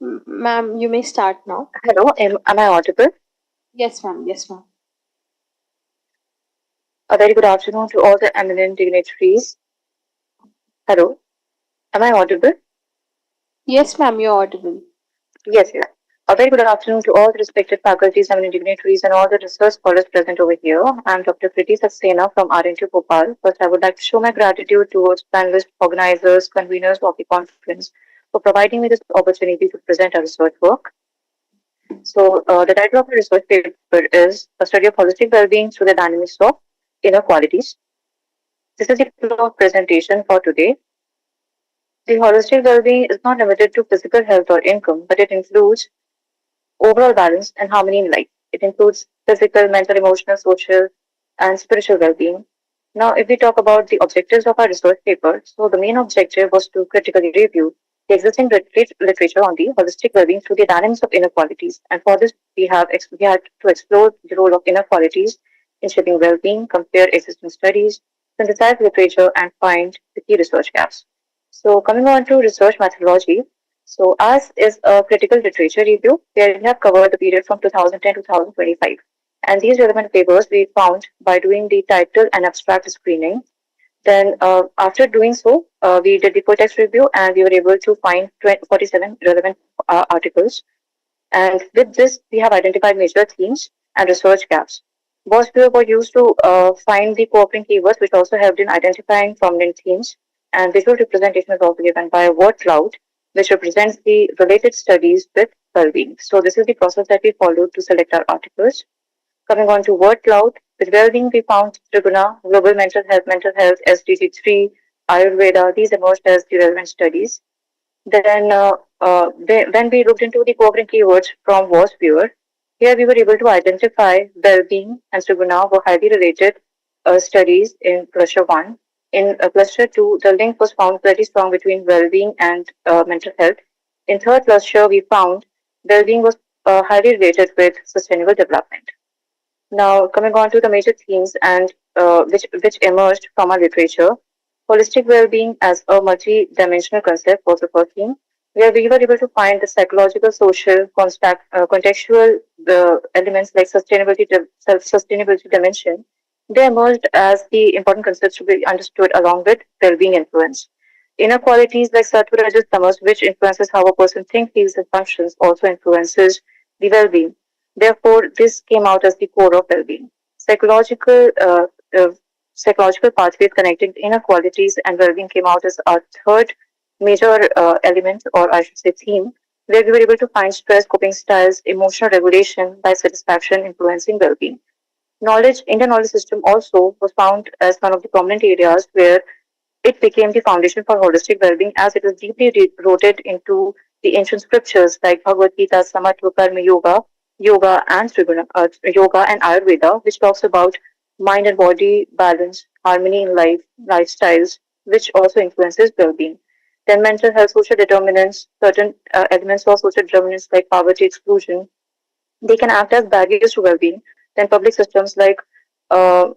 Ma'am, you may start now. Hello, am I audible? Yes, ma'am. Yes, ma'am. A very good afternoon to all the eminent dignitaries. Hello, am I audible? Yes, ma'am, you're audible. Yes, yes. A very good afternoon to all the respected faculties, eminent dignitaries, and all the research scholars present over here. I'm Dr. Kriti Saxena from RNT Bhopal. First, I would like to show my gratitude towards panelists, organizers, conveners of the conference for providing me this opportunity to present our research work. So, the title of the research paper is A Study of Holistic Well-Being Through the Dynamics of Inner Qualities. This is the presentation for today. The holistic well-being is not limited to physical health or income, but it includes overall balance and harmony in life. It includes physical, mental, emotional, social, and spiritual well-being. Now, if we talk about the objectives of our research paper, so the main objective was to critically review the existing literature on the holistic well-being through the dynamics of inner qualities. And for this, we had to explore the role of inner qualities in shaping well-being, compare existing studies, synthesize literature, and find the key research gaps. So, coming on to research methodology, so ours is a critical literature review where we have covered the period from 2010 to 2025. And these relevant papers we found by doing the title and abstract screening. Then after doing so, we did the full text review and we were able to find 47 relevant articles. And with this, we have identified major themes and research gaps. WordSphere were used to find the co-occurring keywords, which also helped in identifying prominent themes. And visual representation is also given by a word cloud, which represents the related studies with well-being. So this is the process that we followed to select our articles. Coming on to word cloud, with well-being we found Triguna, global mental health, SDG 3, Ayurveda, these emerged as the relevant studies. Then when we looked into the co-occurring keywords from WordViewer, here we were able to identify well-being and Triguna were highly related studies in cluster 1. In cluster 2, the link was found very strong between well-being and mental health. In third cluster, we found well-being was highly related with sustainable development. Now, coming on to the major themes and which emerged from our literature, holistic well-being as a multi-dimensional concept was the first theme, where we were able to find the psychological, social, contextual elements like self-sustainability dimension. They emerged as the important concepts to be understood along with well-being influence. Inner qualities like sattva, rajas, tamas, which influences how a person thinks, feels, and functions, also influences the well-being. Therefore, this came out as the core of well-being. Psychological, uh, psychological pathways connecting inner qualities and well-being came out as our third major element, or I should say theme, where we were able to find stress, coping styles, emotional regulation, life satisfaction influencing well-being. Knowledge, Indian knowledge system also was found as one of the prominent areas where it became the foundation for holistic well-being as it is deeply rooted into the ancient scriptures like Bhagavad Gita, Samatva, Karma Yoga, Yoga and Ayurveda, which talks about mind and body balance, harmony in life, lifestyles, which also influences well-being. Then mental health, social determinants, certain elements of social determinants like poverty, exclusion, they can act as barriers to well-being. Then public systems like uh,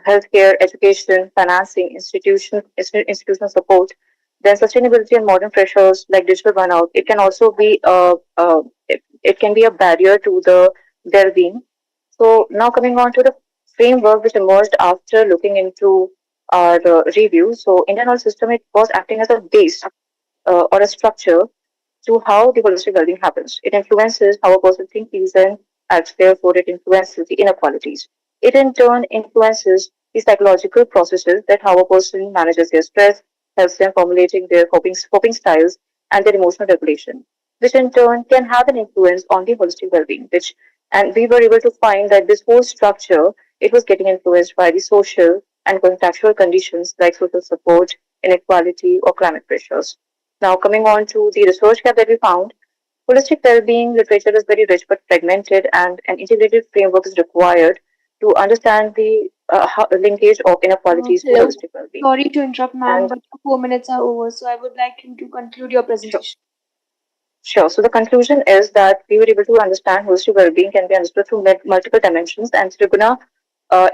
healthcare, education, financing, institutional support. Then sustainability and modern pressures like digital burnout. It can also be it can be a barrier to the well-being. So now coming on to the framework which emerged after looking into our review. So Indian Oil System, it was acting as a base or a structure to how the holistic well-being happens. It influences how a person thinks, feels, and acts. Therefore, it influences the inner qualities. It in turn influences the psychological processes that how a person manages their stress, helps them formulating their coping styles, and their emotional regulation, which in turn can have an influence on the holistic well-being. And we were able to find that this whole structure it was getting influenced by the social and contextual conditions like social support, inequality, or climate pressures. Now, coming on to the research gap that we found, holistic well-being literature is very rich but fragmented, and an integrated framework is required to understand the linkage of inequalities to Hello. holistic well-being. Sorry to interrupt, ma'am, And but 4 minutes are over, so I would like you to conclude your sure, presentation. sure. So the conclusion is that we were able to understand holistic well-being can be understood through multiple dimensions, and Triguna,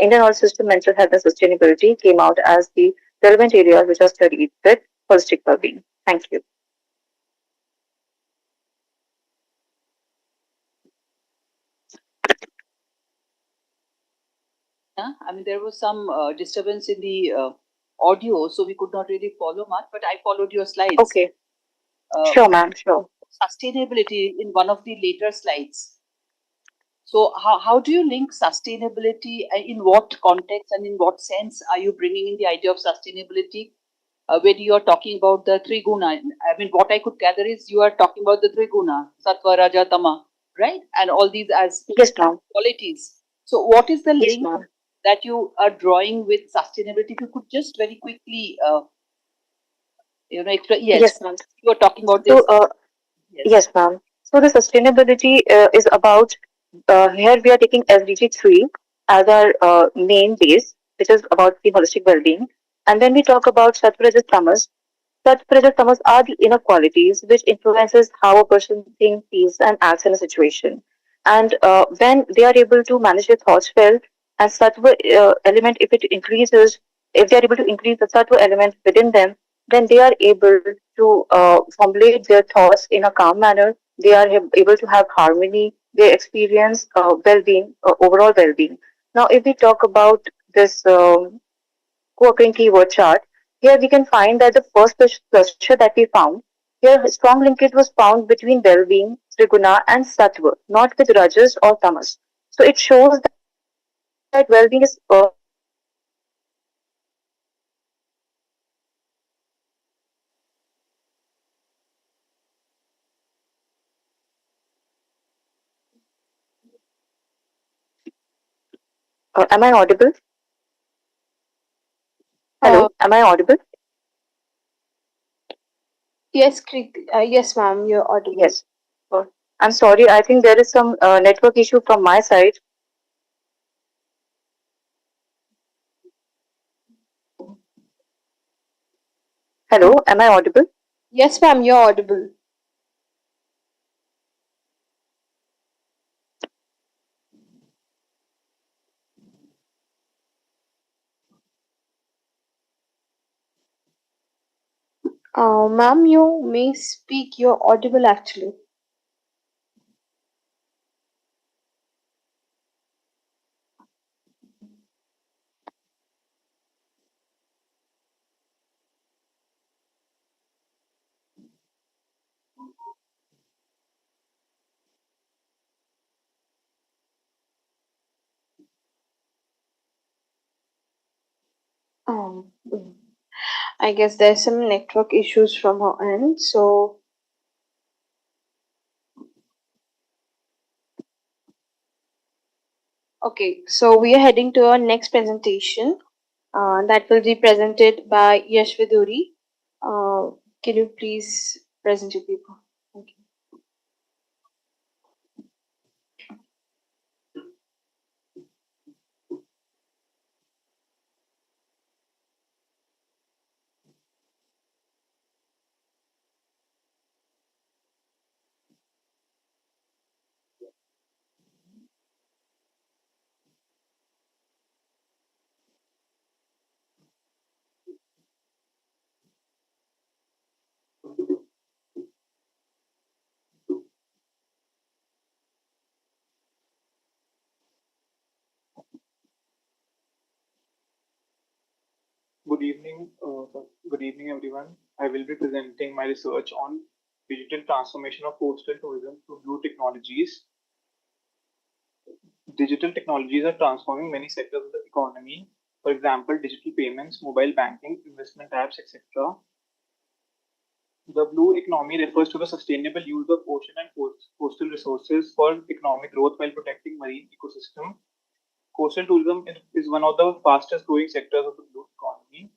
Indian Oil System, Mental Health, and Sustainability came out as the relevant areas which are studied with holistic well-being. Thank you. I mean, there was some disturbance in the audio, so we could not really follow much, but I followed your slides. Okay. Sure, ma'am, sure. Sustainability in one of the later slides. So, how do you link sustainability? In what context and in what sense are you bringing in the idea of sustainability when you are talking about the three guna? I mean, what I could gather is you are talking about the three guna, sattva, raja, tama, right? And all these as qualities. So, what is the link that you are drawing with sustainability? If you could just very quickly, explain. Yes, ma'am. You were talking about this. So, yes, ma'am. So the sustainability is about here we are taking SDG 3 as our main base, which is about the holistic well-being. And when we talk about Sattva-Rajas Tamas, Sattva-Rajas Tamas are the inner qualities which influences how a person thinks, feels, and acts in a situation. And when they are able to manage their thoughts well, and Sattva element, if it increases, if they are able to increase the Sattva element within them, then they are able to formulate their thoughts in a calm manner. They are able to have harmony. They experience well-being, overall well-being. Now, if we talk about this co-occurring keyword chart, here we can find that the first cluster that we found, here a strong linkage was found between well-being, triguna, and sattva, not with rajas or tamas. So it shows that well-being is am I audible? Hello, am I audible? Yes, yes, ma'am, you're audible. Yes. I'm sorry, I think there is some network issue from my side. Hello, am I audible? Yes, ma'am, you're audible. Ma'am, you may speak. You're audible actually. I guess there's some network issues from her end. So, okay, so we are heading to our next presentation. That will be presented by Yashviduri. Can you please present your paper? Thank you. Good evening, everyone. I will be presenting my research on digital transformation of coastal tourism through blue technologies. Digital technologies are transforming many sectors of the economy. For example, digital payments, mobile banking, investment apps, etc. The blue economy refers to the sustainable use of ocean and coastal resources for economic growth while protecting marine ecosystem. Coastal tourism is one of the fastest growing sectors of the blue economy.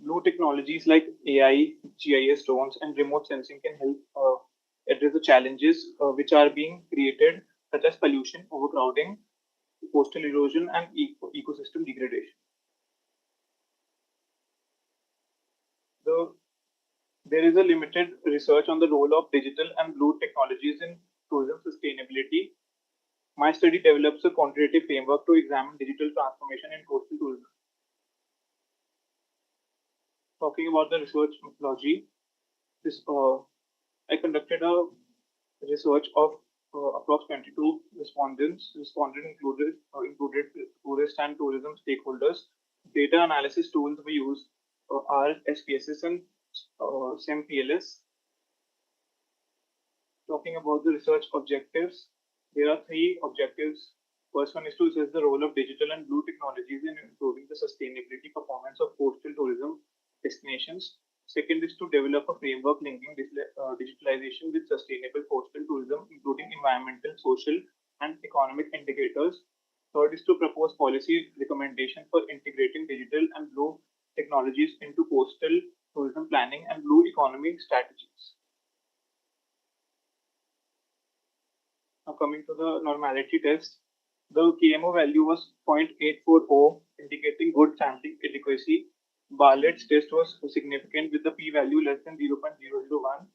Blue technologies like AI, GIS drones, and remote sensing can help address the challenges which are being created, such as pollution, overcrowding, coastal erosion, and ecosystem degradation. There is a limited research on the role of digital and blue technologies in tourism sustainability. My study develops a quantitative framework to examine digital transformation in coastal tourism. Talking about the research methodology, I conducted a research of approximately 22 respondents. Respondents included tourist and tourism stakeholders. Data analysis tools we use are SPSS and SEM-PLS. Talking about the research objectives, there are three objectives. First one is to assess the role of digital and blue technologies in improving the sustainability performance of coastal tourism destinations. Second is to develop a framework linking digitalization with sustainable coastal tourism, including environmental, social, and economic indicators. Third is to propose policy recommendations for integrating digital and blue technologies into coastal tourism planning and blue economy strategies. Now coming to the normality test, the KMO value was 0.840, indicating good sampling adequacy. Bartlett's test was significant with the p-value less than 0.001.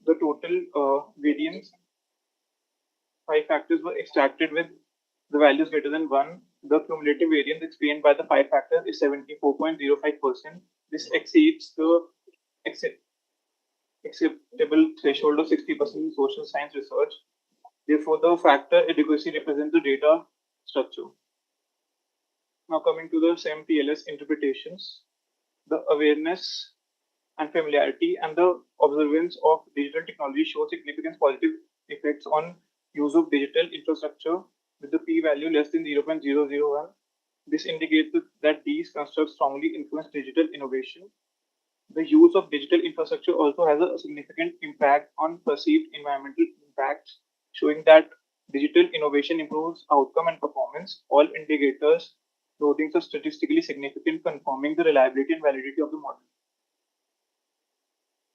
The total variance, 5 factors were extracted with the values greater than 1. The cumulative variance explained by the 5 factors is 74.05%. This exceeds the acceptable threshold of 60% in social science research. Therefore, the factor adequacy represents the data structure. Now coming to the SEM-PLS interpretations, the awareness and familiarity and the observance of digital technology show significant positive effects on use of digital infrastructure with the p-value less than 0.001. This indicates that these constructs strongly influence digital innovation. The use of digital infrastructure also has a significant impact on perceived environmental impacts, showing that digital innovation improves outcome and performance. All indicators ratings are statistically significant, confirming the reliability and validity of the model.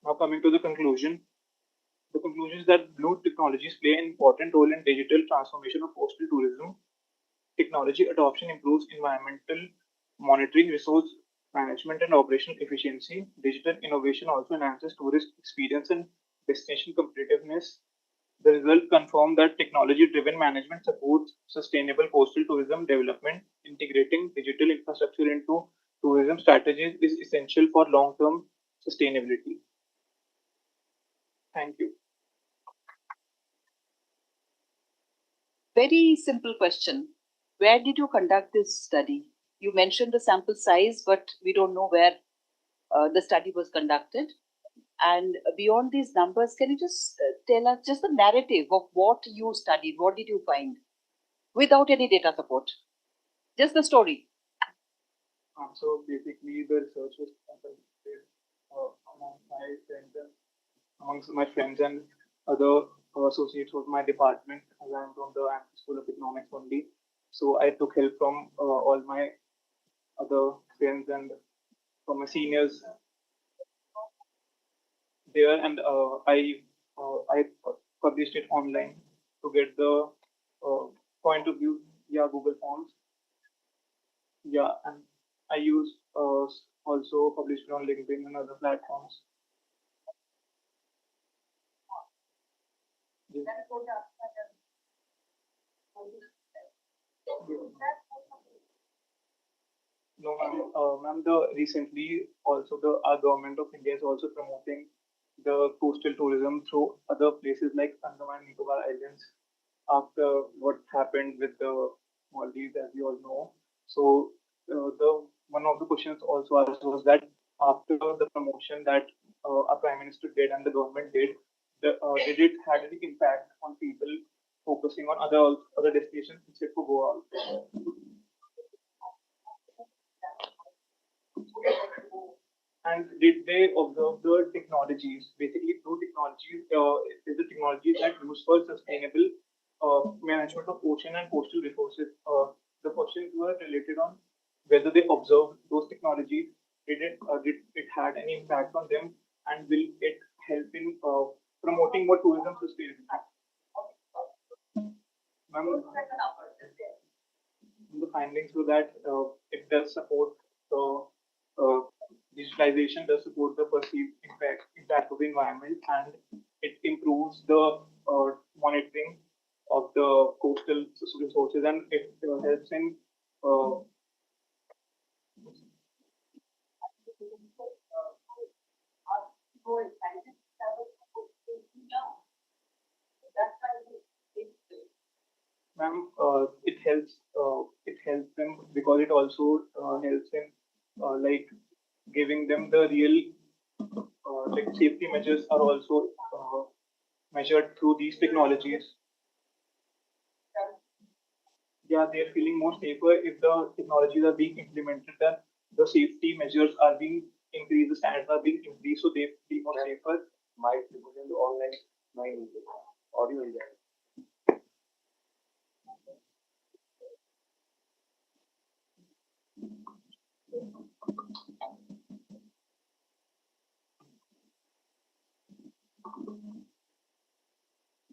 Now coming to the conclusion. The conclusion is that blue technologies play an important role in digital transformation of coastal tourism. Technology adoption improves environmental monitoring, resource management, and operational efficiency. Digital innovation also enhances tourist experience and destination competitiveness. The results confirm that technology-driven management supports sustainable coastal tourism development. Integrating digital infrastructure into tourism strategies is essential for long-term sustainability. Thank you. Very simple question. Where did you conduct this study? You mentioned the sample size, but we don't know where the study was conducted. And beyond these numbers, can you just tell us just the narrative of what you studied? What did you find? Without any data support. Just the story. So basically, the research was conducted amongst my friends and other associates of my department. As I'm from the School of Economics only, so I took help from all my other friends and from my seniors there, and I published it online to get the point of view via Google Forms. Yeah, and I use also published it on LinkedIn and other platforms. Yeah. No, ma'am. The recently also the our government of India is also promoting the coastal tourism through other places like Andaman and Nicobar Islands. After what happened with the Maldives, as we all know, so the one of the questions also asked was that after the promotion that our Prime Minister did and the government did it had any impact on people focusing on other destinations except for Goa? And did they observe the technologies? Basically, through technologies, is the technology that used for sustainable management of ocean and coastal resources? The questions were related on whether they observed those technologies. Did it had any impact on them, and will it help in promoting more tourism sustainability? Ma'am, the findings were that it does support uh, digitalization, does support the perceived impact of the environment, and it improves the monitoring of the coastal resources, and it helps in ma'am, it helps them because it also helps in like giving them the real like safety measures are also measured through these technologies. Yeah, they are feeling more safer if the technologies are being implemented, then the safety measures are being increased, the standards are being increased, so they feel more safer. My online audio in there.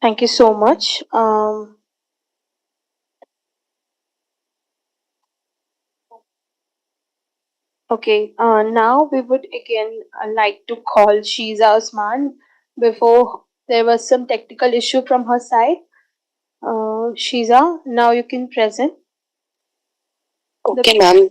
Thank you so much. Okay, now we would again like to call Shiza Osman. Before there was some technical issue from her side. Shiza, now you can present. Okay, ma'am.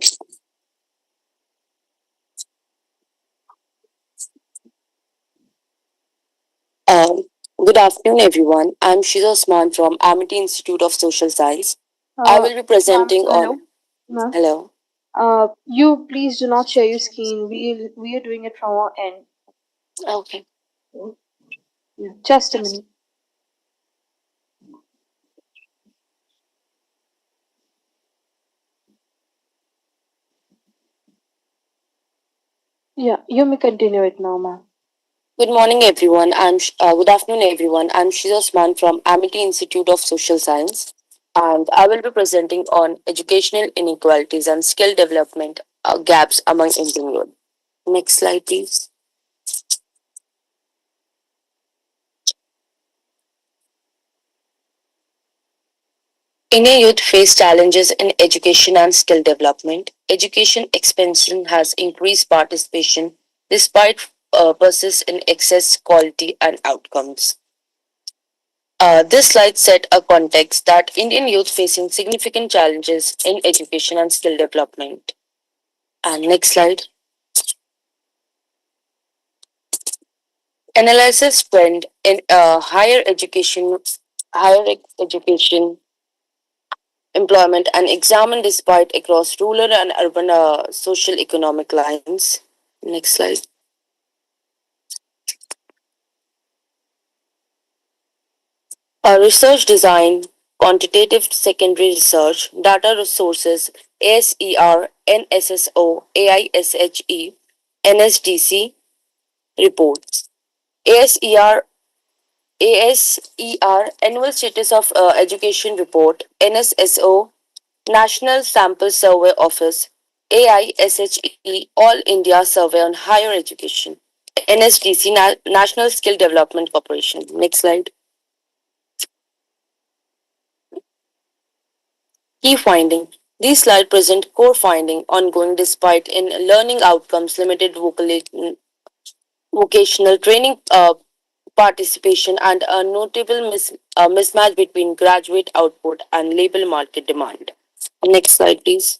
Um, Good afternoon, everyone. I'm Shiza Osman from Amity Institute of Social Science. I will be presenting Hello. on. Hello. You please do not share your screen. We are doing it from our end. Okay. Just a minute. Yeah, you may continue it now, ma'am. Good morning, everyone. Good afternoon, everyone. I'm Shiza Osman from Amity Institute of Social Science, and I will be presenting on educational inequalities and skill development gaps among Indian youth. Next slide, please. Indian youth face challenges in education and skill development. Education expansion has increased participation despite persist in excess quality and outcomes. This slide set a context that Indian youth facing significant challenges in education and skill development. And next slide. Analysis trend in higher education employment and examine despite across rural and urban social economic lines. Next slide. Research design, quantitative secondary research, data resources, ASER, NSSO, AISHE, NSDC reports. ASER, Annual Status of Education Report, NSSO, National Sample Survey Office, AISHE, All India Survey on Higher Education, NSDC, National Skill Development Corporation. Next slide. Key finding. These slides present core finding ongoing despite in learning outcomes, limited vocational training participation, and a notable mismatch between graduate output and labor market demand. Next slide, please.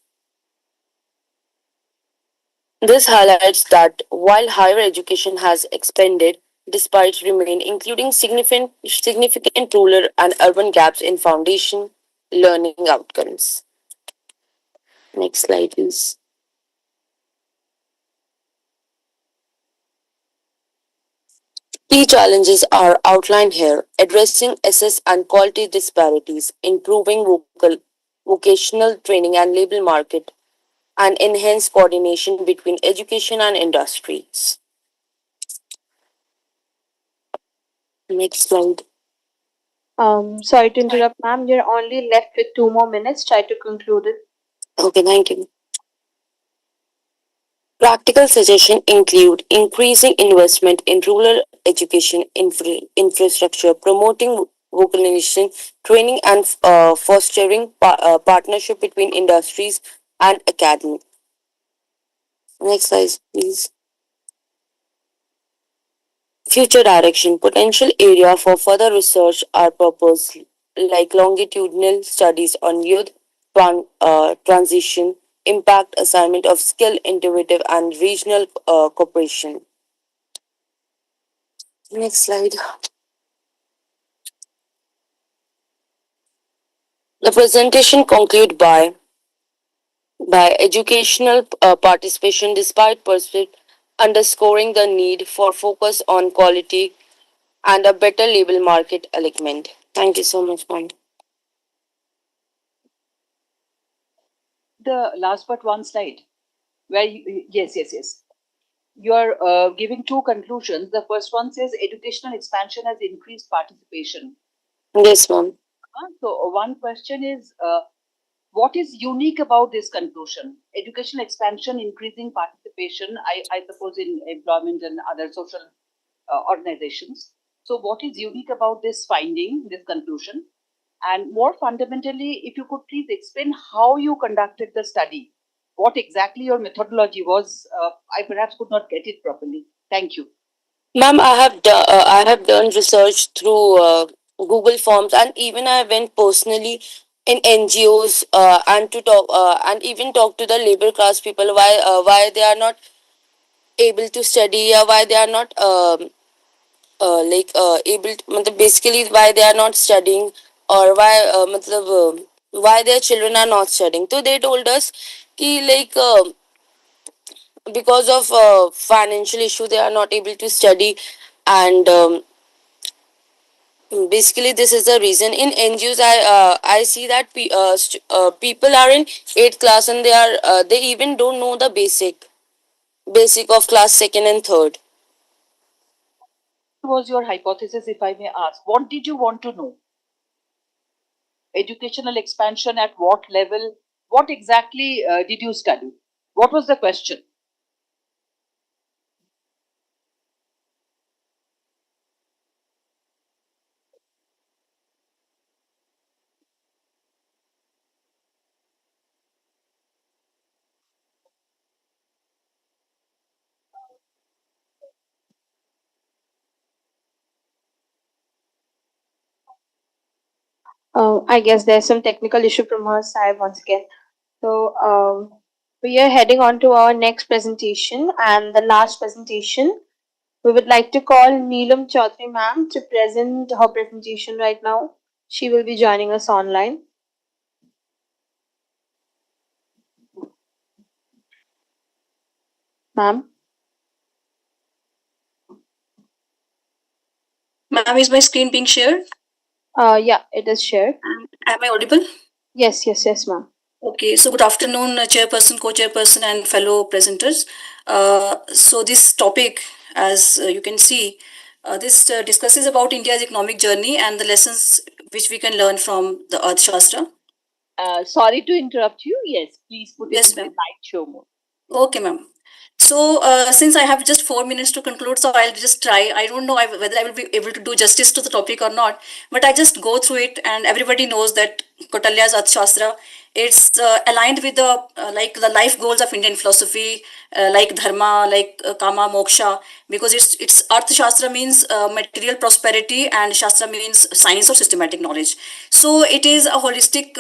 This highlights that while higher education has expanded, despite remain including significant rural and urban gaps in foundation learning outcomes. Next slide, please. Key challenges are outlined here: addressing access and quality disparities, improving vocational training and labor market, and enhance coordination between education and industries. Next slide. Sorry to interrupt, ma'am. You're only left with 2 more minutes. Try to conclude it. Okay, thank you. Practical suggestions include increasing investment in rural education infrastructure, promoting vocational training, and fostering partnership between industries and academy. Next slide, please. Future direction. Potential area for further research are proposed, like longitudinal studies on youth transition, impact assignment of skill, innovative and regional cooperation. Next slide. The presentation concluded by educational participation despite perspective, underscoring the need for focus on quality and a better labor market alignment. Thank you so much, ma'am. The last but one slide, where yes. You are giving two conclusions. The first one says educational expansion has increased participation. Yes, ma'am. So one question is, what is unique about this conclusion? Educational expansion, increasing participation, I suppose in employment and other social organizations. So what is unique about this finding, this conclusion? And more fundamentally, if you could please explain how you conducted the study, what exactly your methodology was. I perhaps could not get it properly. Thank you. Ma'am, I have done research through Google Forms, and even I went personally in NGOs and to talk and even talk to the labor class people why they are not able to study, or why they are not able to, basically why they are not studying, or why why their children are not studying. So they told us ki because of financial issue they are not able to study, and basically this is the reason. In NGOs I see that people are in 8th class and they even don't know the basic of class 2nd and 3rd. What was your hypothesis, if I may ask? What did you want to know? Educational expansion at what level? What exactly did you study? What was the question? I guess there's some technical issue from her side once again. So, We are heading on to our next presentation and the last presentation. We would like to call Neelam Chaudhary ma'am to present her presentation right now. She will be joining us online. Ma'am. Ma'am, is my screen being shared? Yeah, it is shared. Am I audible? Yes, ma'am. Okay, so good afternoon, chairperson, co-chairperson, and fellow presenters. So this topic, as you can see, this discusses about India's economic journey and the lessons which we can learn from the Arthashastra. Sorry to interrupt you. Yes, please put it Yes, in the ma'am. light show mode. Okay, ma'am. So, since I have just 4 minutes to conclude, so I'll just try. I don't know whether I will be able to do justice to the topic or not, but I just go through it, and everybody knows that Kautilya's Arthashastra, it's aligned with the like the life goals of Indian philosophy, like dharma, like kama, moksha, because it's Arthashastra means material prosperity, and Shastra means science or systematic knowledge. So it is a holistic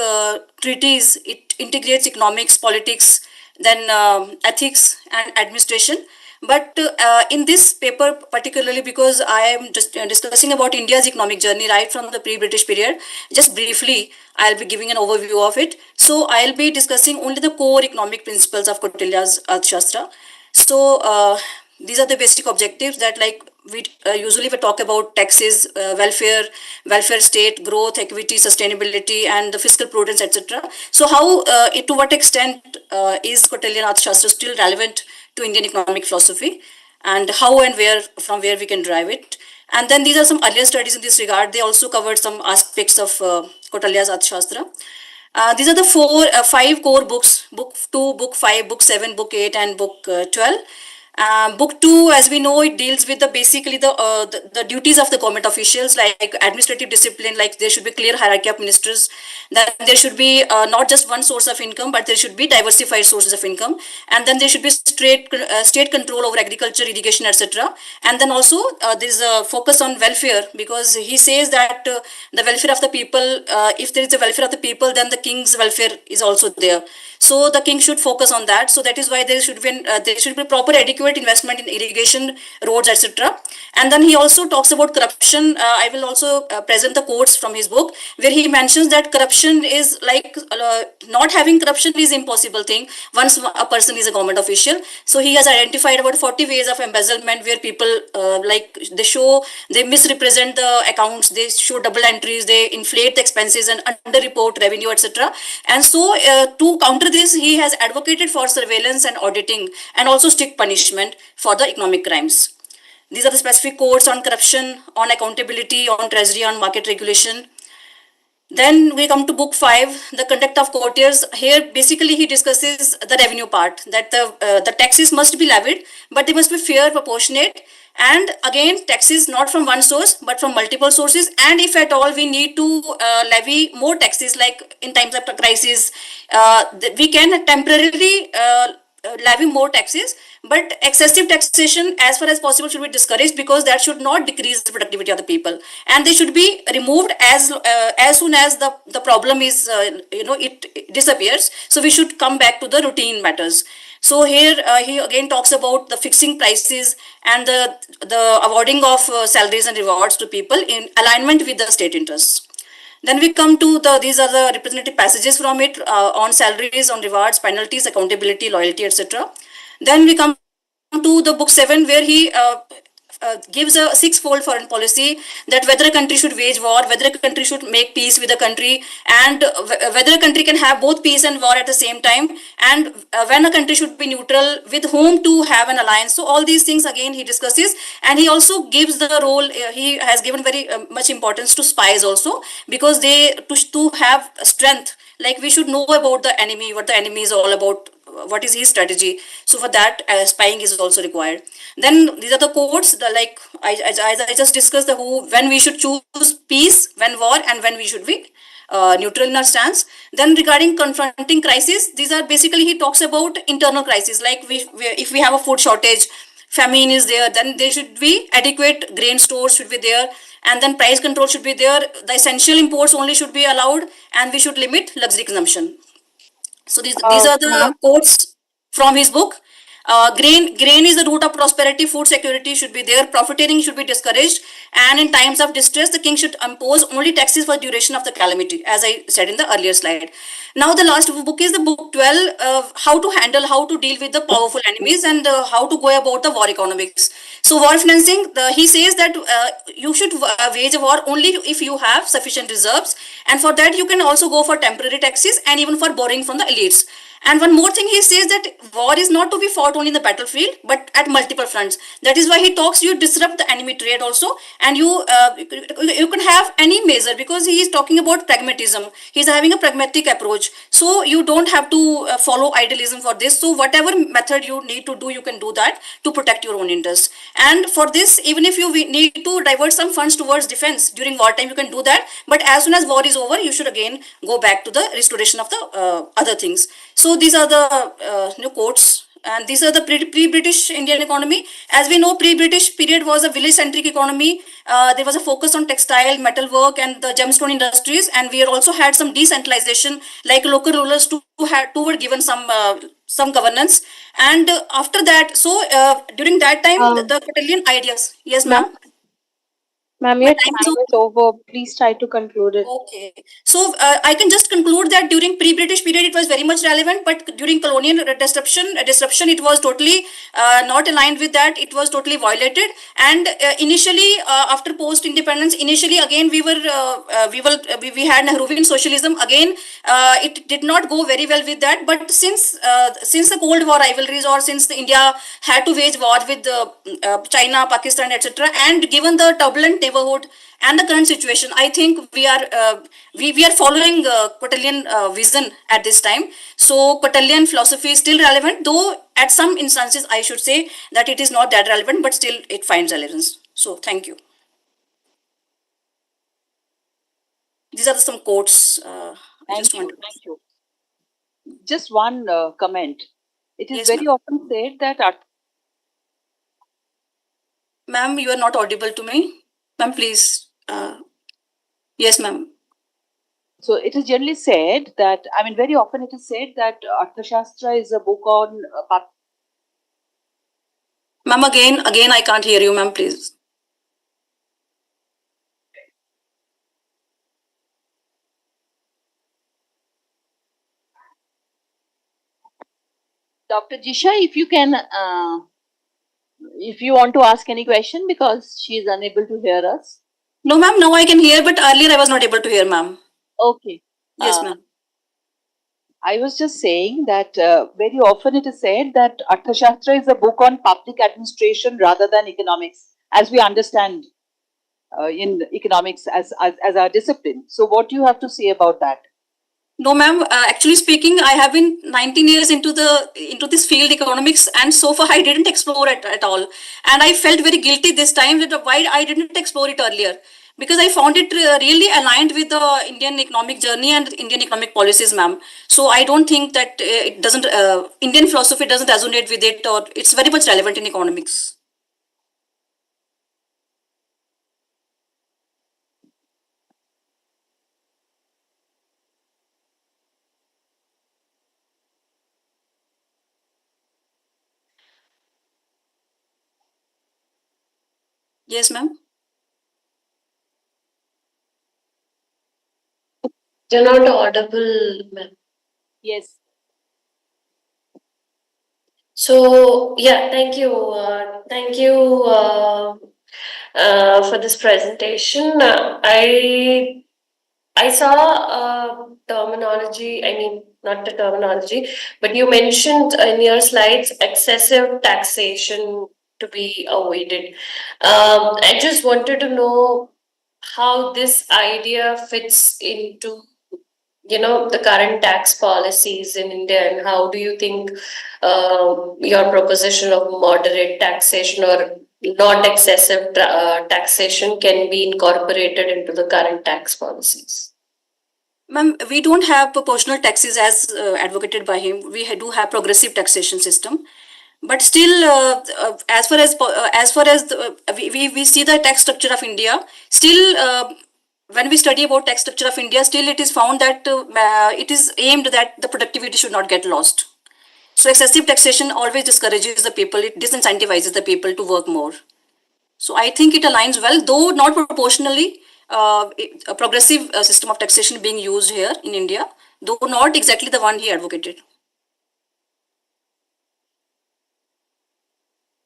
treatise. It integrates economics, politics, then ethics and administration. But in this paper, particularly because I am just discussing about India's economic journey right from the pre-British period, just briefly, I'll be giving an overview of it. So I'll be discussing only the core economic principles of Kautilya's Arthashastra. So these are the basic objectives that like we usually we talk about taxes, welfare state, growth, equity, sustainability, and the fiscal prudence, etc. So how, to what extent is Kautilyan Arthashastra still relevant to Indian economic philosophy, and how and from where we can drive it. And then these are some earlier studies in this regard. They also covered some aspects of Kautilya's Arthashastra. These are the five core books: book 2, book 5, book 7, book 8, and book 12. Book 2, as we know, it deals with basically the duties of the government officials, like administrative discipline, like there should be clear hierarchy of ministers, that there should be not just one source of income, but there should be diversified sources of income, and then there should be state control over agriculture, irrigation, etc. And then also there is a focus on welfare, because he says that the welfare of the people, if there is a welfare of the people, then the king's welfare is also there. So the king should focus on that. So that is why there should be proper adequate investment in irrigation, roads, etc. And then he also talks about corruption. I will also present the quotes from his book, where he mentions that corruption is like not having corruption is impossible thing once a person is a government official. So he has identified about 40 ways of embezzlement where people like they misrepresent the accounts, they show double entries, they inflate the expenses and underreport revenue, etc. And so to counter this, he has advocated for surveillance and auditing, and also strict punishment for the economic crimes. These are the specific codes on corruption, on accountability, on treasury, on market regulation. Then we come to book 5, the conduct of courtiers. Here, basically, he discusses the revenue part, that the taxes must be levied, but they must be fair, proportionate. And again, taxes not from one source, but from multiple sources. And if at all we need to levy more taxes, like in times of crisis, we can temporarily levy more taxes, but excessive taxation as far as possible should be discouraged, because that should not decrease the productivity of the people, and they should be removed as soon as the problem is it disappears. So we should come back to the routine matters. So here he again talks about the fixing prices and the awarding of salaries and rewards to people in alignment with the state interests. Then we come to these are the representative passages from it on salaries, on rewards, penalties, accountability, loyalty, etc. Then we come to the book 7, where he gives a six-fold foreign policy, that whether a country should wage war, whether a country should make peace with a country, and whether a country can have both peace and war at the same time, and when a country should be neutral, with whom to have an alliance. So all these things again he discusses, and he also gives the role, he has given very much importance to spies also, because they to have strength, like we should know about the enemy, what the enemy is all about, what is his strategy. So for that spying is also required. Then these are the codes, like I just discussed when we should choose peace, when war, and when we should be neutral in our stance. Then regarding confronting crisis, these are basically he talks about internal crisis, like if we have a food shortage, famine is there, then there should be adequate grain stores should be there, and then price control should be there. The essential imports only should be allowed, and we should limit luxury consumption. So these are the codes. from his book. Grain is the root of prosperity. Food security should be there. Profiteering should be discouraged. And in times of distress, the king should impose only taxes for duration of the calamity, as I said in the earlier slide. Now, the last book is the book 12, how to deal with the powerful enemies and how to go about the war economics. So, war financing, he says that you should wage a war only if you have sufficient reserves. And for that, you can also go for temporary taxes and even for borrowing from the elites. And one more thing, he says that war is not to be fought only in the battlefield, but at multiple fronts. That is why he talks you disrupt the enemy trade also, and you can have any measure, because he is talking about pragmatism. He is having a pragmatic approach. So you don't have to follow idealism for this. So whatever method you need to do, you can do that to protect your own interests. And for this, even if you need to divert some funds towards defense during wartime, you can do that. But as soon as war is over, you should again go back to the restoration of the other things. So these are the new quotes, and these are the pre-British Indian economy. As we know, pre-British period was a village-centric economy. There was a focus on textile, metalwork, and the gemstone industries, and we also had some decentralization, like local rulers too were given some governance. And after that, so during that time, the Catalan ideas. Yes, ma'am. Ma'am, your time is over. Please try to conclude it. Okay. So I can just conclude that during pre-British period, it was very much relevant, but during colonial disruption, it was totally not aligned with that. It was totally violated. And initially, after post-independence, initially again we had Nehruvian socialism. Again, it did not go very well with that. But since the Cold War rivalries, or since the India had to wage war with China, Pakistan, etc., and given the turbulent neighborhood and the current situation, I think we are following Quatelian vision at this time. So Quatelian philosophy is still relevant, though at some instances I should say that it is not that relevant, but still it finds relevance. So thank you. These are some quotes. Thank you. Just one comment. It is very often said that. Ma'am, you are not audible to me. Ma'am, please. Yes, ma'am. So it is generally said that, I mean, very often it is said that Arthashastra is a book on. Ma'am, again, I can't hear you, ma'am, please. Dr. Jisha, if you can, if you want to ask any question, because she is unable to hear us. No, ma'am, now I can hear, but earlier I was not able to hear, ma'am. Okay. Yes, ma'am. I was just saying that very often it is said that Arthashastra is a book on public administration rather than economics, as we understand in economics as our discipline. So what do you have to say about that? No, ma'am. Actually speaking, I have been 19 years into this field, economics, and so far I didn't explore it at all. And I felt very guilty this time that why I didn't explore it earlier, because I found it really aligned with the Indian economic journey and Indian economic policies, ma'am. So I don't think that it doesn't Indian philosophy doesn't resonate with it, or it's very much relevant in economics. Yes, ma'am. You're not audible, ma'am. Yes. So yeah, thank you for this presentation. I saw terminology. I mean, not the terminology, but you mentioned in your slides excessive taxation to be avoided. I just wanted to know how this idea fits into the current tax policies in India, and how do you think your proposition of moderate taxation or not excessive taxation can be incorporated into the current tax policies? Ma'am, we don't have proportional taxes as advocated by him. We do have progressive taxation system, but still, as far as we see the tax structure of India, still. When we study about tax structure of India, still it is found that it is aimed that the productivity should not get lost. So excessive taxation always discourages the people, it disincentivizes the people to work more. So I think it aligns well, though not proportionally, a progressive system of taxation being used here in India, though not exactly the one he advocated.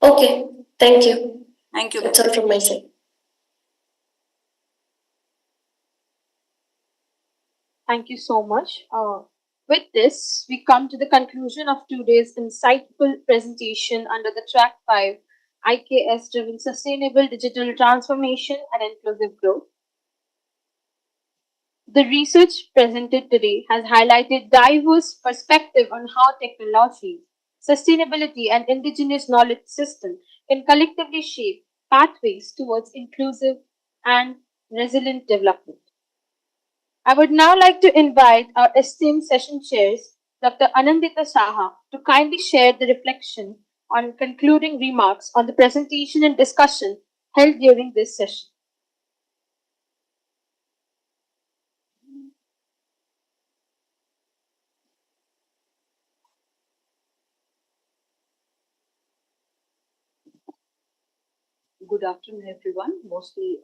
Okay, thank you. Thank you. That's all from my side. Thank you so much. With this, we come to the conclusion of today's insightful presentation under the Track 5 IKS driven sustainable digital transformation and inclusive growth. The research presented today has highlighted diverse perspective on how technology, sustainability, and indigenous knowledge system can collectively shape pathways towards inclusive and resilient development. I would now like to invite our esteemed session chairs, Dr. Anandita Saha, to kindly share the reflection on concluding remarks on the presentation and discussion held during this session. Good afternoon, everyone. Mostly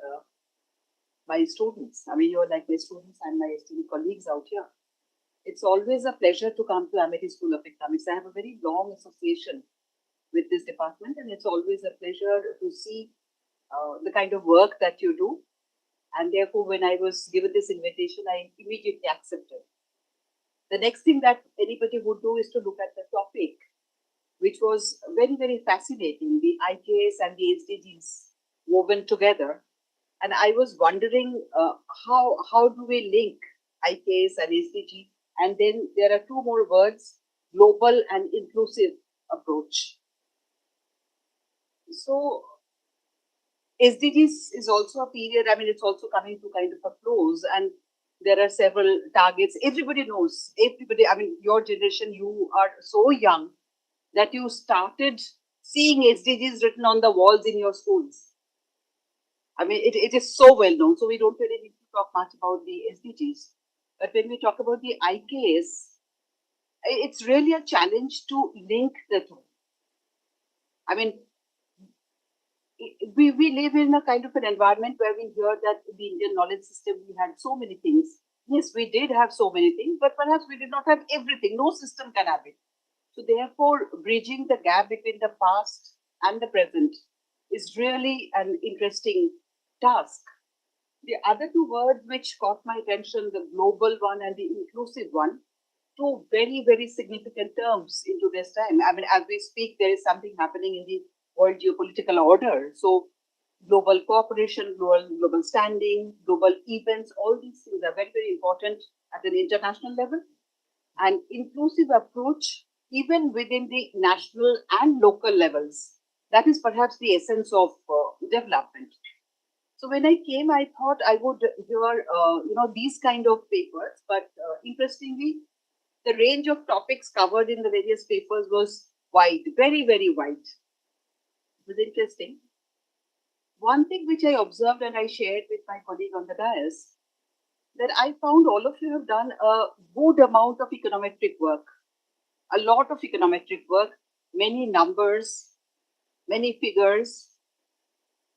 my students. I mean, you're like my students and my esteemed colleagues out here. It's always a pleasure to come to Amity School of Economics. I have a very long association with this department, and it's always a pleasure to see the kind of work that you do. And therefore, when I was given this invitation, I immediately accepted. The next thing that anybody would do is to look at the topic, which was very, very fascinating, the IKS and the SDGs woven together. And I was wondering how do we link IKS and SDG? And then there are two more words, global and inclusive approach. So SDGs is also a period, I mean, it's also coming to kind of a close, and there are several targets. Everybody knows, I mean, your generation, you are so young that you started seeing SDGs written on the walls in your schools. I mean, it is so well known, so we don't really need to talk much about the SDGs. But when we talk about the IKS, it's really a challenge to link the two. I mean, we live in a kind of an environment where we hear that the Indian knowledge system, we had so many things. Yes, we did have so many things, but perhaps we did not have everything. No system can have it. So therefore, bridging the gap between the past and the present is really an interesting task. The other two words which caught my attention, the global one and the inclusive one, two very, very significant terms into this time. I mean, as we speak, there is something happening in the world geopolitical order. So global cooperation, global standing, global events, all these things are very, very important at an international level. And inclusive approach, even within the national and local levels, that is perhaps the essence of development. So when I came, I thought I would hear, these kind of papers. But interestingly, the range of topics covered in the various papers was wide, very, very wide. It was interesting. One thing which I observed and I shared with my colleague on the dais, that I found all of you have done a good amount of econometric work, a lot of econometric work, many numbers, many figures.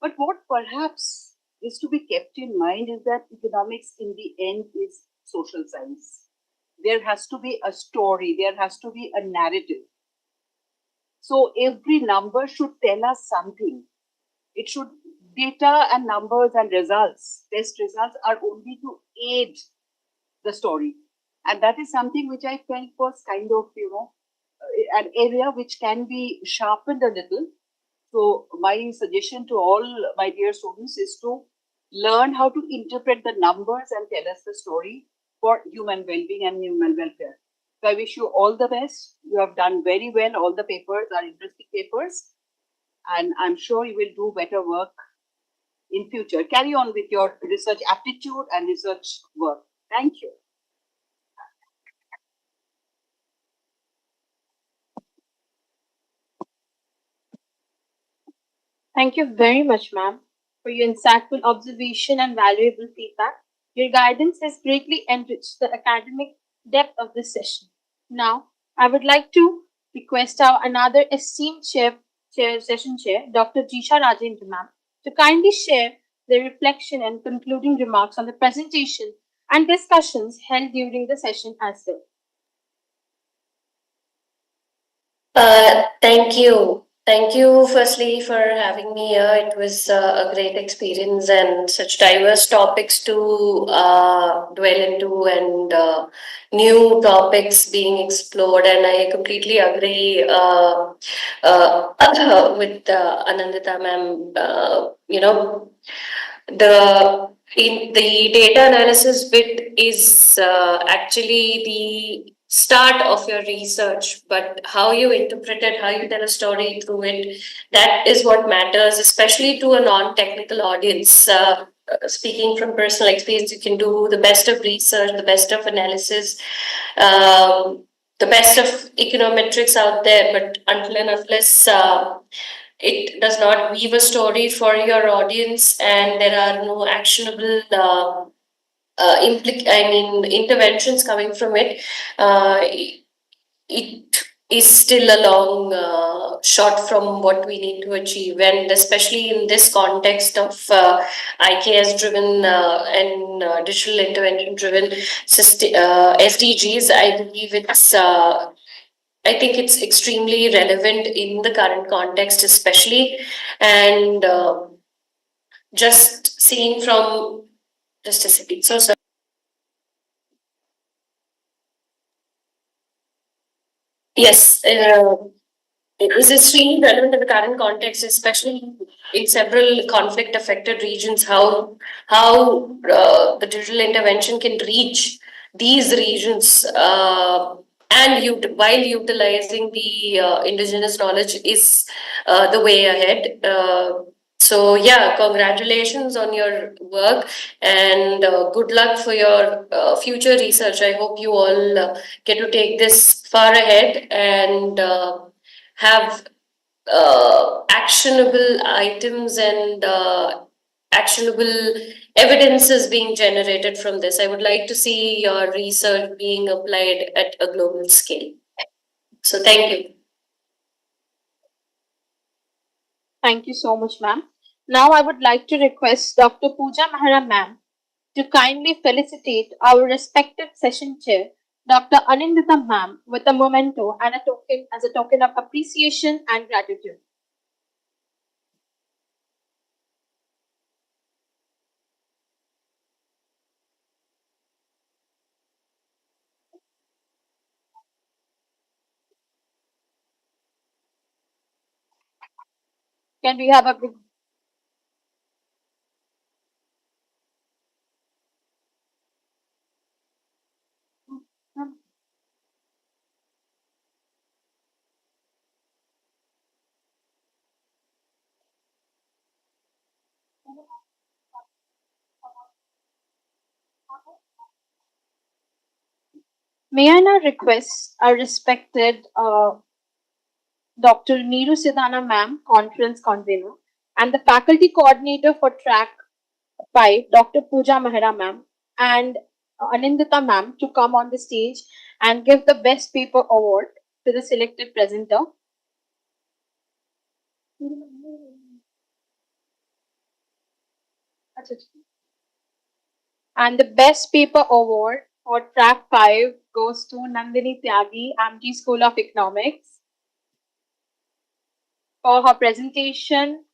But what perhaps is to be kept in mind is that economics in the end is social science. There has to be a story, there has to be a narrative. So every number should tell us something. It should, data and numbers and results, test results are only to aid the story. And that is something which I felt was kind of, an area which can be sharpened a little. So my suggestion to all my dear students is to learn how to interpret the numbers and tell us the story for human well-being and human welfare. So I wish you all the best. You have done very well. All the papers are interesting papers. And I'm sure you will do better work in future. Carry on with your research aptitude and research work. Thank you. Thank you very much, ma'am, for your insightful observation and valuable feedback. Your guidance has greatly enriched the academic depth of this session. Now, I would like to request our another esteemed session chair, Dr. Jisha Rajendra ma'am, to kindly share the reflection and concluding remarks on the presentation and discussions held during the session as well. Thank you. Thank you, firstly, for having me here. It was a great experience and such diverse topics to dwell into and new topics being explored. And I completely agree with Anandita ma'am. The data analysis bit is actually the start of your research, but how you interpret it, how you tell a story through it, that is what matters, especially to a non-technical audience. Speaking from personal experience, you can do the best of research, the best of analysis, the best of econometrics out there, but until and unless it does not weave a story for your audience and there are no actionable interventions coming from it, it is still a long shot from what we need to achieve. And especially in this context of IKS driven and digital intervention driven SDGs, I believe I think it's extremely relevant in the current context, especially. And just seeing from just a second. So sorry. Yes, it is extremely relevant in the current context, especially in several conflict-affected regions. How the digital intervention can reach these regions and while utilizing the indigenous knowledge is the way ahead. So yeah, congratulations on your work and good luck for your future research. I hope you all get to take this far ahead and have actionable items and actionable evidences being generated from this. I would like to see your research being applied at a global scale. So thank you. Thank you so much, ma'am. Now I would like to request Dr. Pooja Mehra ma'am to kindly felicitate our respected session chair, Dr. Anindita ma'am, with a memento and a token as a token of appreciation and gratitude. Can we have a big May I now request our respected Dr. Neeru Sidhana ma'am, conference convener, and the faculty coordinator for track 5, Dr. Pooja Mehra ma'am, and Anindita ma'am to come on the stage and give the best paper award to the selected presenter. And the best paper award for track 5 goes to Nandini Tyagi, MT School of Economics, for her presentation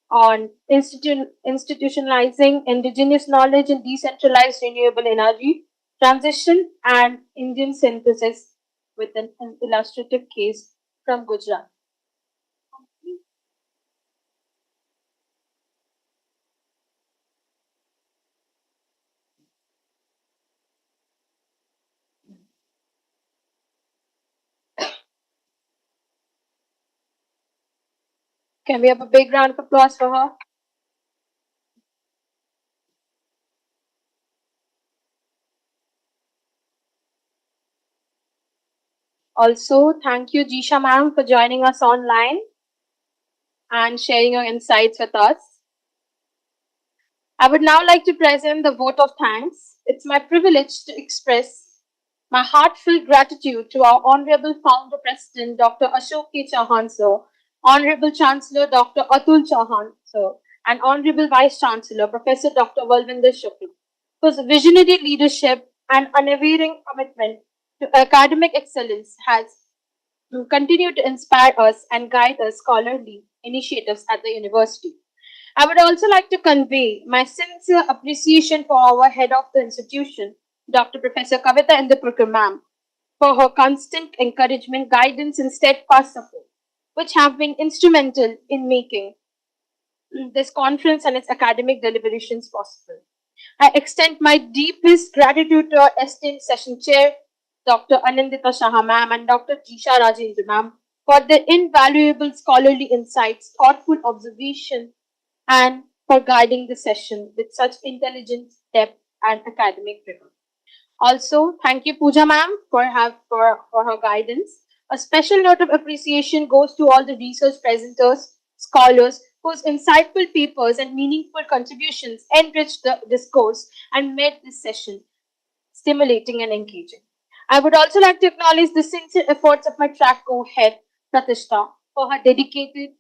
on institutionalizing indigenous knowledge in decentralized renewable energy transition and Indian synthesis with an illustrative case from Gujarat. Can we have a big round of applause for her? Also, thank you, Jisha ma'am, for joining us online and sharing your insights with us. I would now like to present the vote of thanks. It's my privilege to express My heartfelt gratitude to our Honorable Founder President Dr. Ashok K. Chauhan sir, Honorable Chancellor Dr. Atul Chauhan sir, and Honorable Vice Chancellor Professor Dr. Valvinder Shukla, whose visionary leadership and unwavering commitment to academic excellence has continued to inspire us and guide our scholarly initiatives at the university. I would also like to convey my sincere appreciation for our head of the institution, Dr. Professor Kavita Indrapurkar ma'am, for her constant encouragement, guidance, and steadfast support, which have been instrumental in making this conference and its academic deliberations possible. I extend my deepest gratitude to our esteemed session chair, Dr. Anandita Shah ma'am and Dr. Jisha Rajendra ma'am, for their invaluable scholarly insights, thoughtful observation, and for guiding the session with such intelligence, depth, and academic rigor. Also, thank you, Pooja ma'am, for her guidance. A special note of appreciation goes to all the research presenters, scholars, whose insightful papers and meaningful contributions enriched the discourse and made this session stimulating and engaging. I would also like to acknowledge the sincere efforts of my track co-head, Pratishta, for her dedicated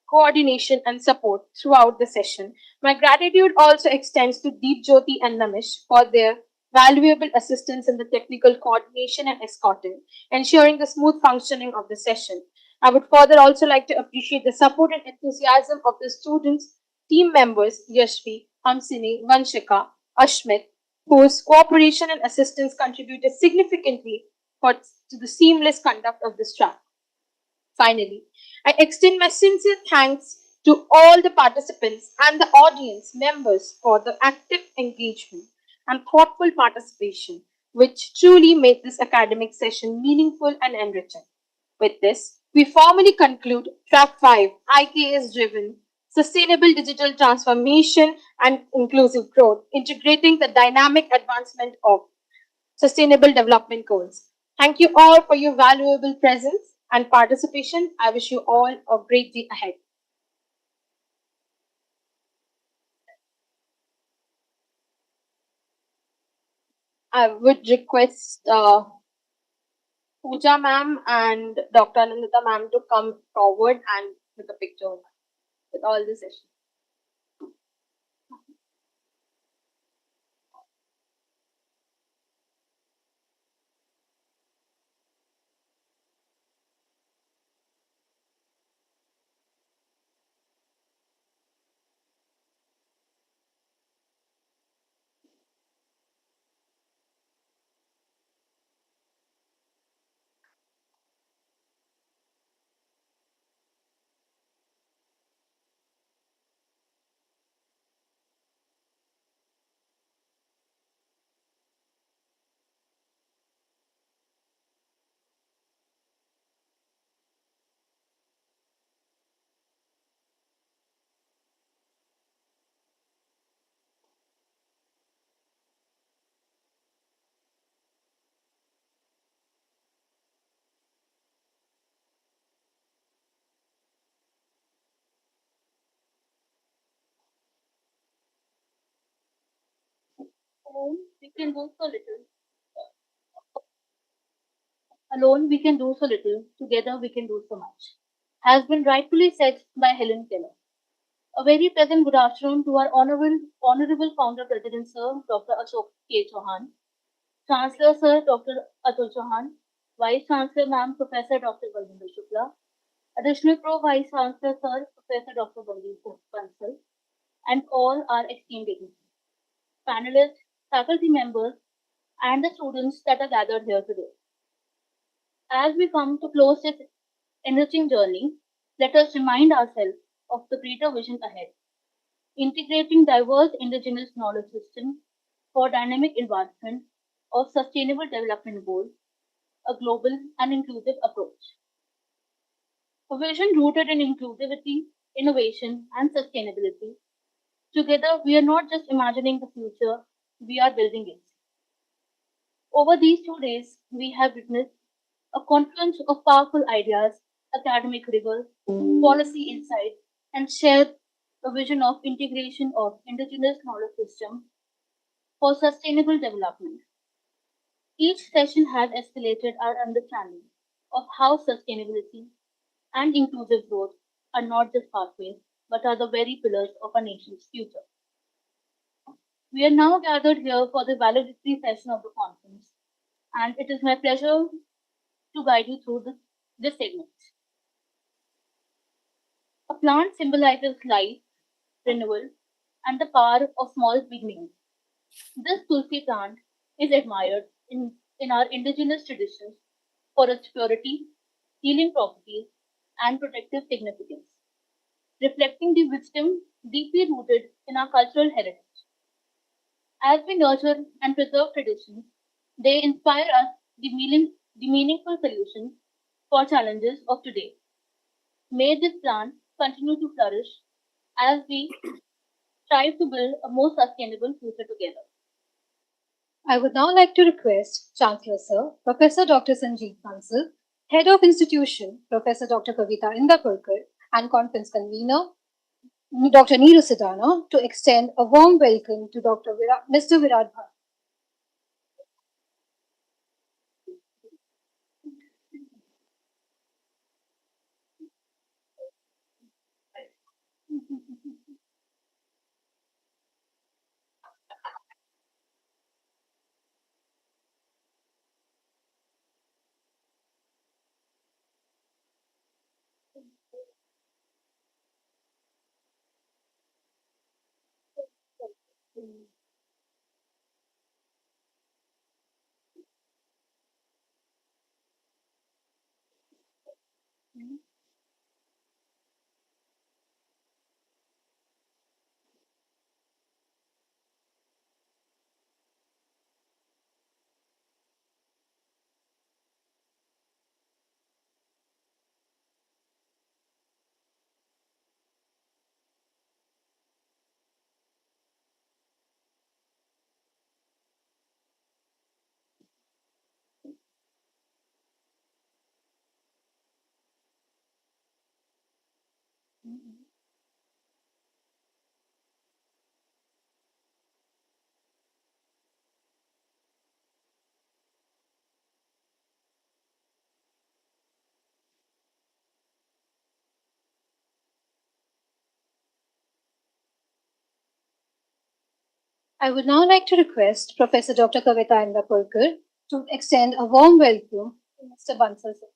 coordination and support throughout the session. My gratitude also extends to Deep Jyoti and Namish for their valuable assistance in the technical coordination and escorting, ensuring the smooth functioning of the session. I would further also like to appreciate the support and enthusiasm of the students, team members Yashvi, Hamsini, Vanshika, Ashmit, whose cooperation and assistance contributed significantly to the seamless conduct of this track. Finally, I extend my sincere thanks to all the participants and the audience members for the active engagement and thoughtful participation, which truly made this academic session meaningful and enriching. With this, we formally conclude Track 5 IKS driven Sustainable Digital Transformation and Inclusive Growth, integrating the dynamic advancement of Sustainable Development Goals. Thank you all for your valuable presence and participation. I wish you all a great day ahead. I would request Pooja ma'am and Dr. Anandita ma'am to come forward and take a picture with all the sessions. Alone, we can do so little. Alone, we can do so little. Together, we can do so much. Has been rightfully said by Helen Keller. A very pleasant good afternoon to our honorable founder president, Sir Dr. Ashok K. Chauhan, Chancellor, Sir Dr. Atul Chauhan, Vice Chancellor, Ma'am Professor Dr. Balvinder Shukla, Additional Pro Vice Chancellor, Sir Professor Dr. Baldeep Bansal, and all our esteemed dignitaries, panelists, faculty members, and the students that are gathered here today. As we come to close this enriching journey, let us remind ourselves of the greater vision ahead, integrating diverse indigenous knowledge systems for dynamic advancement of sustainable development goals, a global and inclusive approach. A vision rooted in inclusivity, innovation, and sustainability. Together, we are not just imagining the future, we are building it. Over these 2 days, we have witnessed a confluence of powerful ideas, academic rigor, policy insight, and shared a vision of integration of indigenous knowledge systems for sustainable development. Each session has escalated our understanding of how sustainability and inclusive growth are not just pathways, but are the very pillars of a nation's future. We are now gathered here for the valedictory session of the conference, and it is my pleasure to guide you through this segment. A plant symbolizes life, renewal, and the power of small beginnings. This tulsi plant is admired in our indigenous traditions for its purity, healing properties, and protective significance, reflecting the wisdom deeply rooted in our cultural heritage. As we nurture and preserve traditions, they inspire us the meaningful solutions for challenges of today. May this plant continue to flourish as we strive to build a more sustainable future together. I would now like to request Chancellor Sir, Professor Dr. Sanjeev Bansal, Head of Institution, Professor Dr. Kavita Indapurkar, and Conference Convener, Dr. Neeru Sidana, to extend a warm welcome to Mr. Virat Bhatt. I would now like to request Professor Dr. Kavita Indapurkar to extend a warm welcome to Mr. Bansal Sir.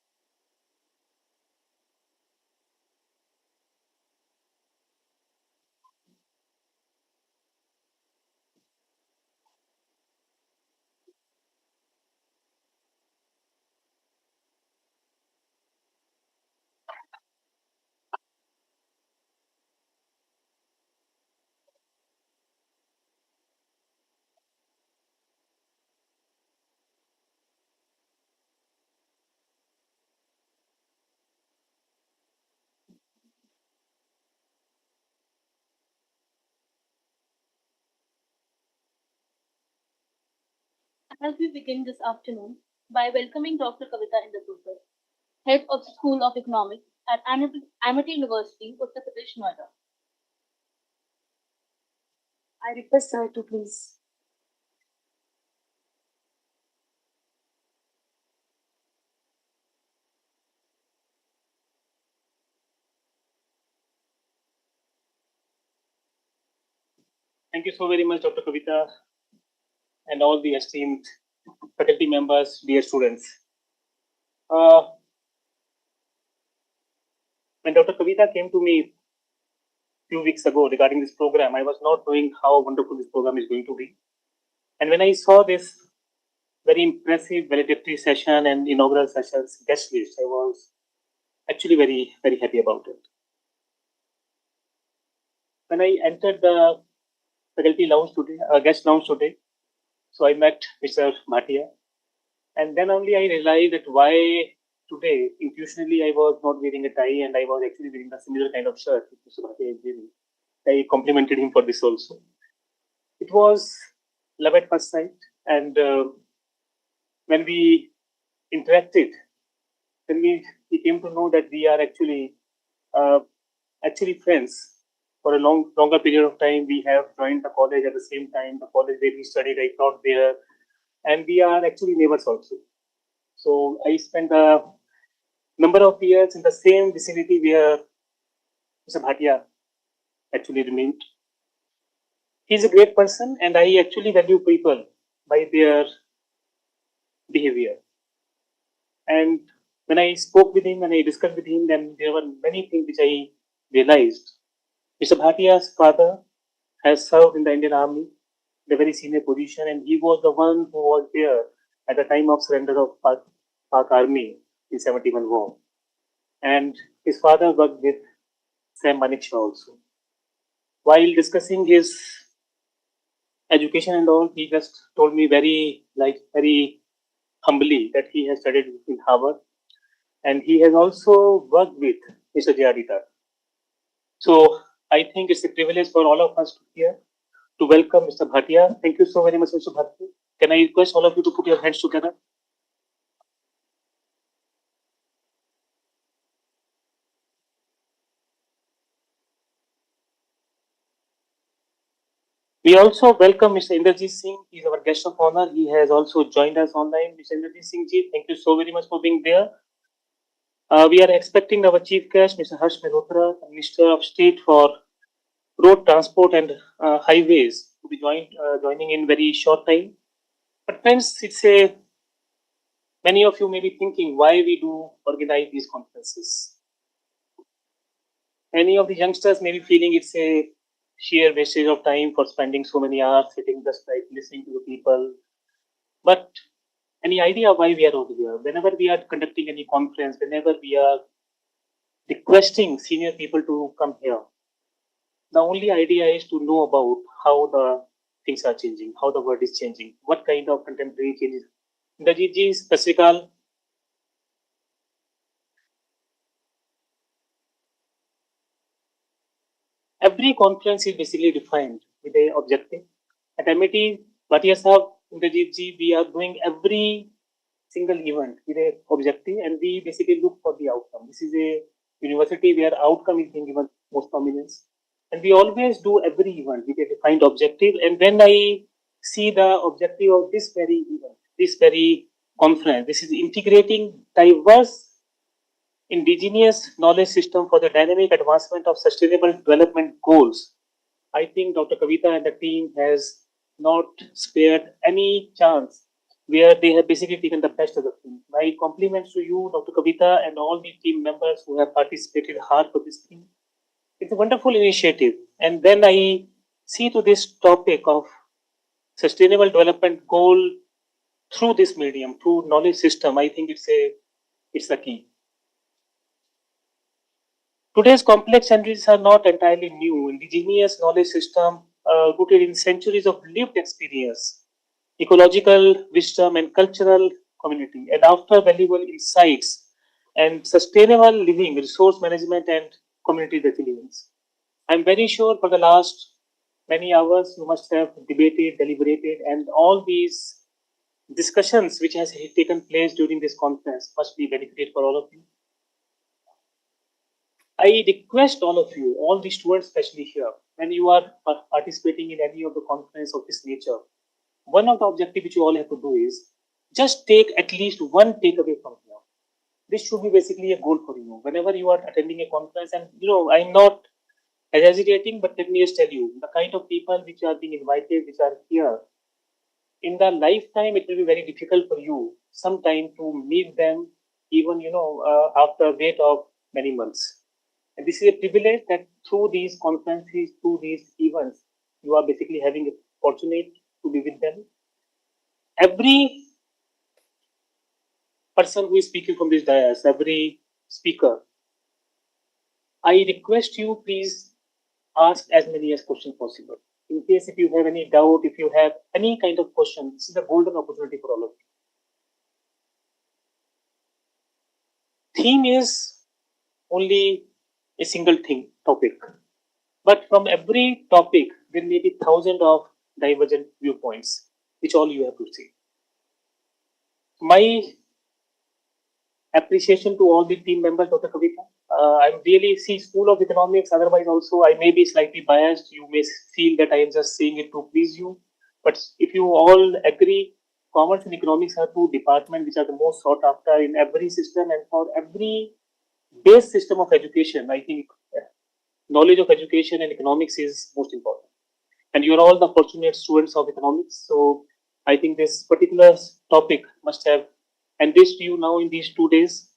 As we begin this afternoon by welcoming Dr. Kavita Indapurkar, Head of the School of Economics at Amity University, Uttar Pradesh, Noida. I request her to please. Thank you so very much, Dr. Kavita, and all the esteemed faculty members, dear students. When Dr. Kavita came to me a few weeks ago regarding this program, I was not knowing how wonderful this program is going to be. And when I saw this very impressive valedictory session and inaugural sessions guest list, I was actually very, very happy about it. When I entered the faculty lounge today, guest lounge today, so I met Mr. Bhatia, and then only I realized that why today, intuitionally, I was not wearing a tie and I was actually wearing a similar kind of shirt which Mr. Bhatia is wearing. I complimented him for this also. It was love at first sight, and when we interacted, then we came to know that we are actually friends for a longer period of time. We have joined the college at the same time. The college where we studied, I taught there, and we are actually neighbors also. So I spent a number of years in the same vicinity where Mr. Bhatia actually remained. He's a great person, and I actually value people by their behavior. And when I spoke with him and I discussed with him, then there were many things which I realized. Mr. Bhatia's father has served in the Indian Army, the very senior position, and he was the one who was there at the time of surrender of Pak Army in 71 war. And his father worked with Sam Manekshaw also. While discussing his education and all, he just told me very humbly that he has studied in Harvard, and he has also worked with Mr. Jayadita. So I think it's a privilege for all of us here to welcome Mr. Bhatia. Thank you so very much, Mr. Bhatia. Can I request all of you to put your hands together? We also welcome Mr. Inderjit Singh. He is our guest of honor. He has also joined us online. Mr. Inderjit Singh ji, thank you so very much for being there. We are expecting our chief guest, Mr. Harsh Malhotra, Minister of State for Road Transport and Highways, to be joining in very short time. But friends, many of you may be thinking why we do organize these conferences. Many of the youngsters may be feeling it's a sheer wastage of time for spending so many hours sitting just like listening to the people. But any idea why we are over here? Whenever we are conducting any conference, whenever we are requesting senior people to come here, the only idea is to know about how the things are changing, how the world is changing, what kind of contemporary changes. Inderjit ji, Sasrikal. Every conference is basically defined with an objective. At MIT, Bhatia Sahab, Inderjit ji, we are doing every single event with an objective, and we basically look for the outcome. This is a university where outcome is being given most prominence. And we always do every event with a defined objective. And when I see the objective of this very event, this very conference, this is integrating diverse indigenous knowledge system for the dynamic advancement of sustainable development goals. I think Dr. Kavita and the team has not spared any chance where they have basically taken the best of the team. My compliments to you, Dr. Kavita, and all the team members who have participated hard for this thing. It's a wonderful initiative. And then I see to this topic of sustainable development goal through this medium, through knowledge system. I think it's the key. Today's complex challenges are not entirely new. Indigenous knowledge system rooted in centuries of lived experience, ecological wisdom, and cultural community, and after valuable insights and sustainable living, resource management, and community resilience. I'm very sure for the last many hours you must have debated, deliberated, and all these discussions which has taken place during this conference must be benefited for all of you. I request all of you, all the students especially here, when you are participating in any of the conference of this nature, one of the objectives which you all have to do is just take at least one takeaway from here. This should be basically a goal for you. Whenever you are attending a conference, and I'm not hesitating, but let me just tell you, the kind of people which are being invited, which are here, in the lifetime, it will be very difficult for you sometime to meet them, even after a wait of many months. And this is a privilege that through these conferences, through these events, you are basically having a fortunate to be with them. Every person who is speaking from this dais, every speaker, I request you please ask as many as questions possible. In case if you have any doubt, if you have any kind of question, this is a golden opportunity for all of you. Theme is only a single topic. But from every topic, there may be thousands of divergent viewpoints, which all you have to see. My appreciation to all the team members, Dr. Kavita. I'm really School of Economics. Otherwise, also I may be slightly biased. You may feel that I am just saying it to please you. But if you all agree, commerce and economics are two departments which are the most sought after in every system, and for every base system of education, I think knowledge of education and economics is most important. And you are all the fortunate students of economics, so I think this particular topic must have enriched you now in these 2 days.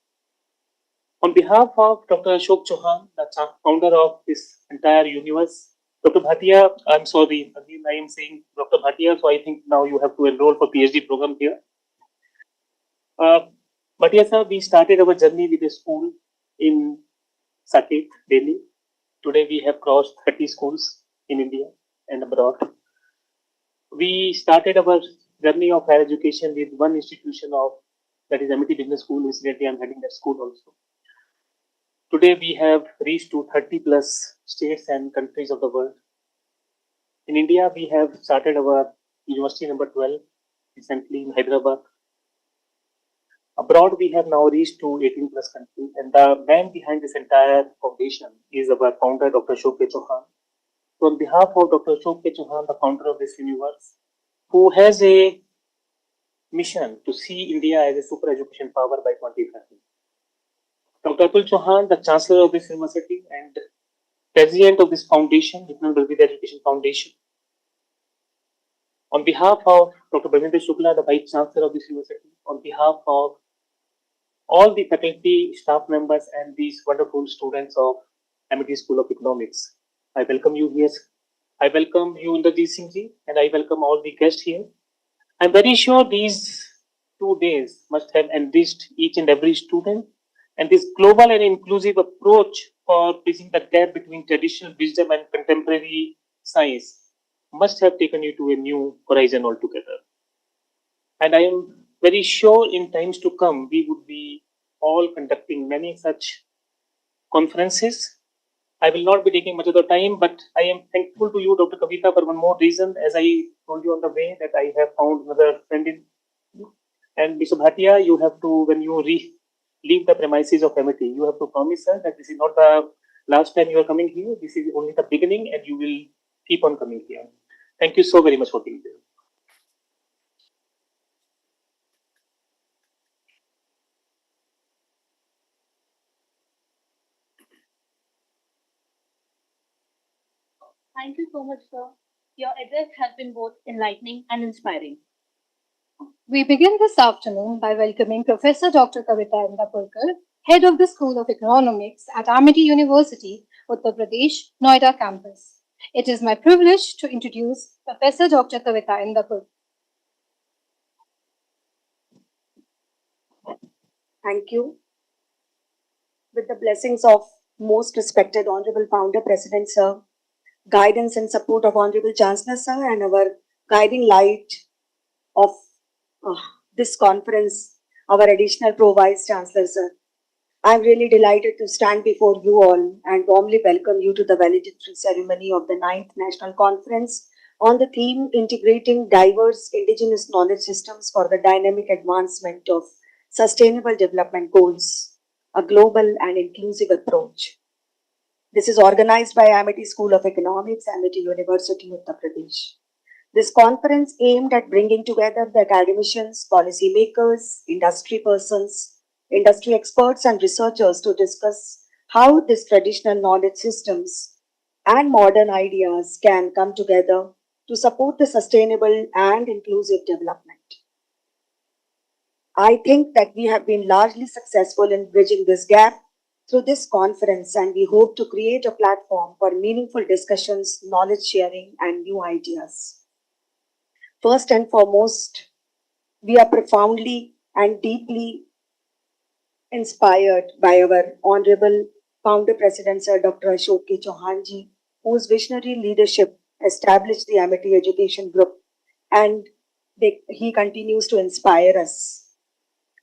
On behalf of Dr. Ashok Chauhan, the founder of this entire universe, Dr. Bhatia, I'm sorry, again I am saying Dr. Bhatia, so I think now you have to enroll for PhD program here. Bhatia sir, we started our journey with a school in Saket, Delhi. Today we have crossed 30 schools in India and abroad. We started our journey of higher education with one institution of, that is MIT Business School. Incidentally, I'm heading that school also. Today we have reached to 30 plus states and countries of the world. In India, we have started our university number 12 recently in Hyderabad. Abroad, we have now reached to 18 plus countries, and the man behind this entire foundation is our founder, Dr. Ashok Chauhan. So on behalf of Dr. Ashok Chauhan, the founder of this universe, who has a mission to see India as a super education power by 2030. Dr. Atul Chauhan, the Chancellor of this university and President of this foundation, National Balbir Education Foundation. On behalf of Dr. Bhavendra Shukla, the Vice Chancellor of this university, on behalf of all the faculty, staff members, and these wonderful students of MIT School of Economics, I welcome you here. I welcome you, Indrajit Singh ji, and I welcome all the guests here. I'm very sure these 2 days must have enriched each and every student, and this global and inclusive approach for bridging the gap between traditional wisdom and contemporary science must have taken you to a new horizon altogether. And I am very sure in times to come, we would be all conducting many such conferences. I will not be taking much of the time, but I am thankful to you, Dr. Kavita, for one more reason. As I told you on the way, that I have found another friend in you. And Mr. Bhatia, you have to, when you leave the premises of MIT, you have to promise us that this is not the last time you are coming here. This is only the beginning, and you will keep on coming here. Thank you so very much for being there. Thank you so much, sir. Your address has been both enlightening and inspiring. We begin this afternoon by welcoming Professor Dr. Kavita Indapurkar, Head of the School of Economics at Amity University, Uttar Pradesh, Noida campus. It is my privilege to introduce Professor Dr. Kavita Indapurkar. Thank you. With the blessings of most respected Honorable Founder President Sir, guidance and support of Honorable Chancellor Sir, and our guiding light of this conference, our additional Pro Vice Chancellor Sir, I am really delighted to stand before you all and warmly welcome you to the valedictory ceremony of the 9th National Conference on the theme Integrating Diverse Indigenous Knowledge Systems for the Dynamic Advancement of Sustainable Development Goals, a global and inclusive approach. This is organized by Amity School of Economics, Amity University, Uttar Pradesh. This conference aimed at bringing together the academicians, policymakers, industry persons, industry experts and researchers to discuss how these traditional knowledge systems and modern ideas can come together to support the sustainable and inclusive development. I think that we have been largely successful in bridging this gap through this conference, and we hope to create a platform for meaningful discussions, knowledge sharing, and new ideas. First and foremost, we are profoundly and deeply inspired by our Honorable Founder President Sir Dr. Ashok Chauhan ji, whose visionary leadership established the Amity Education Group, and he continues to inspire us.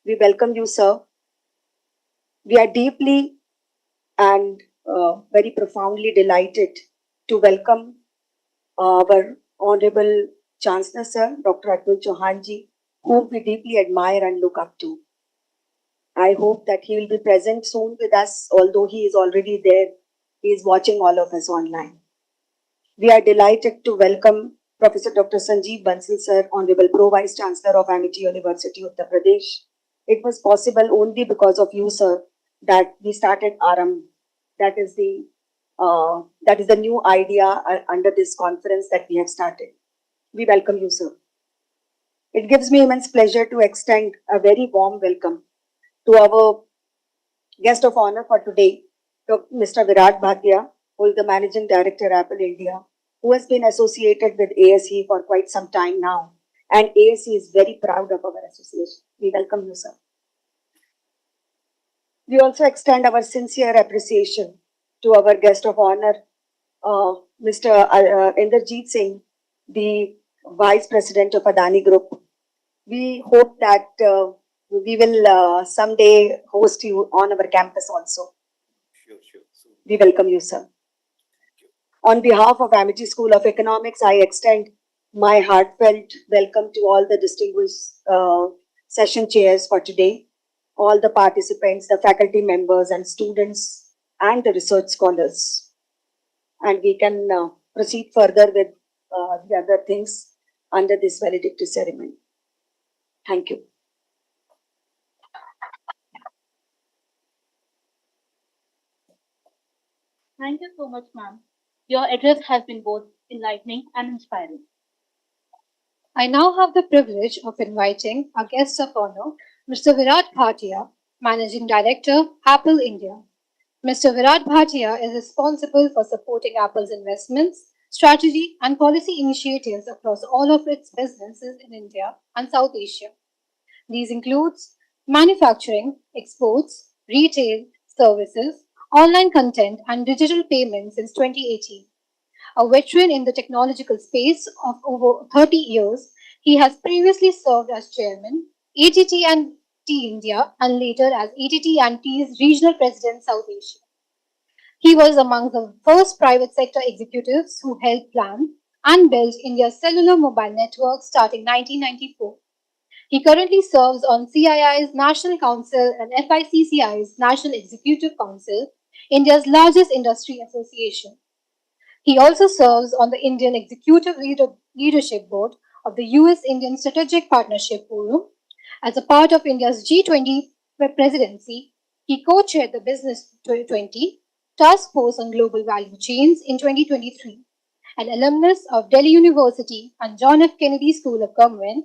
We welcome you, sir. We are deeply and very profoundly delighted to welcome our Honorable Chancellor Sir, Dr. Atul Chauhan ji, whom we deeply admire and look up to. I hope that he will be present soon with us, although he is already there. He is watching all of us online. We are delighted to welcome Professor Dr. Sanjeev Bansal sir, Honorable Pro Vice Chancellor of Amity University, Uttar Pradesh. It was possible only because of you, sir, that we started Aram. That is the new idea under this conference that we have started. We welcome you, sir. It gives me immense pleasure to extend a very warm welcome to our guest of honor for today, Mr. Virat Bhatia, who is the Managing Director, Apple India, who has been associated with ASE for quite some time now. And ASE is very proud of our association. We welcome you, sir. We also extend our sincere appreciation to our guest of honor, Mr. Inderjeet Singh, the Vice President of Adani Group. We hope that we will someday host you on our campus also. Sure. We welcome you, sir. On behalf of Amity School of Economics, I extend my heartfelt welcome to all the distinguished session chairs for today, all the participants, the faculty members and students, and the research scholars. And we can proceed further with the other things under this valedictory ceremony. Thank you. Thank you so much, ma'am. Your address has been both enlightening and inspiring. I now have the privilege of inviting our guest of honor, Mr. Virat Bhatia, Managing Director, Apple India. Mr. Virat Bhatia is responsible for supporting Apple's investments, strategy, and policy initiatives across all of its businesses in India and South Asia. These include manufacturing, exports, retail, services, online content, and digital payments since 2018. A veteran in the technological space of over 30 years, he has previously served as chairman, ATT&T India, and later as ATT&T's regional president, South Asia. He was among the first private sector executives who helped plan and build India's cellular mobile network starting 1994. He currently serves on CII's National Council and FICCI's National Executive Council, India's largest industry association. He also serves on the Indian Executive Leadership Board of the US-Indian Strategic Partnership Forum. As a part of India's G20 presidency, he co-chaired the Business 20 Task Force on Global Value Chains in 2023. An alumnus of Delhi University and John F. Kennedy School of Government,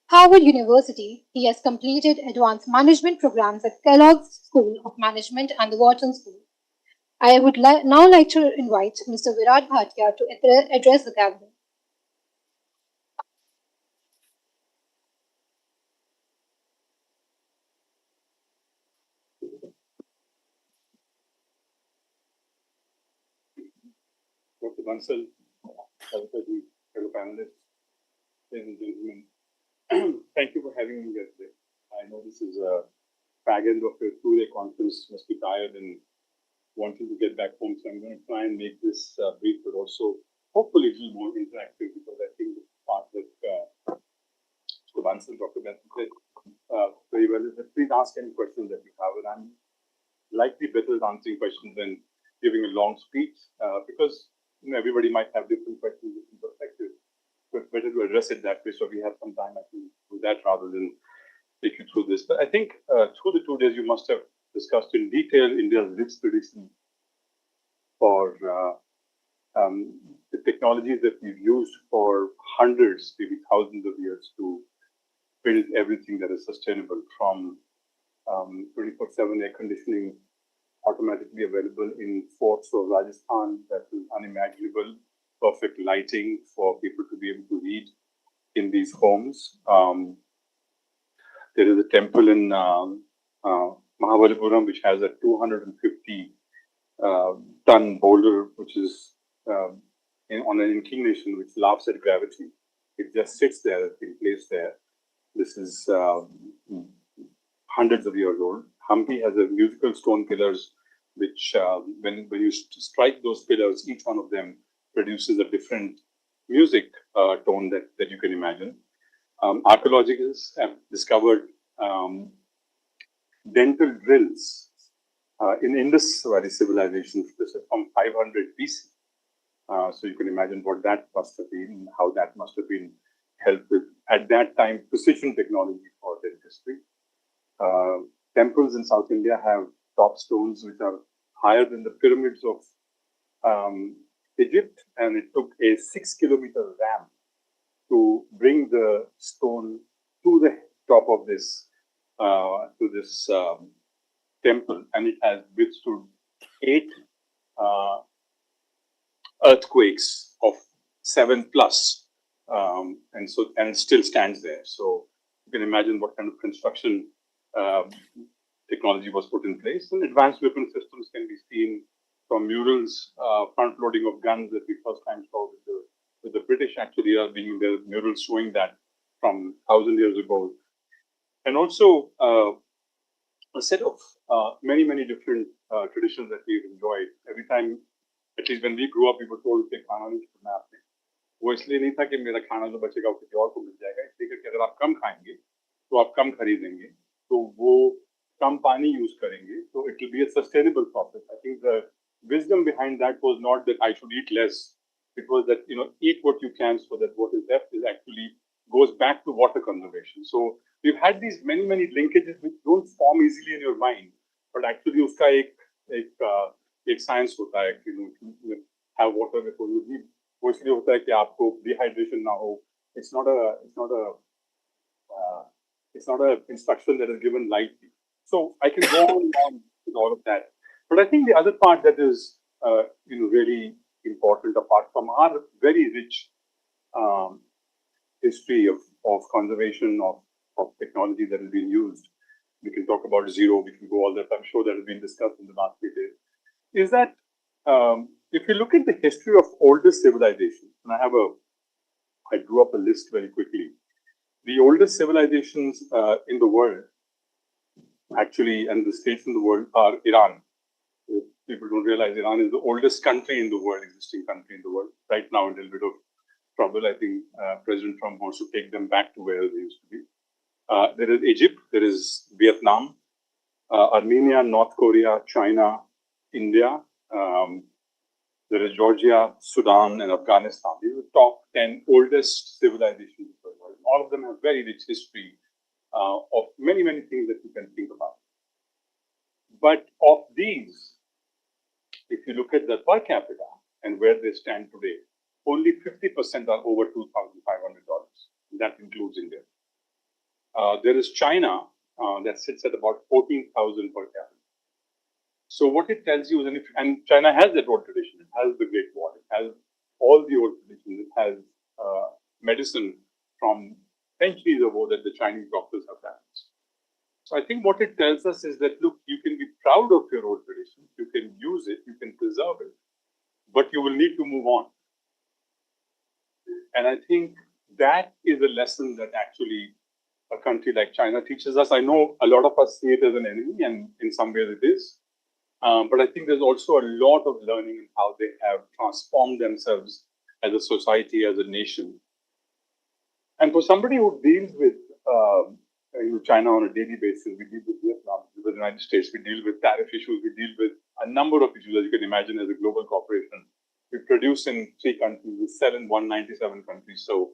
Harvard University, he has completed advanced management programs at Kellogg's School of Management and the Wharton School. I would now like to invite Mr. Virat Bhatia to address the gathering. Dr. Bansal, fellow panelists, ladies and gentlemen, thank you for having me here today. I know this is a fag end of a two-day conference, must be tired and wanting to get back home, so I'm going to try and make this brief, but also hopefully a little more interactive, because I think the part that Dr. Bansal said very well is that please ask any questions that you have, and I'm likely better at answering questions than giving a long speech, because everybody might have different questions, different perspectives. But better to address it that way, so we have some time I can do that rather than take you through this. But I think through the 2 days you must have discussed in detail India's rich tradition for the technologies that we've used for hundreds, maybe thousands of years to build everything that is sustainable, from 24/7 air conditioning automatically available in forts of Rajasthan that is unimaginable, perfect lighting for people to be able to read in these homes. There is a temple in Mahabalipuram which has a 250 ton boulder which is on an inclination which laughs at gravity. It just sits there in place there. This is hundreds of years old. Hampi has a musical stone pillars which when you strike those pillars, each one of them produces a different music tone that you can imagine. Archaeologists have discovered dental drills in Indus Valley civilization. This is from 500 BC. So you can imagine what that must have been, how that must have been helped with, at that time, precision technology for dentistry. Temples in South India have top stones which are higher than the pyramids of Egypt, and it took a 6-kilometer ramp to bring the stone to the top of this temple, and it has withstood 8 earthquakes of 7 plus, and it still stands there. So you can imagine what kind of construction technology was put in place. And advanced weapon systems can be seen from murals, front loading of guns that we first time saw with the British. Actually, are being there murals showing that from 1,000 years ago, and also a set of many different traditions that we've enjoyed. Every time, at least when we grew up, we were told कि खाना नहीं छोड़ना आपने. वो इसलिए नहीं था कि मेरा खाना जो बचेगा वो किसी और को मिल जाएगा, इसलिए कि अगर आप कम खाएंगे तो आप कम खरीदेंगे, तो वो कम पानी यूज करेंगे, so it will be a sustainable process. I think the wisdom behind that was not that I should eat less. It was that, eat what you can so that what is left is actually goes back to water conservation. So we've had these many linkages which don't form easily in your mind, but actually उसका एक science होता है कि have water before you eat. वो इसलिए होता है कि आपको dehydration ना हो. It's not a instruction that is given lightly. So I can go on with all of that. But I think the other part that is really important, apart from our very rich history of conservation of technology that has been used, we can talk about zero, we can go all that, I'm sure that has been discussed in the last few days, is that if you look at the history of oldest civilizations, and I drew up a list very quickly. The oldest civilizations in the world, actually, and the states in the world are Iran. If people don't realize Iran is the oldest country in the world, existing country in the world. Right now, in a little bit of trouble. I think President Trump wants to take them back to where they used to be. There is Egypt, there is Vietnam, Armenia, North Korea, China, India. There is Georgia, Sudan, and Afghanistan. These are the top 10 oldest civilizations in the world. All of them have very rich history of many things that you can think about. But of these, if you look at the per capita and where they stand today, only 50% are over $2,500. That includes India. There is China that sits at about 14,000 per capita. So what it tells you is, and China has that old tradition. It has the Great Wall. It has all the old traditions. It has medicine from centuries ago that the Chinese doctors have practiced. So I think what it tells us is that, look, you can be proud of your old traditions. You can use it. You can preserve it. But you will need to move on. And I think that is a lesson that actually a country like China teaches us. I know a lot of us see it as an enemy, and in some ways it is. But I think there's also a lot of learning in how they have transformed themselves as a society, as a nation. And for somebody who deals with China on a daily basis, we deal with Vietnam, with the United States, we deal with tariff issues, we deal with a number of issues, as you can imagine, as a global corporation. We produce in 3 countries, we sell in 197 countries. So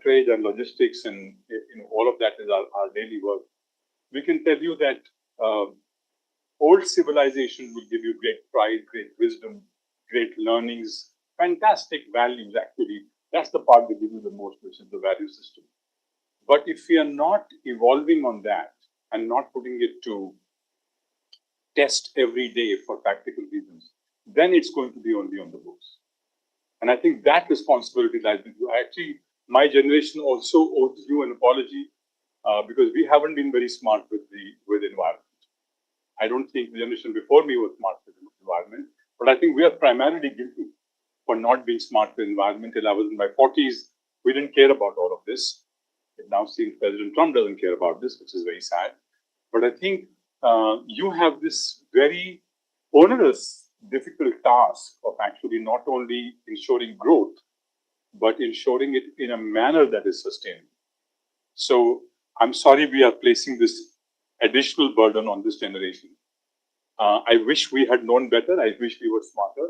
trade and logistics and all of that is our daily work. We can tell you that old civilization will give you great pride, great wisdom, great learnings, fantastic values, actually. That's the part that gives you the most, which is the value system. But if we are not evolving on that and not putting it to test every day for practical reasons, then it's going to be only on the books. And I think that responsibility lies with you. Actually, my generation also owes you an apology because we haven't been very smart with environment. I don't think the generation before me was smart with the environment, but I think we are primarily guilty for not being smart with environment. Till I was in my 40s, we didn't care about all of this. It now seems President Trump doesn't care about this, which is very sad. But I think you have this very onerous, difficult task of actually not only ensuring growth, but ensuring it in a manner that is sustainable. So I'm sorry we are placing this additional burden on this generation. I wish we had known better. I wish we were smarter.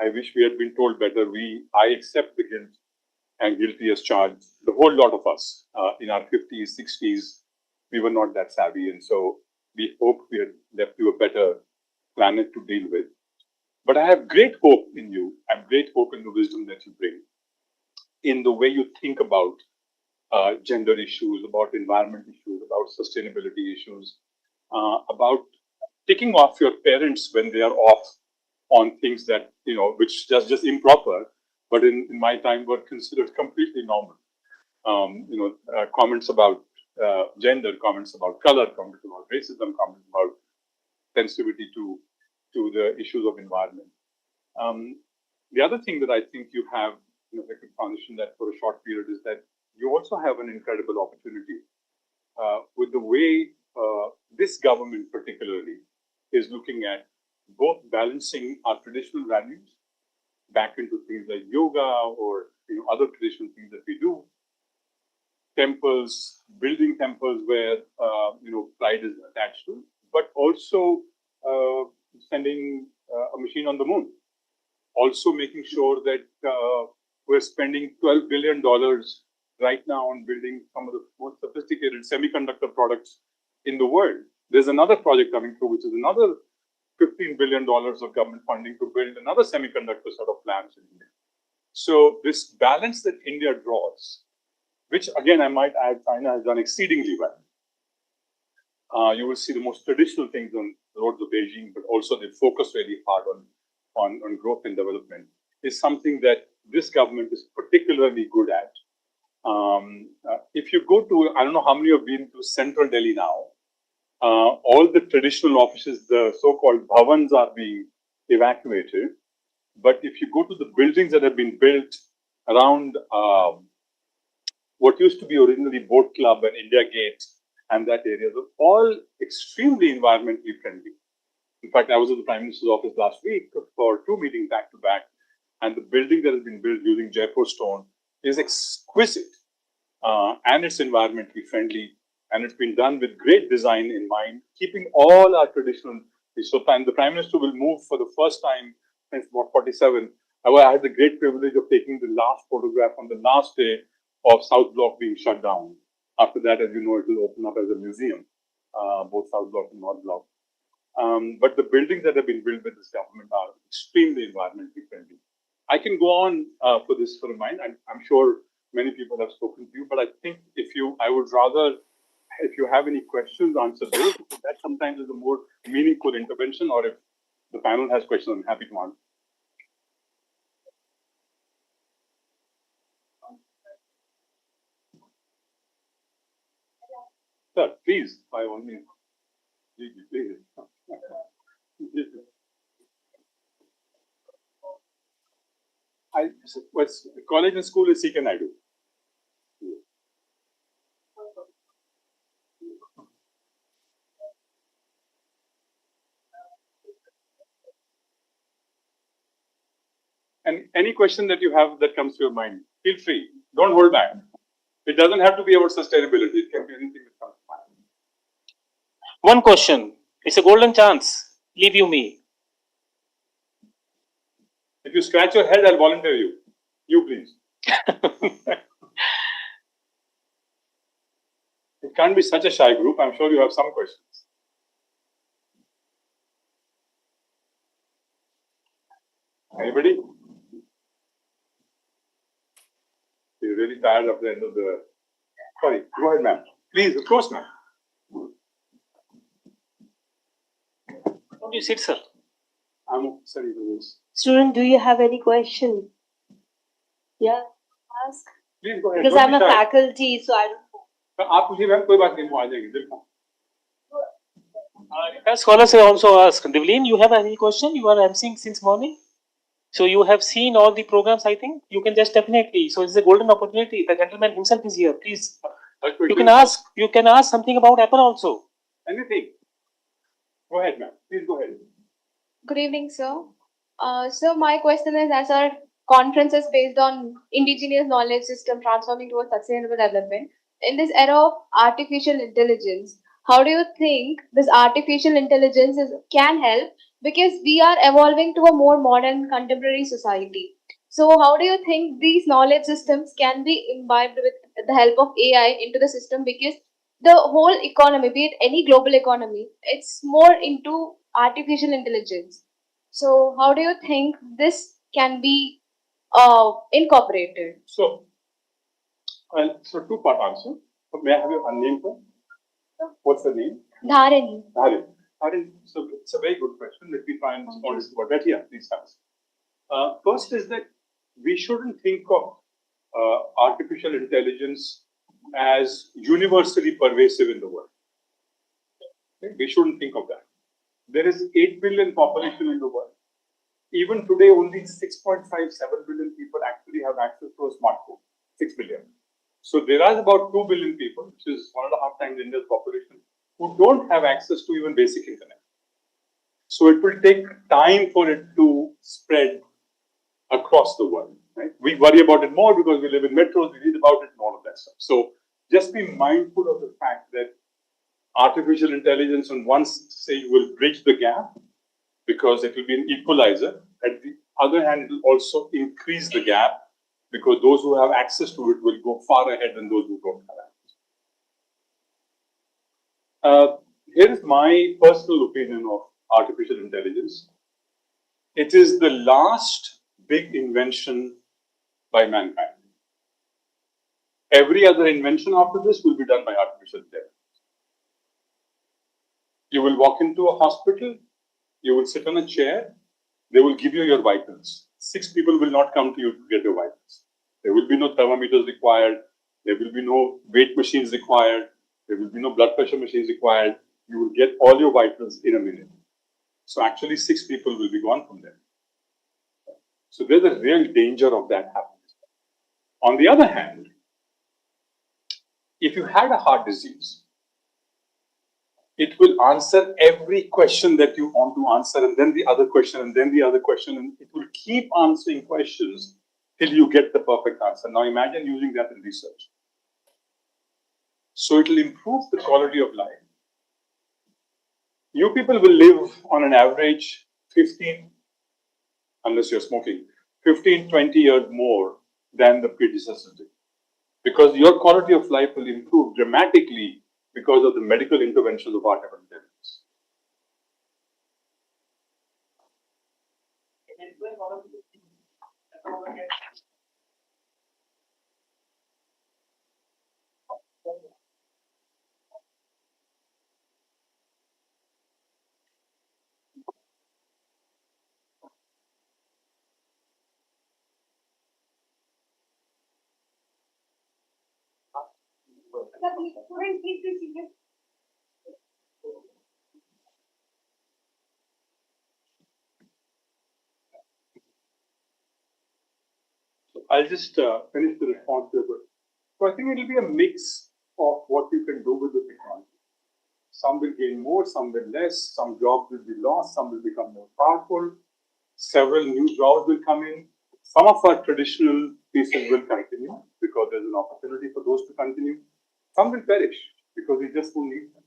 I wish we had been told better. I accept the guilt and guilty as charged. The whole lot of us in our 50s, 60s, we were not that savvy. And so we hope we had left you a better planet to deal with. But I have great hope in you. I have great hope in the wisdom that you bring, in the way you think about gender issues, about environment issues, about sustainability issues, about ticking off your parents when they are off on things that, which just improper, but in my time were considered completely normal. Comments about gender, comments about color, comments about racism, comments about sensitivity to the issues of environment. The other thing that I think you have, like a transition that for a short period, is that you also have an incredible opportunity with the way this government particularly is looking at both balancing our traditional values back into things like yoga or other traditional things that we do, temples, building temples where pride is attached to, but also sending a machine on the moon. Also making sure that we're spending $12 billion right now on building some of the most sophisticated semiconductor products in the world. There's another project coming through, which is another $15 billion of government funding to build another semiconductor sort of plants in India. So this balance that India draws, which again, I might add, China has done exceedingly well. You will see the most traditional things on the roads of Beijing, but also they focus really hard on growth and development, is something that this government is particularly good at. If you go to, I don't know how many have been to central Delhi now, all the traditional offices, the so-called bhavans, are being evacuated. But if you go to the buildings that have been built around what used to be originally Boat Club and India Gate and that area, they're all extremely environmentally friendly. In fact, I was at the Prime Minister's office last week for 2 meetings back to back, and the building that has been built using Jaipur stone is exquisite, and it's environmentally friendly, and it's been done with great design in mind, keeping all our traditional. So, the Prime Minister will move for the first time since about 47. I had the great privilege of taking the last photograph on the last day of South Block being shut down. After that, as you know, it will open up as a museum, both South Block and North Block. But the buildings that have been built with this government are extremely environmentally friendly. I can go on for this for a mind. I'm sure many people have spoken to you, but I think I would rather, if you have any questions, answer those. That sometimes is a more meaningful intervention, or if the panel has questions, I'm happy to answer. Sir, please, by all means. Please. College and school is Sikh and I do. And any question that you have that comes to your mind, feel free. Don't hold back. It doesn't have to be about sustainability. It can be anything that comes to mind. One question. It's a golden chance. Leave you me. If you scratch your head, I'll volunteer you. You please. It can't be such a shy group. I'm sure you have some questions. Anybody? You're really tired at the end of the. Sorry, go ahead, ma'am. Please, of course, ma'am. Don't you sit, sir? I'm sorry for this. Student, do you have any question? Yeah, ask. Please go ahead. Because I'm a faculty, so I don't know. आप पूछिए ma'am, कोई बात नहीं, वो आ जाएगी बिल्कुल. Scholars have also asked, Devleen, you have any question? You are emceeing since morning. So you have seen all the programs, I think. You can just definitely. So it's a golden opportunity. The gentleman himself is here. Please. You can ask something about Apple also. Anything. Go ahead, ma'am. Please go ahead. Good evening, sir. So my question is, as our conference is based on indigenous knowledge system transforming towards sustainable development, in this era of artificial intelligence, how do you think this artificial intelligence can help because we are evolving to a more modern contemporary society. So, how do you think these knowledge systems can be imbibed with the help of AI into the system? Because the whole economy, be it any global economy, it's more into artificial intelligence. So, how do you think this can be incorporated? So, so two-part answer. May I have your name, sir? What's the name? Dharani. Harin. Harin, so it's a very good question. Let me try and respond to what that. Yeah, please answer. First is that we shouldn't think of artificial intelligence as universally pervasive in the world. Okay? We shouldn't think of that. There is 8 billion population in the world. Even today, only 6.57 billion people actually have access to a smartphone. 6 billion. So there are about 2 billion people, which is 1.5 times India's population, who don't have access to even basic internet. So it will take time for it to spread across the world. Right? We worry about it more because we live in metros, we read about it and all of that stuff. So just be mindful of the fact that artificial intelligence on one side will bridge the gap because it will be an equalizer. At the other hand, it will also increase the gap because those who have access to it will go far ahead than those who don't have access. Here is my personal opinion of artificial intelligence. It is the last big invention by mankind. Every other invention after this will be done by artificial intelligence. You will walk into a hospital, you will sit on a chair, they will give you your vitals. 6 people will not come to you to get your vitals. There will be no thermometers required, there will be no weight machines required, there will be no blood pressure machines required. You will get all your vitals in a minute. So actually 6 people will be gone from there. So there's a real danger of that happening. On the other hand, if you had a heart disease, it will answer every question that you want to answer, and then the other question, and then the other question, and it will keep answering questions till you get the perfect answer. Now imagine using that in research. So it will improve the quality of life. You people will live on an average 15, unless you're smoking, 15, 20 years more than the predecessors did. Because your quality of life will improve dramatically because of the medical interventions of artificial intelligence. So I'll just finish the response here. So I think it will be a mix of what you can do with the technology. Some will gain more, some will less, some jobs will be lost, some will become more powerful, several new jobs will come in. Some of our traditional pieces will continue because there's an opportunity for those to continue. Some will perish because we just won't need them.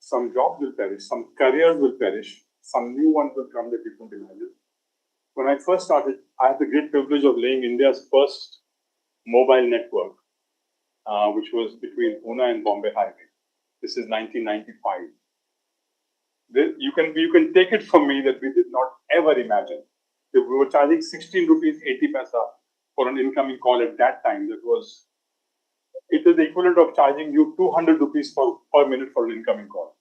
Some jobs will perish, some careers will perish, some new ones will come that you couldn't imagine. When I first started, I had the great privilege of laying India's first mobile network, which was between Pune and Bombay Highway. This is 1995. You can take it from me that we did not ever imagine. We were charging 16 rupees 80 paisa for an incoming call at that time. It is the equivalent of charging you 200 rupees per minute for an incoming call.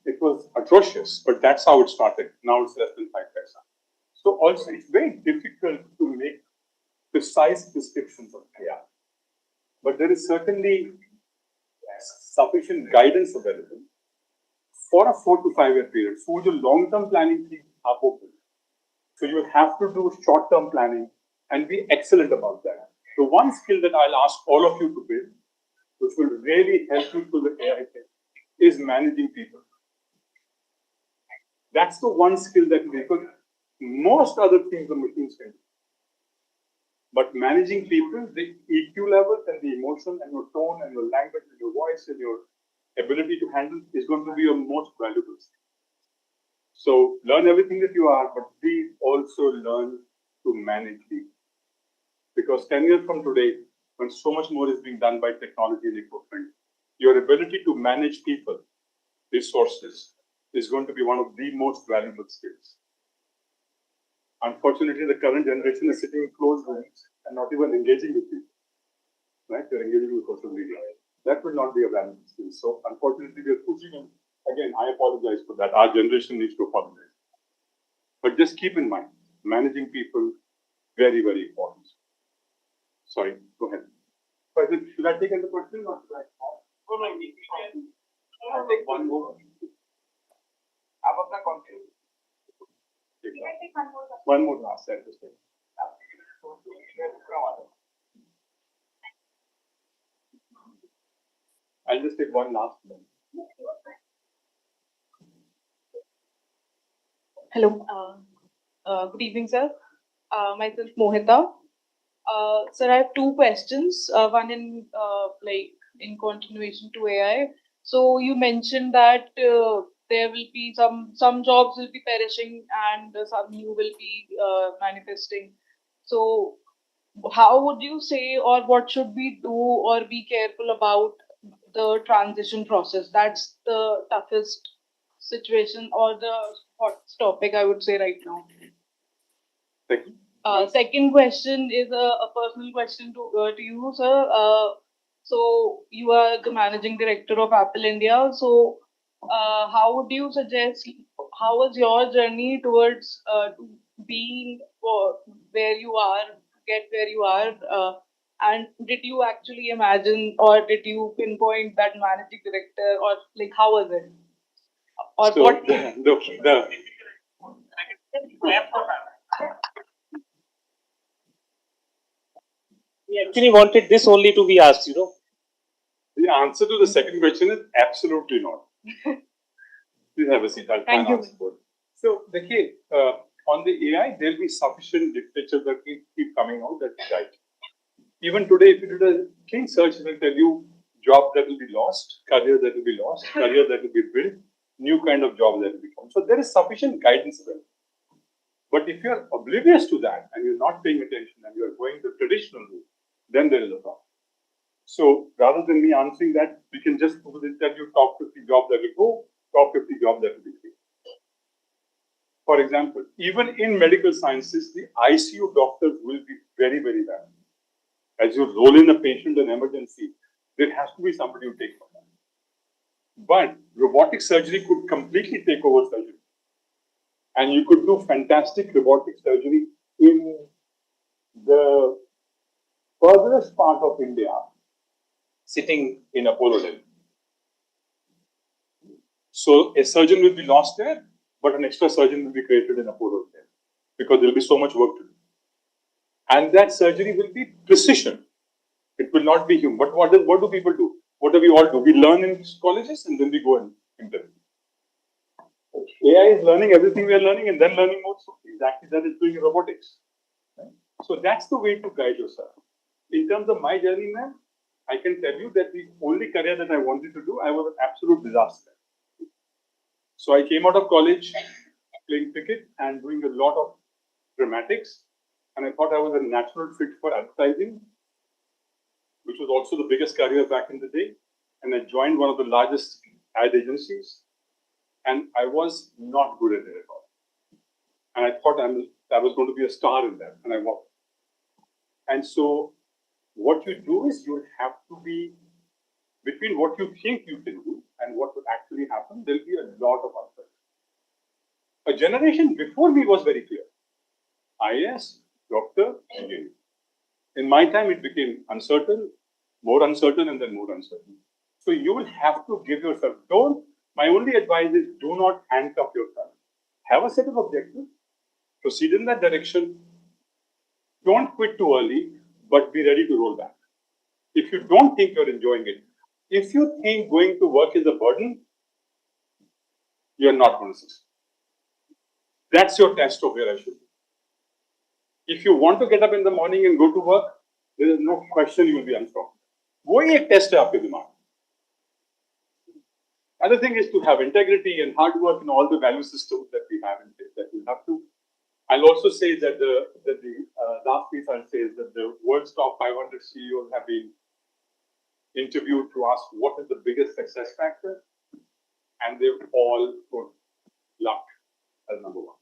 It was atrocious, but that's how it started. Now it's less than 5 paisa. So also it's very difficult to make precise descriptions of AI. But there is certainly sufficient guidance available for a 4 to 5 year period. So your long-term planning things are open. So you will have to do short-term planning and be excellent about that. The one skill that I'll ask all of you to build, which will really help you through the AI thing, is managing people. That's the one skill that we could. Most other things the machines can do. But managing people, the EQ levels and the emotion and your tone and your language and your voice and your ability to handle is going to be your most valuable skill. So learn everything that you are, but please also learn to manage people. Because 10 years from today, when so much more is being done by technology and equipment, your ability to manage people, resources, is going to be one of the most valuable skills. Unfortunately, the current generation is sitting in closed rooms and not even engaging with people. Right? They're engaging with social media. That will not be a valuable skill. So unfortunately, we're pushing them. Again, I apologize for that. Our generation needs to apologize. But just keep in mind, managing people, very, very important. Sorry, go ahead. Should I take another question or should I? I'll take one more. One more last set. I'll just take one last one. Hello. Good evening, sir. Myself Mohita. Sir, I have two questions. One in continuation to AI. So you mentioned that there will be some jobs will be perishing and some new will be manifesting. So how would you say, or what should we do or be careful about the transition process? That's the toughest situation or the hottest topic, I would say, right now. Second question is a personal question to you, sir. So you are the managing director of Apple India. So how would you suggest? How was your journey towards being where you are, get where you are? And did you actually imagine, or did you pinpoint that managing director, or like how was it? Or So what? We actually wanted this only to be asked, The answer to the second question is absolutely not. Please have a seat. I'll try and answer both. So, Dekhi, on the AI, there'll be sufficient literature that keep coming out that is right. Even today, if you do a clean search, it will tell you jobs that will be lost, career that will be lost, career that will be built, new kind of job that will become. So there is sufficient guidance available. But if you're oblivious to that and you're not paying attention and you're going the traditional route, then there is a problem. So rather than me answering that, we can just tell you top 50 jobs that will go, top 50 jobs that will be free. For example, even in medical sciences, the ICU doctors will be very, very valuable. As you roll in a patient in emergency, there has to be somebody who takes on that. But robotic surgery could completely take over surgery. And you could do fantastic robotic surgery in the furthest part of India, sitting in Apollo Delhi. So a surgeon will be lost there, but an extra surgeon will be created in Apollo Delhi because there will be so much work to do. And that surgery will be precision. It will not be human. But what do people do? What do we all do? We learn in colleges and then we go and implement. AI is learning everything we are learning and then learning more. So exactly that is doing in robotics. Right? So that's the way to guide yourself. In terms of my journey, ma'am, I can tell you that the only career that I wanted to do, I was an absolute disaster. So I came out of college playing cricket and doing a lot of dramatics. And I thought I was a natural fit for advertising, which was also the biggest career back in the day. And I joined one of the largest ad agencies. And I was not good at it at all. And I thought I was going to be a star in that. And I was. And so what you do is you have to be between what you think you can do and what will actually happen. There'll be a lot of uncertainty. A generation before me was very clear. IAS, doctor, engineer. In my time, it became uncertain, and then more uncertain. So you will have to give yourself, my only advice is do not handcuff yourself. Have a set of objectives, proceed in that direction. Don't quit too early, but be ready to roll back. If you don't think you're enjoying it, if you think going to work is a burden, you're not going to succeed. That's your test of where I should be. If you want to get up in the morning and go to work, there is no question you will be unstrong. वही एक test है आपके दिमाग. Other thing is to have integrity and hard work in all the value systems that we have in place. That we have to. I'll also say that the last piece I'll say is that the world's top 500 CEOs have been interviewed to ask what is the biggest success factor, and they've all put luck as number one.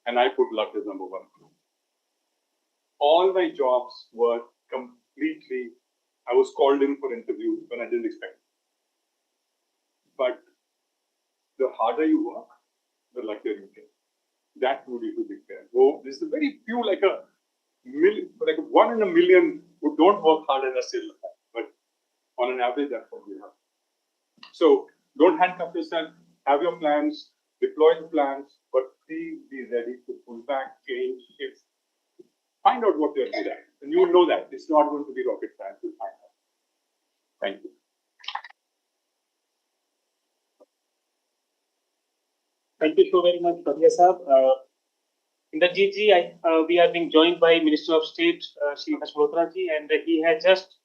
And I put luck as number one. All my jobs were completely, I was called in for interview when I didn't expect it. But the harder you work, the luckier you get. That would be to be fair. Oh, there's a very few, like a million, like 1 in a million who don't work hard and are still lucky. But on an average, that's what we have. So don't handcuff yourself, have your plans, deploy the plans, but please be ready to pull back, change, find out what you're good at. And you will know that. It's not going to be rocket science, you'll find out. Thank you. Thank you so very much, Bhatia Saab. In the GG, we are being joined by Minister of State, Shri Harsh Malhotra ji, and he has just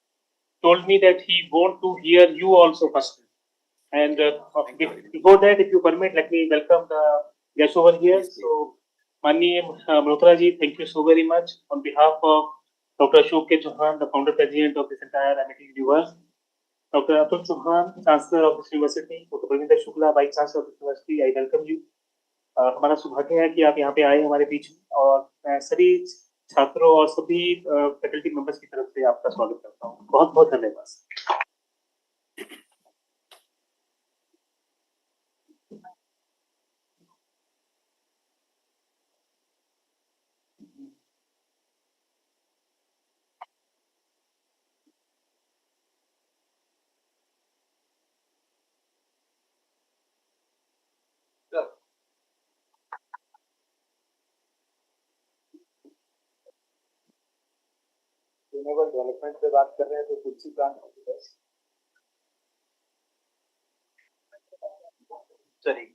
told me that he want to hear you also first. And before that, if you permit, let me welcome the guests over here. So, Mani Malhotra ji, thank you so very much on behalf of Dr. Ashok K. Chauhan, the founder president of this entire MIT universe. Dr. Atul Chauhan, Chancellor of this university, Dr. Pravinder Shukla, Vice Chancellor of this university, I welcome you. हमारा सौभाग्य है कि आप यहाँ पे आए हमारे बीच में और मैं सभी छात्रों और सभी फैकल्टी मेंबर्स की तरफ से आपका स्वागत करता हूँ बहुत बहुत धन्यवाद डेवलपमेंट पे बात कर रहे हैं तो कुर्सी प्लान चलिए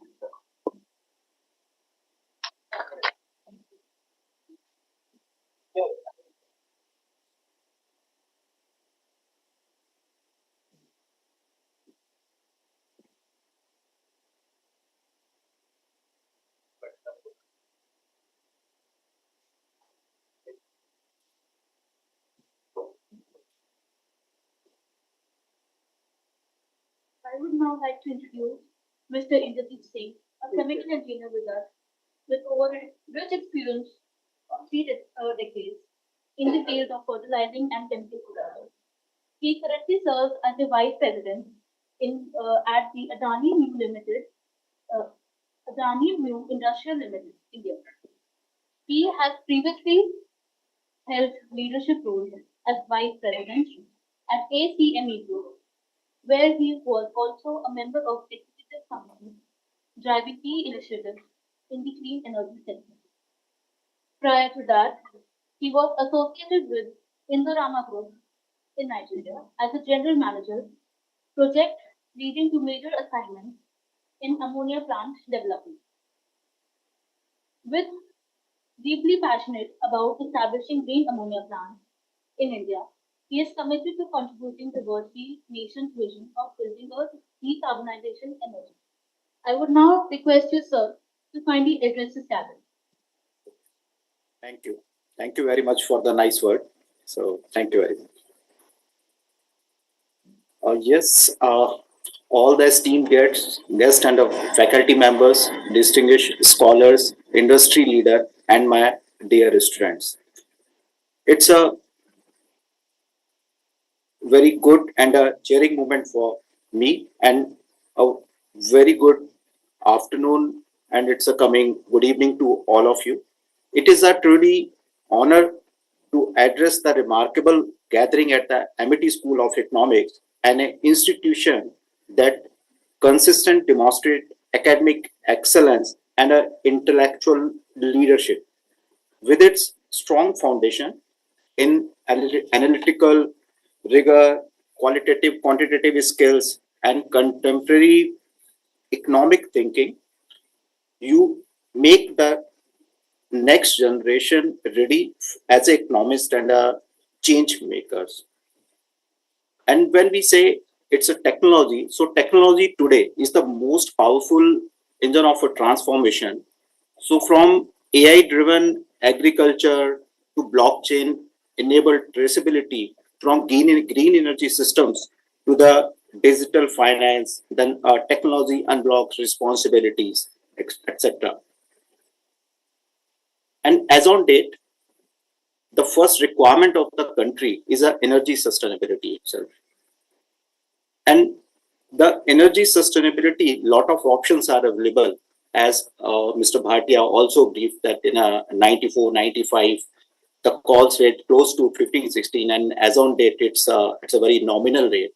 I would now like to introduce Mr. Indrajit Singh, a chemical engineer with us, with over rich experience of 3 decades in the field of fertilizing and chemical production. He currently serves as the vice president at the Adani New Limited, Adani New Industrial Limited, India. He has previously held leadership roles as vice president at ACME Group, where he was also a member of executive committee driving key initiatives in the clean energy sector. Prior to that, he was associated with Indorama Group in Nigeria as a general manager, project leading to major assignments in ammonia plant development. With deeply passionate about establishing green ammonia plants in India, he is committed to contributing towards the nation's vision of building a decarbonization energy. I would now request you, sir, to kindly address this gathering. Thank you. Thank you very much for the nice word. So, thank you very much. Yes, all the esteemed guests and faculty members, distinguished scholars, industry leader, and my dear students. It's a very good and a cheering moment for me, and a very good afternoon, and it's a coming good evening to all of you. It is a truly honor to address the remarkable gathering at the MIT School of Economics, an institution that consistently demonstrates academic excellence and intellectual leadership. With its strong foundation in analytical rigor, quantitative skills, and contemporary economic thinking, you make the next generation ready as economists and change makers. And when we say it's a technology. So technology today is the most powerful engine of a transformation. So from AI driven agriculture to blockchain enabled traceability, from green energy systems to the digital finance, then technology unlocks responsibilities, etc. And as on date, the first requirement of the country is a energy sustainability itself. And the energy sustainability, lot of options are available, as Mr. Bhatia also briefed that in a 94, 95, the calls rate close to 15, 16, and as on date, it's a very nominal rate.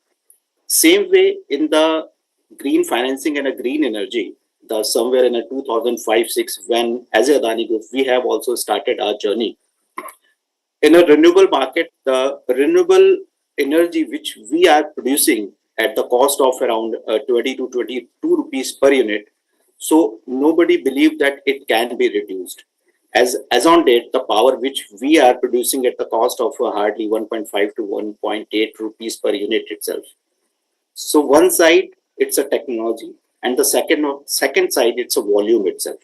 Same way in the green financing and a green energy, the somewhere in a 2005-6, when as a Adani Group, we have also started our journey. In a renewable market, the renewable energy which we are producing at the cost of around 20 to 22 rupees per unit, so nobody believed that it can be reduced. As on date, the power which we are producing at the cost of hardly 1.5 to 1.8 rupees per unit itself. So one side, it's a technology, and the second side, it's a volume itself.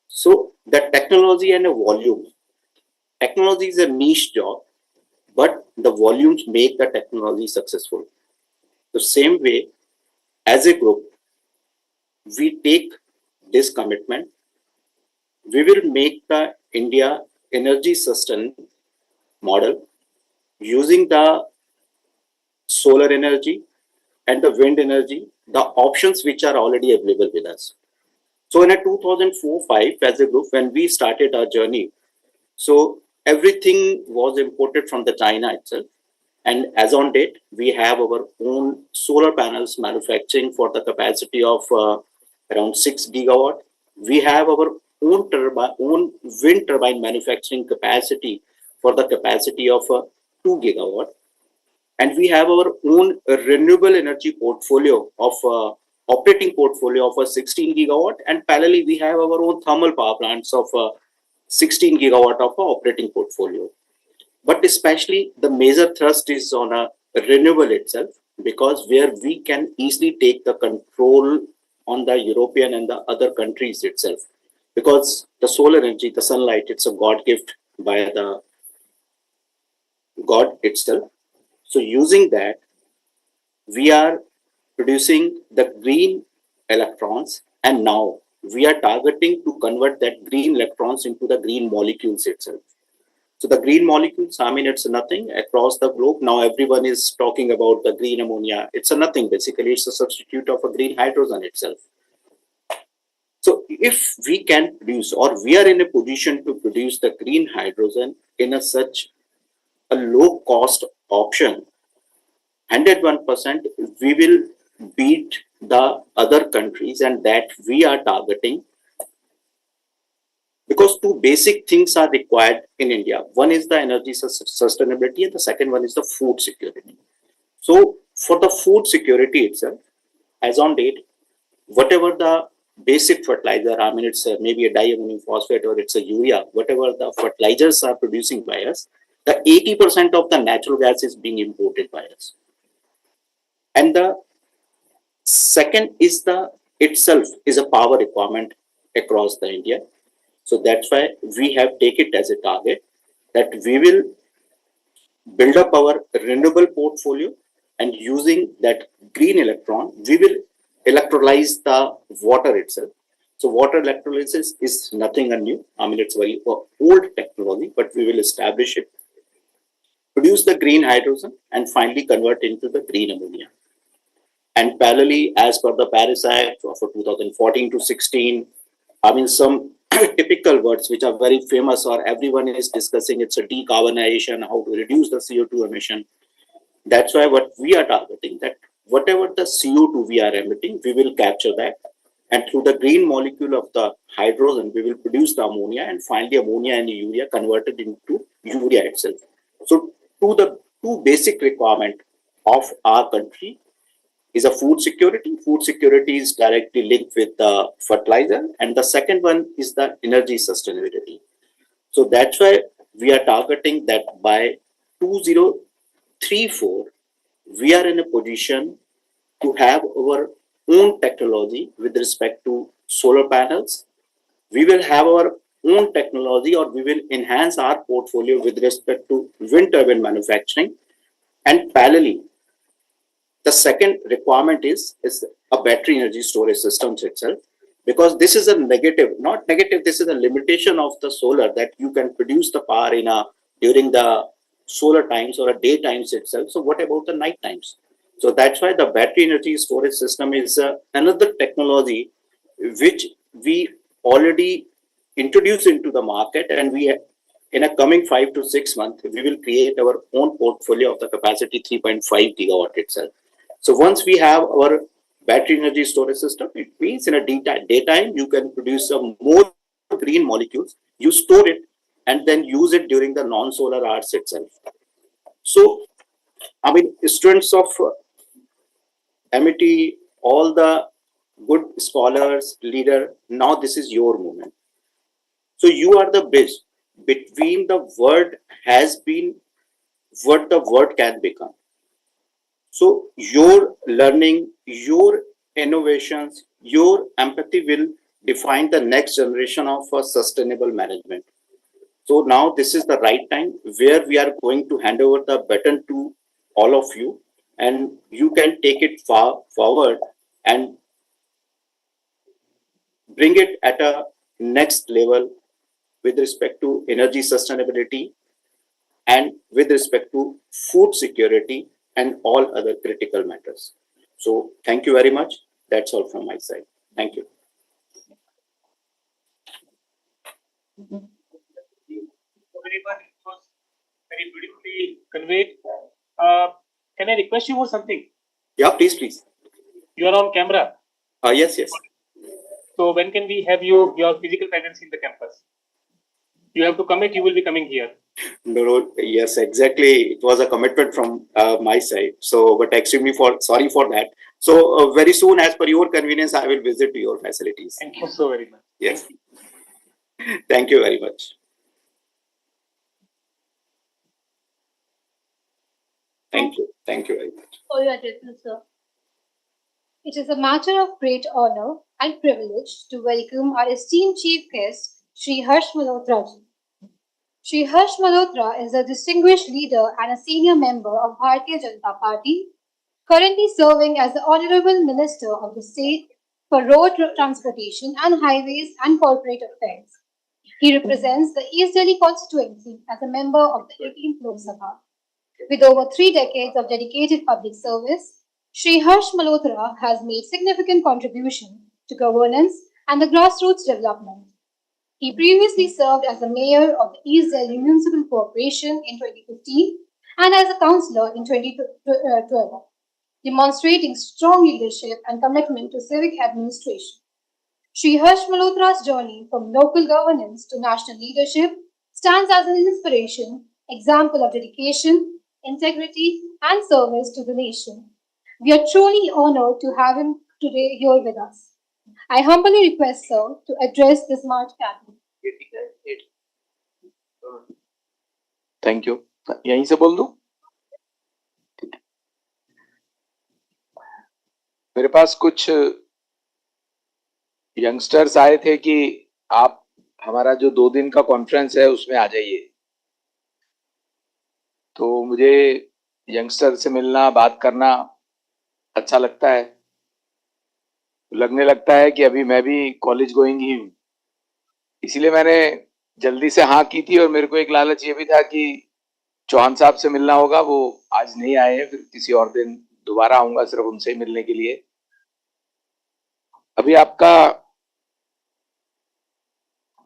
So the technology and a volume. Technology is a niche job, but the volumes make the technology successful. The same way, as a group, we take this commitment. We will make the India energy sustain model using the solar energy and the wind energy, the options which are already available with us. So in a 2004-5, as a group, when we started our journey, so everything was imported from the China itself. And as on date, we have our own solar panels manufacturing for the capacity of around 6 gigawatt. We have our own wind turbine manufacturing capacity for the capacity of 2 gigawatt. And we have our own renewable energy portfolio of operating portfolio of 16 gigawatt. And parallelly, we have our own thermal power plants of 16 gigawatt of operating portfolio. But especially the major thrust is on a renewable itself, because where we can easily take the control on the European and the other countries itself, because the solar energy, the sunlight, it's a God gift by the God itself. So using that, we are producing the green electrons, and now we are targeting to convert that green electrons into the green molecules itself. So the green molecules, I mean, it's nothing across the globe. Now everyone is talking about the green ammonia. It's a nothing, basically. It's a substitute of a green hydrogen itself. So if we can produce, or we are in a position to produce the green hydrogen in a such a low cost option, 101%, we will beat the other countries, and that we are targeting, because two basic things are required in India. One is the energy sustainability, and the second one is the food security. So for the food security itself, as on date, whatever the basic fertilizer, I mean, it's maybe a diammonium phosphate or it's a urea, whatever the fertilizers are producing by us, the 80% of the natural gas is being imported by us. And the second is the itself is a power requirement across the India. So that's why we have taken it as a target that we will build up our renewable portfolio, and using that green electron, we will electrolyze the water itself. So water electrolysis is nothing new. I mean, it's very old technology, but we will establish it, produce the green hydrogen, and finally convert into the green ammonia. And parallelly, as per the Paris Act of 2014 to 16, I mean, some typical words which are very famous or everyone is discussing, it's a decarbonization, how to reduce the CO2 emission. That's why what we are targeting, that whatever the CO2 we are emitting, we will capture that. And through the green molecule of the hydrogen, we will produce the ammonia, and finally ammonia and urea converted into urea itself. So the two basic requirement of our country is a food security. Food security is directly linked with the fertilizer, and the second one is the energy sustainability. So that's why we are targeting that by 2034, we are in a position to have our own technology with respect to solar panels. We will have our own technology, or we will enhance our portfolio with respect to wind turbine manufacturing. And parallelly, the second requirement is a battery energy storage systems itself, because this is a negative, not negative, this is a limitation of the solar, that you can produce the power in a during the solar times or a day times itself. So what about the night times? So that's why the battery energy storage system is another technology which we already introduced into the market, and we in a coming 5 to 6 months we will create our own portfolio of the capacity 3.5 gigawatt itself. So once we have our battery energy storage system, it means in a daytime you can produce some more green molecules, you store it, and then use it during the non-solar hours itself. So, I mean, students of MIT, all the good scholars, leader, now this is your moment. So you are the bridge between the word has been what the word can become. So your learning, your innovations, your empathy will define the next generation of sustainable management. So now this is the right time where we are going to hand over the baton to all of you, and you can take it far forward and bring it at a next level with respect to energy sustainability and with respect to food security and all other critical matters. So thank you very much. That's all from my side. Thank you. Very beautifully conveyed. Can I request you for something? Yeah, please. You are on camera. Yes. So when can we have your physical presence in the campus? You have to commit. You will be coming here. No, yes, exactly. It was a commitment from my side. So, but extremely sorry for that. So very soon, as per your convenience, I will visit your facilities. Thank you so very much. Yes. Thank you very much. Thank you very much. For your address, sir. It is a matter of great honor and privilege to welcome our esteemed chief guest, Sri Harsh Malhotra ji. Sri Harsh Malhotra is a distinguished leader and a senior member of Bharatiya Janata Party, currently serving as the Honorable Minister of the State for Road Transportation and Highways and Corporate Affairs. He represents the East Delhi constituency as a member of the 18th Lok Sabha. With over 3 decades of dedicated public service, Sri Harsh Malhotra has made significant contribution to governance and the grassroots development. He previously served as the mayor of the East Delhi Municipal Corporation in 2015 and as a councillor in 2012, demonstrating strong leadership and commitment to civic administration. Sri Harsh Malhotra's journey from local governance to national leadership stands as an inspiration, example of dedication, integrity, and service to the nation. We are truly honored to have him today here with us. I humbly request, sir, to address this March gathering. Thank you. यहीं से बोल दूं? मेरे पास कुछ youngsters आए थे कि आप हमारा जो 2 दिन का कॉन्फ्रेंस है उसमें आ जाइए. तो मुझे यंगस्टर से मिलना, बात करना अच्छा लगता है. लगने लगता है कि अभी मैं भी कॉलेज गोइंग ही हूं. इसीलिए मैंने जल्दी से हाँ की थी, और मेरे को एक लालच ये भी था कि चौहान साहब से मिलना होगा. वो आज नहीं आए हैं, फिर किसी और दिन दोबारा आऊंगा सिर्फ उनसे ही मिलने के लिए. अभी आपका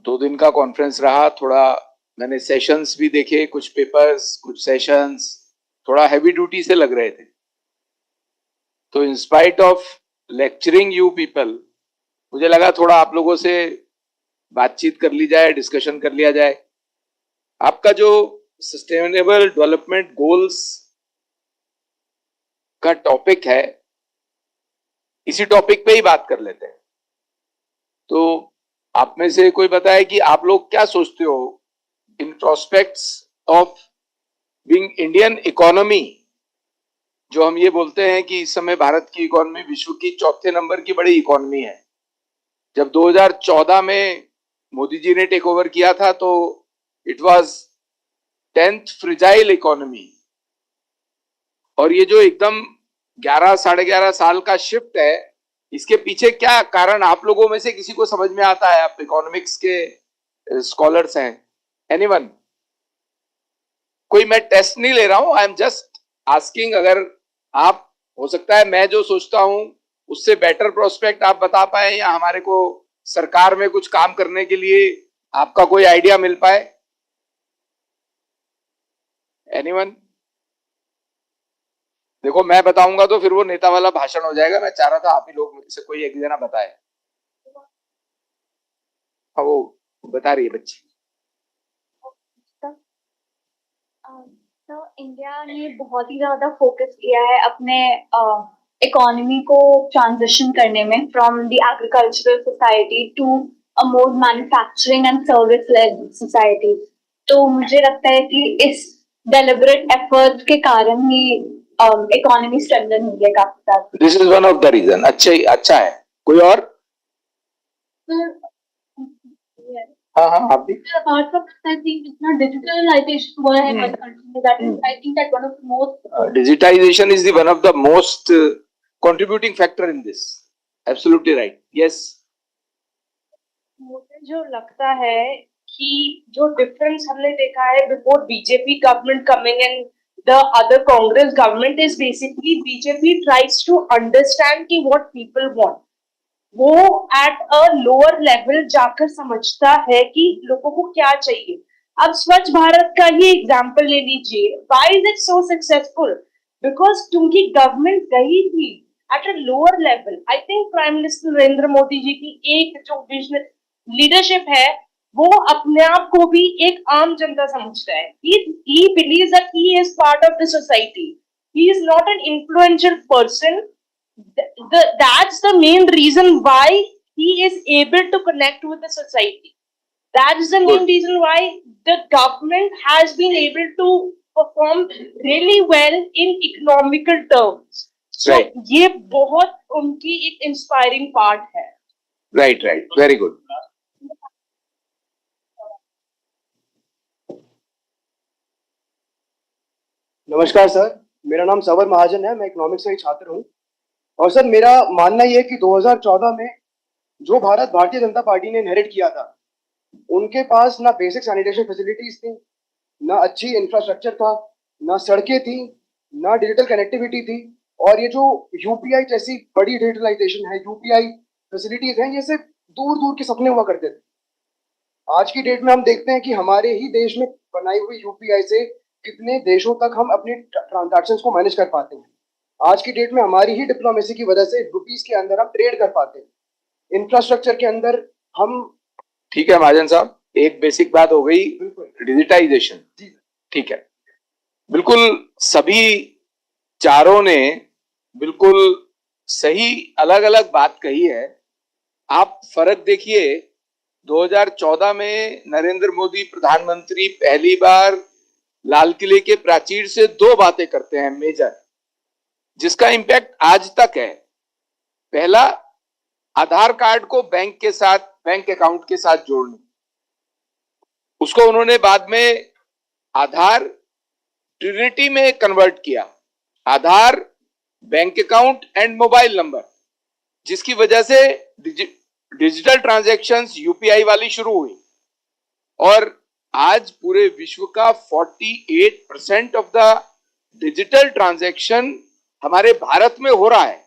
2 दिन का कॉन्फ्रेंस रहा. थोड़ा मैंने सेशंस भी देखे, कुछ पेपर्स, कुछ सेशंस थोड़ा हैवी ड्यूटी से लग रहे थे. तो in spite of lecturing you people, मुझे लगा थोड़ा आप लोगों से बातचीत कर ली जाए, डिस्कशन कर लिया जाए. आपका जो सस्टेनेबल डेवलपमेंट गोल्स का टॉपिक है, इसी टॉपिक पे ही बात कर लेते हैं. तो आप में से कोई बताए कि आप लोग क्या सोचते हो इन prospects of being Indian economy जो हम ये बोलते हैं कि इस समय भारत की इकोनॉमी विश्व की चौथे नंबर की बड़ी इकोनॉमी है। जब 2014 में मोदी जी ने टेक ओवर किया था तो it was 10th fragile economy, और ये जो एकदम 11 साढ़े 11 साल का शिफ्ट है, इसके पीछे क्या कारण आप लोगों में से किसी को समझ में आता है? आप इकोनॉमिक्स के स्कॉलर्स हैं, एनीवन? कोई मैं टेस्ट नहीं ले रहा हूं, आई एम जस्ट आस्किंग। अगर आप, हो सकता है मैं जो सोचता हूं उससे बेटर प्रोस्पेक्ट आप बता पाए, या हमारे को सरकार में कुछ काम करने के लिए आपका कोई आइडिया मिल पाए। एनीवन? देखो मैं बताऊंगा तो फिर वो नेता वाला भाषण हो जाएगा। मैं चाह रहा था आप ही लोग में से कोई एक जना बताए। हाँ, वो बता रही है बच्ची। तो इंडिया ने बहुत ही ज्यादा फोकस किया है अपने इकोनॉमी को ट्रांजिशन करने में from the agricultural society to a more manufacturing and service led society. तो मुझे लगता है कि इस डेलिबरेट एफर्ट के कारण ही इकोनॉमी स्ट्रेंथन हुई है काफी ज्यादा। This is one of the reason. अच्छा है। कोई और? हाँ हाँ, आप भी। Apart from this, I think it's not digitalization हुआ है हर country में. That is, I think that one of the most Digitization is the one of the most contributing factor in this. Absolutely right. Yes. मुझे जो लगता है कि जो difference हमने देखा है before BJP government coming and the other Congress government is basically BJP tries to understand कि व्हाट पीपल वांट. वो एट अ लोअर लेवल जाकर समझता है कि लोगों को क्या चाहिए. अब स्वच्छ भारत का ही एग्जांपल ले लीजिए. Why is it so successful? Because क्योंकि गवर्नमेंट गई थी at a lower level. I think prime minister Narendra Modi ji की एक जो विजन लीडरशिप है वो अपने आप को भी एक आम जनता समझता है. He believes that he is part of the society. He is not an influential person. That's the main reason why he is able to connect with the society. That is the main reason why the government has been able to perform really well in economical terms. So Right. ये बहुत उनकी एक inspiring part है. Right. Very good. नमस्कार sir, मेरा नाम सवर महाजन है. मैं इकोनॉमिक्स का ही छात्र हूँ. और सर मेरा मानना ये है कि 2014 में जो भारत भारतीय जनता पार्टी ने इनहेरिट किया था, उनके पास ना बेसिक सैनिटेशन फैसिलिटीज थी, ना अच्छी इंफ्रास्ट्रक्चर था, ना सड़कें थी, ना डिजिटल कनेक्टिविटी थी. और ये जो यूपीआई जैसी बड़ी डिजिटलाइजेशन है, यूपीआई फैसिलिटीज हैं, ये सिर्फ दूर दूर के सपने हुआ करते थे. आज की डेट में हम देखते हैं कि हमारे ही देश में बनाई हुई यूपीआई से कितने देशों तक हम अपने ट्रांजैक्शंस को मैनेज कर पाते हैं. आज की डेट में हमारी ही डिप्लोमेसी की वजह से रुपीस के अंदर हम ट्रेड कर पाते हैं. इंफ्रास्ट्रक्चर के अंदर हम. ठीक है महाजन साहब, एक बेसिक बात हो गई, डिजिटाइजेशन. ठीक है, बिल्कुल सभी चारों ने बिल्कुल सही अलग अलग बात कही है. आप फर्क देखिए, 2014 में नरेंद्र मोदी प्रधानमंत्री पहली बार लाल किले के प्राचीर से दो बातें करते हैं मेजर, जिसका इंपैक्ट आज तक है. पहला, आधार कार्ड को बैंक के साथ, बैंक अकाउंट के साथ जोड़ना. उसको उन्होंने बाद में आधार ट्रिनिटी में कन्वर्ट किया, Aadhaar, bank account and mobile number, जिसकी वजह से डिजिटल ट्रांजैक्शंस यूपीआई वाली शुरू हुई. और आज पूरे विश्व का 48% ऑफ द डिजिटल ट्रांजैक्शन हमारे भारत में हो रहा है.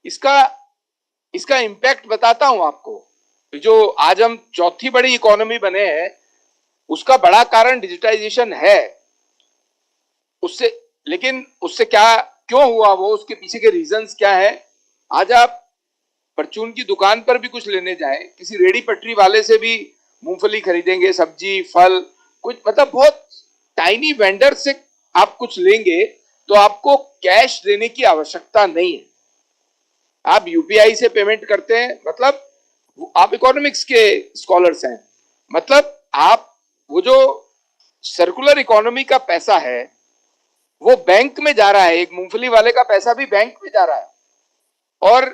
इसका इंपैक्ट बताता हूं आपको. जो आज हम चौथी बड़ी इकोनॉमी बने हैं, उसका बड़ा कारण डिजिटाइजेशन है. लेकिन उससे क्या क्यों हुआ, वो उसके पीछे के रीजंस क्या है? आज आप परचून की दुकान पर भी कुछ लेने जाएं, किसी रेडी पटरी वाले से भी मूंगफली खरीदेंगे, सब्जी, फल, कुछ मतलब बहुत टाइनी वेंडर से आप कुछ लेंगे तो आपको कैश देने की आवश्यकता नहीं है. आप यूपीआई से पेमेंट करते हैं. मतलब आप इकोनॉमिक्स के स्कॉलर्स हैं, मतलब आप वो जो सर्कुलर इकोनॉमी का पैसा है वो बैंक में जा रहा है, एक मूंगफली वाले का पैसा भी बैंक में जा रहा है, और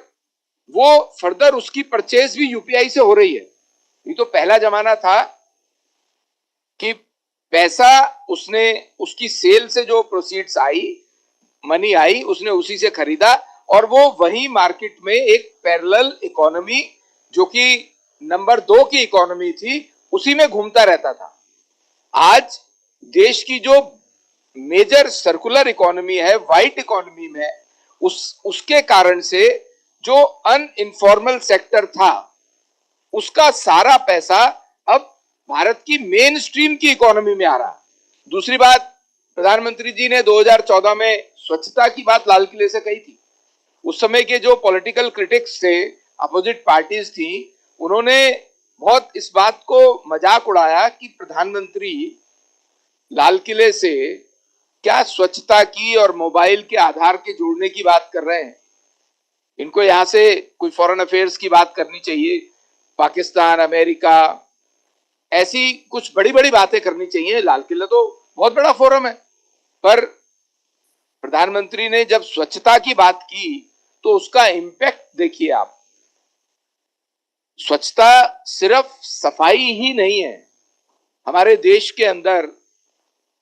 वो फर्दर उसकी परचेज भी यूपीआई से हो रही है। ये तो पहला जमाना था कि पैसा उसने, उसकी सेल से जो प्रोसीड्स आई, मनी आई, उसने उसी से खरीदा, और वो वही मार्केट में एक पैरेलल इकोनॉमी, जो कि नंबर 2 की इकोनॉमी थी, उसी में घूमता रहता था। आज देश की जो मेजर सर्कुलर इकोनॉमी है, वाइट इकोनॉमी में, उसके कारण से जो अनइनफॉर्मल सेक्टर था, उसका सारा पैसा अब भारत की मेन स्ट्रीम की इकोनॉमी में आ रहा है। दूसरी बात, प्रधानमंत्री जी ने 2014 में स्वच्छता की बात लाल किले से कही थी। उस समय के जो पॉलिटिकल क्रिटिक्स थे, अपोजिट पार्टीज थी, उन्होंने बहुत इस बात को मजाक उड़ाया कि प्रधानमंत्री लाल किले से क्या स्वच्छता की और मोबाइल के आधार के जोड़ने की बात कर रहे हैं। इनको यहां से कोई फॉरेन अफेयर्स की बात करनी चाहिए, पाकिस्तान, अमेरिका, ऐसी कुछ बड़ी बड़ी बातें करनी चाहिए। लाल किला तो बहुत बड़ा फोरम है, पर प्रधानमंत्री ने जब स्वच्छता की बात की तो उसका इंपैक्ट देखिए आप। स्वच्छता सिर्फ सफाई ही नहीं है। हमारे देश के अंदर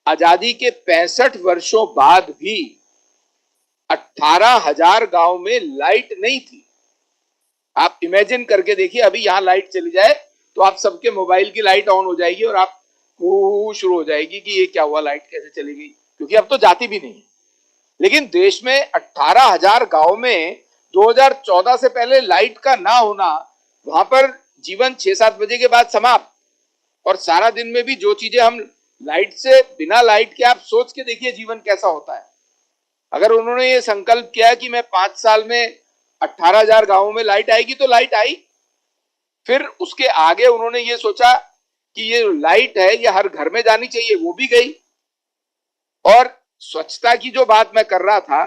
आजादी के 65 वर्षों बाद भी 18,000 गांव में लाइट नहीं थी। आप इमेजिन करके देखिए, अभी यहां लाइट चली जाए तो आप सबके मोबाइल की लाइट ऑन हो जाएगी और आप शुरू हो जाएगी कि ये क्या हुआ, लाइट कैसे चली गई, क्योंकि अब तो जाती भी नहीं। लेकिन देश में 18,000 गांव में 2014 से पहले लाइट का ना होना, वहां पर जीवन 6-7 बजे के बाद समाप्त। और सारा दिन में भी जो चीजें हम लाइट से, बिना लाइट के आप सोच के देखिए जीवन कैसा होता है। अगर उन्होंने ये संकल्प किया कि मैं 5 साल में 18,000 गांवों में लाइट आएगी, तो लाइट आई। फिर उसके आगे उन्होंने ये सोचा कि ये लाइट है ये हर घर में जानी चाहिए, वो भी गई। और स्वच्छता की जो बात मैं कर रहा था,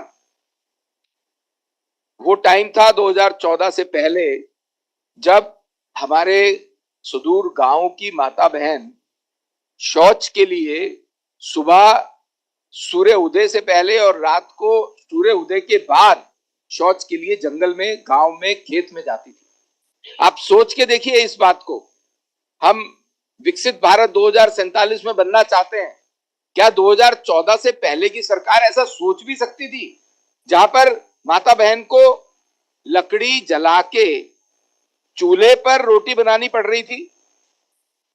वो टाइम था 2014 से पहले, जब हमारे सुदूर गांव की माता बहन शौच के लिए सुबह सूर्य उदय से पहले और रात को सूर्य उदय के बाद शौच के लिए जंगल में, गांव में, खेत में जाती थी। आप सोच के देखिए इस बात को। हम विकसित भारत 2047 में बनना चाहते हैं, क्या 2014 से पहले की सरकार ऐसा सोच भी सकती थी, जहां पर माता बहन को लकड़ी जला के चूल्हे पर रोटी बनानी पड़ रही थी?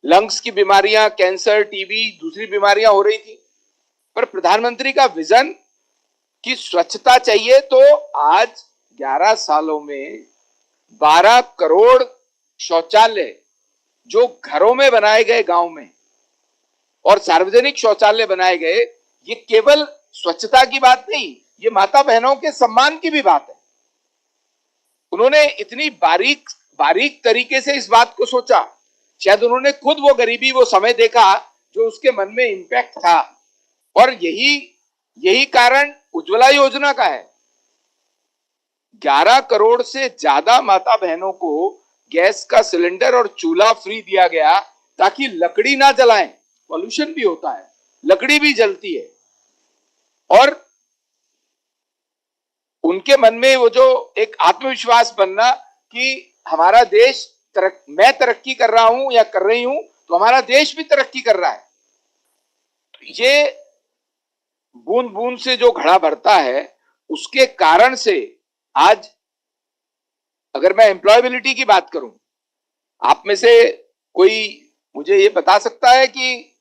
लंग्स की बीमारियां, कैंसर, टीबी, दूसरी बीमारियां हो रही थी। पर प्रधानमंत्री का विजन कि स्वच्छता चाहिए, तो आज 11 सालों में 12 करोड़ शौचालय जो घरों में बनाए गए गांव में, और सार्वजनिक शौचालय बनाए गए, ये केवल स्वच्छता की बात नहीं, ये माता बहनों के सम्मान की भी बात है। उन्होंने इतनी बारीक तरीके से इस बात को सोचा। शायद उन्होंने खुद वो गरीबी, वो समय देखा जो उसके मन में इंपैक्ट था, और यही कारण उज्ज्वला योजना का है। 11 करोड़ से ज्यादा माता बहनों को गैस का सिलेंडर और चूल्हा फ्री दिया गया, ताकि लकड़ी ना जलाएं। पॉल्यूशन भी होता है, लकड़ी भी जलती है, और उनके मन में वो जो एक आत्मविश्वास बनना कि हमारा देश मैं तरक्की कर रहा हूं या कर रही हूं, तो हमारा देश भी तरक्की कर रहा है। ये बूंद बूंद से जो घड़ा भरता है, उसके कारण से आज, अगर मैं एम्प्लॉयबिलिटी की बात करूं, आप में से कोई मुझे ये बता सकता है कि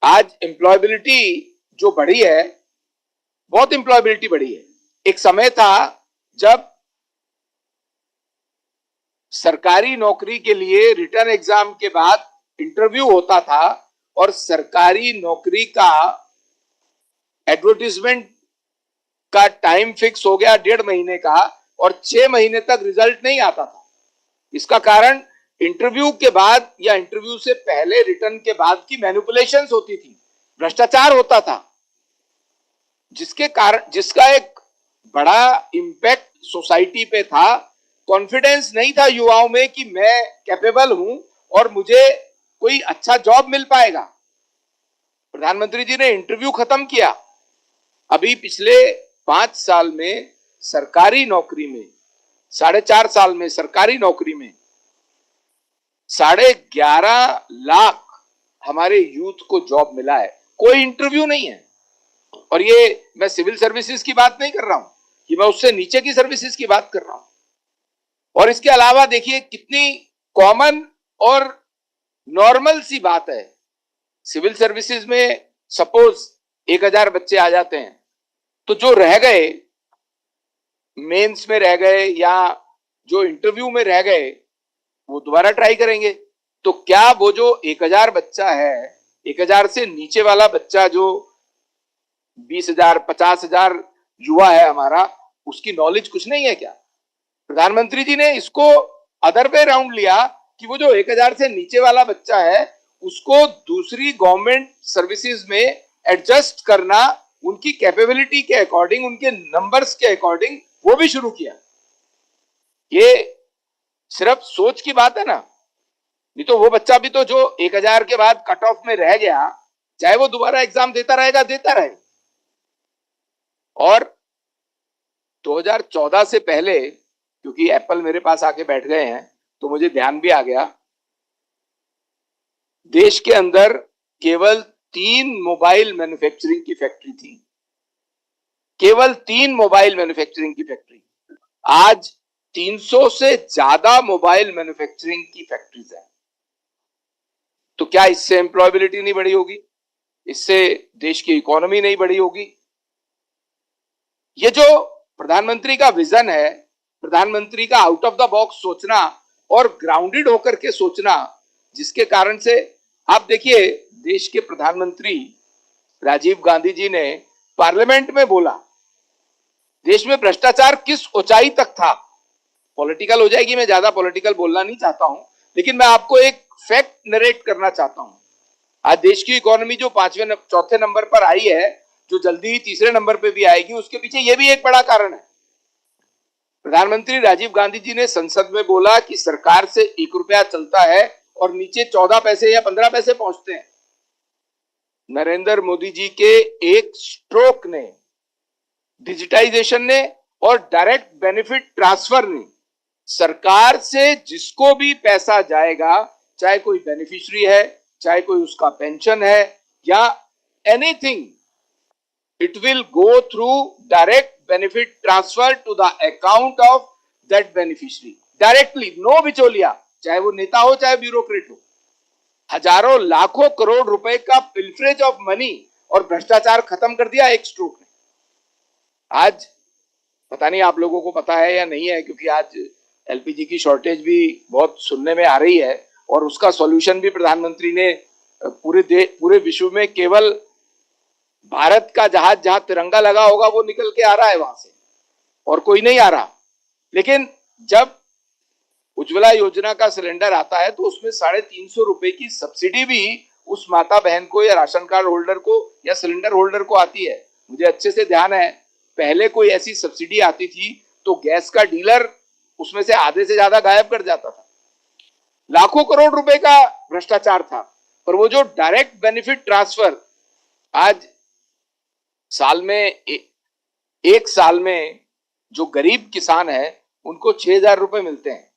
आज एम्प्लॉयबिलिटी जो बढ़ी है, बहुत एम्प्लॉयबिलिटी बढ़ी है। एक समय था जब सरकारी नौकरी के लिए रिटर्न एग्जाम के बाद इंटरव्यू होता था, और सरकारी नौकरी का एडवर्टीजमेंट का टाइम फिक्स हो गया 1.5 महीने का, और 6 महीने तक रिजल्ट नहीं आता था। इसका कारण इंटरव्यू के बाद या इंटरव्यू से पहले, रिटर्न के बाद की मैनिपुलेशंस होती थी, भ्रष्टाचार होता था, जिसके कारण, जिसका एक बड़ा इंपैक्ट सोसाइटी पे था। कॉन्फिडेंस नहीं था युवाओं में कि मैं कैपेबल हूं और मुझे कोई अच्छा जॉब मिल पाएगा। प्रधानमंत्री जी ने इंटरव्यू खत्म किया, अभी पिछले 5 साल में सरकारी नौकरी में, 4.5 साल में सरकारी नौकरी में 11.5 लाख हमारे यूथ को जॉब मिला है। कोई इंटरव्यू नहीं है। और ये मैं सिविल सर्विसेज की बात नहीं कर रहा हूं, कि मैं उससे नीचे की सर्विसेज की बात कर रहा हूं। और इसके अलावा देखिए कितनी कॉमन और नॉर्मल सी बात है। सिविल सर्विसेज में सपोज 1000 बच्चे आ जाते हैं, तो जो रह गए, मेंस में रह गए या जो इंटरव्यू में रह गए, वो दोबारा ट्राई करेंगे। तो क्या वो जो 1000 बच्चा है, 1000 से नीचे वाला बच्चा जो 20,000 50,000 युवा है हमारा, उसकी नॉलेज कुछ नहीं है क्या? प्रधानमंत्री जी ने इसको अदर वे राउंड लिया कि वो जो 1000 से नीचे वाला बच्चा है उसको दूसरी गवर्नमेंट सर्विसेज में एडजस्ट करना, उनकी कैपेबिलिटी के अकॉर्डिंग, उनके नंबर्स के अकॉर्डिंग, वो भी शुरू किया। ये सिर्फ सोच की बात है ना, नहीं तो वो बच्चा भी तो जो 1000 के बाद कट ऑफ में रह गया, चाहे वो दोबारा एग्जाम देता रहेगा, देता रहे। और 2014 से पहले, क्योंकि एप्पल मेरे पास आके बैठ गए हैं तो मुझे ध्यान भी आ गया, देश के अंदर केवल 3 मोबाइल मैन्युफैक्चरिंग की फैक्ट्री थी। केवल 3 मोबाइल मैन्युफैक्चरिंग की फैक्ट्री। आज 300 से ज्यादा मोबाइल मैन्युफैक्चरिंग की फैक्ट्रीज हैं। तो क्या इससे एम्प्लॉयबिलिटी नहीं बढ़ी होगी? इससे देश की इकोनॉमी नहीं बढ़ी होगी? ये जो प्रधानमंत्री का विजन है, प्रधानमंत्री का आउट ऑफ द बॉक्स सोचना और ग्राउंडेड होकर के सोचना, जिसके कारण से आप देखिए देश के प्रधानमंत्री राजीव गांधी जी ने पार्लियामेंट में बोला, देश में भ्रष्टाचार किस ऊंचाई तक था। पॉलिटिकल हो जाएगी, मैं ज्यादा पॉलिटिकल बोलना नहीं चाहता हूं, लेकिन मैं आपको एक फैक्ट नरेट करना चाहता हूं। आज देश की इकोनॉमी जो 4थे नंबर पर आई है, जो जल्दी ही 3रे नंबर पे भी आएगी, उसके पीछे यह भी एक बड़ा कारण है। प्रधानमंत्री राजीव गांधी जी ने संसद में बोला कि सरकार से 1 रुपया चलता है और नीचे 14 पैसे या 15 पैसे पहुंचते हैं। नरेंद्र मोदी जी के एक स्ट्रोक ने, डिजिटाइजेशन ने और डायरेक्ट बेनिफिट ट्रांसफर ने सरकार से जिसको भी पैसा जाएगा, चाहे कोई बेनिफिशियरी है, चाहे कोई उसका पेंशन है या anything, it will go through direct benefit transfer to the account of that beneficiary directly, no बिचौलिया, चाहे वो नेता हो चाहे ब्यूरोक्रेट हो। हजारों लाखों करोड़ रुपए का पिल्फरेज ऑफ मनी और भ्रष्टाचार खत्म कर दिया एक स्ट्रोक ने। आज पता नहीं आप लोगों को पता है या नहीं है, क्योंकि आज एलपीजी की शॉर्टेज भी बहुत सुनने में आ रही है और उसका सॉल्यूशन भी प्रधानमंत्री ने पूरे विश्व में केवल भारत का जहाज जहां तिरंगा लगा होगा वो निकल के आ रहा है वहां से, और कोई नहीं आ रहा। लेकिन जब उज्ज्वला योजना का सिलेंडर आता है तो उसमें 350 रुपए की सब्सिडी भी उस माता बहन को या राशन कार्ड होल्डर को या सिलेंडर होल्डर को आती है। मुझे अच्छे से ध्यान है, पहले कोई ऐसी सब्सिडी आती थी तो गैस का डीलर उसमें से आधे से ज्यादा गायब कर जाता था। लाखों करोड़ रुपए का भ्रष्टाचार था। पर वो जो डायरेक्ट बेनिफिट ट्रांसफर, आज साल में एक साल में जो गरीब किसान है उनको 6,000 रुपए मिलते हैं,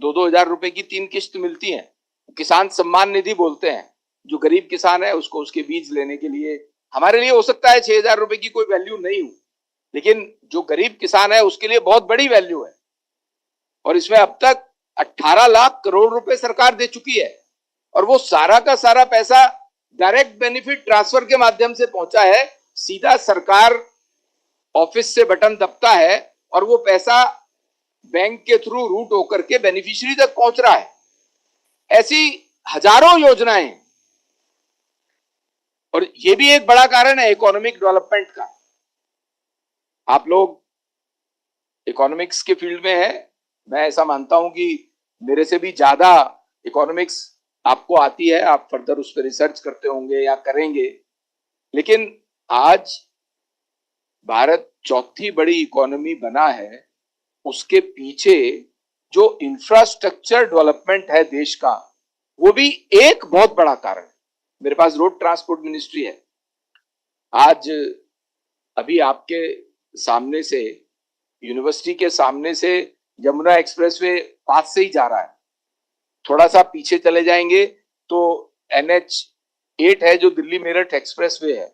2-2 हजार रुपए की 3 किस्त मिलती हैं। किसान सम्मान निधि बोलते हैं। जो गरीब किसान है उसको उसके बीज लेने के लिए, हमारे लिए हो सकता है 6,000 रुपए की कोई वैल्यू नहीं हो, लेकिन जो गरीब किसान है उसके लिए बहुत बड़ी वैल्यू है। और इसमें अब तक 18 लाख करोड़ रुपए सरकार दे चुकी है और वो सारा का सारा पैसा डायरेक्ट बेनिफिट ट्रांसफर के माध्यम से पहुंचा है। सीधा सरकार ऑफिस से बटन दबता है और वो पैसा बैंक के थ्रू रूट होकर के बेनिफिशियरी तक पहुंच रहा है। ऐसी हजारों योजनाएं, और ये भी एक बड़ा कारण है इकोनॉमिक डेवलपमेंट का। आप लोग इकोनॉमिक्स के फील्ड में है, मैं ऐसा मानता हूं कि मेरे से भी ज्यादा इकोनॉमिक्स आपको आती है, आप फर्दर उस पर रिसर्च करते होंगे या करेंगे। लेकिन आज भारत 4थी बड़ी इकोनॉमी बना है, उसके पीछे जो इंफ्रास्ट्रक्चर डेवलपमेंट है देश का, वो भी एक बहुत बड़ा कारण है। मेरे पास रोड ट्रांसपोर्ट मिनिस्ट्री है। आज अभी आपके सामने से, यूनिवर्सिटी के सामने से यमुना एक्सप्रेसवे पास से ही जा रहा है। थोड़ा सा पीछे चले जाएंगे तो NH8 है जो दिल्ली मेरठ एक्सप्रेसवे है।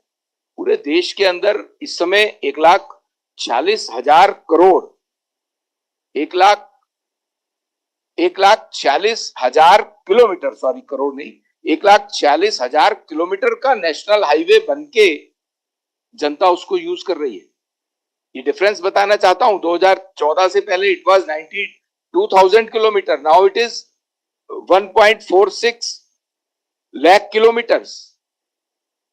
पूरे देश के अंदर इस समय 1,40,000 करोड़ 1,40,000 किलोमीटर, सॉरी करोड़ नहीं, 1,40,000 किलोमीटर का नेशनल हाईवे बनके जनता उसको यूज कर रही है। ये डिफरेंस बताना चाहता हूं, 2014 से पहले it was 92,000 kilometre, now it is 1.46 lakh kilometres,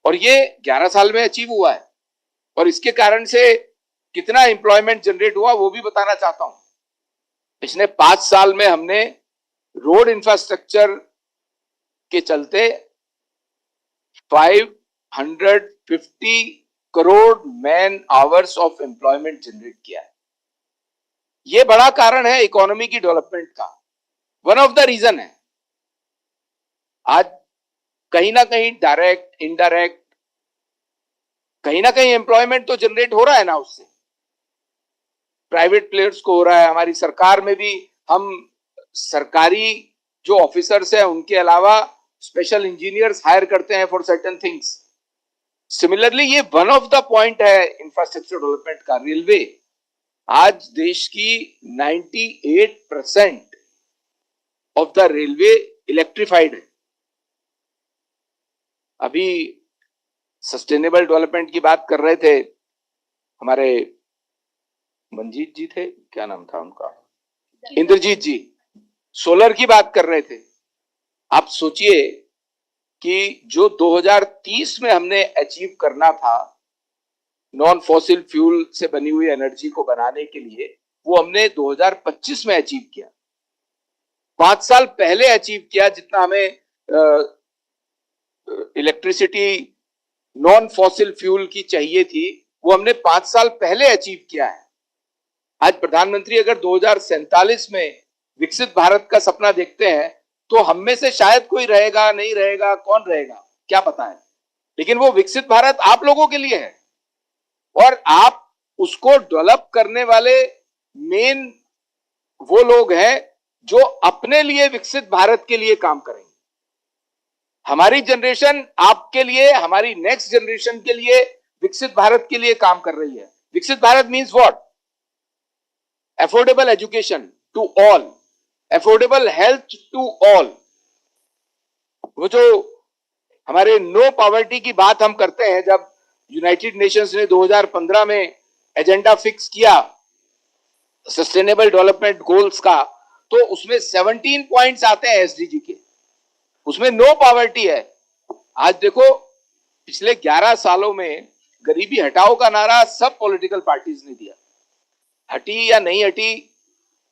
और ये 11 साल में अचीव हुआ है। और इसके कारण से कितना एम्प्लॉयमेंट जनरेट हुआ वो भी बताना चाहता हूं। पिछले 5 साल में हमने रोड इंफ्रास्ट्रक्चर के चलते 550 crore man hours of employment generate किया है। ये बड़ा कारण है इकोनॉमी की डेवलपमेंट का, वन ऑफ द रीजन है। आज कहीं ना कहीं डायरेक्ट इनडायरेक्ट कहीं ना कहीं एम्प्लॉयमेंट तो जनरेट हो रहा है ना, उससे प्राइवेट प्लेयर्स को हो रहा है। हमारी सरकार में भी हम सरकारी जो ऑफिसर्स हैं उनके अलावा स्पेशल इंजीनियर्स हायर करते हैं फॉर सर्टेन थिंग्स। सिमिलरली ये वन ऑफ द पॉइंट है इंफ्रास्ट्रक्चर डेवलपमेंट का। रेलवे आज देश की 98% ऑफ द रेलवे इलेक्ट्रिफाइड है। अभी सस्टेनेबल डेवलपमेंट की बात कर रहे थे हमारे मंजीत जी थे, क्या नाम था उनका, इंद्रजीत जी, सोलर की बात कर रहे थे। आप सोचिए कि जो 2030 में हमने अचीव करना था नॉन फॉसिल फ्यूल से बनी हुई एनर्जी को बनाने के लिए, वो हमने 2025 में अचीव किया। 5 साल पहले अचीव किया। जितना हमें इलेक्ट्रिसिटी नॉन फॉसिल फ्यूल की चाहिए थी वो हमने 5 साल पहले अचीव किया है। आज प्रधानमंत्री अगर 2047 में विकसित भारत का सपना देखते हैं तो हम में से शायद कोई रहेगा, नहीं रहेगा, कौन रहेगा क्या पता है, लेकिन वो विकसित भारत आप लोगों के लिए है और आप उसको डेवलप करने वाले मेन वो लोग हैं जो अपने लिए विकसित भारत के लिए काम करेंगे। हमारी जनरेशन आपके लिए, हमारी नेक्स्ट जनरेशन के लिए विकसित भारत के लिए काम कर रही है। विकसित Bharat means what? Affordable education to all, affordable health to all. वो जो हमारे नो पॉवर्टी की बात हम करते हैं, जब यूनाइटेड नेशंस ने 2015 में एजेंडा फिक्स किया सस्टेनेबल डेवलपमेंट गोल्स का, तो उसमें 17 पॉइंट्स आते हैं एसडीजी के, उसमें नो पॉवर्टी है। आज देखो पिछले 11 सालों में गरीबी हटाओ का नारा सब पॉलिटिकल पार्टीज ने दिया। हटी या नहीं हटी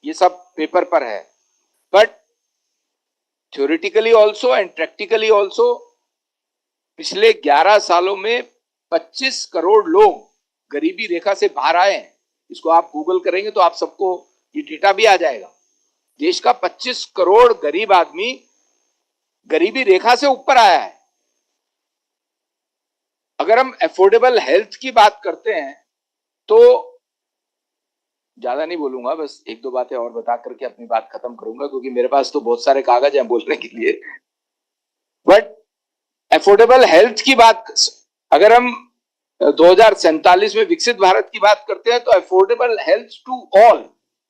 ये सब पेपर पर है, but theoretically also and practically also पिछले 11 सालों में 25 करोड़ लोग गरीबी रेखा से बाहर आए हैं। इसको आप गूगल करेंगे तो आप सबको ये डेटा भी आ जाएगा। देश का 25 करोड़ गरीब आदमी गरीबी रेखा से ऊपर आया है। अगर हम अफोर्डेबल हेल्थ की बात करते हैं तो ज्यादा नहीं बोलूंगा, बस 1-2 बातें और बता करके अपनी बात खत्म करूंगा, क्योंकि मेरे पास तो बहुत सारे कागज हैं बोलने के लिए। बट अफोर्डेबल हेल्थ की बात अगर हम 2047 में विकसित भारत की बात करते हैं तो अफोर्डेबल हेल्थ टू ऑल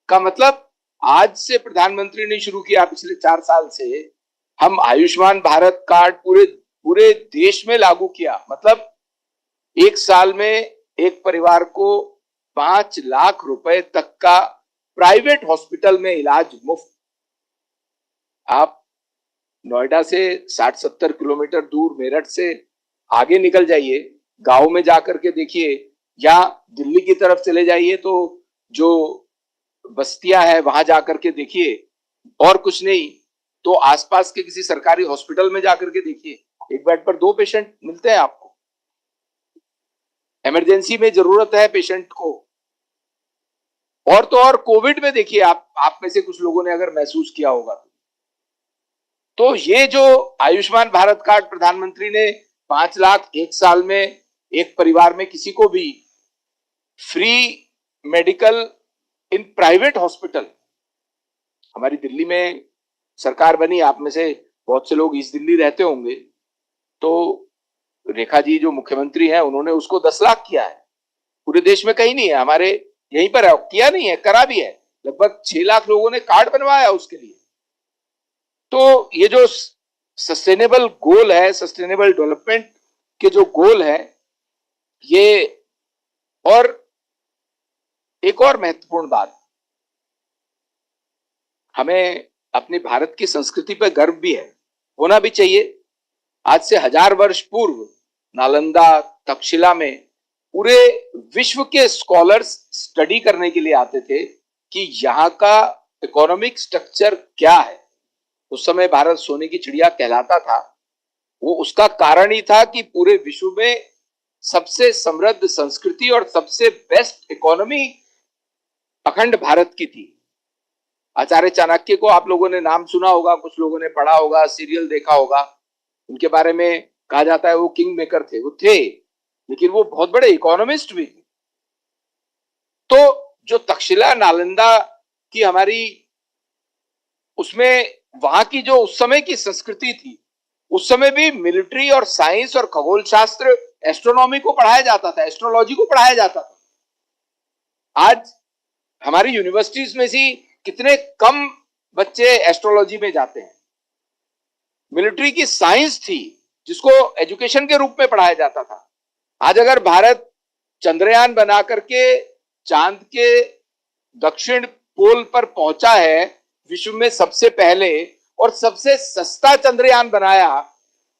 का मतलब आज से प्रधानमंत्री ने शुरू किया, पिछले 4 साल से हम आयुष्मान भारत कार्ड पूरे देश में लागू किया। मतलब 1 साल में एक परिवार को 5 लाख रुपए तक का प्राइवेट हॉस्पिटल में इलाज मुफ्त। आप नोएडा से 60-70 किलोमीटर दूर मेरठ से आगे निकल जाइए, गांव में जाकर के देखिए, या दिल्ली की तरफ चले जाइए तो जो बस्तियां हैं वहां जाकर के देखिए, और कुछ नहीं तो आसपास के किसी सरकारी हॉस्पिटल में जाकर के देखिए, एक बेड पर 2 पेशेंट मिलते हैं आपको। इमरजेंसी में जरूरत है पेशेंट को, और तो और कोविड में देखिए, आप में से कुछ लोगों ने अगर महसूस किया होगा तो ये जो आयुष्मान भारत कार्ड प्रधानमंत्री ने 5 लाख 1 साल में एक परिवार में किसी को भी free medical in private hospital. हमारी दिल्ली में सरकार बनी, आप में से बहुत से लोग ईस्ट दिल्ली रहते होंगे, तो रेखा जी जो मुख्यमंत्री हैं उन्होंने उसको 10 लाख किया है। पूरे देश में कहीं नहीं है, हमारे यहीं पर है, किया नहीं है, करा भी है। लगभग 6 लाख लोगों ने कार्ड बनवाया उसके लिए। तो ये जो सस्टेनेबल गोल है, सस्टेनेबल डेवलपमेंट के जो गोल है, ये, और एक और महत्वपूर्ण बात, हमें अपनी भारत की संस्कृति पर गर्व भी है, होना भी चाहिए। आज से 1000 वर्ष पूर्व नालंदा, तक्षशिला में पूरे विश्व के स्कॉलर्स स्टडी करने के लिए आते थे कि यहाँ का इकोनॉमिक स्ट्रक्चर क्या है। उस समय भारत सोने की चिड़िया कहलाता था। वो उसका कारण ही था कि पूरे विश्व में सबसे समृद्ध संस्कृति और सबसे बेस्ट इकोनॉमी अखंड भारत की थी। आचार्य चाणक्य को आप लोगों ने नाम सुना होगा, कुछ लोगों ने पढ़ा होगा, सीरियल देखा होगा। उनके बारे में कहा जाता है वो किंग मेकर थे, वो थे, लेकिन वो बहुत बड़े इकोनॉमिस्ट भी थे। तो जो तक्षशिला नालंदा की हमारी, उसमें वहां की जो उस समय की संस्कृति थी, उस समय भी मिलिट्री और साइंस और खगोल शास्त्र, एस्ट्रोनॉमी को पढ़ाया जाता था, एस्ट्रोलॉजी को पढ़ाया जाता था। आज हमारी यूनिवर्सिटीज में से कितने कम बच्चे एस्ट्रोलॉजी में जाते हैं। मिलिट्री की साइंस थी जिसको एजुकेशन के रूप में पढ़ाया जाता था। आज अगर भारत चंद्रयान बना करके चांद के दक्षिण पोल पर पहुंचा है, विश्व में सबसे पहले, और सबसे सस्ता चंद्रयान बनाया,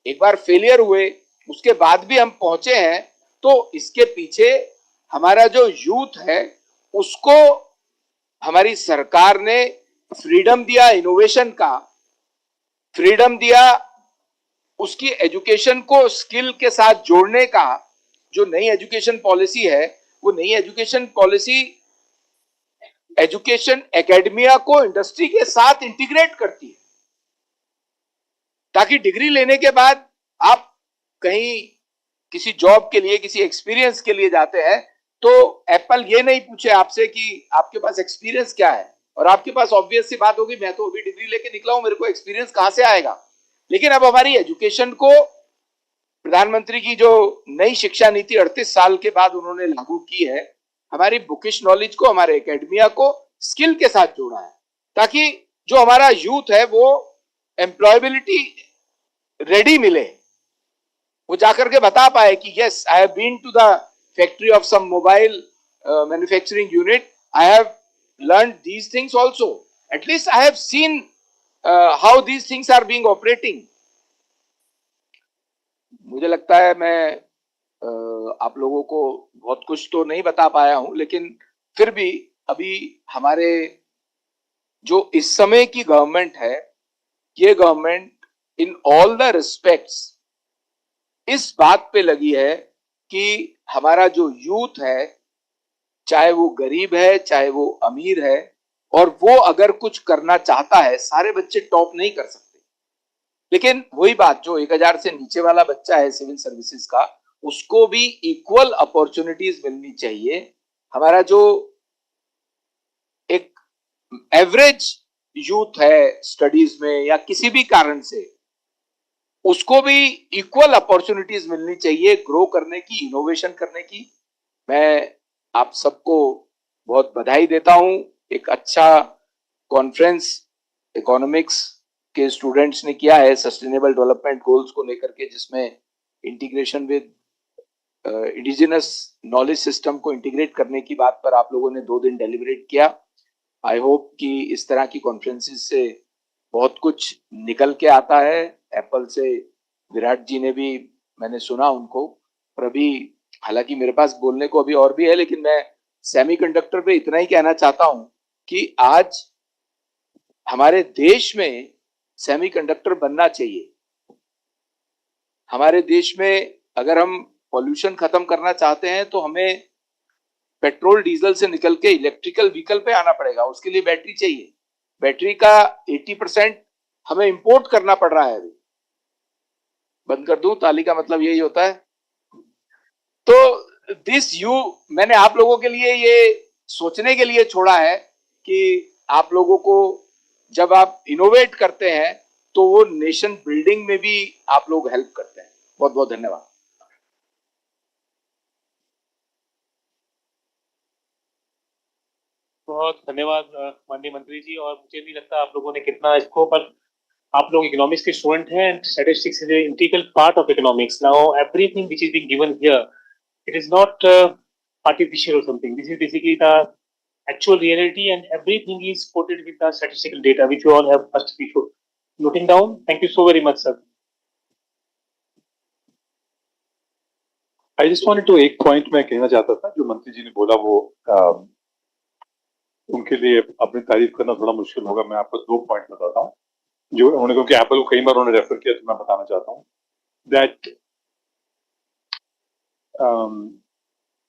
एक बार फेलियर हुए उसके बाद भी हम पहुंचे हैं, तो इसके पीछे हमारा जो यूथ है उसको हमारी सरकार ने फ्रीडम दिया, इनोवेशन का फ्रीडम दिया, उसकी एजुकेशन को स्किल के साथ जोड़ने का। जो नई एजुकेशन पॉलिसी है, वो नई एजुकेशन पॉलिसी एजुकेशन एकेडमिया को इंडस्ट्री के साथ इंटीग्रेट करती है, ताकि डिग्री लेने के बाद आप कहीं किसी जॉब के लिए, किसी एक्सपीरियंस के लिए जाते हैं, तो एप्पल ये नहीं पूछे आपसे कि आपके पास एक्सपीरियंस क्या है, और आपके पास ऑब्वियस सी बात होगी, मैं तो अभी डिग्री लेके निकला हूं, मेरे को एक्सपीरियंस कहां से आएगा। लेकिन अब हमारी एजुकेशन को प्रधानमंत्री की जो नई शिक्षा नीति 38 साल के बाद उन्होंने लागू की है, हमारी बुकिश नॉलेज को, हमारे एकेडमिया को स्किल के साथ जोड़ा है, ताकि जो हमारा यूथ है वो एम्प्लॉयबिलिटी रेडी मिले, वो जाकर के बता पाए कि yes, I have been to the factory of some mobile manufacturing unit, I have learn these things also, at least I have seen how these things are being operating. मुझे लगता है मैं आप लोगों को बहुत कुछ तो नहीं बता पाया हूं, लेकिन फिर भी अभी हमारे जो इस समय की गवर्नमेंट है, ये government in all the respects इस बात पे लगी है कि हमारा जो यूथ है, चाहे वो गरीब है चाहे वो अमीर है, और वो अगर कुछ करना चाहता है, सारे बच्चे टॉप नहीं कर सकते, लेकिन वही बात, जो 1000 से नीचे वाला बच्चा है सिविल सर्विसेज का, उसको भी इक्वल अपॉर्चुनिटीज मिलनी चाहिए। हमारा जो एक एवरेज यूथ है स्टडीज में या किसी भी कारण से, उसको भी इक्वल अपॉर्चुनिटीज मिलनी चाहिए ग्रो करने की, इनोवेशन करने की। मैं आप सबको बहुत बधाई देता हूं। एक अच्छा कॉन्फ्रेंस इकोनॉमिक्स के स्टूडेंट्स ने किया है सस्टेनेबल डेवलपमेंट गोल्स को लेकर के, जिसमें integration with indigenous knowledge system को इंटीग्रेट करने की बात पर आप लोगों ने 2 दिन डेलिब्रेट किया। आई होप कि इस तरह की कॉन्फ्रेंसेस से बहुत कुछ निकल के आता है। एप्पल से विराट जी ने भी, मैंने सुना उनको, और अभी हालांकि मेरे पास बोलने को अभी और भी है, लेकिन मैं सेमीकंडक्टर पे इतना ही कहना चाहता हूं कि आज हमारे देश में सेमीकंडक्टर बनना चाहिए। हमारे देश में अगर हम पॉल्यूशन खत्म करना चाहते हैं तो हमें पेट्रोल डीजल से निकल के इलेक्ट्रिकल व्हीकल पे आना पड़ेगा। उसके लिए बैटरी चाहिए। बैटरी का 80% हमें इंपोर्ट करना पड़ रहा है। अभी बंद कर दूं, ताली का मतलब यही होता है। तो मैंने आप लोगों के लिए ये सोचने के लिए छोड़ा है कि आप लोगों को जब आप इनोवेट करते हैं तो वो नेशन बिल्डिंग में भी आप लोग हेल्प करते हैं. बहुत बहुत धन्यवाद. बहुत धन्यवाद माननीय मंत्री जी. और मुझे नहीं लगता आप लोगों ने कितना इसको, पर आप लोग इकोनॉमिक्स के स्टूडेंट हैं and statistics is an integral part of economics. Now everything which is being given here, it is not artificial or something. This is basically the actual reality and everything is quoted with the statistical data which you all have first before noting down. Thank you so very much, sir. I just wanted to एक point मैं कहना चाहता था जो मंत्री जी ने बोला वो उनके लिए अपनी तारीफ करना थोड़ा मुश्किल होगा. मैं आपको 2 पॉइंट बताता हूँ जो उन्होंने, क्योंकि एप्पल को कई बार उन्होंने रेफर किया तो मैं बताना चाहता हूँ दैट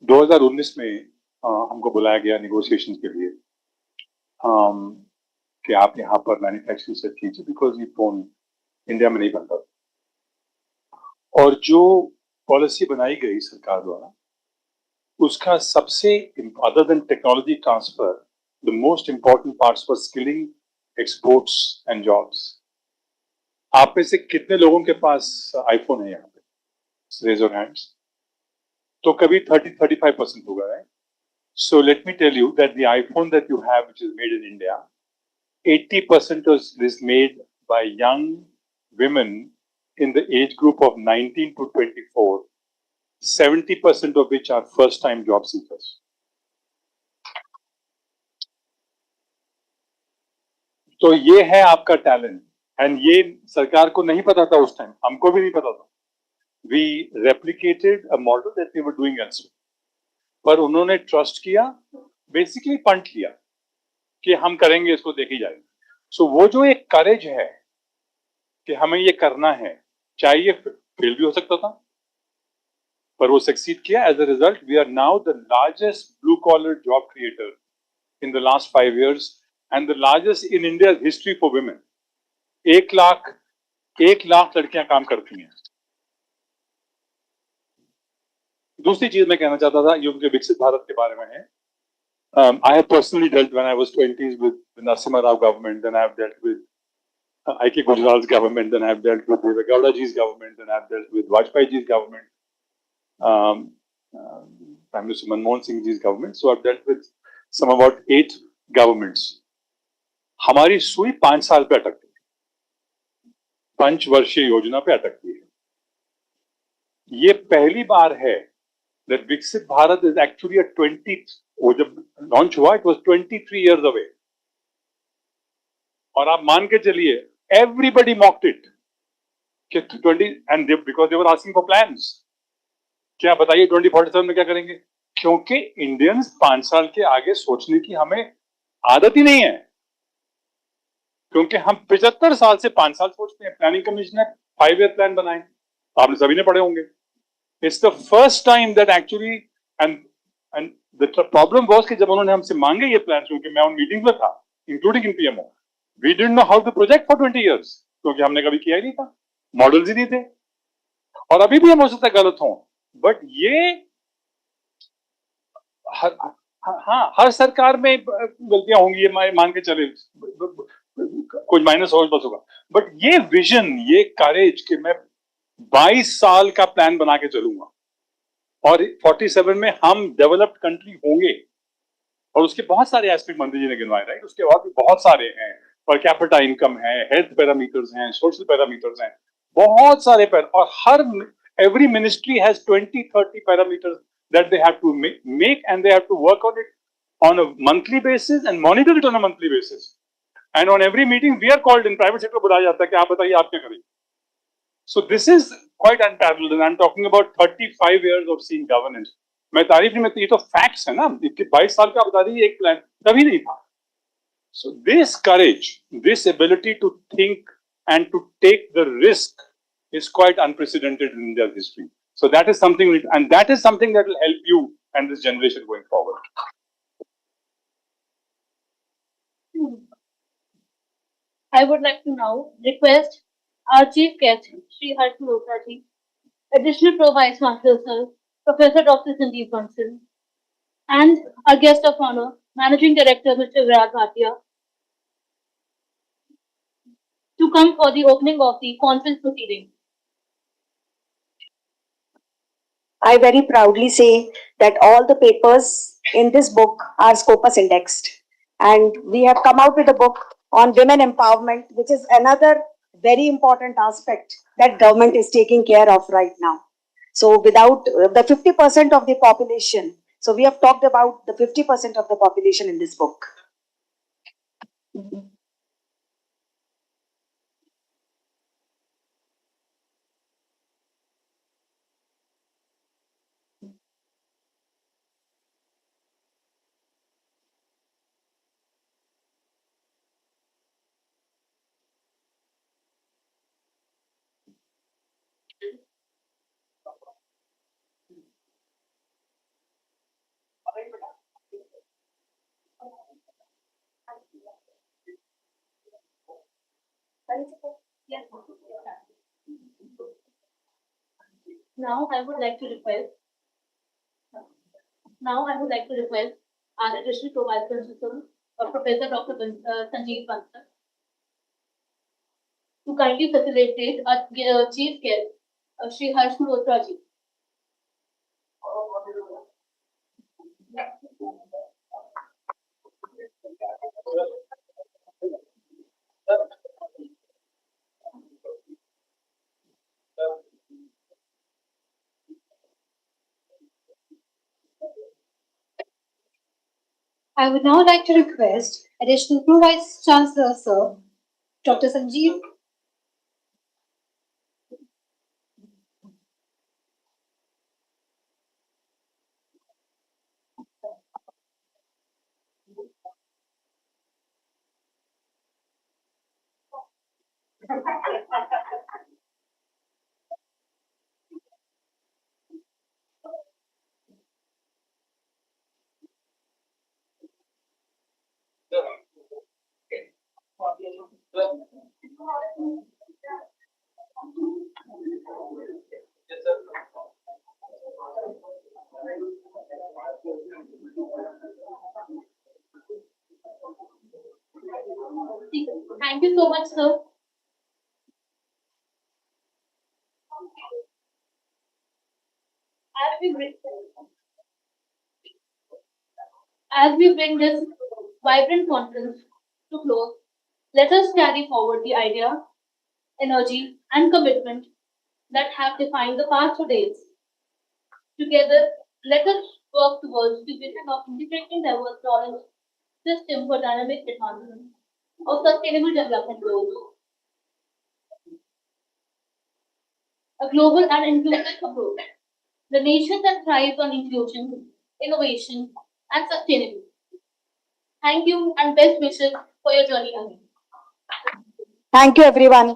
2019 में हमको बुलाया गया निगोशिएशन के लिए कि आप यहाँ पर मैन्युफैक्चरिंग सेट कीजिए बिकॉज ये फोन इंडिया में नहीं बनता. और जो पॉलिसी बनाई गई सरकार द्वारा उसका सबसे other than technology transfer the most important parts for skilling exports and jobs. आप में से कितने लोगों के पास आईफोन है यहाँ पे? Raise your hands. तो कभी 30-35% होगा, right? So let me tell you that the iPhone that you have, which is made in India, 80% is made by young women in the age group of 19 to 24, 70% of which are first-time job seekers. तो ये है आपका talent and ये सरकार को नहीं पता था उस टाइम, हमको भी नहीं पता था. We replicated a model that we were doing elsewhere. पर उन्होंने ट्रस्ट किया, बेसिकली पंट किया कि हम करेंगे, इसको देखी जाएगी. सो वो जो एक करेज है कि हमें ये करना है, चाहे ये फेल भी हो सकता था पर वो सक्सीड किया. As a result we are now the largest blue collar job creator in the last 5 years and the largest in India history for women. 1 lakh लड़कियां काम करती हैं. दूसरी चीज मैं कहना चाहता था ये उनके विकसित भारत के बारे में है. I have personally dealt when I was 20s with the Narasimha Rao government, then I have dealt with I.K. Gujral's government, then I have dealt with Deve Gowda ji's government, then I have dealt with Vajpayee ji's government, Prime Minister Manmohan Singh ji's government. So I have dealt with some about 8 governments. हमारी सुई 5 साल पे अटकती है, पंचवर्षीय योजना पे अटकती है. ये पहली बार है that विकसित Bharat is actually a 20th, वो जब लॉन्च हुआ it was 23 years away. और आप मान के चलिए everybody mocked it कि 20 and because they were asking for plans. क्या बताइए 2047 में क्या करेंगे? क्योंकि इंडियंस 5 साल के आगे सोचने की हमें आदत ही नहीं है, क्योंकि हम 75 साल से 5 साल सोचते हैं. प्लानिंग कमीशन ने 5-year प्लान बनाए, आपने सभी ने पढ़े होंगे. It's the first time that actually and the problem was कि जब उन्होंने हमसे मांगे ये प्लान, क्योंकि मैं उन मीटिंग में था including in PMO, we didn't know how to project for 20 years क्योंकि हमने कभी किया ही नहीं था, मॉडल्स ही नहीं थे. और अभी भी हम हो सकता है गलत हों, बट ये हर सरकार में गलतियां होंगी, ये मान के चले, कुछ माइनस होगा, बट ये विजन, ये करेज कि मैं 22 साल का प्लान बना के चलूंगा और 47 में हम डेवलप्ड कंट्री होंगे. और उसके बहुत सारे एस्पेक्ट मंत्री जी ने गिनवाए, राइट? उसके बाद भी बहुत सारे हैं, पर कैपिटा इनकम है, हेल्थ पैरामीटर्स हैं, सोशल पैरामीटर्स हैं, बहुत सारे और हर every ministry has 20-30 parameters that they have to make and they have to work on it on a monthly basis and monitor it on a monthly basis. And on every meeting we are called in private sector, बुलाया जाता है कि आप बताइए आप क्या करेंगे. So this is quite unparalleled and I'm talking about 35 years of seeing governance. मैं तारीफ नहीं, मैं ये तो facts है ना. 22 साल का बता दीजिए एक प्लान तभी नहीं था. So this courage, this ability to think and to take the risk is quite unprecedented in India's history. So that is something, and that is something that will help you and this generation going forward. I would like to now request our chief guest, Sri Harsh Malhotra ji, additional pro vice chancellor sir, Professor Dr. Sandeep Bansal, and our guest of honor, Managing Director Mr. Viraj Bhatia, to come for the opening of the conference proceeding. I very proudly say that all the papers in this book are Scopus indexed. And we have come out with a book on women empowerment, which is another very important aspect that government is taking care of right now. So without the 50% of the population, so we have talked about the 50% of the population in this book. Now I would like to request our additional pro-vice principal, Professor Dr. Sanjeev Bansal, to kindly facilitate our chief guest, Shri Harsh Malhotra ji. I would now like to request additional Pro-Vice Chancellor, Sir, Dr. Sanjeev. Thank you so much, sir. As we bring this vibrant conference to close, let us carry forward the idea, energy, and commitment that have defined the past 2 days. Together, let us work towards the vision of integrating diverse knowledge system for dynamic advancement of sustainable development goals. A global and inclusive approach. The nation that thrives on inclusion, innovation, and sustainability. Thank you and best wishes for your journey ahead. Thank you, everyone.